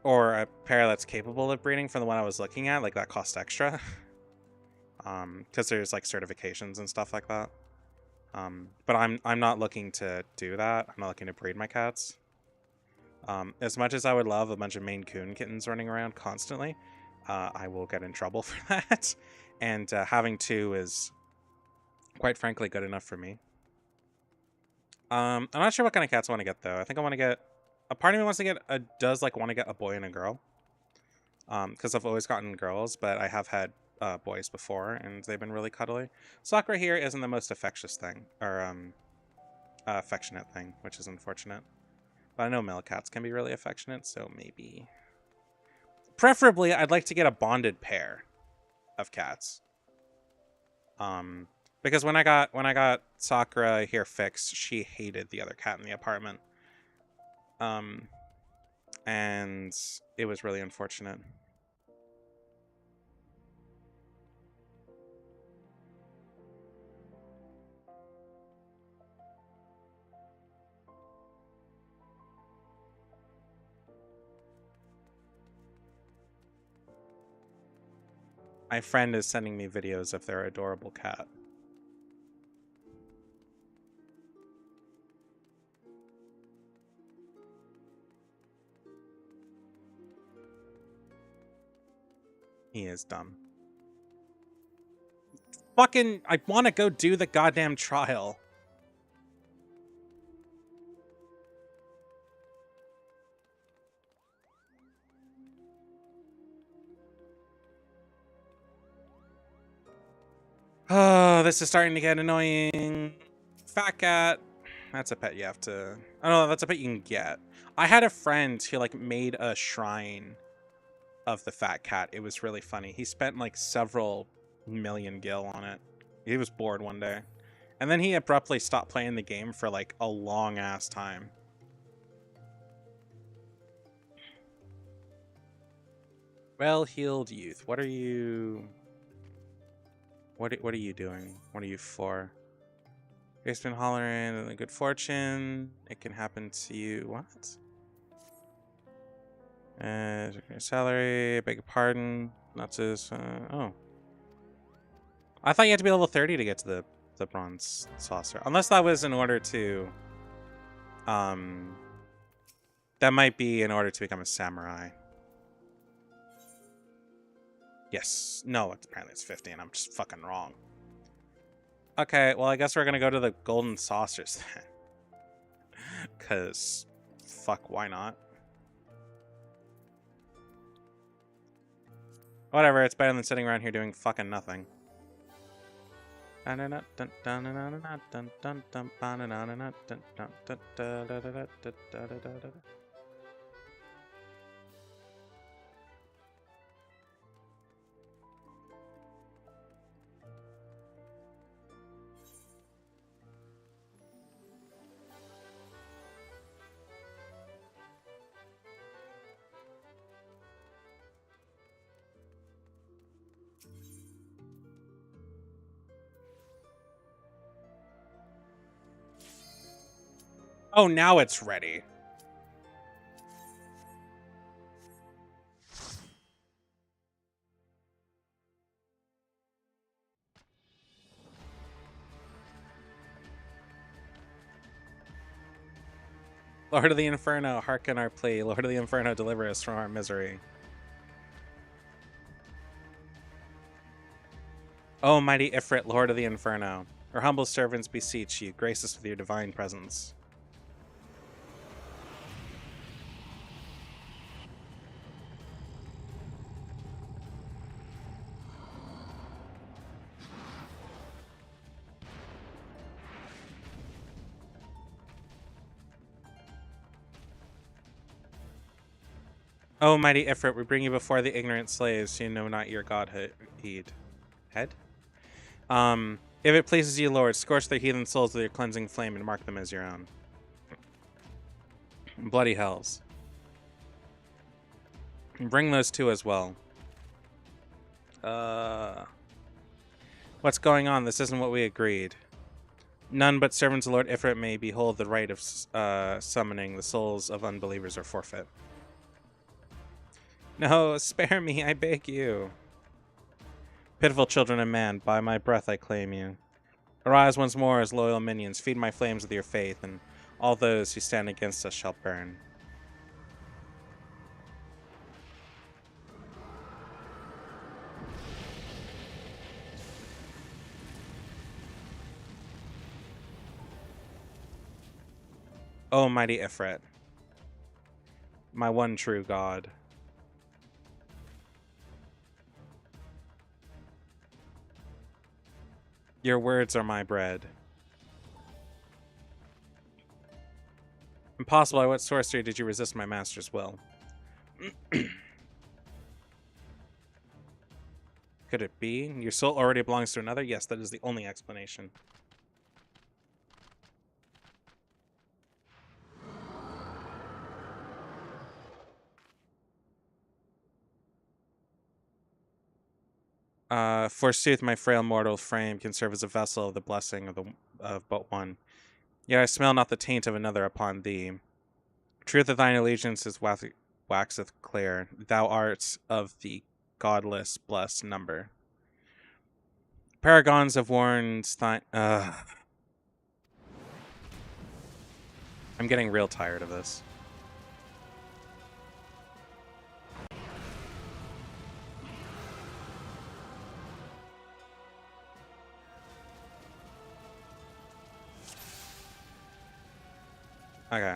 or a pair that's capable of breeding from the one I was looking at, like that costs extra. Because there's like certifications and stuff like that. But I'm not looking to do that. I'm not looking to breed my cats. As much as I would love a bunch of Maine Coon kittens running around constantly, I will get in trouble for that. And having 2 is, quite frankly, good enough for me. I'm not sure what kind of cats I want to get, though. I think I want to get... A part of me wants to get does want to get a boy and a girl. Because I've always gotten girls, but I have had boys before, and they've been really cuddly. Sakura here isn't the most affectionate thing, which is unfortunate. But I know male cats can be really affectionate, so maybe... Preferably, I'd like to get a bonded pair of cats. Because when I got Sakura here fixed, she hated the other cat in the apartment. And it was really unfortunate. My friend is sending me videos of their adorable cat. He is dumb. Fucking, I want to go do the goddamn trial. Oh, this is starting to get annoying. Fat cat. That's a pet you have to... Oh, no, that's a pet you can get. I had a friend who, made a shrine of the fat cat. It was really funny. He spent, several million gil on it. He was bored one day. And then he abruptly stopped playing the game for, a long-ass time. Well-heeled youth. What are you... What are you doing? What are you for? You've been hollering and good fortune. It can happen to you. What? Salary. Beg your pardon. Not to. Oh. I thought you had to be level 30 to get to the bronze saucer. Unless that was in order to. That might be in order to become a samurai. Yes. No, apparently it's 50 and I'm just fucking wrong. Okay, well, I guess we're gonna go to the golden saucers then. Because, fuck, why not? Whatever, it's better than sitting around here doing fucking nothing. Oh, now it's ready. Lord of the Inferno, hearken our plea. Lord of the Inferno, deliver us from our misery. O mighty Ifrit, Lord of the Inferno, our humble servants beseech you, grace us with your divine presence. O mighty Ifrit, we bring you before the ignorant slaves who know not your godhead. Head? If it pleases you, Lord, scorch their heathen souls with your cleansing flame and mark them as your own. Bloody hells. Bring those two as well. What's going on? This isn't what we agreed. None but servants of Lord Ifrit may behold the right of summoning. The souls of unbelievers are forfeit. No, spare me, I beg you. Pitiful children of man, by my breath I claim you. Arise once more as loyal minions, feed my flames with your faith, and all those who stand against us shall burn. O mighty Ifrit, my one true God. Your words are my bread. Impossible, by what sorcery did you resist my master's will? Could it be? Your soul already belongs to another? Yes, that is the only explanation. Forsooth, my frail mortal frame can serve as a vessel of the blessing of but one. Yet I smell not the taint of another upon thee. Truth of thine allegiance is waxeth clear. Thou art of the godless blessed number. Paragons have warned thine. I'm getting real tired of this. Okay.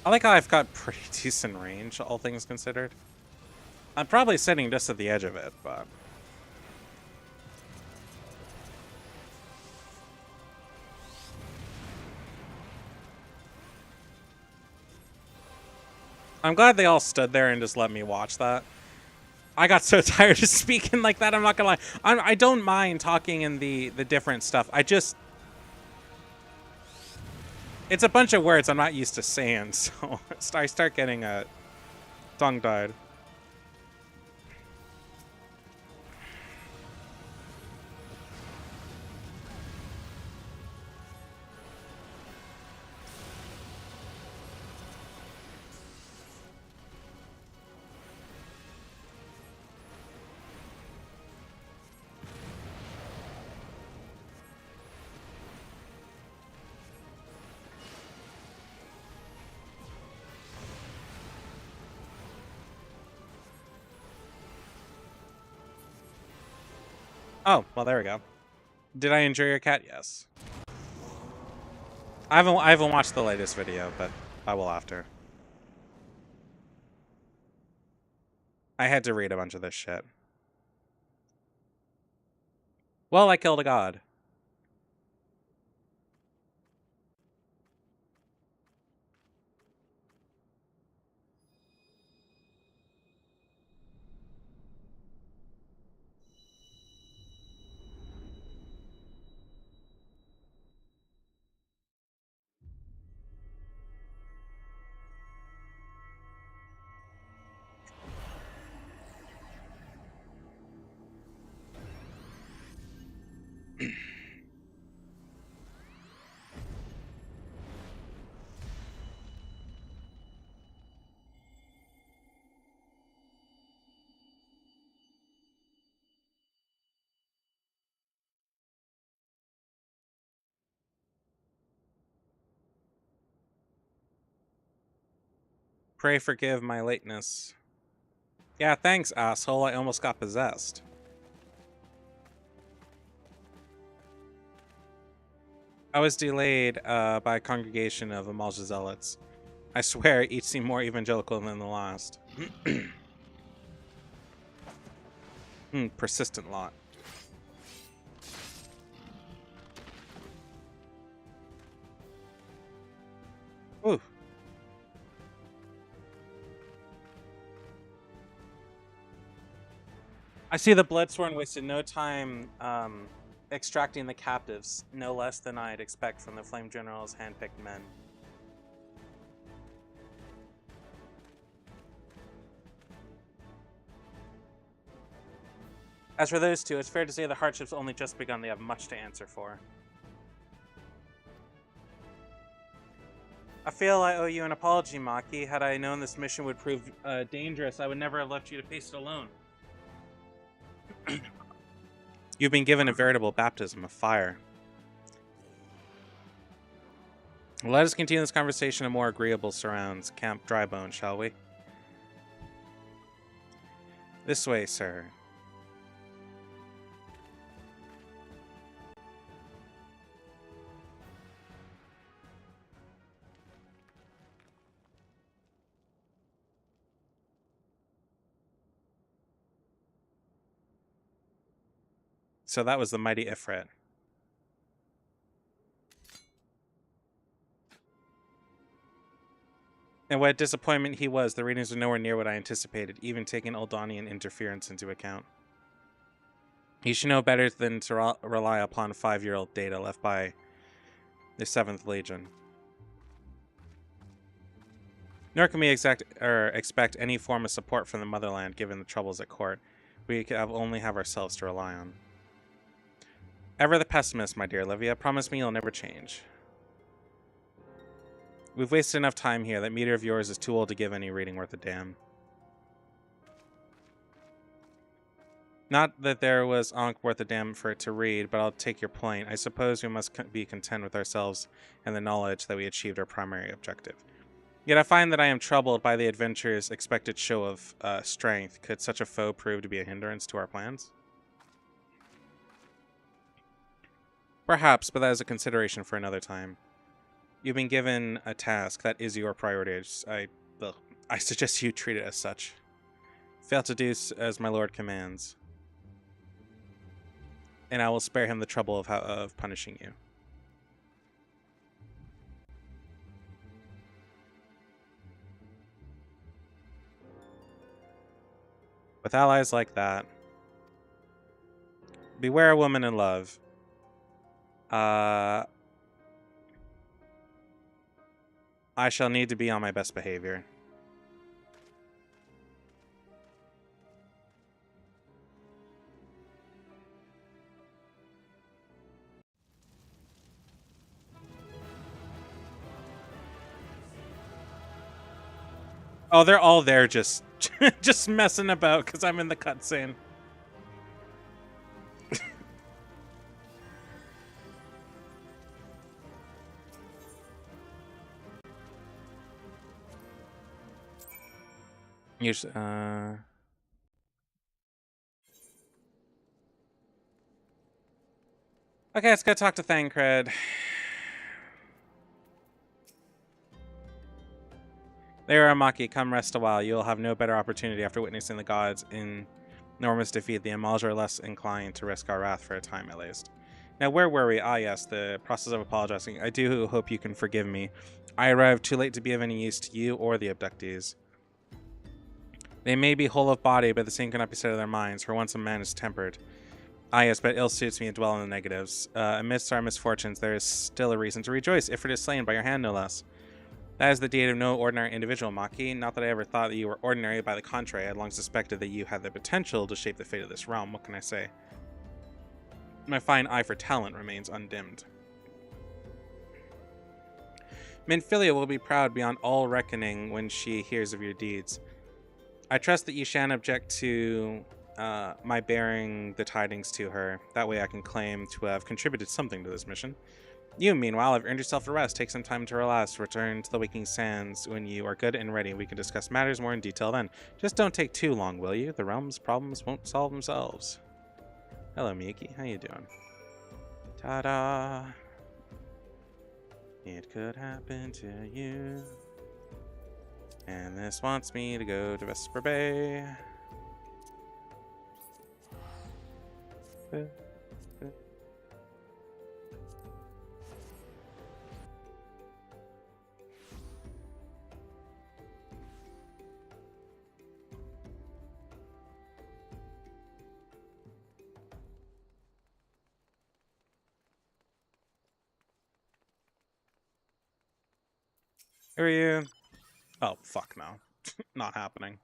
I like how I've got pretty decent range, all things considered. I'm probably sitting just at the edge of it, but... I'm glad they all stood there and just let me watch that. I got so tired of speaking like that, I'm not gonna lie. I don't mind talking in the different stuff. I just... It's a bunch of words I'm not used to saying, so I start getting tongue-tied. Oh, well, there we go. Did I enjoy your cat? Yes. I haven't watched the latest video, but I will after. I had to read a bunch of this shit. Well, I killed a god. Pray forgive my lateness. Yeah, thanks, asshole. I almost got possessed. I was delayed by a congregation of Amalja zealots. I swear, each seemed more evangelical than the last. Persistent lot. I see the Bloodsworn wasted no time extracting the captives, no less than I'd expect from the Flame General's handpicked men. As for those two, it's fair to say the hardship's only just begun. They have much to answer for. I feel I owe you an apology, Maki. Had I known this mission would prove dangerous, I would never have left you to face it alone. You've been given a veritable baptism of fire. Let us continue this conversation in more agreeable surrounds. Camp Drybone, shall we? This way, sir. So that was the mighty Ifrit. And what a disappointment he was. The readings were nowhere near what I anticipated, even taking Eldonian interference into account. He should know better than to rely upon 5-year-old data left by the 7th Legion. Nor can we expect any form of support from the motherland given the troubles at court. We only have ourselves to rely on. Ever the pessimist, my dear Olivia. Promise me you'll never change. We've wasted enough time here. That meter of yours is too old to give any reading worth a damn. Not that there was Ankh worth a damn for it to read, but I'll take your point. I suppose we must be content with ourselves and the knowledge that we achieved our primary objective. Yet I find that I am troubled by the adventurer's expected show of strength. Could such a foe prove to be a hindrance to our plans? Perhaps, but that is a consideration for another time. You've been given a task that is your priority. I suggest you treat it as such. Fail to do as my lord commands, and I will spare him the trouble of punishing you. With allies like that, beware a woman in love. I shall need to be on my best behavior. Oh, they're all there just just messing about because I'm in the cutscene. Usually, okay, let's go talk to Thancred. There are Maki, come rest a while. You'll have no better opportunity after witnessing the gods in enormous defeat. The Amalja are less inclined to risk our wrath for a time at least. Now, where were we? Ah, yes, the process of apologizing. I do hope you can forgive me. I arrived too late to be of any use to you or the abductees. They may be whole of body, but the same cannot be said of their minds, for once a man is tempered. Ah, yes, but ill suits me to dwell on the negatives. Amidst our misfortunes, there is still a reason to rejoice. Ifrit is slain by your hand, no less. That is the deed of no ordinary individual, Maki. Not that I ever thought that you were ordinary, by the contrary, I had long suspected that you had the potential to shape the fate of this realm. What can I say? My fine eye for talent remains undimmed. Minfilia will be proud beyond all reckoning when she hears of your deeds. I trust that you shan't object to my bearing the tidings to her. That way I can claim to have contributed something to this mission. You, meanwhile, have earned yourself a rest. Take some time to relax. Return to the Waking Sands when you are good and ready. We can discuss matters more in detail then. Just don't take too long, will you? The realm's problems won't solve themselves. Hello, Miki. How you doing? Ta-da! It could happen to you. And this wants me to go to Vesper Bay. Who are you? Oh, fuck no. Not happening.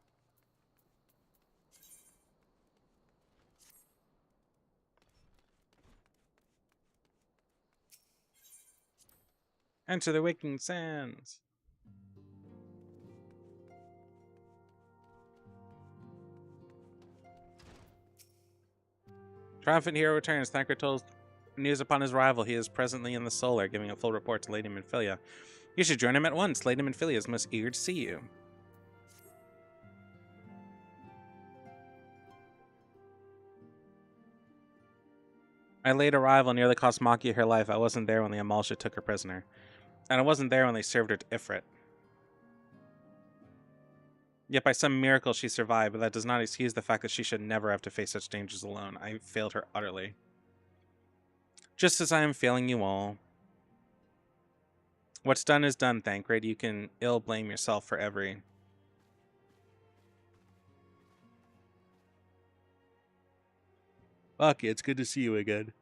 Enter the waking sands. Triumphant hero returns. Thancred told news upon his arrival. He is presently in the Solar, giving a full report to Lady Minfilia. You should join him at once. Lady Minfilia is most eager to see you. My late arrival nearly cost Maki her life. I wasn't there when the Amalsha took her prisoner. And I wasn't there when they served her to Ifrit. Yet by some miracle she survived, but that does not excuse the fact that she should never have to face such dangers alone. I failed her utterly. Just as I am failing you all. What's done is done, Thancred. You can ill blame yourself for every... Maki, it's good to see you again.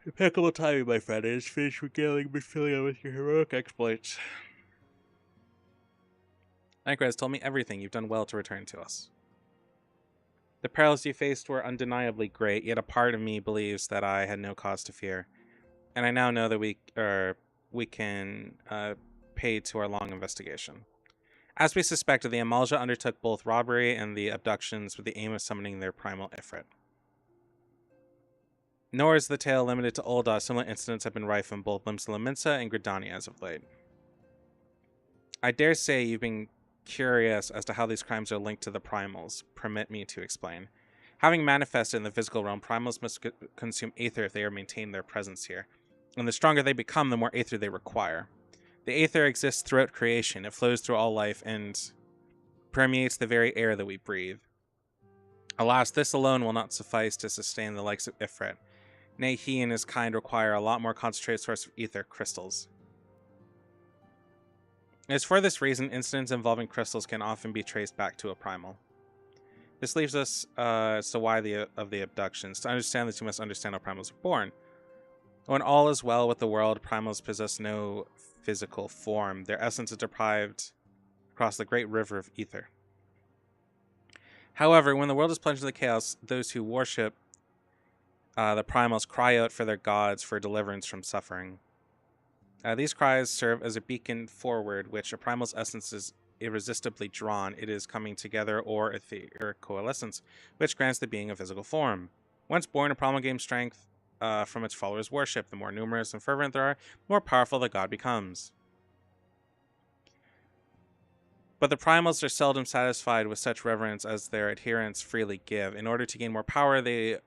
Impeccable timing, my friend. I just finished regaling Minfilia with your heroic exploits. Thancred has told me everything. You've done well to return to us. The perils you faced were undeniably great, yet a part of me believes that I had no cause to fear. And I now know that we can pay to our long investigation. As we suspected, the Amalja undertook both robbery and the abductions with the aim of summoning their primal Ifrit. Nor is the tale limited to Ul'dah. Similar incidents have been rife in both Limsa Lominsa and Gridania as of late. I dare say you've been curious as to how these crimes are linked to the primals. Permit me to explain. Having manifested in the physical realm, primals must consume aether if they are to maintain their presence here. And the stronger they become, the more aether they require. The aether exists throughout creation. It flows through all life and permeates the very air that we breathe. Alas, this alone will not suffice to sustain the likes of Ifrit. Nay, he and his kind require a lot more concentrated source of ether, crystals. It is for this reason incidents involving crystals can often be traced back to a primal. This leaves us as to why of the abductions. To understand this, you must understand how primals are born. When all is well with the world, primals possess no physical form. Their essence is deprived across the great river of ether. However, when the world is plunged into chaos, those who worship the primals cry out for their gods for deliverance from suffering. These cries serve as a beacon forward, which a primal's essence is irresistibly drawn. It is coming together or etheric coalescence, which grants the being a physical form. Once born, a primal gains strength from its followers' worship. The more numerous and fervent there are, the more powerful the god becomes. But the primals are seldom satisfied with such reverence as their adherents freely give. In order to gain more power, they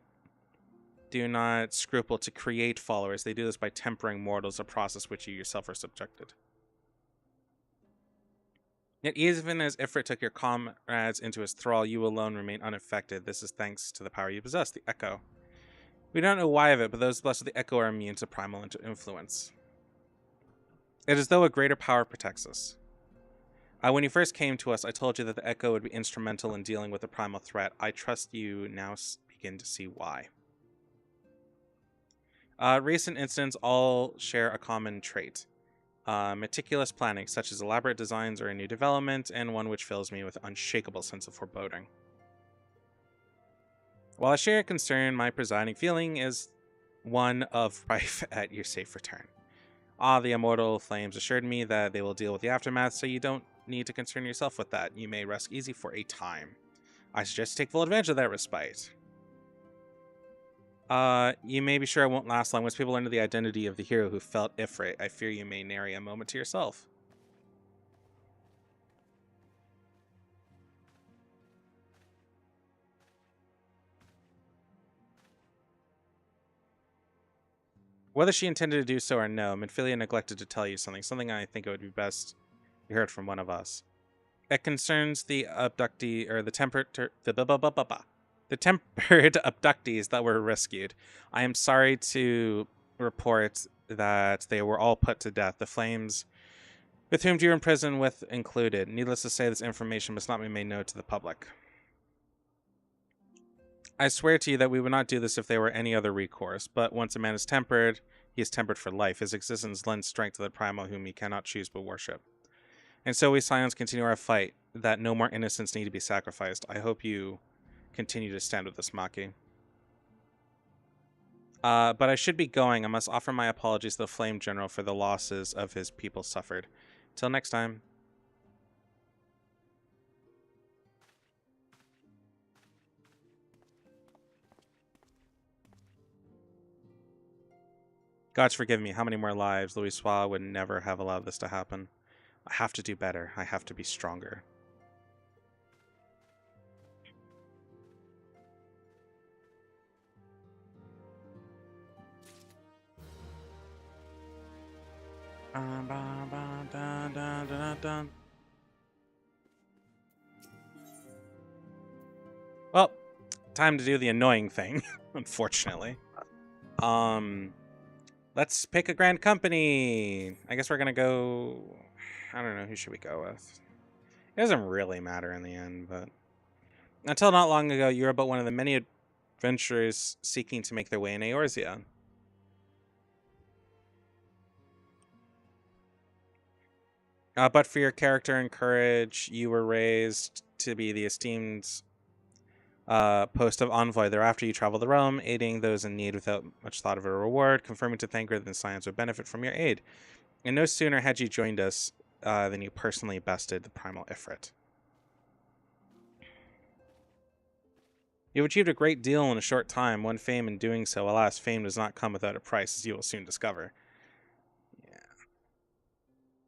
do not scruple to create followers. They do this by tempering mortals, a process which you yourself are subjected. Yet even as Ifrit took your comrades into his thrall, you alone remain unaffected. This is thanks to the power you possess, the Echo. We don't know why of it, but those blessed with the Echo are immune to primal influence. It is as though a greater power protects us. When you first came to us, I told you that the Echo would be instrumental in dealing with the primal threat. I trust you now begin to see why. Recent incidents all share a common trait. Meticulous planning, such as elaborate designs or a new development, and one which fills me with an unshakable sense of foreboding. While I share your concern, my presiding feeling is one of rife at your safe return. The immortal flames assured me that they will deal with the aftermath, so you don't need to concern yourself with that. You may rest easy for a time. I suggest you take full advantage of that respite. You may be sure it won't last long. Once people learn the identity of the hero who felt Ifrit, I fear you may nary a moment to yourself. Whether she intended to do so or no, Minfilia neglected to tell you something I think it would be best you heard from one of us. It concerns the abductee, or the tempered abductees that were rescued. I am sorry to report that they were all put to death, the flames with whom you were in prison with included. Needless to say, this information must not be made known to the public. I swear to you that we would not do this if there were any other recourse, but once a man is tempered, he is tempered for life. His existence lends strength to the primal whom he cannot choose but worship. And so we Scions continue our fight, that no more innocents need to be sacrificed. I hope you continue to stand with us, Maki. But I should be going. I must offer my apologies to the Flame General for the losses of his people suffered. Till next time. Gods forgive me. How many more lives? Louis Soir would never have allowed this to happen. I have to do better. I have to be stronger. Well, time to do the annoying thing, unfortunately. Let's pick a grand company. I guess we're gonna go... I don't know, who should we go with? It doesn't really matter in the end, but... Until not long ago, you were but one of the many adventurers seeking to make their way in Eorzea. But for your character and courage, you were raised to be the esteemed post of envoy. Thereafter, you travel the realm, aiding those in need without much thought of a reward, confirming to Thancred that Scions would benefit from your aid. And no sooner had you joined us than you personally bested the Primal Ifrit. You've achieved a great deal in a short time, won fame in doing so. Alas, fame does not come without a price, as you will soon discover. Yeah.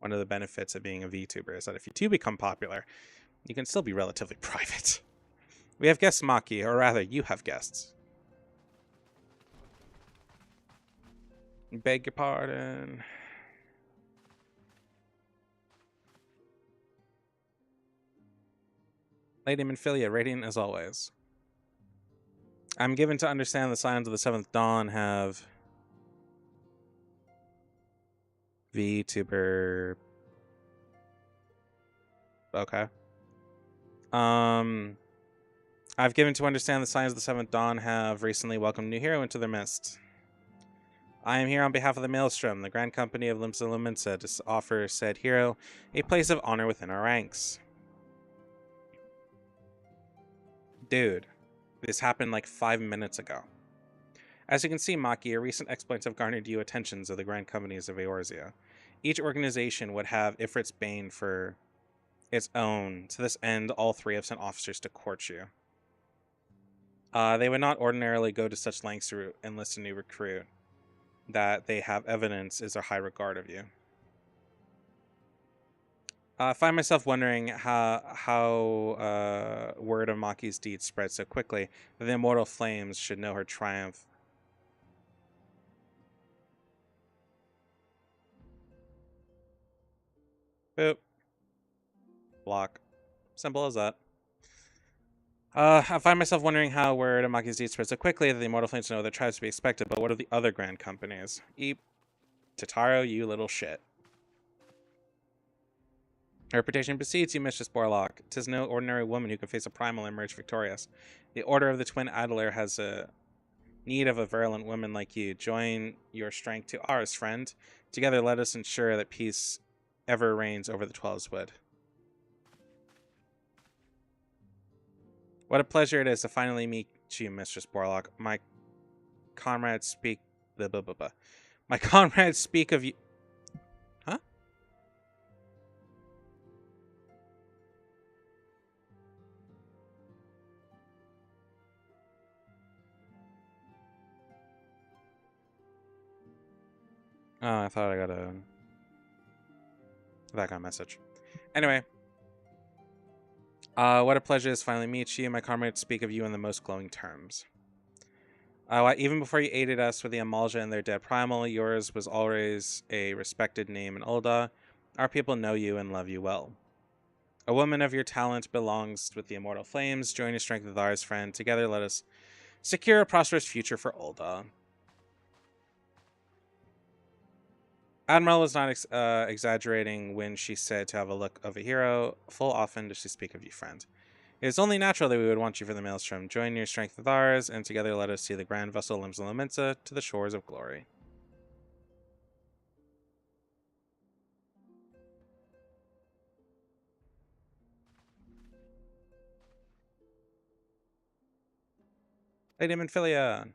One of the benefits of being a VTuber is that if you do become popular, you can still be relatively private. We have guests, Maki, or rather, you have guests. Beg your pardon. Lady Minfilia, radiant as always. I'm given to understand the Scions of the Seventh Dawn have VTuber. Okay. I've given to understand the Scions of the Seventh Dawn have recently welcomed a new hero into their midst. I am here on behalf of the Maelstrom, the Grand Company of Limsa Lominsa, to offer said hero a place of honor within our ranks. Dude, this happened like 5 minutes ago. As you can see, Maki, your recent exploits have garnered you attentions of the Grand Companies of Eorzea. Each organization would have Ifrit's Bane for its own. To this end, all three have sent officers to court you. They would not ordinarily go to such lengths to enlist a new recruit. That they have evidence is a high regard of you. I find myself wondering how word of Maki's deeds spread so quickly that the immortal flames should know her triumph. Boop. Block. Simple as that. I find myself wondering how word of Maki's deeds spread so quickly that the immortal flames know their tribes to be expected, but what of the other grand companies? Eep. Tataro, you little shit. Her reputation precedes you, Mistress Borlock. 'Tis no ordinary woman who can face a primal and emerge victorious. The Order of the Twin Adler has a need of a virulent woman like you. Join your strength to ours, friend. Together, let us ensure that peace ever reigns over the Twelves Wood. What a pleasure it is to finally meet you, Mistress Borlock. My comrades speak... My comrades speak of you... Huh? Oh, I thought I got a... that kind of message. Anyway. What a pleasure it is to finally meet you. My comrades speak of you in the most glowing terms. Even before you aided us with the Amalja and their dead primal, yours was always a respected name in Ul'dah. Our people know you and love you well. A woman of your talent belongs with the immortal flames. Join your strength with ours, friend. Together, let us secure a prosperous future for Ul'dah. Admiral was not exaggerating when she said to have a look of a hero. Full often does she speak of you, friend. It is only natural that we would want you for the Maelstrom. Join your strength with ours, and together let us see the grand vessel Limsa Lominsa to the shores of glory. Lady Minfilia.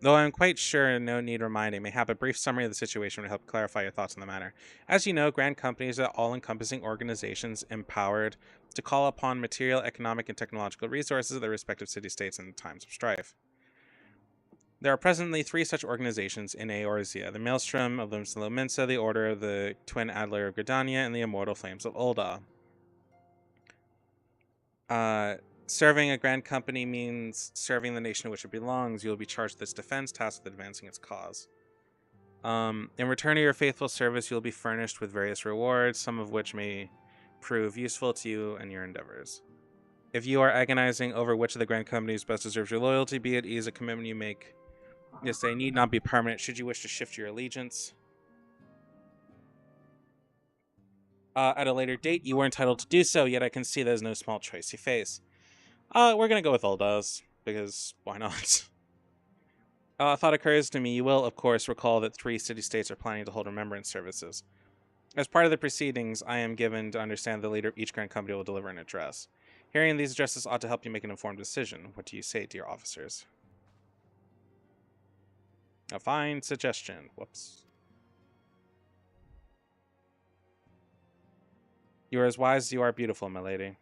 Though I'm quite sure no need reminding, may have a brief summary of the situation would help clarify your thoughts on the matter. As you know, grand companies are all-encompassing organizations empowered to call upon material, economic, and technological resources of their respective city-states in times of strife. There are presently 3 such organizations in Eorzea: the Maelstrom of Lominsa, the Order of the Twin Adler of Gridania, and the Immortal Flames of Ul'dah. Serving a grand company means serving the nation in which it belongs. You will be charged with its defense, tasked with advancing its cause. In return for your faithful service, you will be furnished with various rewards, some of which may prove useful to you and your endeavors. If you are agonizing over which of the grand companies best deserves your loyalty, be at ease. A commitment you make, yes, they need not be permanent. Should you wish to shift your allegiance at a later date, you are entitled to do so, yet I can see there's no small choice you face. We're gonna go with Uldah's, because why not? A thought occurs to me. You will, of course, recall that 3 city-states are planning to hold remembrance services. As part of the proceedings, I am given to understand the leader of each grand company will deliver an address. Hearing these addresses ought to help you make an informed decision. What do you say, dear officers? A fine suggestion. Whoops. You are as wise as you are beautiful, my lady.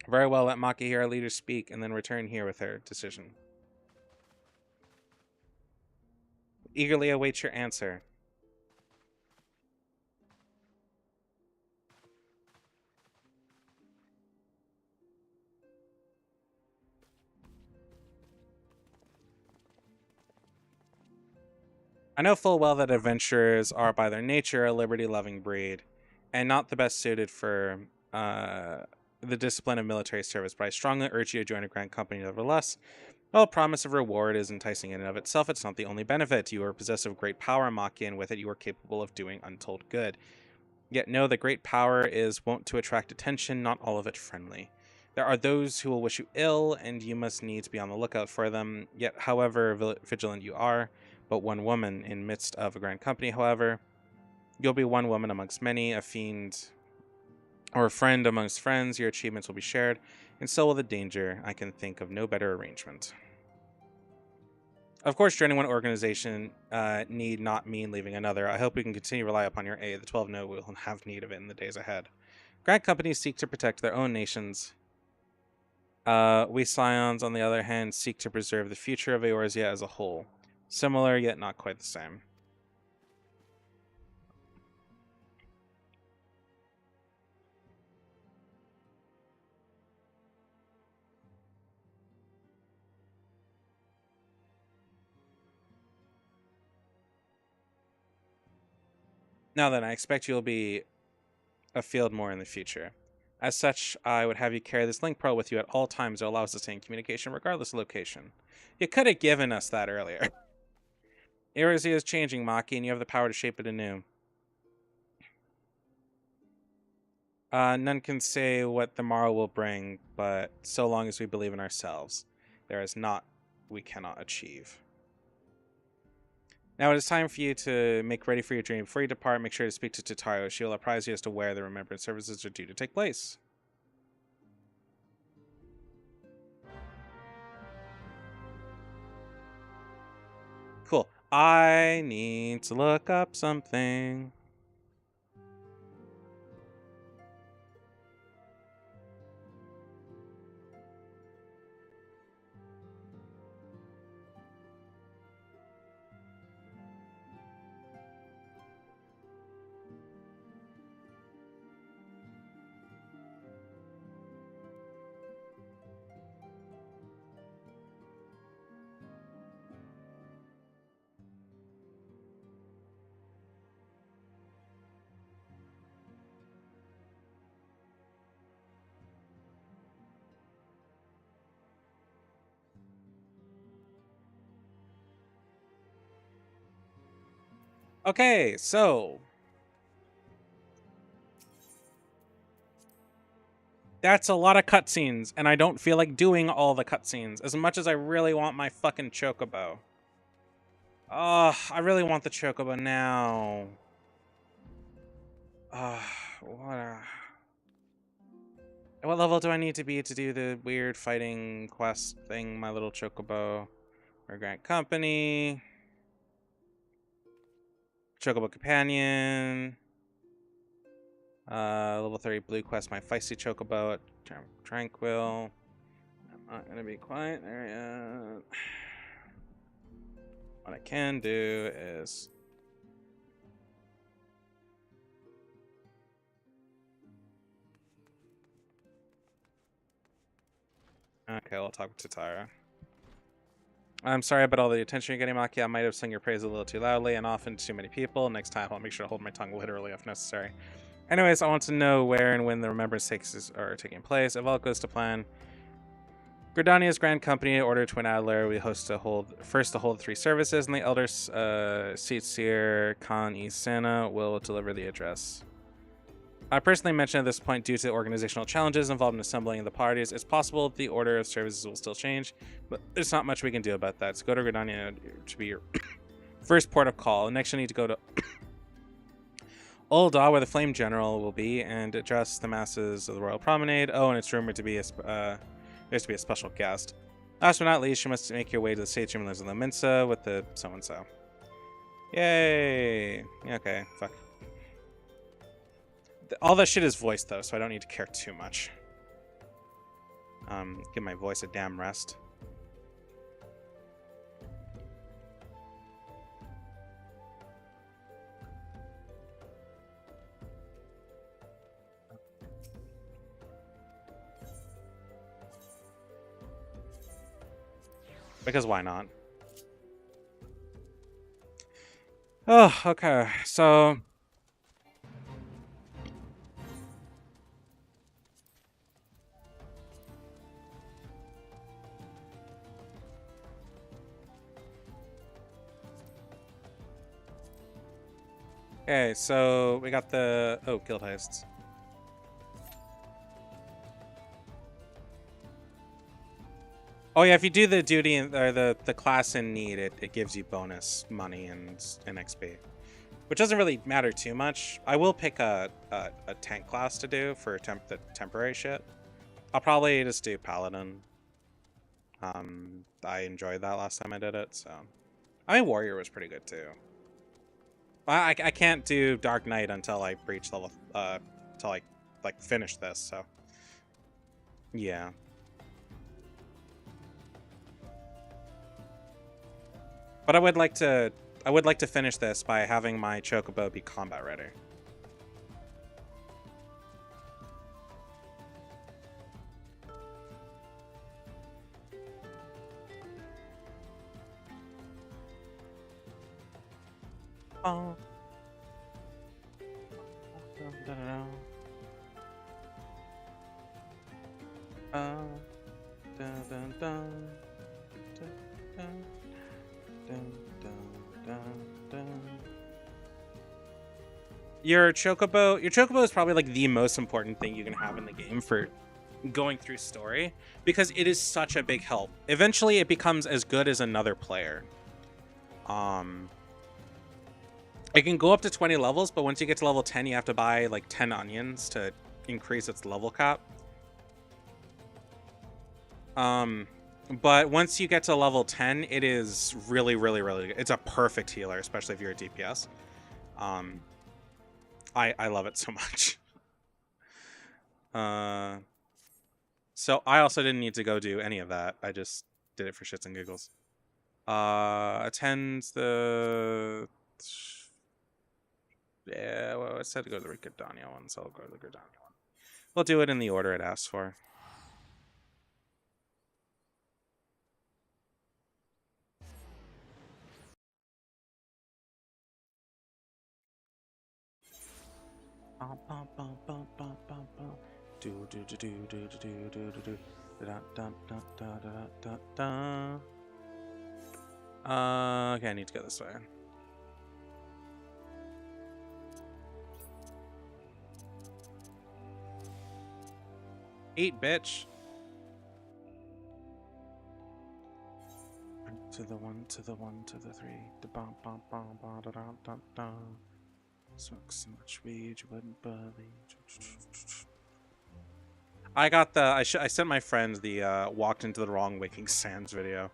Very well, let Maki hear our leader speak, and then return here with her decision. Eagerly await your answer. I know full well that adventurers are by their nature a liberty-loving breed, and not the best suited for the discipline of military service, but I strongly urge you to join a grand company nevertheless. While a promise of reward is enticing in and of itself, it's not the only benefit. You are possessed of great power, Maki, and with it you are capable of doing untold good. Yet know that great power is wont to attract attention, not all of it friendly. There are those who will wish you ill, and you must needs be on the lookout for them. Yet, however vigilant you are, but one woman in midst of a grand company, however, you'll be one woman amongst many, a fiend or a friend amongst friends. Your achievements will be shared, and so will the danger. I can think of no better arrangement. Of course, joining one organization need not mean leaving another. I hope we can continue to rely upon your aid. The 12 know we will have need of it in the days ahead. Grand companies seek to protect their own nations. We Scions, on the other hand, seek to preserve the future of Eorzea as a whole. Similar, yet not quite the same. Now then, I expect you'll be afield more in the future. As such, I would have you carry this link pearl with you at all times. It allows us to stay in communication regardless of location. You could have given us that earlier. Eorzea is changing, Maki, and you have the power to shape it anew. None can say what the morrow will bring, but so long as we believe in ourselves, there is naught we cannot achieve. Now it is time for you to make ready for your journey. Before you depart, make sure to speak to Totaro. She will apprise you as to where the remembrance services are due to take place. Cool. I need to look up something. Okay, so that's a lot of cutscenes, and I don't feel like doing all the cutscenes as much as I really want my fucking chocobo. Oh, I really want the chocobo now. What a... What level do I need to be to do the weird fighting quest thing, my little chocobo? Or Grant Company. Chocobo Companion. Level 30 Blue Quest, my feisty chocobo at Tranquil. I'm not gonna be quiet there yet. What I can do is... Okay, I'll talk to Tara. I'm sorry about all the attention you're getting, Maki. I might have sung your praise a little too loudly and often to too many people. Next time, I'll make sure to hold my tongue literally if necessary. Anyways, I want to know where and when the remembrance takes are taking place. If all goes to plan, Gridania's Grand Company ordered Twin Adler. We host to hold 3 services, and the elders, Seatsier, Khan, Isana will deliver the address. I personally mentioned at this point, due to organizational challenges involved in assembling the parties, it's possible the order of services will still change, but there's not much we can do about that. So go to Gridania to be your first port of call. Next, you'll need to go to Ul'dah, where the Flame General will be, and address the masses of the Royal Promenade. Oh, and it's rumored to be there's to be a special guest. Last but not least, you must make your way to the stage room in the Minsa with the so-and-so. Yay! Okay, fuck. All that shit is voiced, though, so I don't need to care too much. Give my voice a damn rest. Because why not? Oh, okay. So... Okay, so we got the... Oh, guild heists. Oh yeah, if you do the duty or the class in need, it gives you bonus money and XP, which doesn't really matter too much. I will pick a tank class to do for the temporary shit. I'll probably just do Paladin. I enjoyed that last time I did it, so I mean Warrior was pretty good too. I can't do Dark Knight until I reach level till I like finish this, so yeah. But I would like to finish this by having my chocobo be combat ready. Oh. Dun, dun, dun, dun, dun, dun, dun. Your chocobo is probably like the most important thing you can have in the game for going through story, because it is such a big help. Eventually it becomes as good as another player. It can go up to 20 levels, but once you get to level 10, you have to buy like 10 onions to increase its level cap. But once you get to level 10, it is really, really, really good. It's a perfect healer, especially if you're a DPS. I love it so much. So I also didn't need to go do any of that. I just did it for shits and giggles. Attend the... Yeah, well, I said to go to the Gridania one, so I'll go to the Gridania one. We'll do it in the order it asks for. Okay, I need to go this way. Eat, bitch. To the 1, to the 1, to the 3. Da bum bum bum ba da da da da. Smoke so much weed you wouldn't believe. I got the I sent my friend the walked into the wrong Waking Sands video.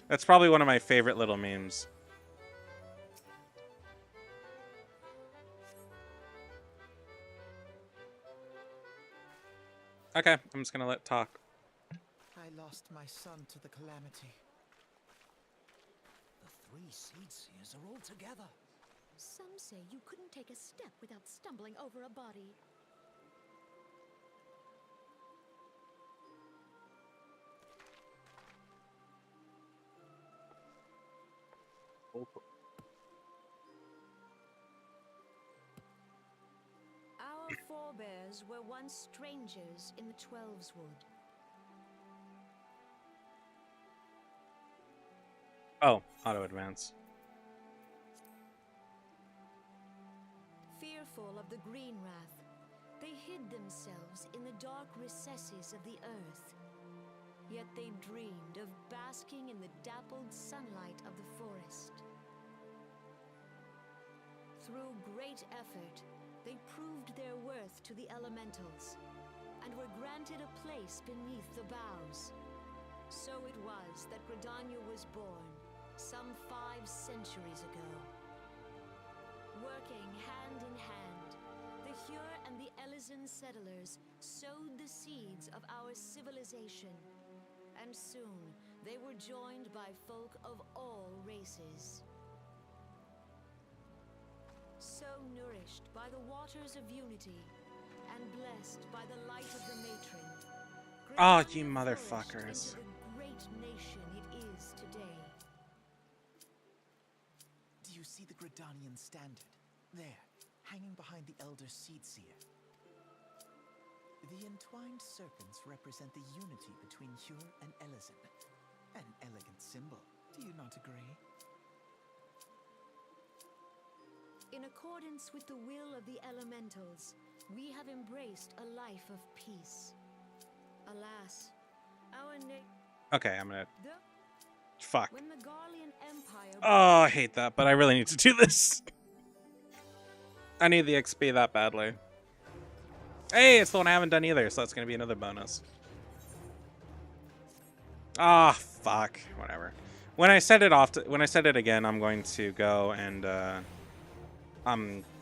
That's probably one of my favorite little memes. Okay, I'm just gonna let talk. I lost my son to the calamity. The three seed seers are all together. Some say you couldn't take a step without stumbling over a body. Our forebears were once strangers in the Twelves Wood. Oh, auto advance. Fearful of the Green Wrath, they hid themselves in the dark recesses of the earth. Yet they dreamed of basking in the dappled sunlight of the forest. Through great effort, they proved their worth to the elementals, and were granted a place beneath the boughs. So it was that Gridania was born, some 5 centuries ago. Working hand in hand, the Hyur and the Elysian settlers sowed the seeds of our civilization, and soon they were joined by folk of all races. So nourished by the waters of unity, and blessed by the light of the matron, Oh, you Gridania motherfuckers. flourished into the great nation it is today. Do you see the Gridanian standard? There, hanging behind the Elder Seedseer. The entwined serpents represent the unity between Hyur and Elysian. An elegant symbol, do you not agree? In accordance with the will of the elementals, we have embraced a life of peace. Alas, our Okay, I'm gonna. Fuck. when the Garlean Empire Oh, I hate that, but I really need to do this. I need the XP that badly. Hey, it's the one I haven't done either, so that's gonna be another bonus. Ah, fuck. Whatever. When I set it off, when I set it again, I'm going to go and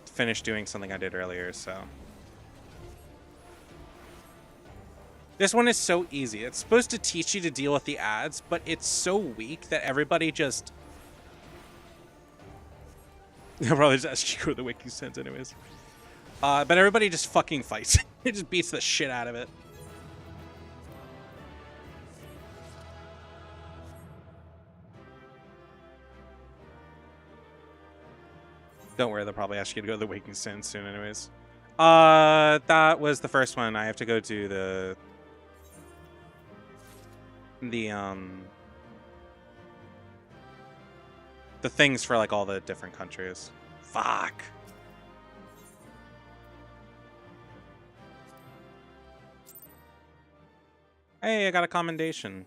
finish doing something I did earlier. So this one is so easy. It's supposed to teach you to deal with the ads, but it's so weak that everybody just. I'll probably just ask you who the wiki sent anyways. But everybody just fucking fights. It just beats the shit out of it. Don't worry, they'll probably ask you to go to the Waking Sin soon anyways. That was the first one. I have to go to the things for like all the different countries. Fuck. Hey, I got a commendation.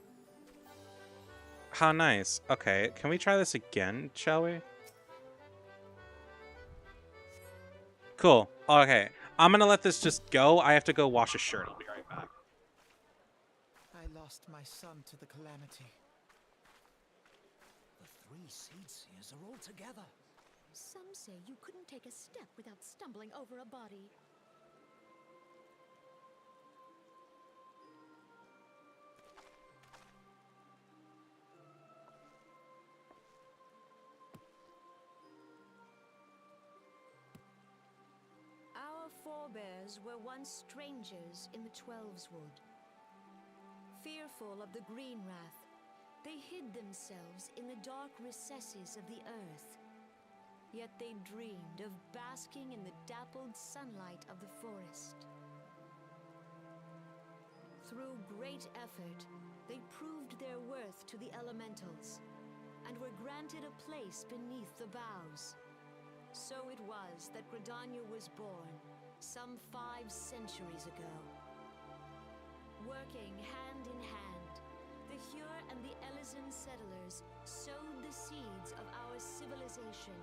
How nice. Okay, can we try this again, shall we? Cool. Okay, I'm gonna let this just go. I have to go wash a shirt. I'll be right back. I lost my son to the calamity. The three seed seers are all together. Some say you couldn't take a step without stumbling over a body. Our forebears were once strangers in the Twelves Wood. Fearful of the Green Wrath, they hid themselves in the dark recesses of the earth. Yet they dreamed of basking in the dappled sunlight of the forest. Through great effort, they proved their worth to the elementals, and were granted a place beneath the boughs. So it was that Gridania was born, some 5 centuries ago. Working hand in hand, the Hyur and the Elysian settlers sowed the seeds of our civilization,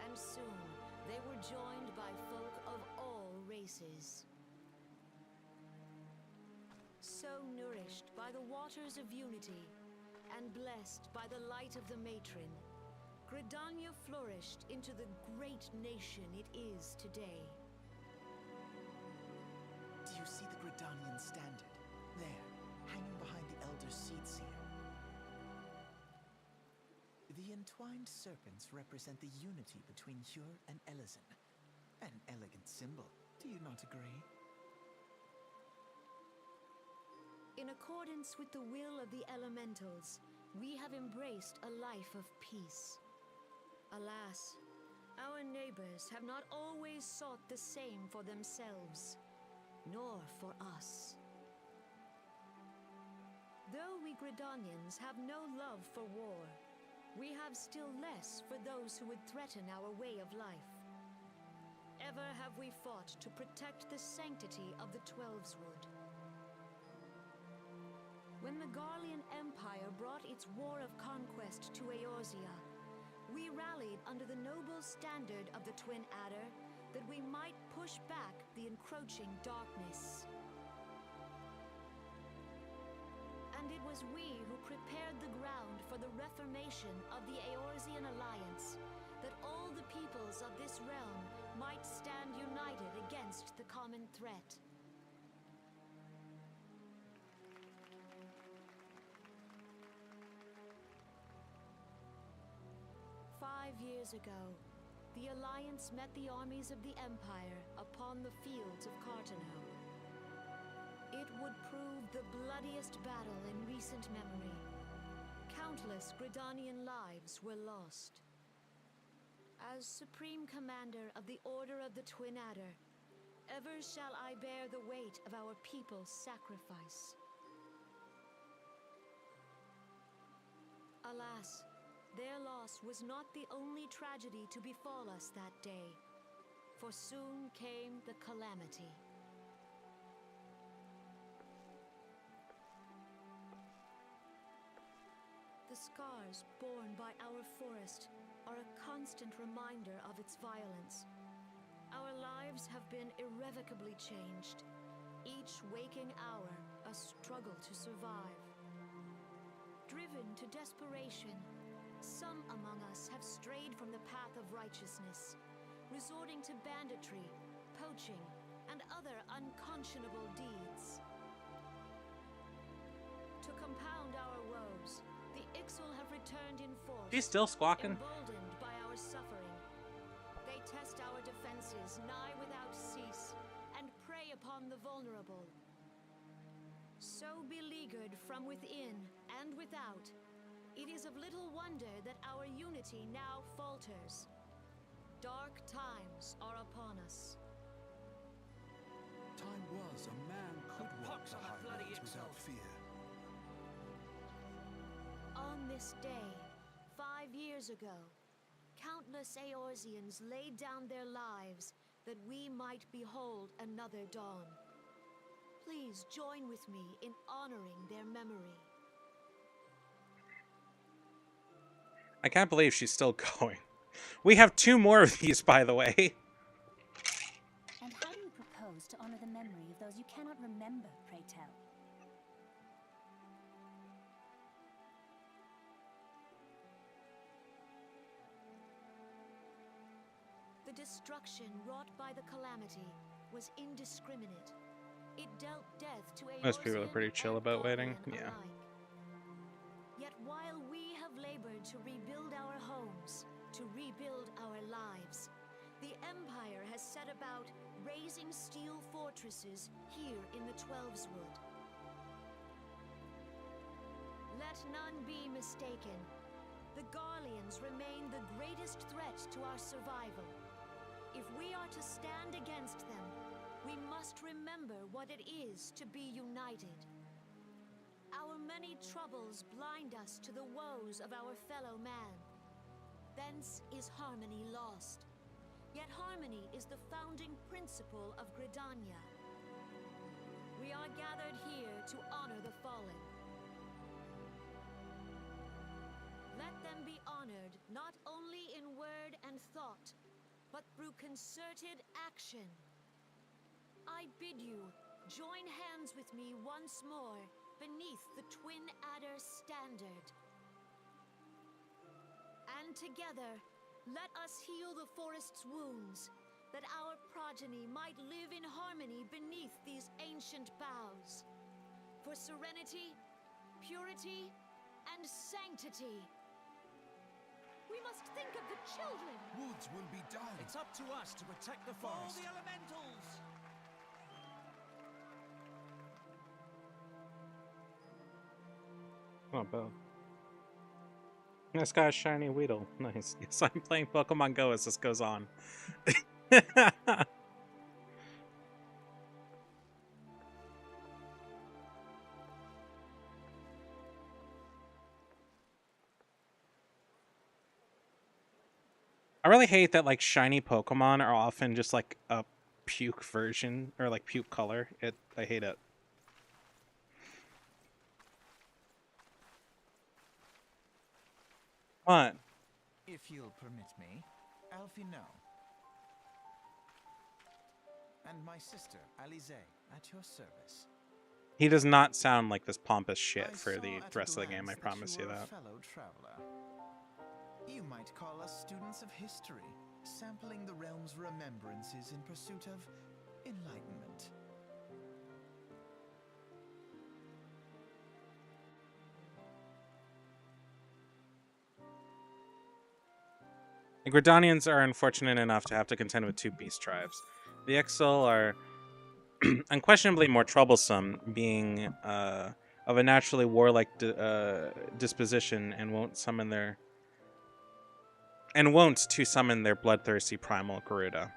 and soon they were joined by folk of all races. So nourished by the waters of unity, and blessed by the light of the matron, Gridania flourished into the great nation it is today. Do you see the Gridanian standard? There, hanging behind the Elder Seats here. The entwined serpents represent the unity between Hyur and Elezen. An elegant symbol, do you not agree? In accordance with the will of the elementals, we have embraced a life of peace. Alas, our neighbors have not always sought the same for themselves, nor for us. Though we Gridanians have no love for war, we have still less for those who would threaten our way of life. Ever have we fought to protect the sanctity of the Twelveswood. When the Garlean Empire brought its war of conquest to Eorzea, we rallied under the noble standard of the Twin Adder that we might push back the encroaching darkness. And it was we who prepared the ground for the reformation of the Eorzean Alliance, that all the peoples of this realm might stand united against the common threat. Years ago, the Alliance met the armies of the Empire upon the fields of Cartano. It would prove the bloodiest battle in recent memory. Countless Gridanian lives were lost. As Supreme Commander of the Order of the Twin Adder, ever shall I bear the weight of our people's sacrifice. Alas, their loss was not the only tragedy to befall us that day, for soon came the calamity. The scars borne by our forest are a constant reminder of its violence. Our lives have been irrevocably changed, each waking hour a struggle to survive. Driven to desperation, some among us have strayed from the path of righteousness, resorting to banditry, poaching, and other unconscionable deeds. To compound our woes, the Ixal have returned in force. She's still squawking. Emboldened by our suffering. They test our defenses nigh without cease, and prey upon the vulnerable. So beleaguered from within and without, it is of little wonder that our unity now falters. Dark times are upon us. Time was a man could walk the highways without fear. On this day, 5 years ago, countless Eorzeans laid down their lives that we might behold another dawn. Please join with me in honoring their memory. I can't believe she's still going. We have 2 more of these, by the way. And how do you propose to honor the memory of those you cannot remember, pray tell? The destruction wrought by the calamity was indiscriminate. It dealt death to Eorzean Most people are pretty chill and about waiting. Garlean Yeah. alike. Yet while we have labored to rebuild our homes, to rebuild our lives, the Empire has set about raising steel fortresses here in the Twelveswood. Let none be mistaken. The Garleans remain the greatest threat to our survival. If we are to stand against them, we must remember what it is to be united. Our many troubles blind us to the woes of our fellow man. Thence is harmony lost. Yet harmony is the founding principle of Gridania. We are gathered here to honor the fallen. Let them be honored not only in word and thought, but through concerted action. I bid you, Join hands with me once more beneath the Twin Adder standard. And together, let us heal the forest's wounds, that our progeny might live in harmony beneath these ancient boughs. For serenity, purity, and sanctity. We must think of the children. Woods will be done. It's up to us to protect the All forest. the elementals! Oh, both. This guy's shiny Weedle. Nice. Yes, I'm playing Pokemon Go as this goes on. I really hate that like shiny Pokemon are often just like a puke version or like puke color. I hate it. What? If you'll permit me, Alfie no. And my sister, Alize, at your service. He does not sound like this pompous shit I for saw the at a rest of the game, I glance promise you were a that. fellow traveler. You might call us students of history, sampling the realm's remembrances in pursuit of enlightenment. The Gridanians are unfortunate enough to have to contend with two beast tribes. The Ixal are unquestionably more troublesome, being of a naturally warlike disposition and won't to summon their bloodthirsty primal Garuda.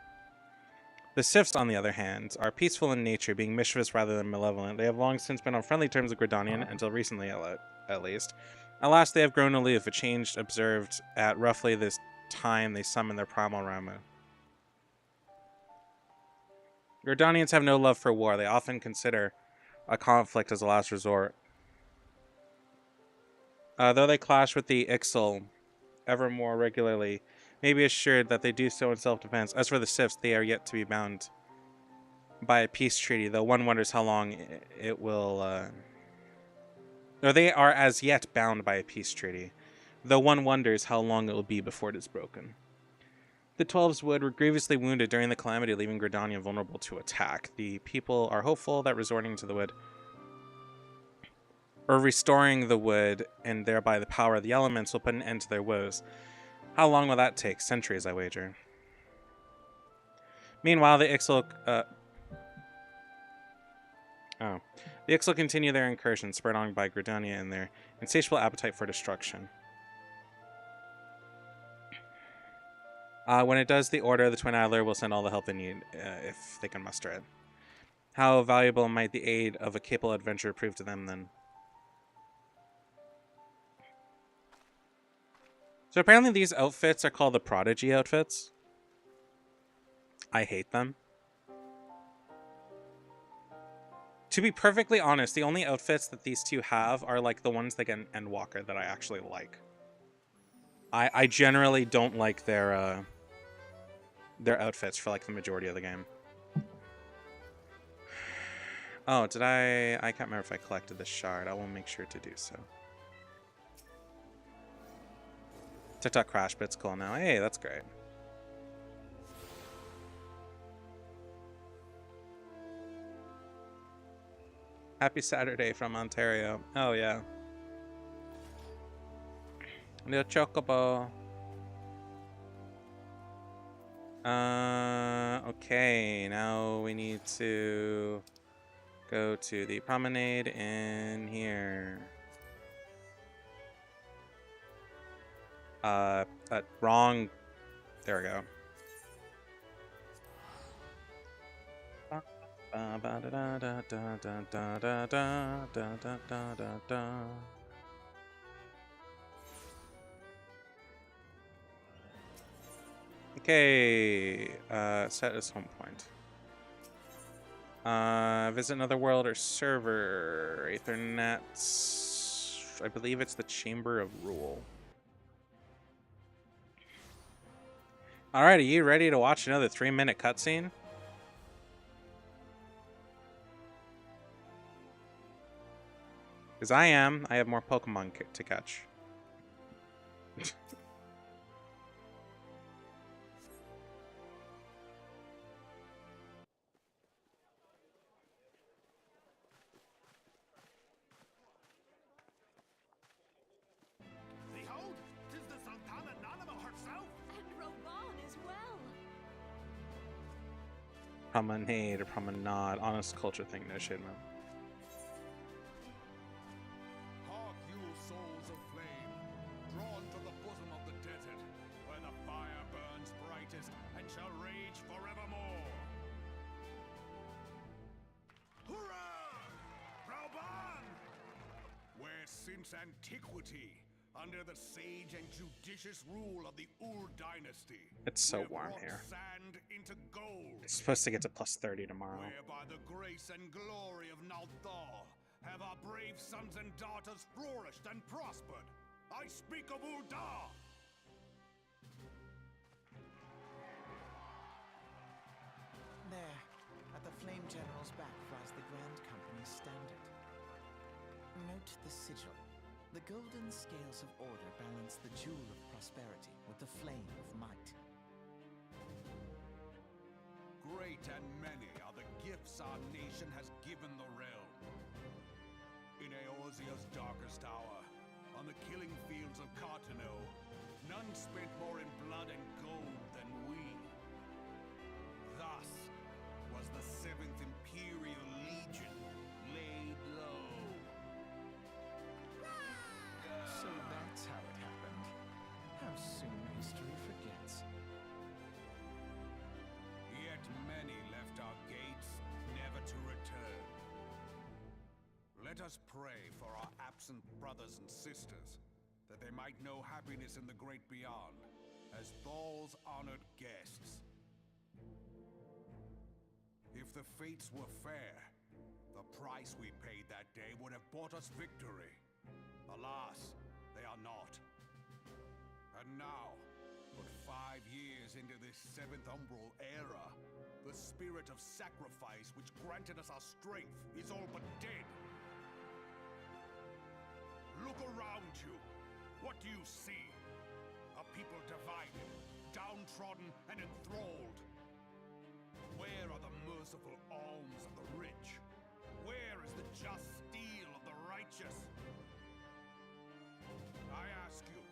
The Sifs, on the other hand, are peaceful in nature, being mischievous rather than malevolent. They have long since been on friendly terms with Gridanian, until recently at least. Alas, they have grown aloof, a change observed at roughly this time they summon their primal Ramu. Gridanians have no love for war. They often consider a conflict as a last resort. Though they clash with the Ixal ever more regularly, may be assured that they do so in self-defense. As for the Sifs, they are yet to be bound by a peace treaty, though one wonders how long it will... or they are as yet bound by a peace treaty, though one wonders how long it will be before it is broken. The Twelves Wood were grievously wounded during the calamity, leaving Gridania vulnerable to attack. The people are hopeful that resorting to the wood, or restoring the wood, and thereby the power of the elements, will put an end to their woes. How long will that take? Centuries, I wager. Meanwhile, the Ixal... The Ixal continue their incursion, spurred on by Gridania and their insatiable appetite for destruction. When it does the order, the Twin Adder will send all the help they need, if they can muster it. How valuable might the aid of a capable adventurer prove to them, then? So apparently these outfits are called the Prodigy outfits. I hate them. To be perfectly honest, the only outfits that these two have are like the ones they get in Endwalker that I actually like. I generally don't like their outfits for like the majority of the game. Oh, did I can't remember if I collected this shard. I will make sure to do so. TikTok crash bit's cool now. Hey, that's great. Happy Saturday from Ontario. Oh yeah. Little chocobo. Okay, now we need to go to the promenade in here. Wrong. There we go. Okay, set as home point. Visit another world or server. Ethernet. I believe it's the Chamber of Rule. Alright, are you ready to watch another 3-minute cutscene? Because I have more Pokemon to catch. Behold, 'tis the Sultana Nanamo herself! And Roban as well! Promenade or promenade. Honest culture thing, no shade, man. Hark you, souls of flame, drawn to the bosom of the desert, where the fire burns brightest and shall rage forevermore. Hurrah! Rauban! Where since antiquity, under the sage and judicious rule of the Ur dynasty, It's so we have warm wrought here. sand into gold. It's supposed to get to plus 30 tomorrow. Where by the grace and glory of Nalthal have our brave sons and daughters flourished and prospered. I speak of Ul'dah! There, at the Flame General's back flies the Grand Company's standard. Note the sigil. The golden scales of order balance the jewel of prosperity with the flame of might. Great and many are the gifts our nation has given the realm. In Eorzea's darkest hour, on the killing fields of Cartano, none spent more in blood and gold than we. Thus was the 7th Imperial Legion laid low. So that's how it happened. How soon history forgets. Yet many left our gates, never to return. Let us pray for our absent brothers and sisters, that they might know happiness in the great beyond, as Thal's honored guests. If the fates were fair, the price we paid that day would have bought us victory. Alas, they are not. And now, but 5 years into this 7th Umbral era, the spirit of sacrifice which granted us our strength is all but dead. Look around you. What do you see? A people divided, downtrodden, and enthralled. Where are the merciful alms of the rich? Where is the just steel of the righteous? I ask you,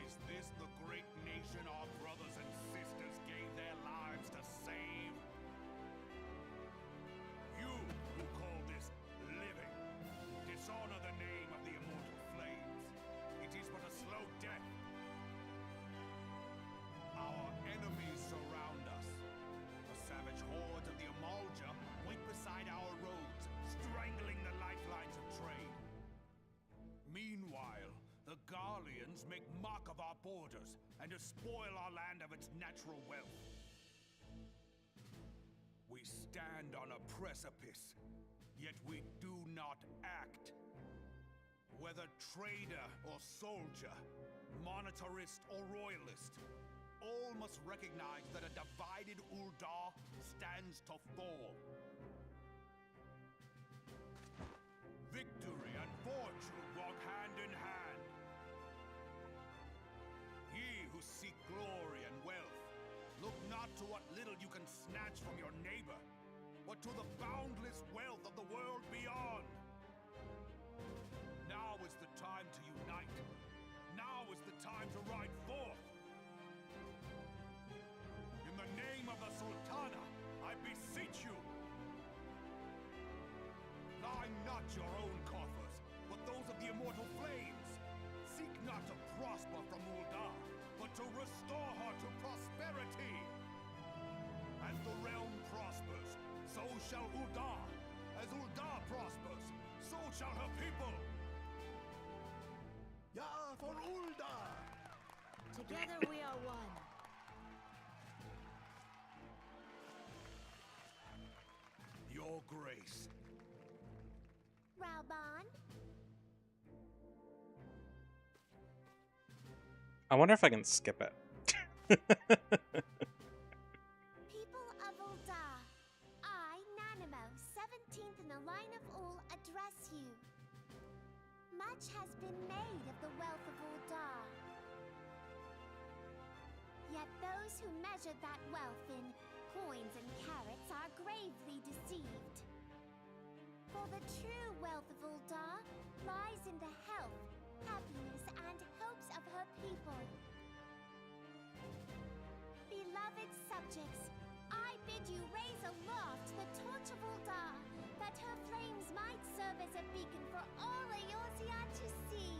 is this the great nation our brothers and sisters gave their lives to save? You who call this living, dishonor the name of the immortal flames. It is but a slow death. Our enemies surround us. The savage hordes of the Amalja wait beside our roads, strangling the lifelines of trade. Meanwhile, the Garleans make mock of our borders and despoil our land of its natural wealth. We stand on a precipice, yet we do not act. Whether trader or soldier, monetarist or royalist, all must recognize that a divided Ul'dah stands to fall. Victory and fortune walk hand in hand. Ye who seek glory and wealth, look not to what little you can snatch from your neighbor, but to the boundless wealth of the world beyond. Now is the time to unite. Now is the time to ride forth. In the name of the Sultana, I beseech you. Line not your own coffers, but those of the immortal flames. Seek not to prosper from Ul'dah, but to restore her to prosperity. As the realm prospers, so shall Ul'dah. As Ul'dah prospers, so shall her people. Ya for Ul'dah! Together we are one. Your grace. Rauban? I wonder if I can skip it. People of Ul'dah, I, Nanamo, 17th in the line of Ul, address you. Much has been made of the wealth of Uldar. Yet those who measure that wealth in coins and carats are gravely deceived. For the true wealth of Uldar lies in the health, happiness, and hopes of her people. Beloved subjects, I bid you raise aloft the torch of Uldar, that her flames might serve as a beacon for all Eorzea to see.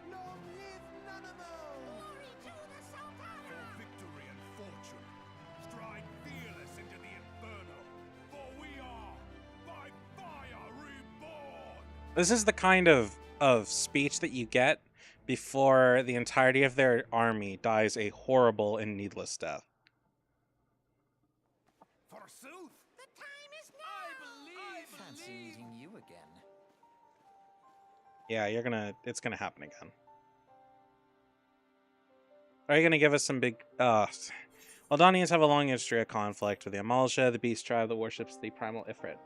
Long live Nanamo! Glory to the Sultana! For victory and fortune, stride fearless into the inferno, for we are by fire reborn! This is the kind of speech that you get before the entirety of their army dies a horrible and needless death. Forsooth! The time is now! Fancy meeting you again. Yeah, it's gonna happen again. Are you gonna give us some big Eldonians have a long history of conflict with the Amalja, the beast tribe that worships the primal Ifrit.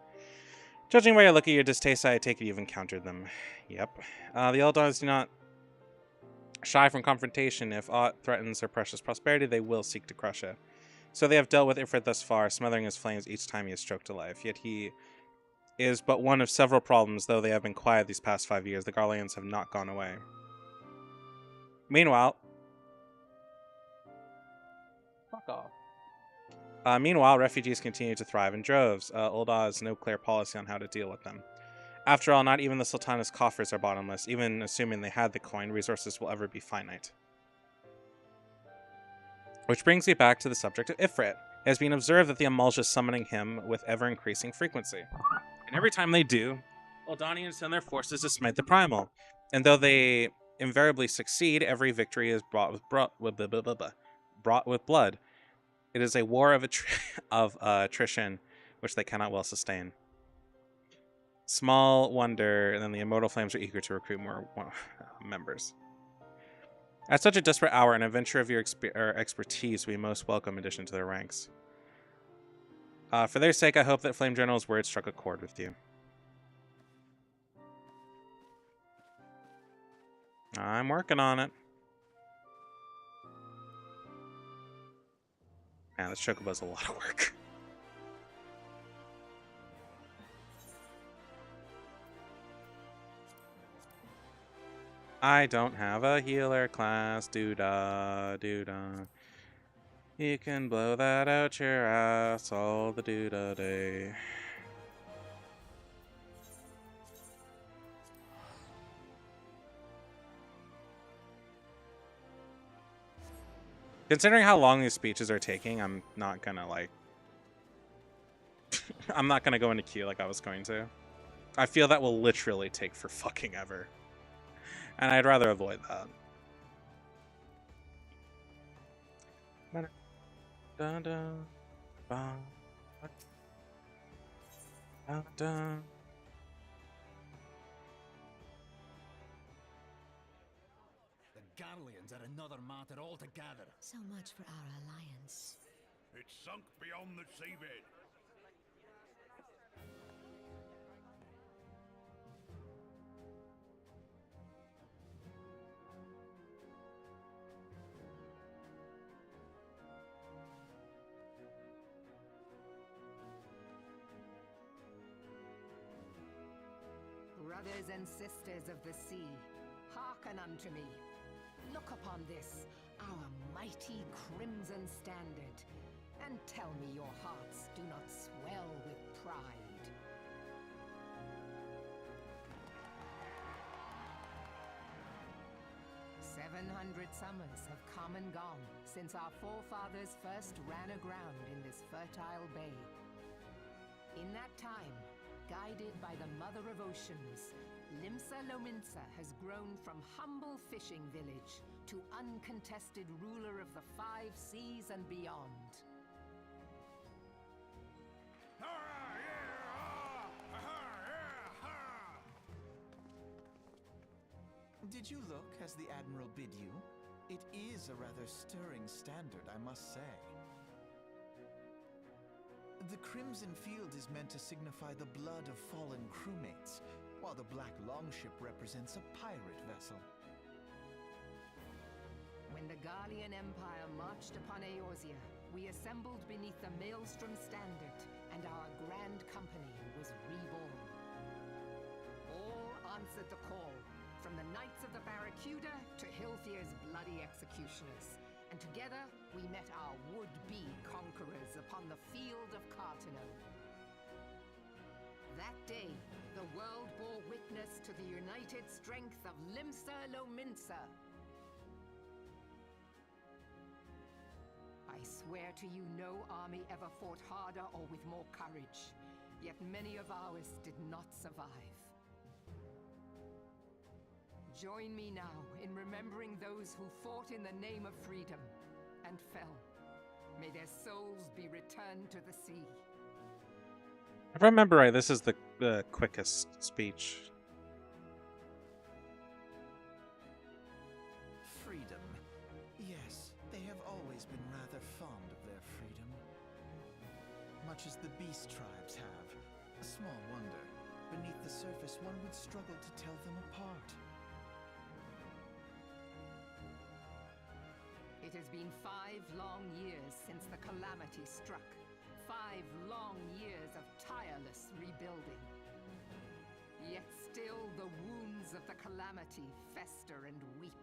Judging by your look at your distaste, I take it you've encountered them. Yep. The Eldons do not shy from confrontation. If aught threatens their precious prosperity, they will seek to crush it. So they have dealt with Ifrit thus far, smothering his flames each time he is stroked to life. Yet he is but one of several problems, though they have been quiet these past 5 years. The Garleans have not gone away. Meanwhile... Fuck off. Meanwhile, refugees continue to thrive in droves. Ul'dah has no clear policy on how to deal with them. After all, not even the Sultana's coffers are bottomless. Even assuming they had the coin, resources will ever be finite. Which brings me back to the subject of Ifrit. It has been observed that the Amalja is summoning him with ever-increasing frequency. And every time they do, Eldonians send their forces to smite the Primal. And though they invariably succeed, every victory is brought with blood. It is a war of attrition, which they cannot well sustain. Small wonder, and then the Immortal Flames are eager to recruit more members. At such a desperate hour, an adventure of your expertise will be most welcome addition to their ranks. For their sake, I hope that Flame General's words struck a chord with you. I'm working on it. Man, this Chocobo's a lot of work. I don't have a healer class, doo-da, doo-da. You can blow that out your ass all the doo-da day. Considering how long these speeches are taking, I'm not gonna, like... I'm not gonna go into queue like I was going to. I feel that will literally take for fucking ever. And I'd rather avoid that. Dun, dun, dun, dun, dun. The Garleans are another matter altogether. So much for our alliance. It's sunk beyond the seabed. Brothers and sisters of the sea, hearken unto me. Look upon this, our mighty crimson standard, and tell me your hearts do not swell with pride. "700 summers have come and gone since our forefathers first ran aground in this fertile bay. In that time, guided by the Mother of Oceans, Limsa Lominsa has grown from humble fishing village to uncontested ruler of the 5 seas and beyond. Did you look as the Admiral bid you? It is a rather stirring standard, I must say. The crimson field is meant to signify the blood of fallen crewmates, while the black longship represents a pirate vessel. When the Gallian Empire marched upon Eorzea, we assembled beneath the Maelstrom Standard, and our grand company was reborn. All answered the call, from the Knights of the Barracuda to Hilthier's bloody executioners. And together, we met our would-be conquerors upon the field of Cartano. That day, the world bore witness to the united strength of Limsa Lominsa. I swear to you, no army ever fought harder or with more courage, yet many of ours did not survive. Join me now in remembering those who fought in the name of freedom and fell. May their souls be returned to the sea. If I remember right, this is the quickest speech. Freedom. Yes, they have always been rather fond of their freedom. Much as the beast tribes have. A small wonder. Beneath the surface, one would struggle to tell them apart. It has been 5 long years since the calamity struck. 5 long years of tireless rebuilding. Yet still the wounds of the calamity fester and weep.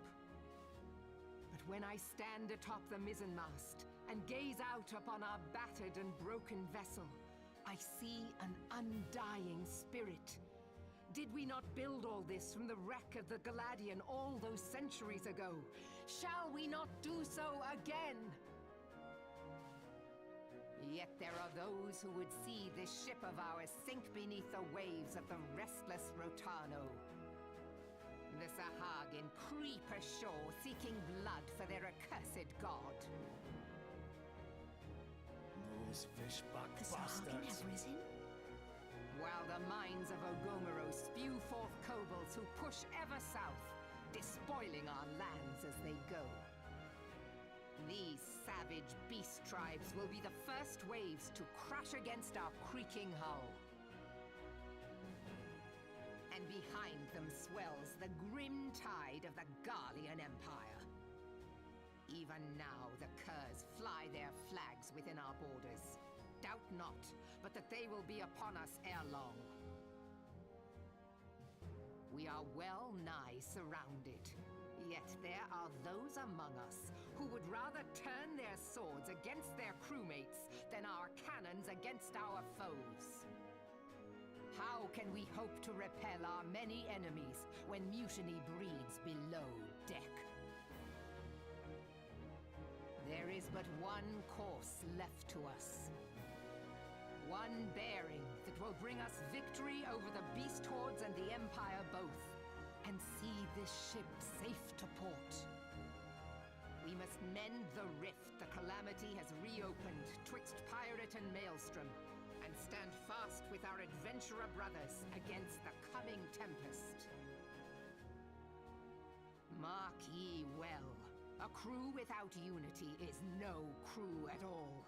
But when I stand atop the mizzenmast and gaze out upon our battered and broken vessel, I see an undying spirit. Did we not build all this from the wreck of the Galadian all those centuries ago? Shall we not do so again? Yet there are those who would see this ship of ours sink beneath the waves of the restless Rotano. The Sahagin creep ashore seeking blood for their accursed god. Those fishbuck The Sahagin have bastards. risen? While the mines of Ogomero spew forth kobolds who push ever south, despoiling our lands as they go. These savage beast tribes will be the first waves to crash against our creaking hull. And behind them swells the grim tide of the Gallian Empire. Even now the Curs fly their flags within our borders. Doubt not, but that they will be upon us ere long. We are well nigh surrounded, yet there are those among us who would rather turn their swords against their crewmates than our cannons against our foes. How can we hope to repel our many enemies when mutiny breeds below deck? There is but one course left to us. One bearing that will bring us victory over the beast hordes and the Empire both, and see this ship safe to port. We must mend the rift the calamity has reopened twixt pirate and maelstrom, and stand fast with our adventurer brothers against the coming tempest. Mark ye well, a crew without unity is no crew at all.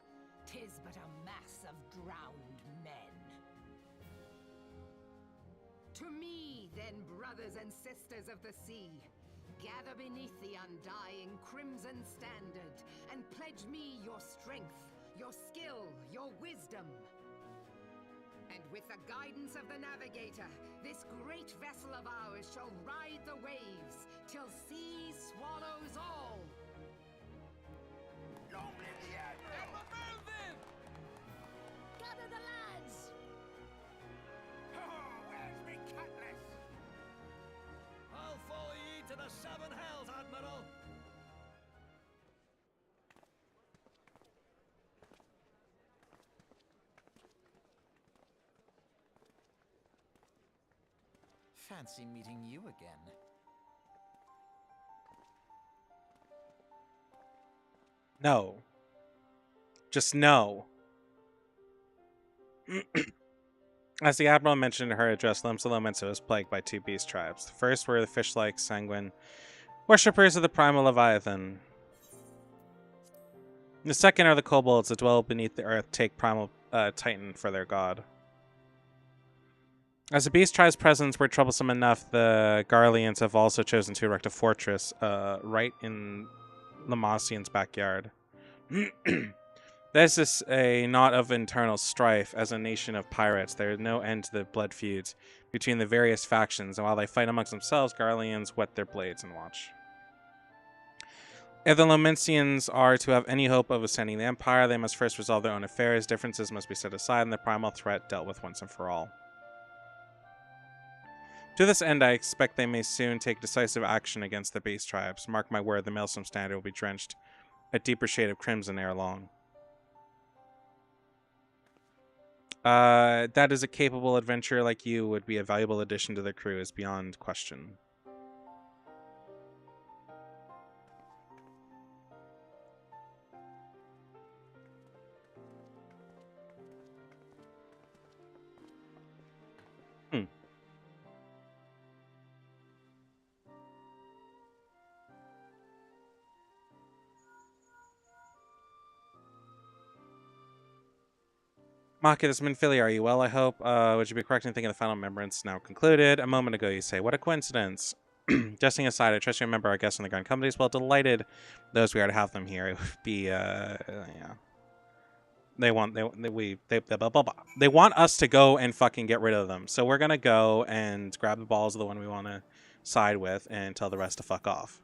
'Tis but a mass of drowned men. To me, then, brothers and sisters of the sea, gather beneath the undying crimson standard, and pledge me your strength, your skill, your wisdom. And with the guidance of the navigator, this great vessel of ours shall ride the waves, till sea swallows all. Long live the Admiral! Gather the lads! Where's me cutlass? I'll follow ye to the 7 hells, Admiral. Fancy meeting you again. No. Just no. As the Admiral mentioned in her address, Limsa Lominsa was plagued by 2 beast tribes. The first were the fish-like sanguine worshippers of the primal Leviathan. The second are the kobolds that dwell beneath the earth, take primal Titan for their god. As the beast tribe's presence were troublesome enough, the Garleans have also chosen to erect a fortress right in Lamasian's backyard. This is a knot of internal strife. As a nation of pirates, there is no end to the blood feuds between the various factions, and while they fight amongst themselves, Garleans whet their blades and watch. If the Lomensians are to have any hope of ascending the Empire, they must first resolve their own affairs. Differences must be set aside, and the primal threat dealt with once and for all. To this end, I expect they may soon take decisive action against the base tribes. Mark my word, the Maelstrom Standard will be drenched a deeper shade of crimson ere long. That is a capable adventurer like you would be a valuable addition to the crew is beyond question. Maki, this Minfilia, are you well, I hope? Would you be correct in thinking the final remembrance now concluded? A moment ago, you say, what a coincidence. Jesting aside, I trust you remember our guests in the Grand Companies. Well, delighted those we are to have them here. It would be, yeah. They want us to go and fucking get rid of them. So we're gonna go and grab the balls of the one we want to side with and tell the rest to fuck off.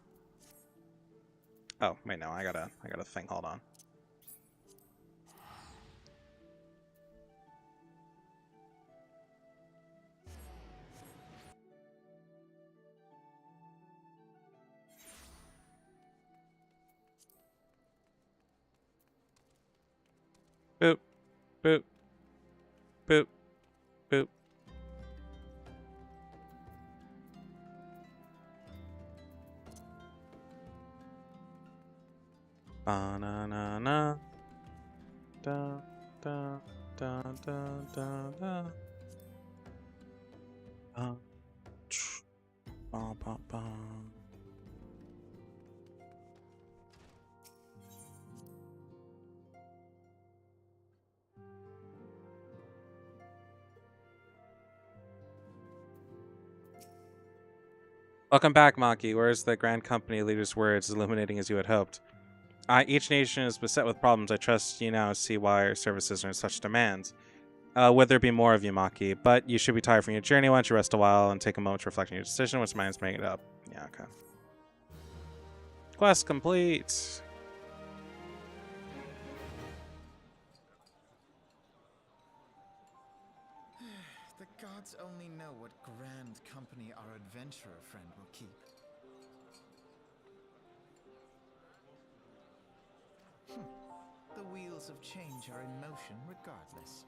Oh, wait, no, I got a thing. Hold on. Boop, boop, boop, boop. Ba-na-na-na. Da, da, da, da, da, da. Ba, ba, ba. Welcome back, Maki. Where's the Grand Company leader's words illuminating as you had hoped? Each nation is beset with problems. I trust you now see why our services are in such demand. Would there be more of you, Maki? But you should be tired from your journey. Why don't you rest a while and take a moment to reflect on your decision? What's mine's making it up? Yeah, okay. Quest complete. The gods only know what grand company our adventurer friend will keep. The wheels of change are in motion regardless.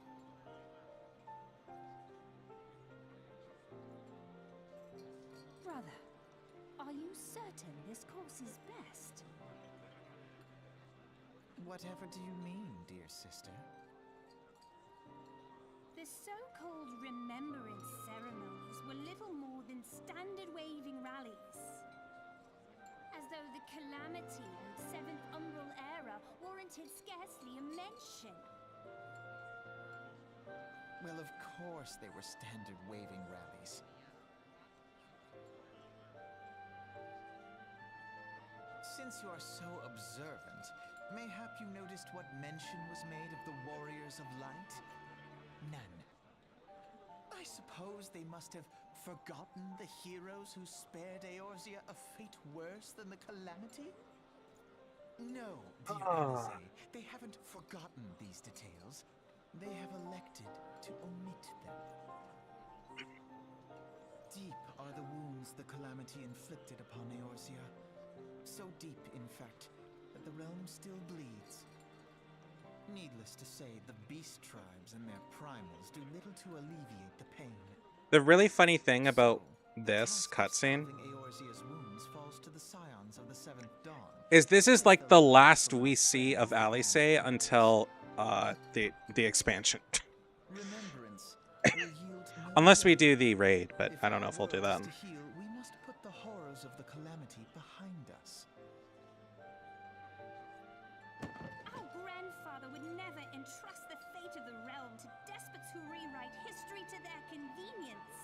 Brother, are you certain this course is best? Whatever do you mean, dear sister? The so-called remembrance ceremonies were little more than standard waving rallies. As though the calamity and Seventh Umbral era warranted scarcely a mention. Well, of course they were standard waving rallies. Since you are so observant, mayhap you noticed what mention was made of the Warriors of Light? None. I suppose they must have forgotten the heroes who spared Eorzea a fate worse than the calamity? No, dear Alice, they haven't forgotten these details. They have elected to omit them. Deep are the wounds the calamity inflicted upon Eorzea. So deep, in fact, that the realm still bleeds. Needless to say, the beast tribes and their primals do little to alleviate the pain. The really funny thing about this cutscene is this is like the last we see of Alice until the expansion. Unless we do the raid, but I don't know if we'll do that. We must put the horrors of the calamity behind us. Ouch! to their convenience.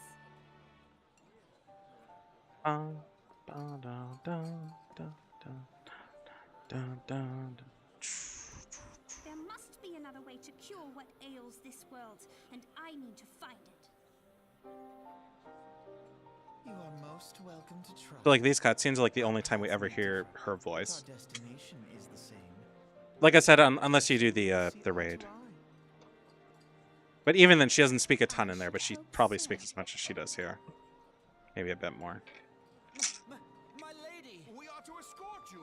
There must be another way to cure what ails this world, and I need to find it. You are most welcome to try. So like these cutscenes are like the only time we ever hear her voice. Our destination is the same. Like I said, unless you do the raid. But even then, she doesn't speak a ton in there, but she probably speaks as much as she does here. Maybe a bit more. My lady, we are to escort you.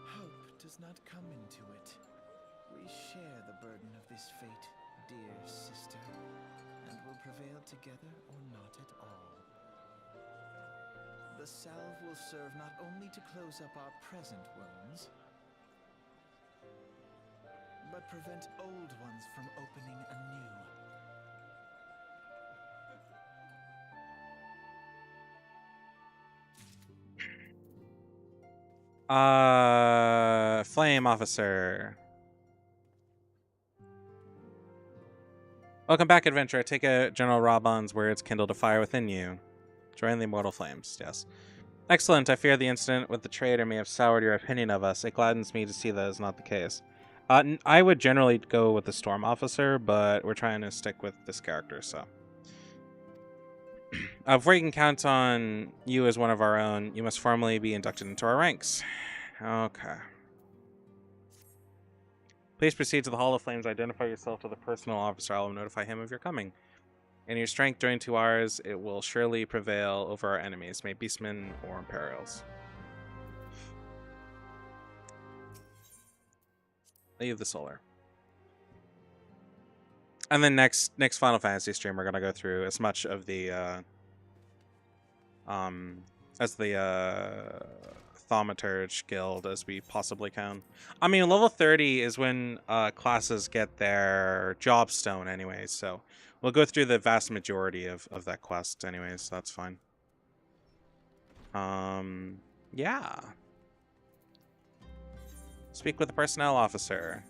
Hope does not come into it. We share the burden of this fate, dear sister, and will prevail together or not at all. The salve will serve not only to close up our present wounds, but prevent old ones from opening anew. Flame officer. Welcome back, adventurer. Take a General Raban's words kindled a fire within you. Join the immortal flames. Yes. Excellent. I fear the incident with the trader may have soured your opinion of us. It gladdens me to see that is not the case. I would generally go with the storm officer, but we're trying to stick with this character, so. Before you can count on you as one of our own, you must formally be inducted into our ranks. Okay. Please proceed to the Hall of Flames. Identify yourself to the personal officer. I will notify him of your coming. In your strength joined to ours, it will surely prevail over our enemies, may beastmen or imperials. Leave the solar. And then next Final Fantasy stream, we're gonna go through as much of the Thaumaturge guild as we possibly can. I mean, level 30 is when classes get their job stone anyways, so we'll go through the vast majority of that quest anyways, so that's fine. Yeah. Speak with the personnel officer.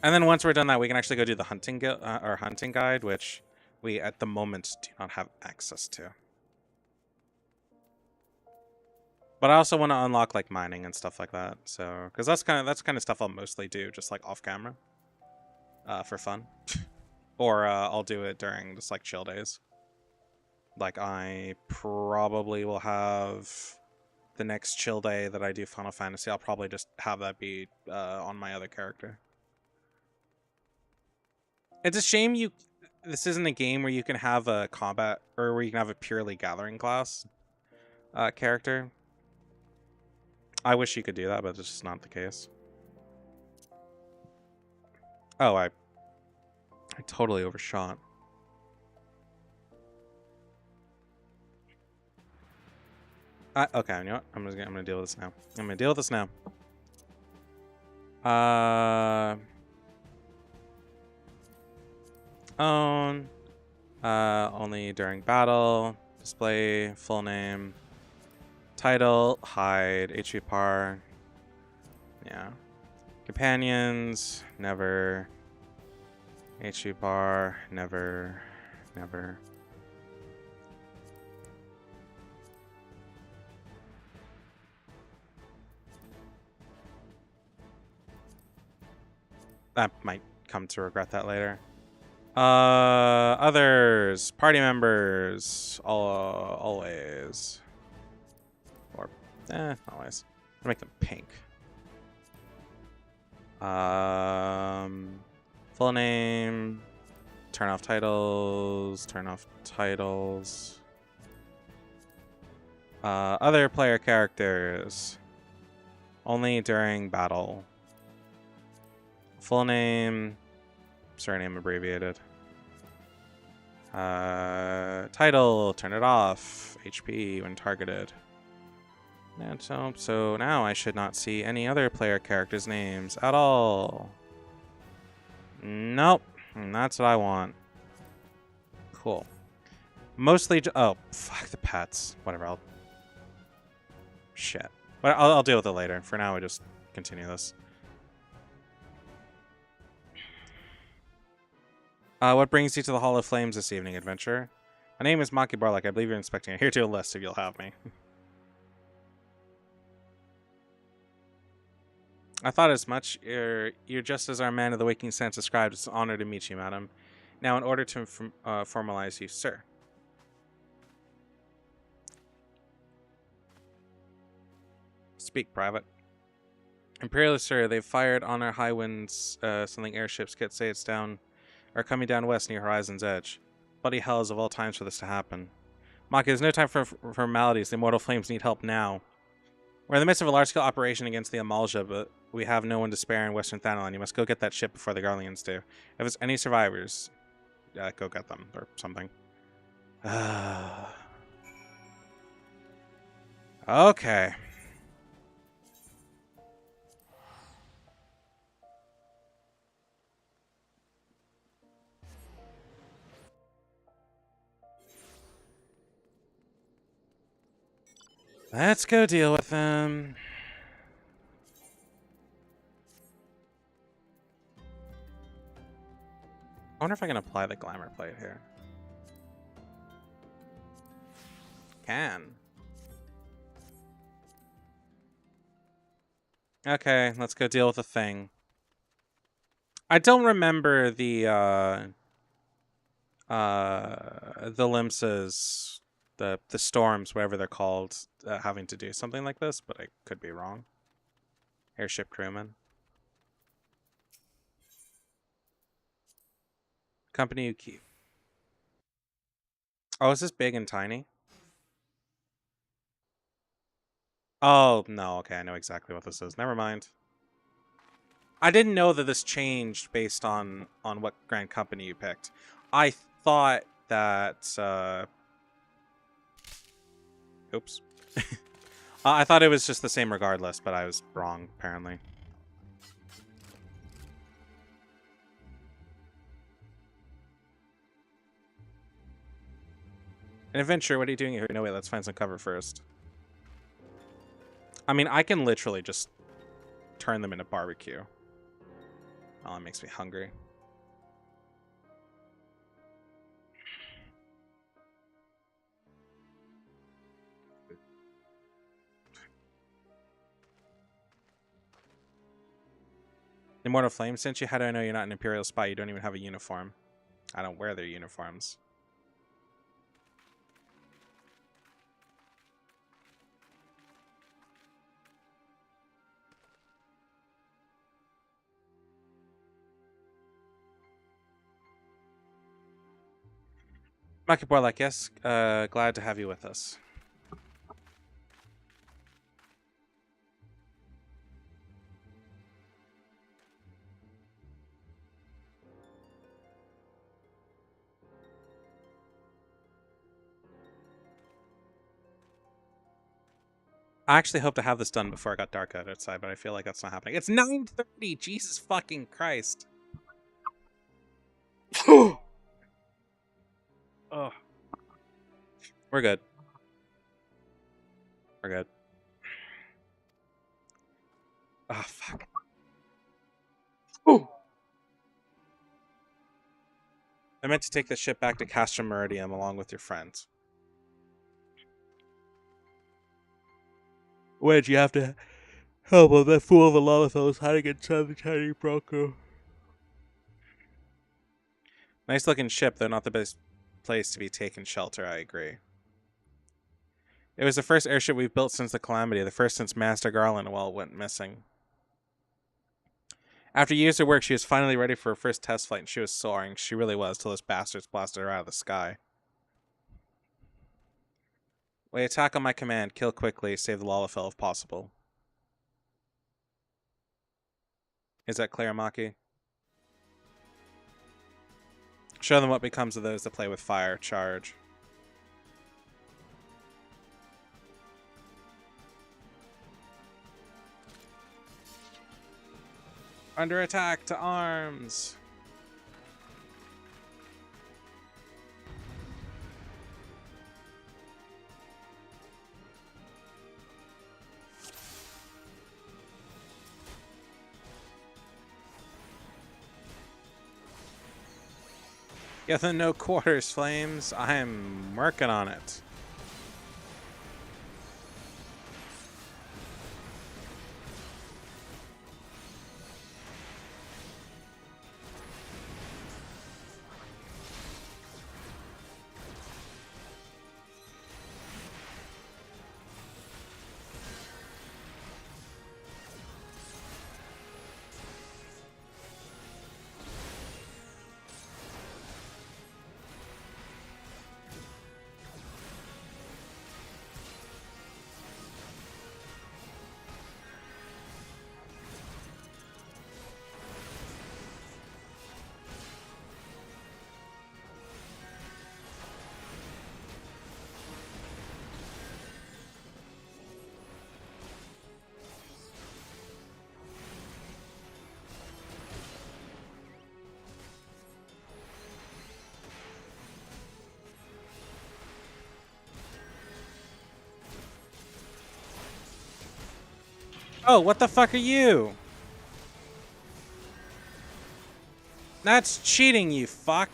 And then once we're done that, we can actually go do the hunting hunting guide, which we at the moment do not have access to. But I also want to unlock like mining and stuff like that, so because that's kind of stuff I'll mostly do just like off camera, for fun, or I'll do it during just like chill days. Like I probably will have the next chill day that I do Final Fantasy. I'll probably just have that be on my other character. It's a shame this isn't a game where you can have a combat, or where you can have a purely gathering class character. I wish you could do that, but it's just not the case. Oh, I totally overshot. Okay, you know what? I'm gonna deal with this now. I'm gonna deal with this now. Own. Only during battle. Display full name. Title. Hide. HP par. Yeah. Companions. Never. HP bar. Never. Never. I might come to regret that later. Others, party members, always, or always. I'll make them pink. Full name. Turn off titles. Turn off titles. Other player characters. Only during battle. Full name, surname abbreviated. Title, turn it off. HP when targeted. And so now I should not see any other player characters' names at all. Nope, that's what I want. Cool. Mostly, oh, fuck the pets. Whatever, Shit. But I'll deal with it later. For now, we just continue this. What brings you to the Hall of Flames this evening, adventurer? My name is Maki Barlock. I believe you're inspecting a here-to list if you'll have me. I thought as much. You're just as our man of the waking sense described. It's an honor to meet you, madam. Now, in order to formalize you, sir. Speak, private. Imperial, sir, they've fired on our high winds, something airships can't say it's down, are coming down west near Horizon's edge. Bloody hells of all times for this to happen. Maki, there's no time for formalities. The Immortal Flames need help now. We're in the midst of a large-scale operation against the Amalja, but we have no one to spare in Western Thanalan. You must go get that ship before the Garleans do. If there's any survivors, go get them, or something. Okay. Let's go deal with them. I wonder if I can apply the glamour plate here. Can. Okay, let's go deal with the thing. I don't remember the limses, the storms, whatever they're called, having to do something like this, but I could be wrong. Airship crewman. Company you keep. Oh, is this big and tiny? Oh, no, okay, I know exactly what this is. Never mind. I didn't know that this changed based on what grand company you picked. I thought that, oops. I thought it was just the same regardless, but I was wrong, apparently. An adventure, what are you doing here? No, wait, let's find some cover first. I mean, I can literally just turn them into barbecue. Oh, that makes me hungry. Immortal Flame sent you? How do I know you're not an Imperial spy? You don't even have a uniform. I don't wear their uniforms. Maki Borlak, yes. Glad to have you with us. I actually hope to have this done before it got dark outside, but I feel like that's not happening. It's 9:30! Jesus fucking Christ. Oh. We're good. We're good. Oh, fuck. Ooh. I meant to take the ship back to Castrum Meridium along with your friends. Where'd you have to help with that fool of a Lolithos hiding inside the tiny Bronco? Nice looking ship, though not the best place to be taking shelter, I agree. It was the first airship we've built since the Calamity, the first since Master Garland went missing. After years of work, she was finally ready for her first test flight, and she was soaring. She really was, till those bastards blasted her out of the sky. We attack on my command, kill quickly, save the Lalafell if possible. Is that clear, Maki? Show them what becomes of those that play with fire. Charge. Under attack, to arms! Yeah, the no quarters, Flames. I'm working on it. Oh, what the fuck are you? That's cheating, you fuck.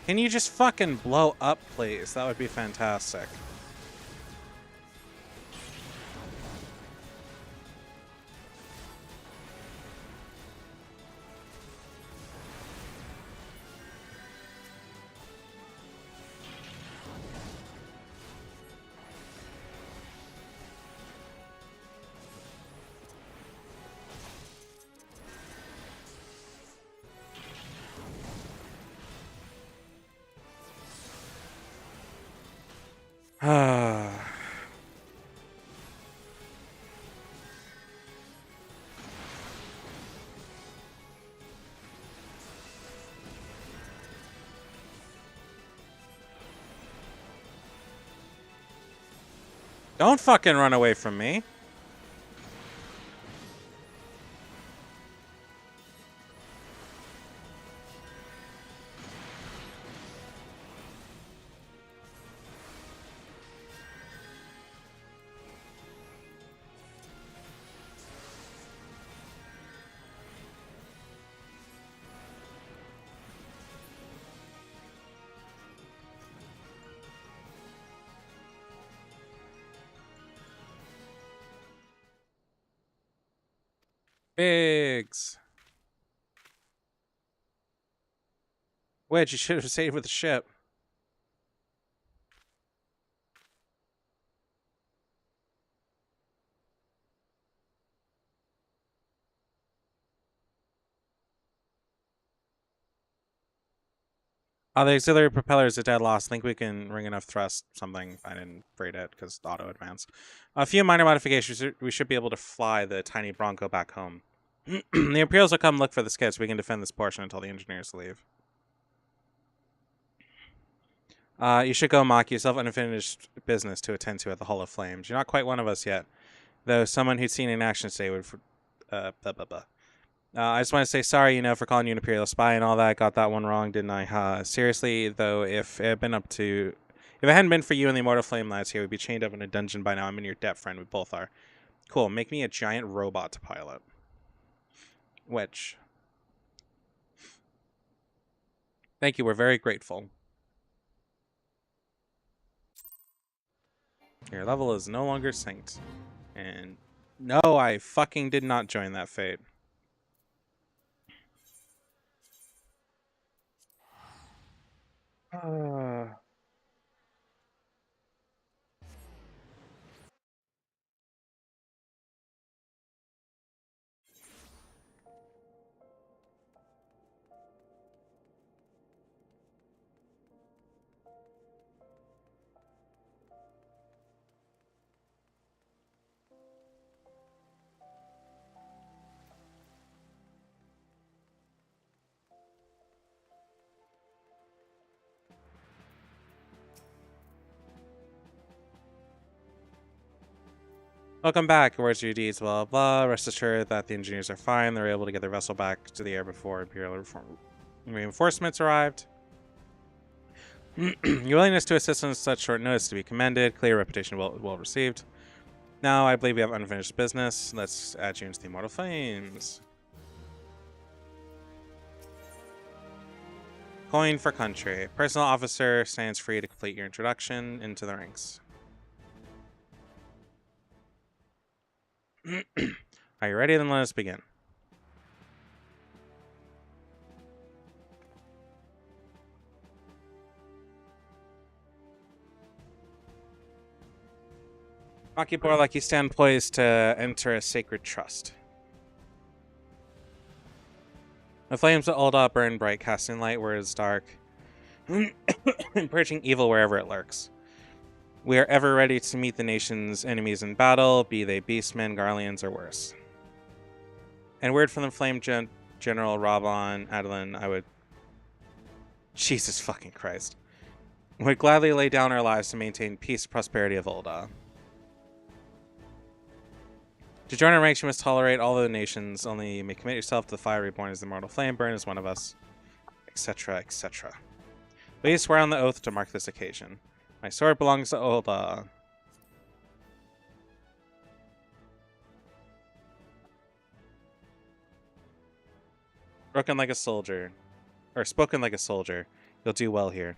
Can you just fucking blow up, please? That would be fantastic. Ah. Don't fucking run away from me. Biggs. Wedge, you should have stayed with the ship. Oh, the auxiliary propeller is a dead loss. Think we can ring enough thrust something. I didn't rate it because auto advance. A few minor modifications. We should be able to fly the tiny Bronco back home. The Imperials will come look for the skids. We can defend this portion until the engineers leave. You should go, Maki. Yourself unfinished business to attend to at the Hall of Flames. You're not quite one of us yet, though someone who'd seen in action today would... blah, blah, blah. I just want to say sorry, for calling you an Imperial spy and all that. Got that one wrong, didn't I? Seriously, though, if it hadn't been for you and the Immortal Flame lads here, we'd be chained up in a dungeon by now. I'm in your debt, friend. We both are. Cool. Make me a giant robot to pilot. Which... Thank you. We're very grateful. Your level is no longer synced. And no, I fucking did not join that fate. Welcome back. Where's your deeds? Blah, blah. Rest assured that the engineers are fine. They're able to get their vessel back to the air before Imperial reform. Reinforcements arrived. Your willingness to assist on such short notice to be commended. Clear reputation well received. Now I believe we have unfinished business. Let's add you into the Immortal Flames. Coin for country. Personal officer stands free to complete your introduction into the ranks. Are you ready? Then let us begin. Maki Borlak, you stand poised to enter a sacred trust. The flames of Ulda burn bright, casting light where it is dark, and purging evil wherever it lurks. We are ever ready to meet the nation's enemies in battle, be they beastmen, Garleans, or worse. And word from the Flame General Rabban Adalin, I would... Jesus fucking Christ. Would gladly lay down our lives to maintain peace and prosperity of Ulda. To join our ranks, you must tolerate all the nations. Only you may commit yourself to the fire reborn as the immortal flame, burn as one of us, etc., etc. Please swear on the oath to mark this occasion. My sword belongs to Ulda. Spoken like a soldier. You'll do well here.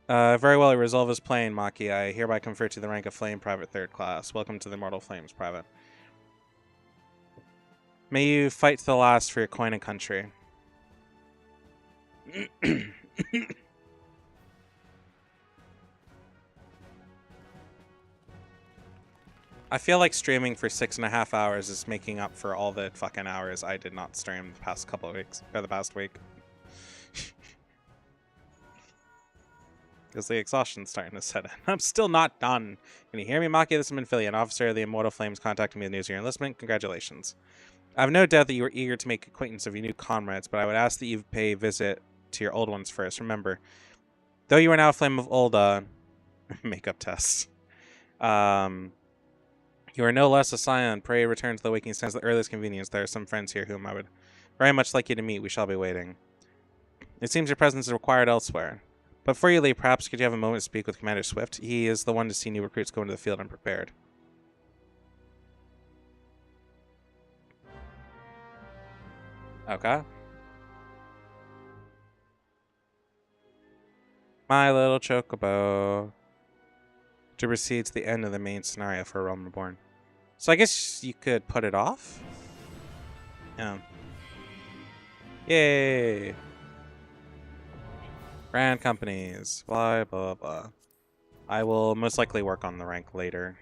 Very well, your resolve is plain, Maki. I hereby confer to the rank of Flame Private 3rd Class. Welcome to the Immortal Flames, Private. May you fight to the last for your coin and country. I feel like streaming for 6.5 hours is making up for all the fucking hours I did not stream the past couple of weeks, or the past week. Because the exhaustion's starting to set in. I'm still not done. Can you hear me, Maki? This is Minfilia, an officer of the Immortal Flames contacting me with news of your enlistment. Congratulations. I have no doubt that you are eager to make acquaintance of your new comrades, but I would ask that you pay a visit to your old ones first. Remember, though you are now a Flame of Ulda, makeup tests. You are no less a scion. Pray return to the waking sense at the earliest convenience. There are some friends here whom I would very much like you to meet. We shall be waiting. It seems your presence is required elsewhere. But before you leave, perhaps could you have a moment to speak with Commander Swift? He is the one to see new recruits go into the field unprepared. Okay. My little chocobo. To proceed to the end of the main scenario for Realm Reborn. So I guess you could put it off? Yeah. Yay! Brand companies. Blah, blah, blah. I will most likely work on the rank later.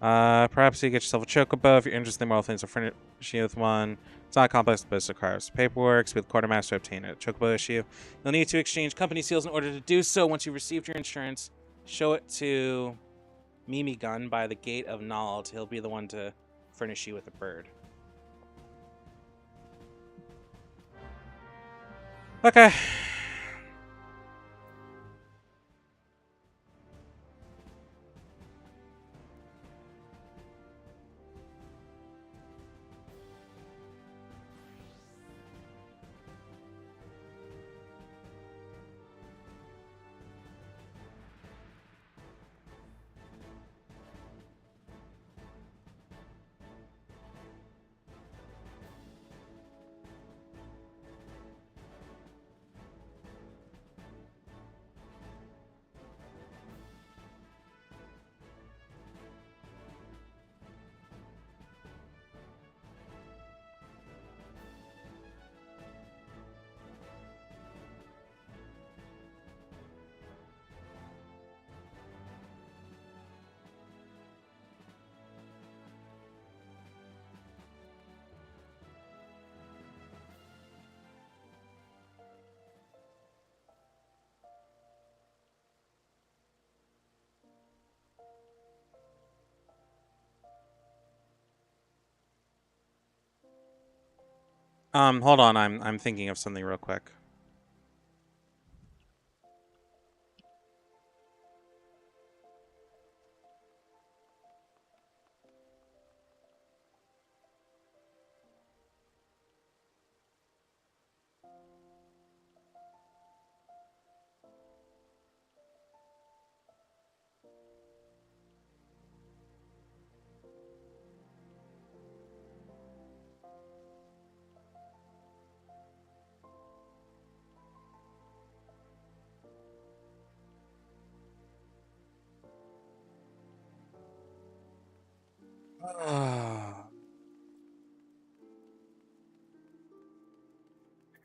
Perhaps you get yourself a chocobo if you're interested in Immortal Flames. I'll furnish you with one. It's not complex, but it requires paperwork with quartermaster to obtain it. Chocobo issue. You'll need to exchange company seals in order to do so. Once you've received your insurance, show it to Mimi Gun by the Gate of Nald. He'll be the one to furnish you with a bird. Okay. Hold on, I'm thinking of something real quick.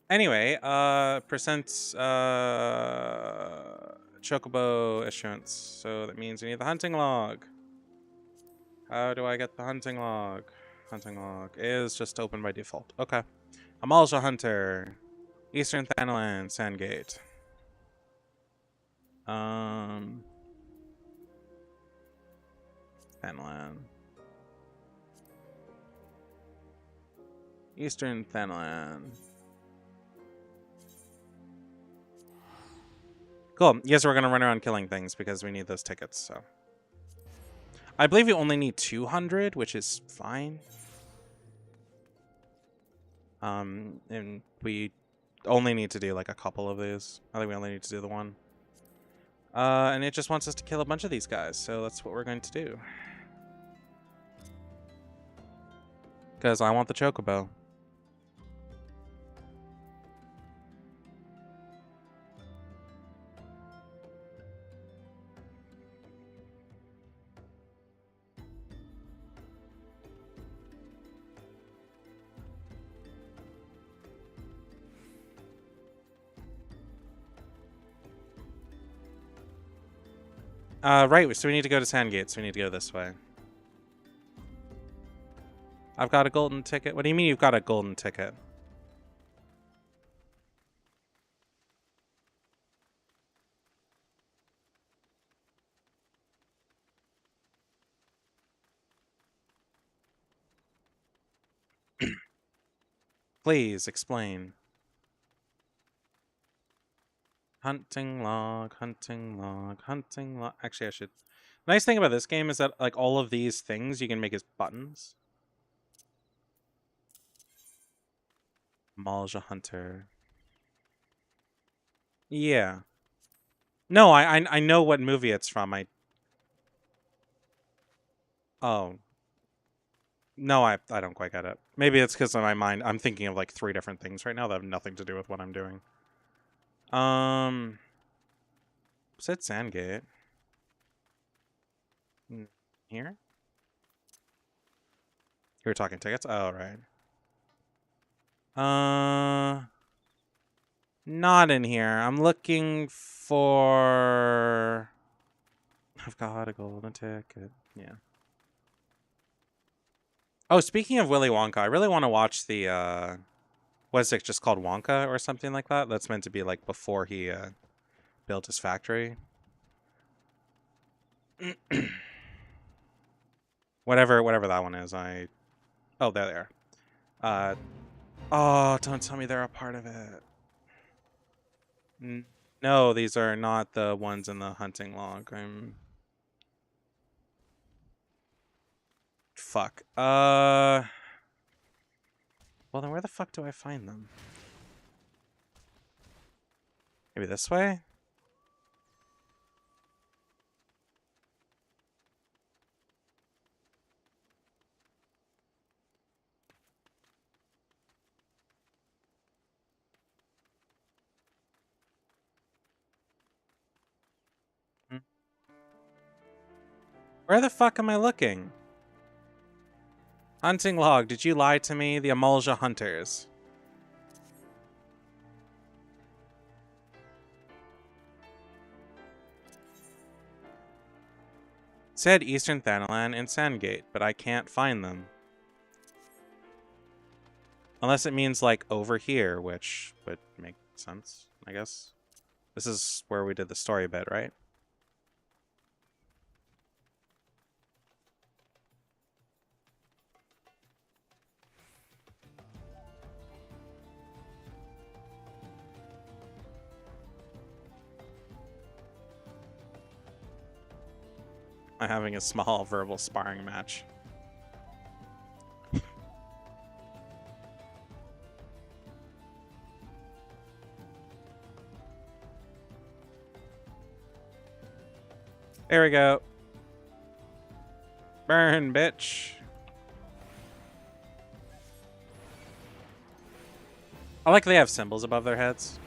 Anyway, percent chocobo issuance. So that means we need the hunting log. How do I get the hunting log? Hunting log is just open by default. Okay. Amalja Hunter. Eastern Thanalan, Sandgate. Thanalan. Eastern Thanalan. Cool. Yes, we're gonna run around killing things because we need those tickets, so. I believe you only need 200, which is fine. And we only need to do like a couple of these. I think we only need to do the one. And it just wants us to kill a bunch of these guys, so that's what we're going to do. Because I want the chocobo. Right, so we need to go to Sandgate, so we need to go this way. I've got a golden ticket. What do you mean you've got a golden ticket? Please, explain. Hunting log, hunting log, hunting log. Actually, I should... Nice thing about this game is that, like, all of these things you can make as buttons. Malja Hunter. Yeah. No, I know what movie it's from. Oh. No, I don't quite get it. Maybe it's because in my mind I'm thinking of like 3 different things right now that have nothing to do with what I'm doing. Said Sandgate. Here? You were talking tickets? Oh, right. Not in here. I'm looking for... I've got a golden ticket. Yeah. Oh, speaking of Willy Wonka, I really want to watch the, what's it just called, Wonka or something like that? That's meant to be, like, before he, built his factory. whatever that one is, Oh, there they are. Oh, don't tell me they're a part of it. No, these are not the ones in the hunting log. Fuck. Well, then where the fuck do I find them? Maybe this way? Where the fuck am I looking? Hunting log, did you lie to me? The Amalja Hunters. Said Eastern Thanalan and Sandgate, but I can't find them. Unless it means, like, over here, which would make sense, I guess. This is where we did the story bit, right? I'm having a small verbal sparring match. There we go. Burn, bitch. I like they have symbols above their heads.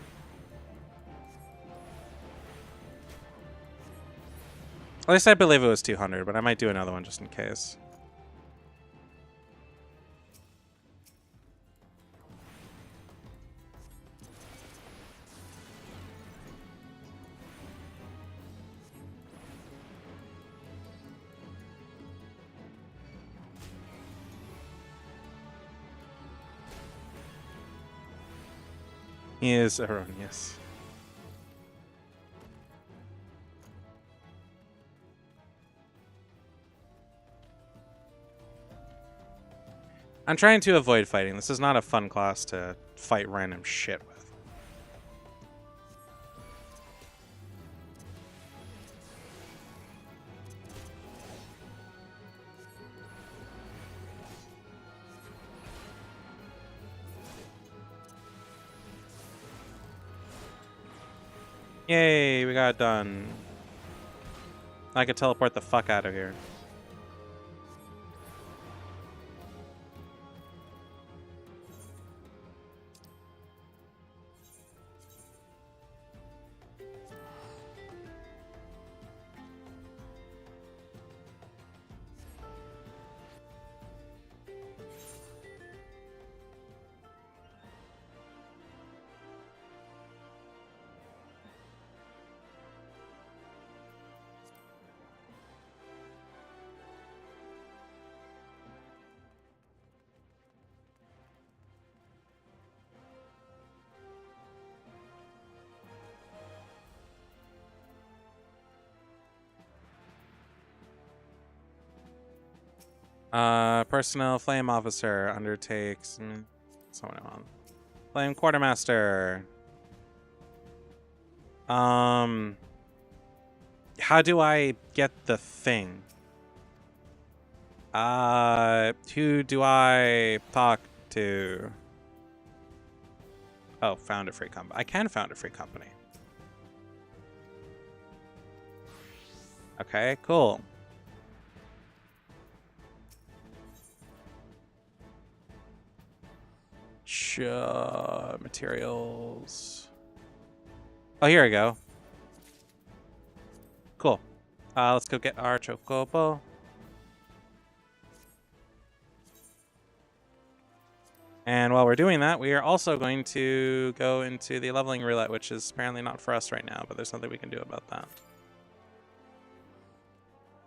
At least I believe it was 200, but I might do another one just in case. He is erroneous. I'm trying to avoid fighting. This is not a fun class to fight random shit with. Yay, we got it done. I could teleport the fuck out of here. Personnel flame officer undertakes someone on. Flame quartermaster. How do I get the thing? Who do I talk to? Oh, found a free company. I can found a free company. Okay, cool. Materials. Oh, here we go. Cool. Let's go get our chocobo. And while we're doing that, we are also going to go into the leveling roulette, which is apparently not for us right now, but there's nothing we can do about that.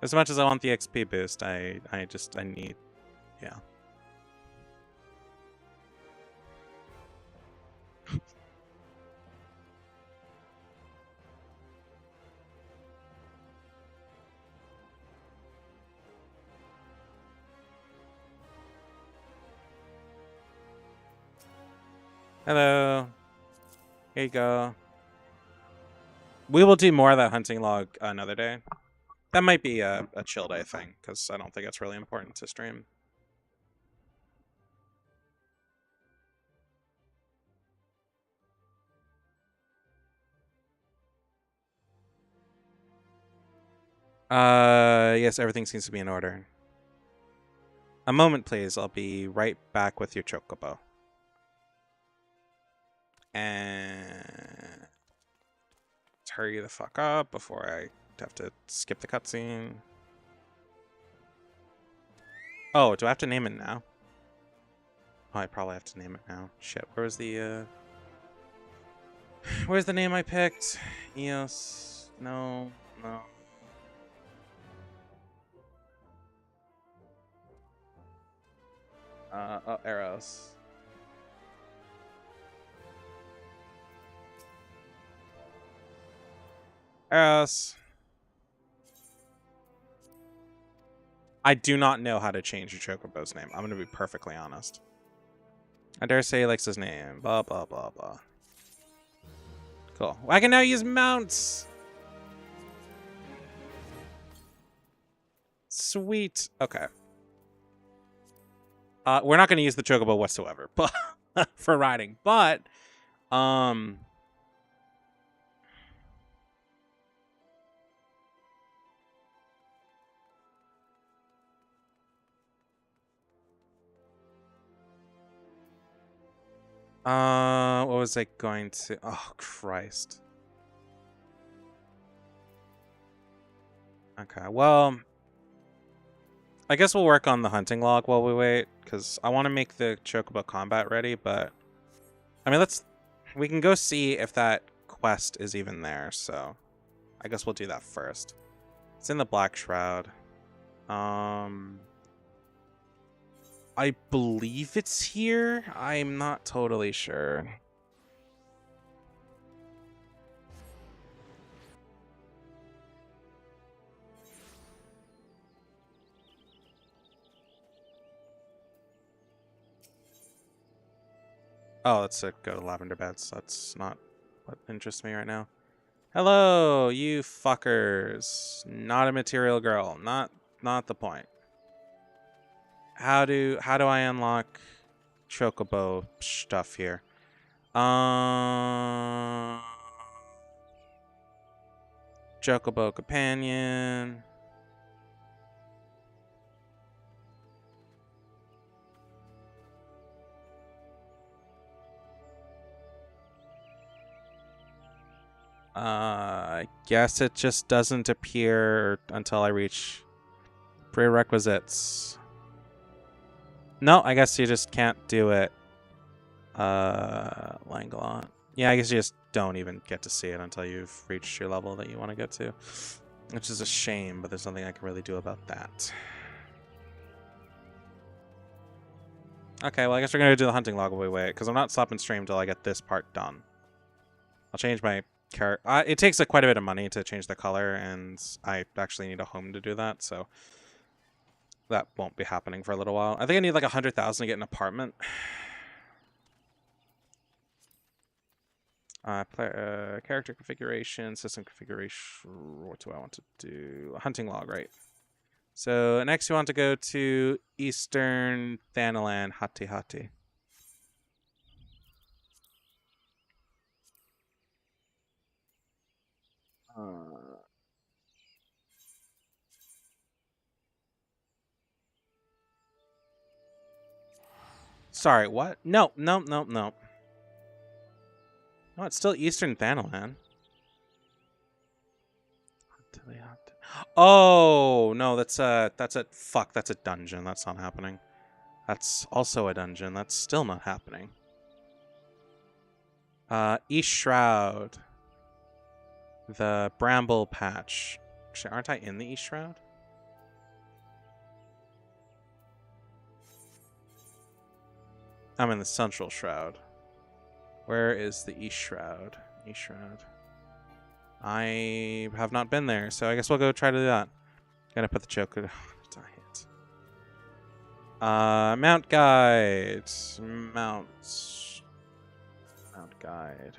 As much as I want the XP boost, I need, yeah. Hello. Here you go. We will do more of that hunting log another day. That might be a chill day thing, because I don't think it's really important to stream. Yes, everything seems to be in order. A moment, please. I'll be right back with your chocobo. And hurry the fuck up before I have to skip the cutscene. Oh, do I have to name it now? Oh, I probably have to name it now. Shit, where's the name I picked? Eos. No. Oh, Eros. Eros. I do not know how to change your chocobo's name. I'm going to be perfectly honest. I dare say he likes his name. Blah, blah, blah, blah. Cool. I can now use mounts. Sweet. Okay. We're not going to use the chocobo whatsoever, but for riding. But what was I going to? Oh, Christ. Okay, well, I guess we'll work on the hunting log while we wait, because I want to make the chocobo combat ready, but I mean, we can go see if that quest is even there, so I guess we'll do that first. It's in the Black Shroud. I believe it's here. I'm not totally sure. Oh, let's go to lavender beds. That's not what interests me right now. Hello, you fuckers. Not a material girl. Not the point. How do I unlock chocobo stuff here? Chocobo companion. I guess it just doesn't appear until I reach prerequisites. No, I guess you just can't do it. Langalot. Yeah, I guess you just don't even get to see it until you've reached your level that you want to get to. Which is a shame, but there's nothing I can really do about that. Okay, well, I guess we're going to do the hunting log while we wait, because I'm not stopping stream until I get this part done. I'll change my character. It takes quite a bit of money to change the color, and I actually need a home to do that, so that won't be happening for a little while. I think I need like 100,000 to get an apartment. Character configuration, system configuration. What do I want to do? Hunting log, right? So next you want to go to Eastern Thanalan, Hati Hati. Sorry, what? No. No, it's still Eastern Thanalan. Oh no, that's a fuck. That's a dungeon. That's not happening. That's also a dungeon. That's still not happening. East Shroud. The Bramble Patch. Actually, aren't I in the East Shroud? I'm in the Central Shroud. Where is the East Shroud? East Shroud. I have not been there, so I guess we'll go try to do that. Gotta put the choker. Mount Guide. Mount Guide.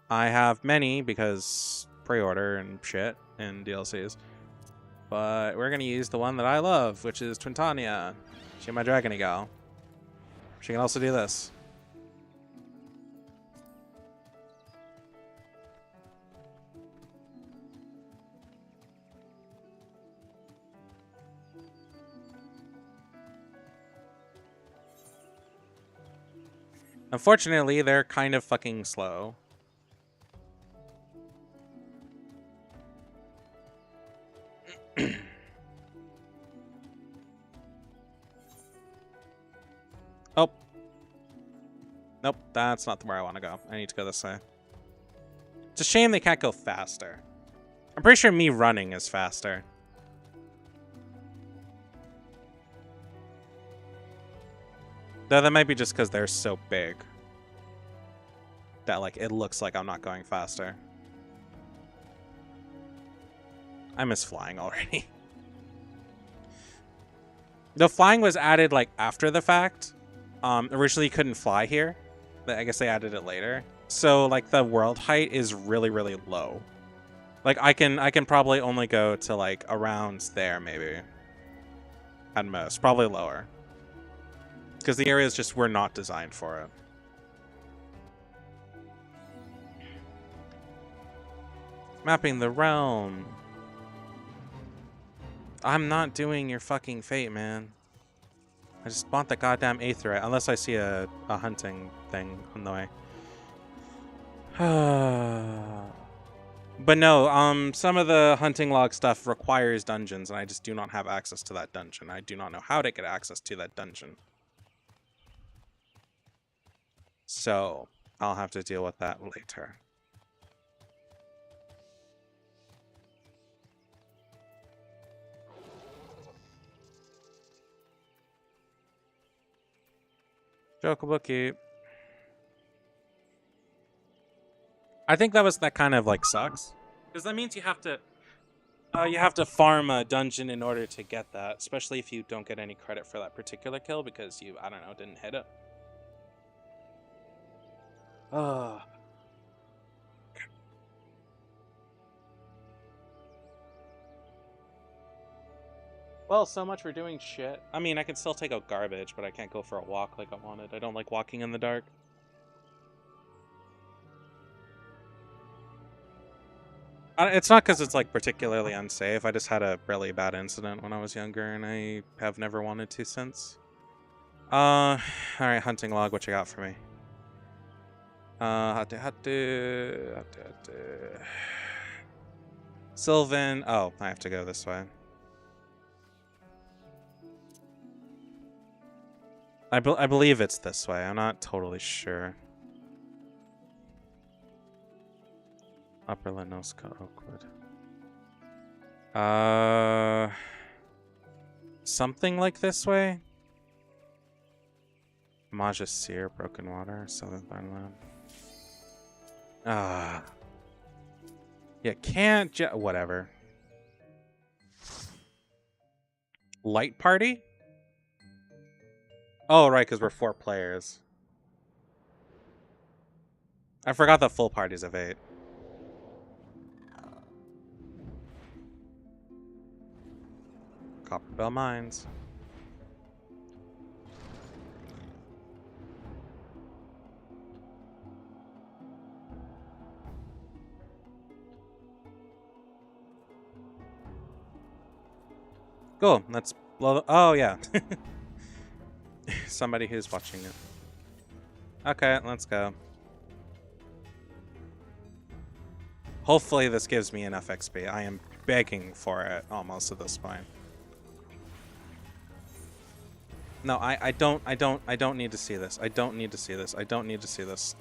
I have many because pre-order and shit and DLCs. But we're gonna use the one that I love, which is Twintania. She's my dragony gal. She can also do this. Unfortunately, they're kind of fucking slow. Oh. Nope, that's not where I want to go. I need to go this way. It's a shame they can't go faster. I'm pretty sure me running is faster. Though that might be just because they're so big. That, like, it looks like I'm not going faster. I miss flying already. The flying was added, like, after the fact. Originally you couldn't fly here. But I guess they added it later. So, like, the world height is really, really low. Like, I can probably only go to, like, around there, maybe. At most. Probably lower. Because the areas just were not designed for it. Mapping the realm. I'm not doing your fucking fate, man. I just want the goddamn aetherite, unless I see a hunting thing on the way. But no, some of the hunting log stuff requires dungeons, and I just do not have access to that dungeon. I do not know how to get access to that dungeon. So, I'll have to deal with that later. Chocobo. I think that kind of like sucks, because that means you have to farm a dungeon in order to get that, especially if you don't get any credit for that particular kill because you, I don't know, didn't hit it. Ugh. Well, so much for doing shit. I mean, I can still take out garbage, but I can't go for a walk like I wanted. I don't like walking in the dark. It's not because it's like particularly unsafe. I just had a really bad incident when I was younger, and I have never wanted to since. All right, hunting log. What you got for me? Hatu. Sylvan. Oh, I have to go this way. I believe it's this way. I'm not totally sure. Upper Lenoska Oakwood. Something like this way? Maja Seer, Broken Water, Southern Thornland. Yeah, can't whatever. Light Party? Oh, right, because we're 4 players. I forgot the full party's of 8. Copperbell Mines. Cool, let's blow the... Oh, yeah. Somebody who's watching it. Okay, let's go. Hopefully this gives me enough XP. I am begging for it almost at this point. No, I don't need to see this. I don't need to see this. I don't need to see this.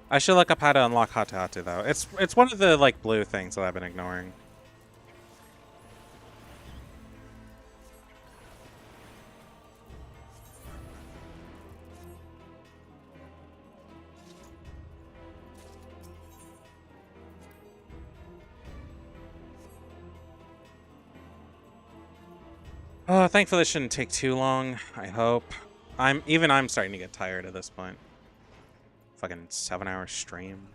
I should look up how to unlock Hatu Hatu though. It's one of the like blue things that I've been ignoring. Oh, thankfully this shouldn't take too long, I hope. I'm starting to get tired at this point. Fucking 7-hour stream.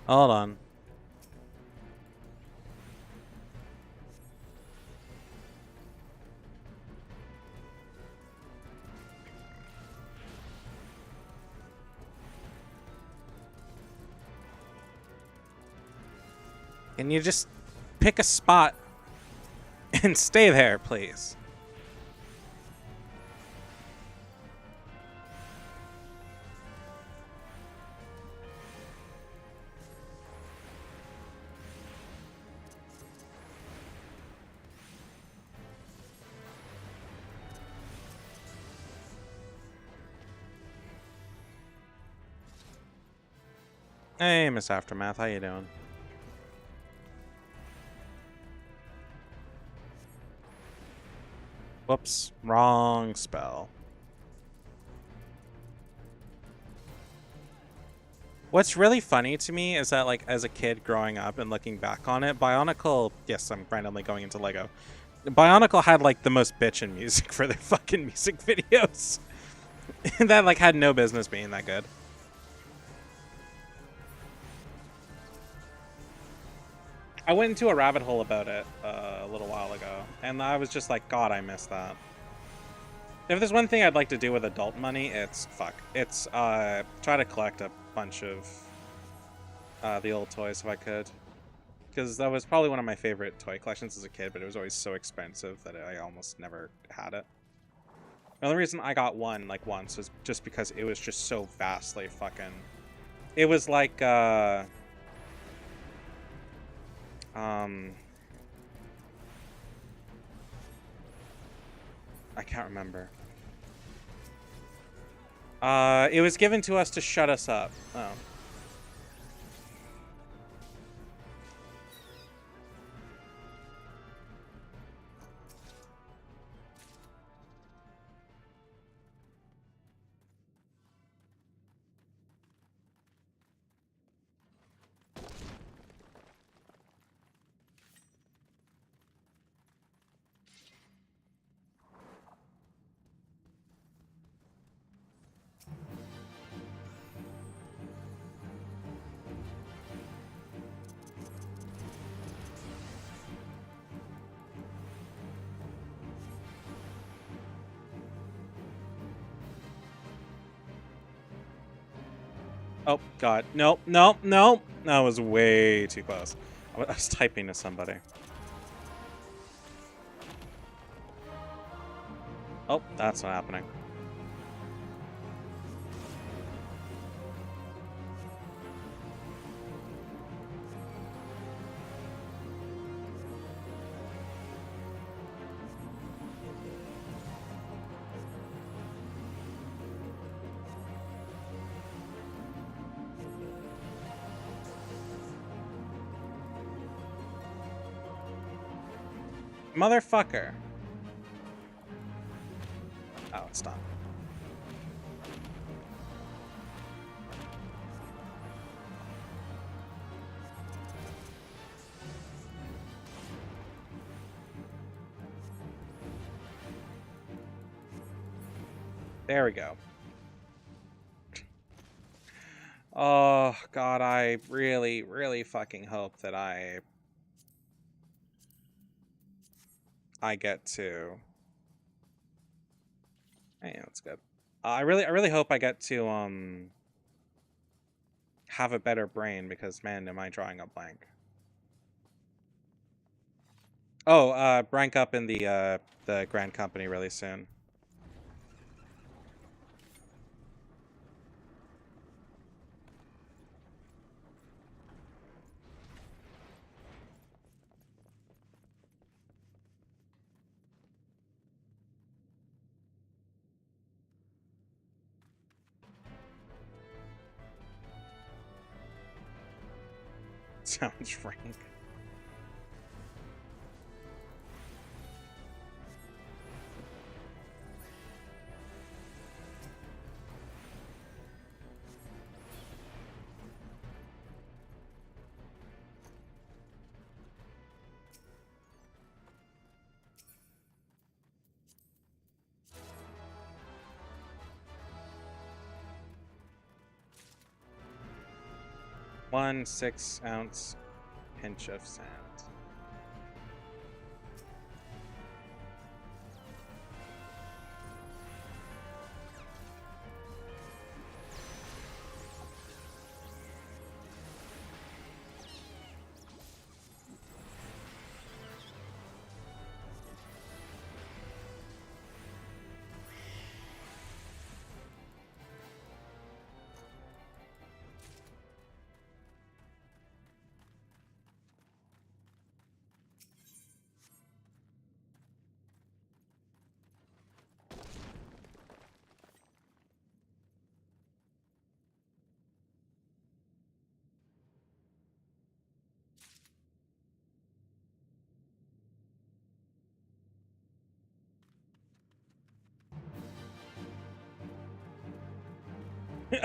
Hold on. Can you just pick a spot and stay there, please? Hey, Miss Aftermath, how you doing? Whoops, wrong spell. What's really funny to me is that, like, as a kid growing up and looking back on it, Bionicle, yes, I'm randomly going into Lego. Bionicle had, like, the most bitchin' music for their fucking music videos. That, like, had no business being that good. I went into a rabbit hole about it a little while ago, and I was just like, God, I missed that. If there's one thing I'd like to do with adult money, it's try to collect a bunch of the old toys if I could. Because that was probably one of my favorite toy collections as a kid, but it was always so expensive that I almost never had it. The only reason I got one, like, once was just because it was just so vastly fucking... It was like, I can't remember. It was given to us to shut us up. Oh. Oh, God. Nope, nope, nope. That was way too close. I was typing to somebody. Oh, that's not happening. Motherfucker. Oh, it's not. There we go. Oh, God, I really, really fucking hope that I get to... Hey, that's good. I really hope I get to, have a better brain, because, man, am I drawing a blank. Oh, rank up in the Grand Company really soon. Sounds frank. One 6-ounce pinch of sand.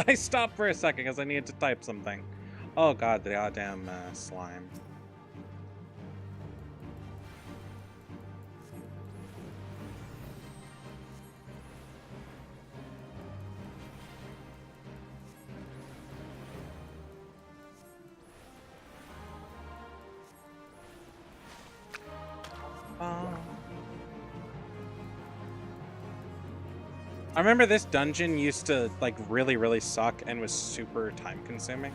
I stopped for a second because I needed to type something. Oh God, the goddamn slime. I remember this dungeon used to like really suck and was super time consuming.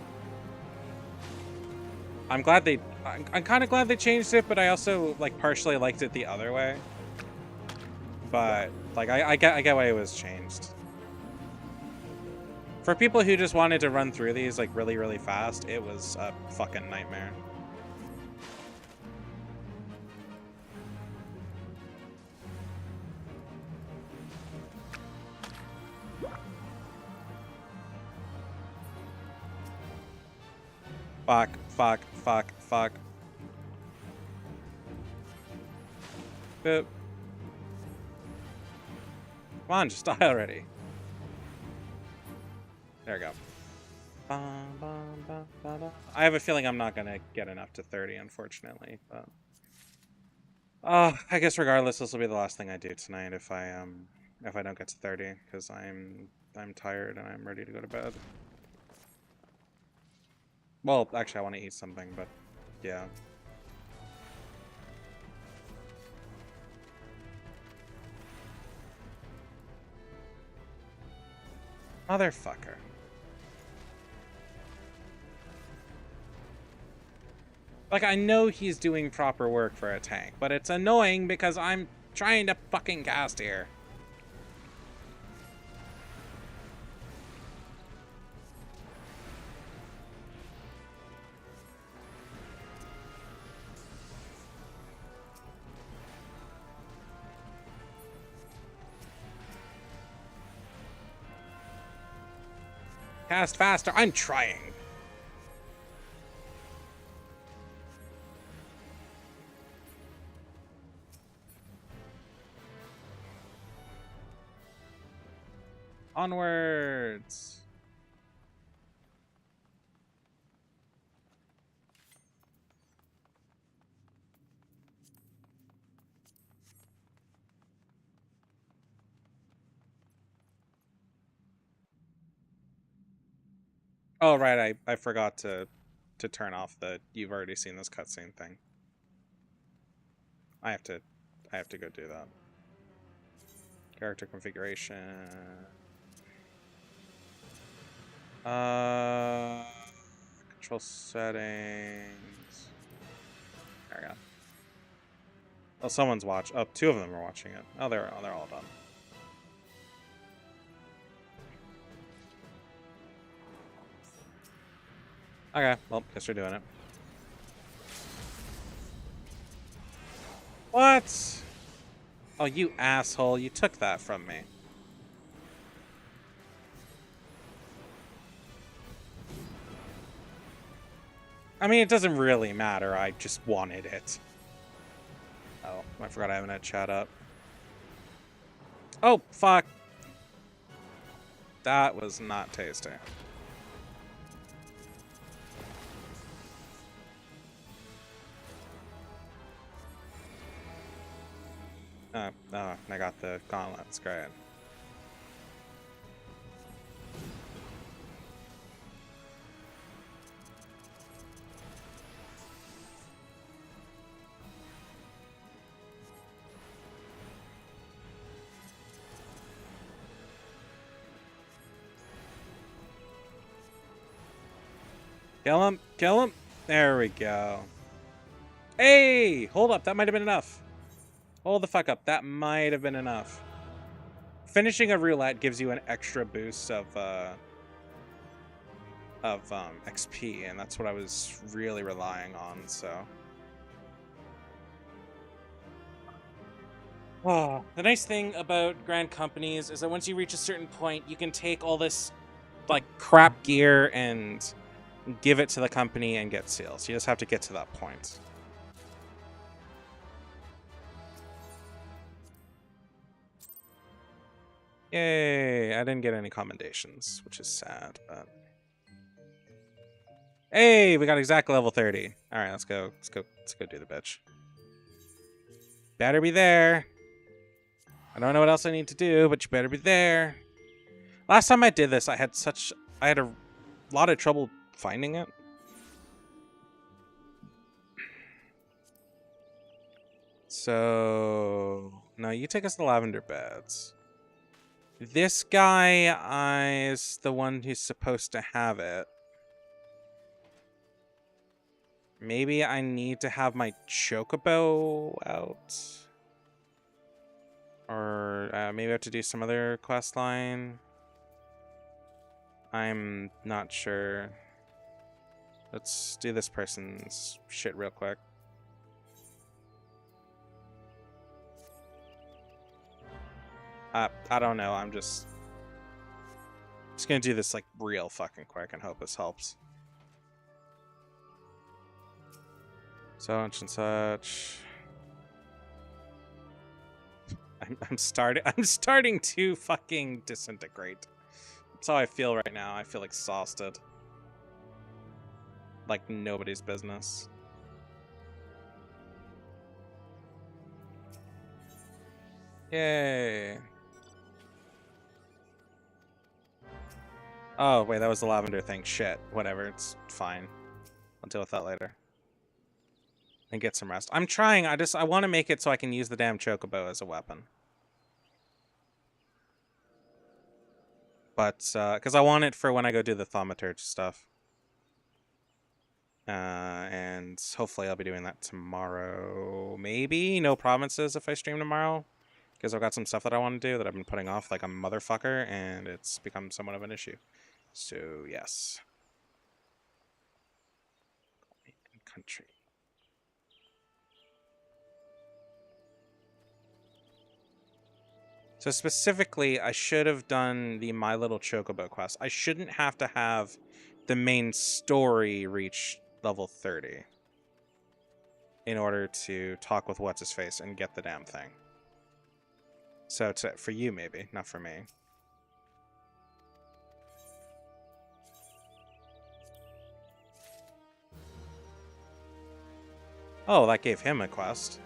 I'm glad they I'm kind of glad they changed it, but I also like partially liked it the other way. But like I get why it was changed. For people who just wanted to run through these like really fast, it was a fucking nightmare. Fuck, fuck, fuck, fuck. Boop. Come on, just die already. There we go. I have a feeling I'm not gonna get enough to 30, unfortunately, but I guess regardless, this will be the last thing I do tonight if I don't get to 30, because I'm tired and I'm ready to go to bed. Well, actually, I want to eat something, but yeah. Motherfucker. Like, I know he's doing proper work for a tank, but it's annoying because I'm trying to fucking cast here. Cast faster. I'm trying. Onwards. Oh, right. I forgot to turn off the you've already seen this cutscene thing. I have to go do that. Character configuration. Control settings. There we go. Oh, someone's watching. Oh, two of them are watching it. Oh, they're all done. Okay, well, guess we're doing it. What? Oh, you asshole! You took that from me. I mean, it doesn't really matter. I just wanted it. Oh, I forgot I haven't had chat up. Oh, fuck. That was not tasty. Oh, I got the gauntlets. Great. Kill him! Kill him! There we go. Hey! Hold up, that might have been enough. Hold the fuck up, that might have been enough. Finishing a roulette gives you an extra boost of XP, and that's what I was really relying on, so. Oh, the nice thing about Grand Companies is that once you reach a certain point, you can take all this, like, crap gear and give it to the company and get seals. You just have to get to that point. Yay! I didn't get any commendations, which is sad, but... Hey! We got exact level 30. Alright, let's go do the bitch. Better be there. I don't know what else I need to do, but you better be there. Last time I did this, I had a lot of trouble finding it. So, no, you take us to Lavender Beds. This guy is the one who's supposed to have it. Maybe I need to have my chocobo out. Or maybe I have to do some other quest line. I'm not sure. Let's do this person's shit real quick. I don't know. I'm just gonna do this like real fucking quick and hope this helps. Such and such. I'm starting to fucking disintegrate. That's how I feel right now. I feel exhausted. Like nobody's business. Yay. Oh, wait, that was the lavender thing. Shit. Whatever, it's fine. I'll deal with that later. And get some rest. I'm trying. I want to make it so I can use the damn chocobo as a weapon. But, because I want it for when I go do the thaumaturge stuff. And hopefully I'll be doing that tomorrow. Maybe no promises if I stream tomorrow. Because I've got some stuff that I want to do that I've been putting off like a motherfucker. And it's become somewhat of an issue. So, yes. Country. So specifically, I should have done the My Little Chocobo quest. I shouldn't have to have the main story reach level 30 in order to talk with What's-His-Face and get the damn thing. So for you, maybe, not for me. Oh, that gave him a quest.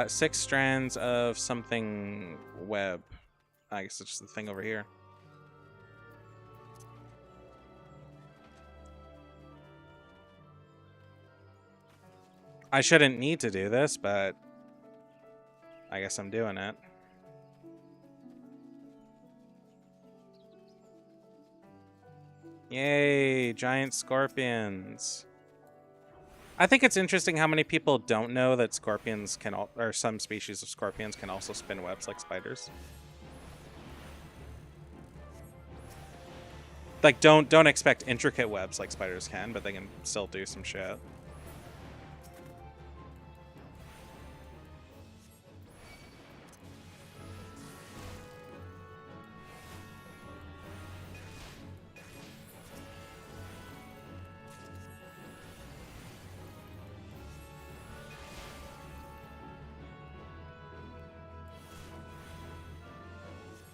Six strands of something web. I guess it's the thing over here. I shouldn't need to do this, but I guess I'm doing it. Yay, giant scorpions. I think it's interesting how many people don't know that scorpions can, or some species of scorpions can also spin webs like spiders. Like, don't expect intricate webs like spiders can, but they can still do some shit.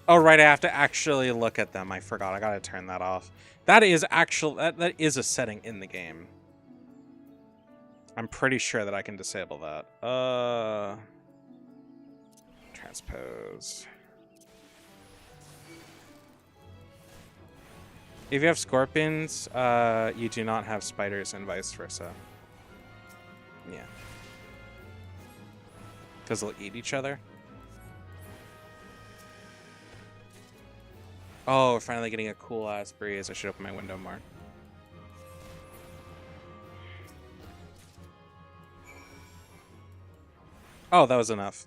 Oh, right, I have to actually look at them. I forgot. I gotta turn that off. That is actual. That is a setting in the game. I'm pretty sure that I can disable that. Transpose. If you have scorpions, you do not have spiders and vice versa. Yeah. Because they'll eat each other. Oh, we're finally getting a cool-ass breeze. I should open my window more. Oh, that was enough.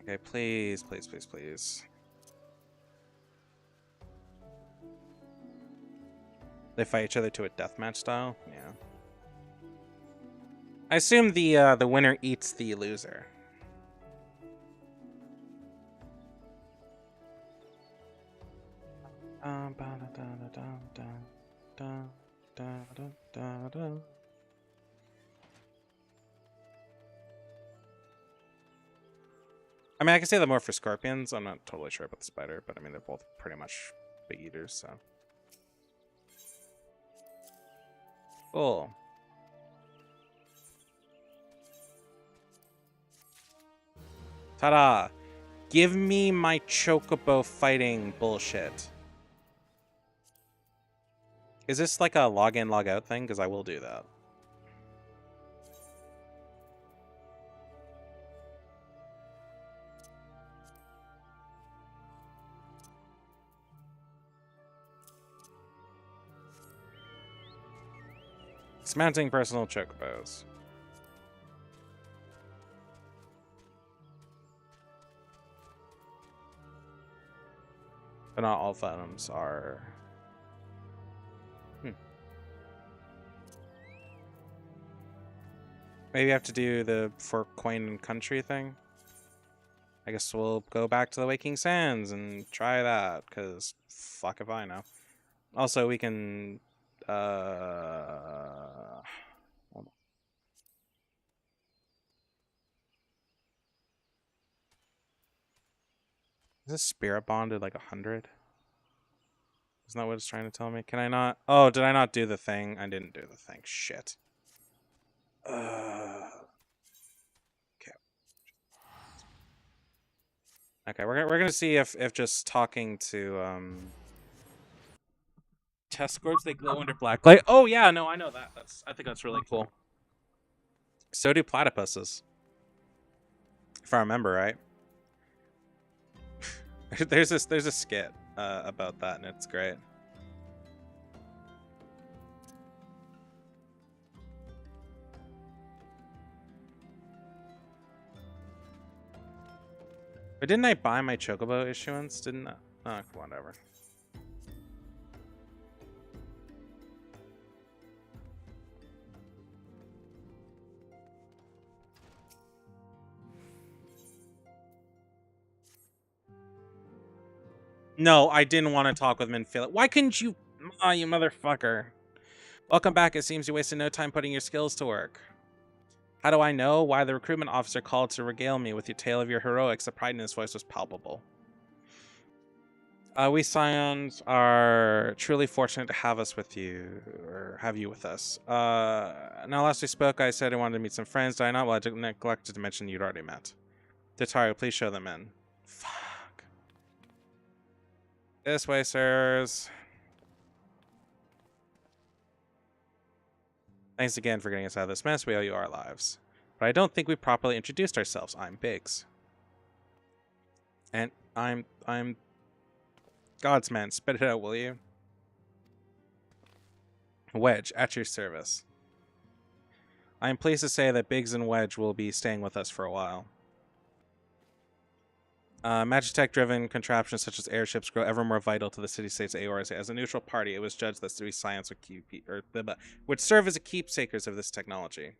Okay, please, please, please, please. They fight each other to a deathmatch style? Yeah. I assume the winner eats the loser. I mean, I can say that more for scorpions. I'm not totally sure about the spider, but I mean, they're both pretty much big eaters, so. Cool. Ta-da! Give me my chocobo fighting bullshit. Is this like a log-in, log-out thing? Because I will do that. Dismounting personal chocobos. But not all phantoms are... Maybe I have to do the for coin and country thing? I guess we'll go back to the Waking Sands and try that, because fuck if I know. Also, we can... hold on. Is this spirit bonded like 100? Isn't that what it's trying to tell me? Can I not? Oh, did I not do the thing? I didn't do the thing. Shit. Okay. Okay, we're gonna see if just talking to test scores, they glow under black light. Oh yeah, no, I know that. I think that's really cool. So do platypuses, if I remember right. there's a skit about that, and it's great. But didn't I buy my Chocobo issuance? Didn't I? Oh, whatever. No, I didn't want to talk with Minfield. Why couldn't you? Oh, you motherfucker. Welcome back. It seems you wasted no time putting your skills to work. How do I know? Why the recruitment officer called to regale me with your tale of your heroics. The pride in his voice was palpable. We Scions are truly fortunate to have us with you, or have you with us. Now, last we spoke, I said I wanted to meet some friends. Did I not? Well, I neglected to mention you'd already met. Tataru, please show them in. Fuck. This way, sirs. Thanks again for getting us out of this mess. We owe you our lives. But I don't think we properly introduced ourselves. I'm Biggs. And I'm God's man. Spit it out, will you? Wedge, at your service. I am pleased to say that Biggs and Wedge will be staying with us for a while. Magitech-driven contraptions such as airships grow ever more vital to the city-states of Eorzea. As a neutral party, it was judged that we Science would serve as a keepsakers of this technology.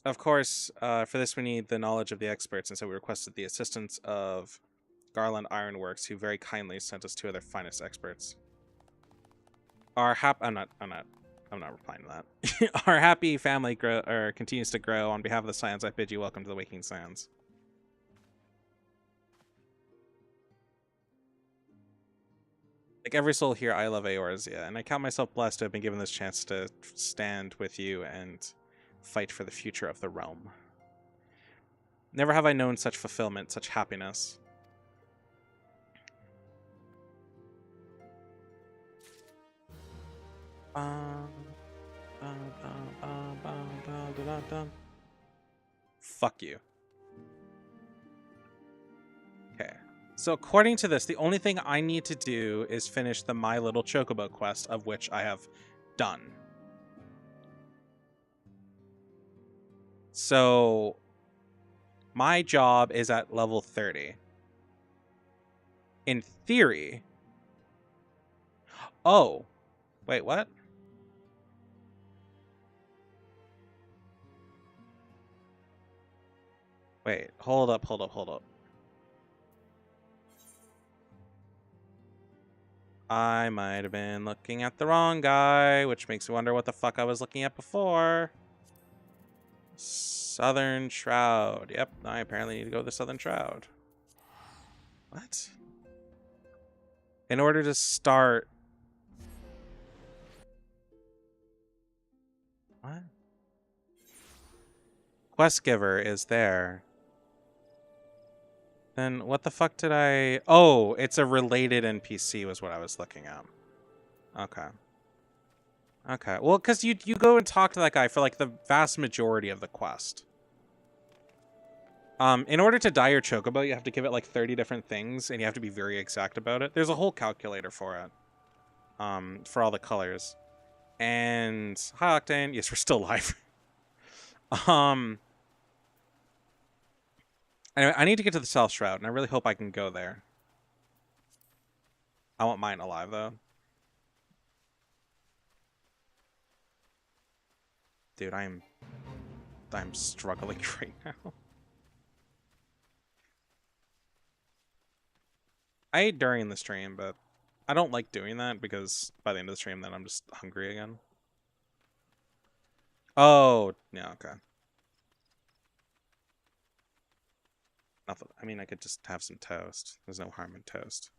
Of course, for this we need the knowledge of the experts, and so we requested the assistance of Garland Ironworks, who very kindly sent us two of their finest experts. I'm not replying to that. Our happy family continues to grow. On behalf of the Scions, I bid you welcome to the Waking Sands. Like every soul here, I love Eorzea, and I count myself blessed to have been given this chance to stand with you and fight for the future of the realm. Never have I known such fulfillment, such happiness. Fuck you. Okay. So according to this, the only thing I need to do is finish the My Little Chocobo quest, of which I have done. So my job is at level 30. In theory... Oh. Wait, what? Wait, hold up. I might have been looking at the wrong guy, which makes me wonder what the fuck I was looking at before. Southern Shroud. Yep, I apparently need to go to the Southern Shroud. What? In order to start... What? Quest giver is there. Then what the fuck did I... Oh, it's a related NPC was what I was looking at. Okay. Okay. Well, because you go and talk to that guy for like the vast majority of the quest. In order to dye your Chocobo, you have to give it like 30 different things, and you have to be very exact about it. There's a whole calculator for it. For all the colors. And... Hi, Octane. Yes, we're still live. Anyway, I need to get to the South Shroud, and I really hope I can go there. I want mine alive, though. Dude, I'm struggling right now. I ate during the stream, but I don't like doing that because by the end of the stream, then I'm just hungry again. Oh, yeah, okay. Nothing. I mean, I could just have some toast. There's no harm in toast.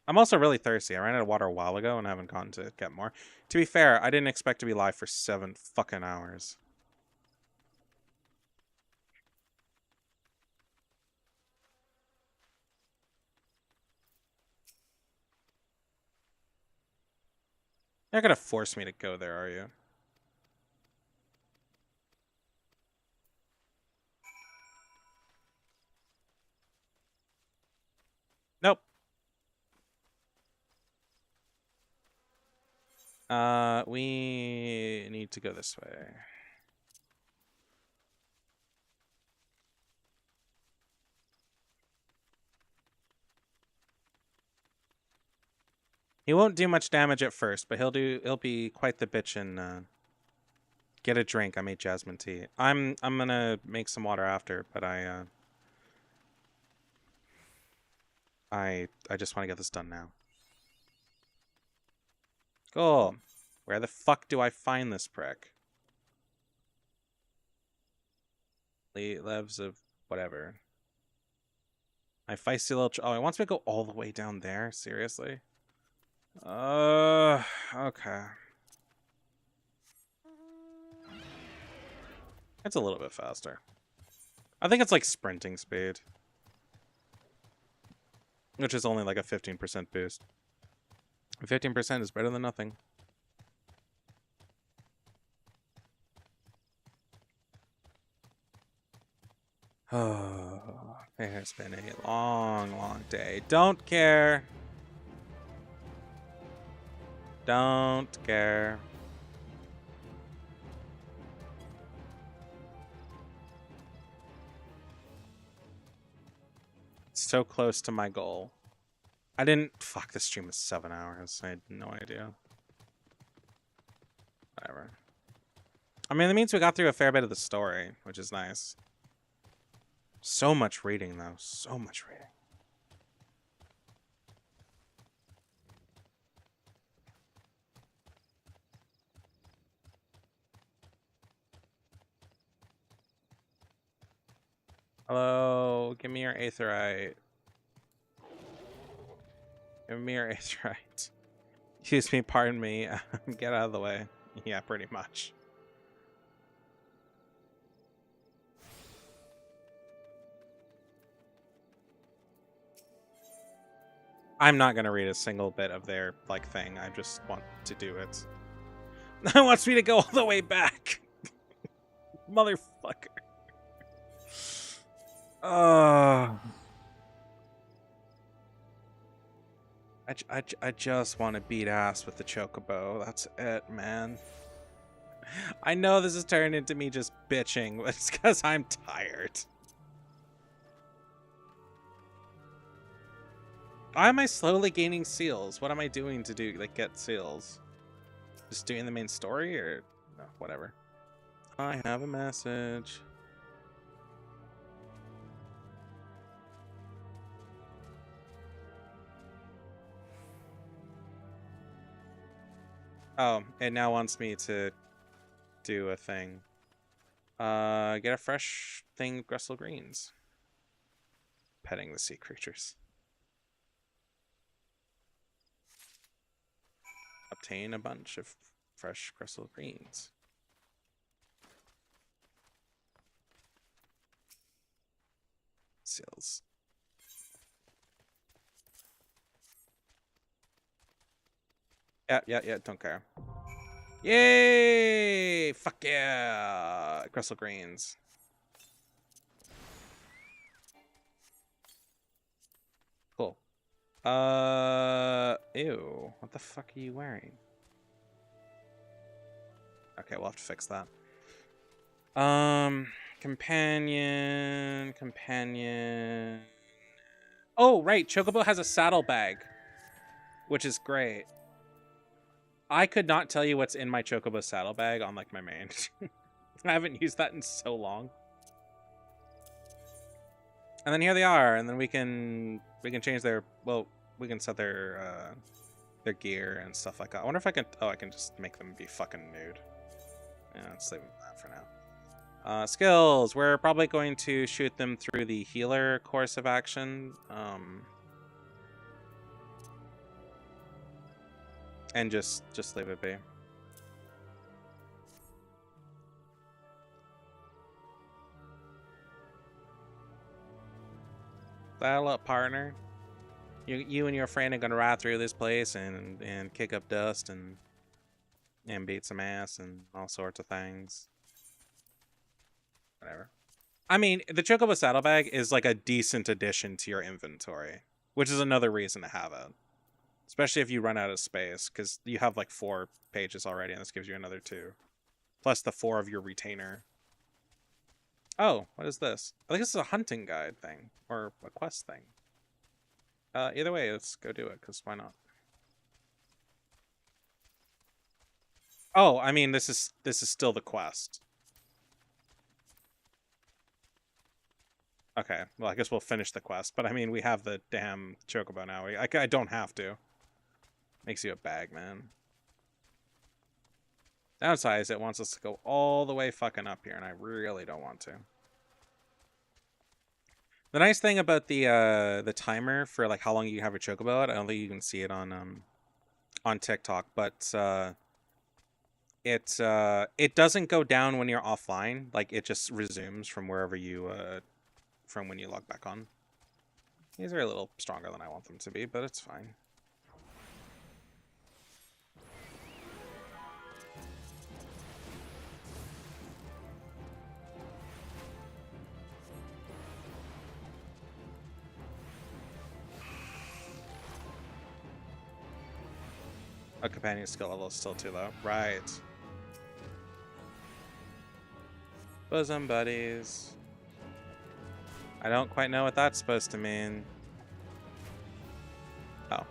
I'm also really thirsty. I ran out of water a while ago and haven't gone to get more. To be fair, I didn't expect to be live for 7 fucking hours. You're not gonna force me to go there, are you? Nope. We need to go this way. He won't do much damage at first, but he'll be quite the bitch and get a drink. I made jasmine tea. I'm gonna make some water after, but I just want to get this done now. Cool. Where the fuck do I find this prick? Levs of whatever. My feisty little... Oh, he wants me to go all the way down there? Seriously? Okay. It's a little bit faster. I think it's like sprinting speed. Which is only like a 15% boost. 15% is better than nothing. Oh, it has been a long, long day. Don't care. Don't care. So close to my goal. I didn't... Fuck, this stream is 7 hours. I had no idea. Whatever. I mean, that means we got through a fair bit of the story, which is nice. So much reading, though. So much reading. Hello, give me your aetherite. Give me your aetherite. Excuse me, pardon me. Get out of the way. Yeah, pretty much. I'm not gonna read a single bit of their like thing. I just want to do it. It wants me to go all the way back. Motherfucker. I just want to beat ass with the chocobo. That's it, man. I know this has turned into me just bitching, but it's because I'm tired. Why am I slowly gaining seals? What am I doing to get seals? Just doing the main story or no, whatever. I have a message. Oh, it now wants me to do a thing. Get a fresh thing of Gressel greens. Petting the sea creatures. Obtain a bunch of fresh Gressel greens. Seals. Yeah, don't care. Yay! Fuck yeah! Gressel greens. Cool. Ew. What the fuck are you wearing? Okay, we'll have to fix that. Companion. Oh, right. Chocobo has a saddlebag, which is great. I could not tell you what's in my Chocobo saddlebag on like my main. I haven't used that in so long. And then here they are, and then we can We can change their, well, we can set their gear and stuff like that. I wonder if I can, oh, I can just make them be fucking nude. Yeah, let's leave that for now. Skills, we're probably going to shoot them through the healer course of action. And just leave it be. Dial up, partner. You and your friend are gonna ride through this place and kick up dust and beat some ass and all sorts of things. Whatever. I mean, the Chocobo Saddlebag is like a decent addition to your inventory, which is another reason to have it. Especially if you run out of space, because you have like 4 pages already, and this gives you another 2. Plus the 4 of your retainer. Oh, what is this? I think this is a hunting guide thing, or a quest thing. Either way, let's go do it, because why not? Oh, I mean, this is still the quest. Okay, well, I guess we'll finish the quest, but I mean, we have the damn Chocobo now. I don't have to. Makes you a bag, man. Downside is it wants us to go all the way fucking up here, and I really don't want to. The nice thing about the timer for like how long you have a Chocobo at, I don't think you can see it on TikTok, but it doesn't go down when you're offline. Like it just resumes from wherever you from when you log back on. These are a little stronger than I want them to be, but it's fine. A companion skill level is still too low. Right. Bosom buddies. I don't quite know what that's supposed to mean. Oh.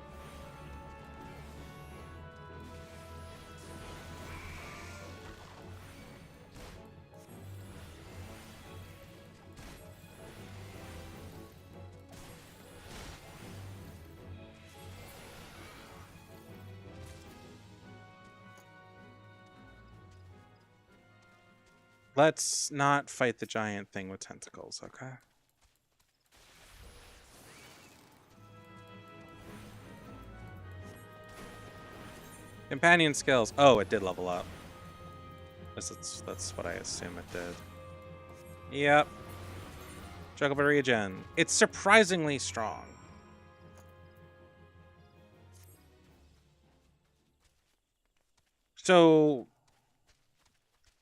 Let's not fight the giant thing with tentacles, okay? Companion skills. Oh, it did level up. That's what I assume it did. Yep. Chocobo regen. It's surprisingly strong. So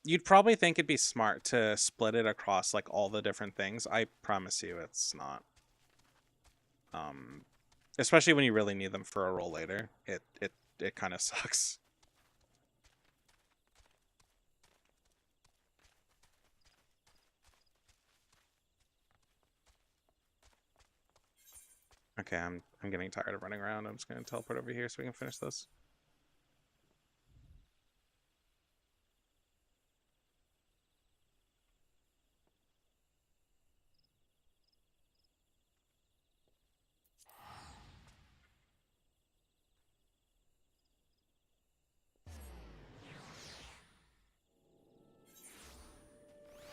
you'd probably think it'd be smart to split it across like all the different things. I promise you it's not. Especially when you really need them for a roll later. It kind of sucks. Okay, I'm getting tired of running around. I'm just gonna teleport over here so we can finish this.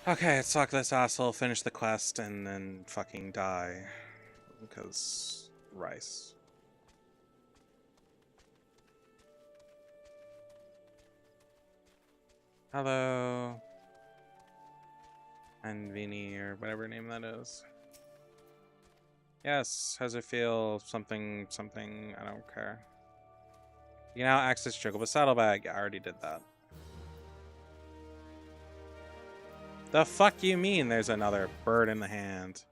Okay, let's talk to this asshole, finish the quest, and then fucking die. Because rice. Hello. And Vini, or whatever name that is. Yes, how's it feel? Something, I don't care. You now access Chocobo Saddlebag. I already did that. The fuck you mean there's another bird in the hand?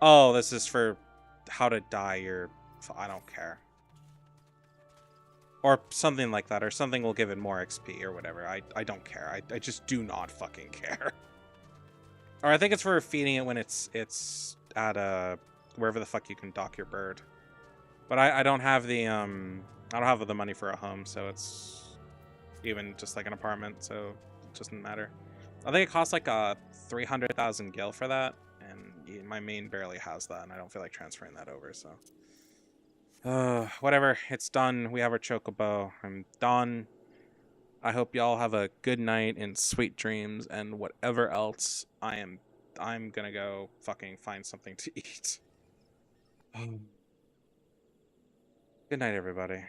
Oh, this is for how to dye your... I don't care. Or something like that, or something will give it more XP or whatever. I don't care. I just do not fucking care. Or I think it's for feeding it when it's at wherever the fuck you can dock your bird. But I don't have the I don't have the money for a home, so it's even just like an apartment, so it doesn't matter. I think it costs like 300,000 gil for that, and my main barely has that, and I don't feel like transferring that over, so. Whatever, it's done. We have our chocobo. I'm done. I hope y'all have a good night and sweet dreams and whatever else. I'm gonna go fucking find something to eat. Good night, everybody.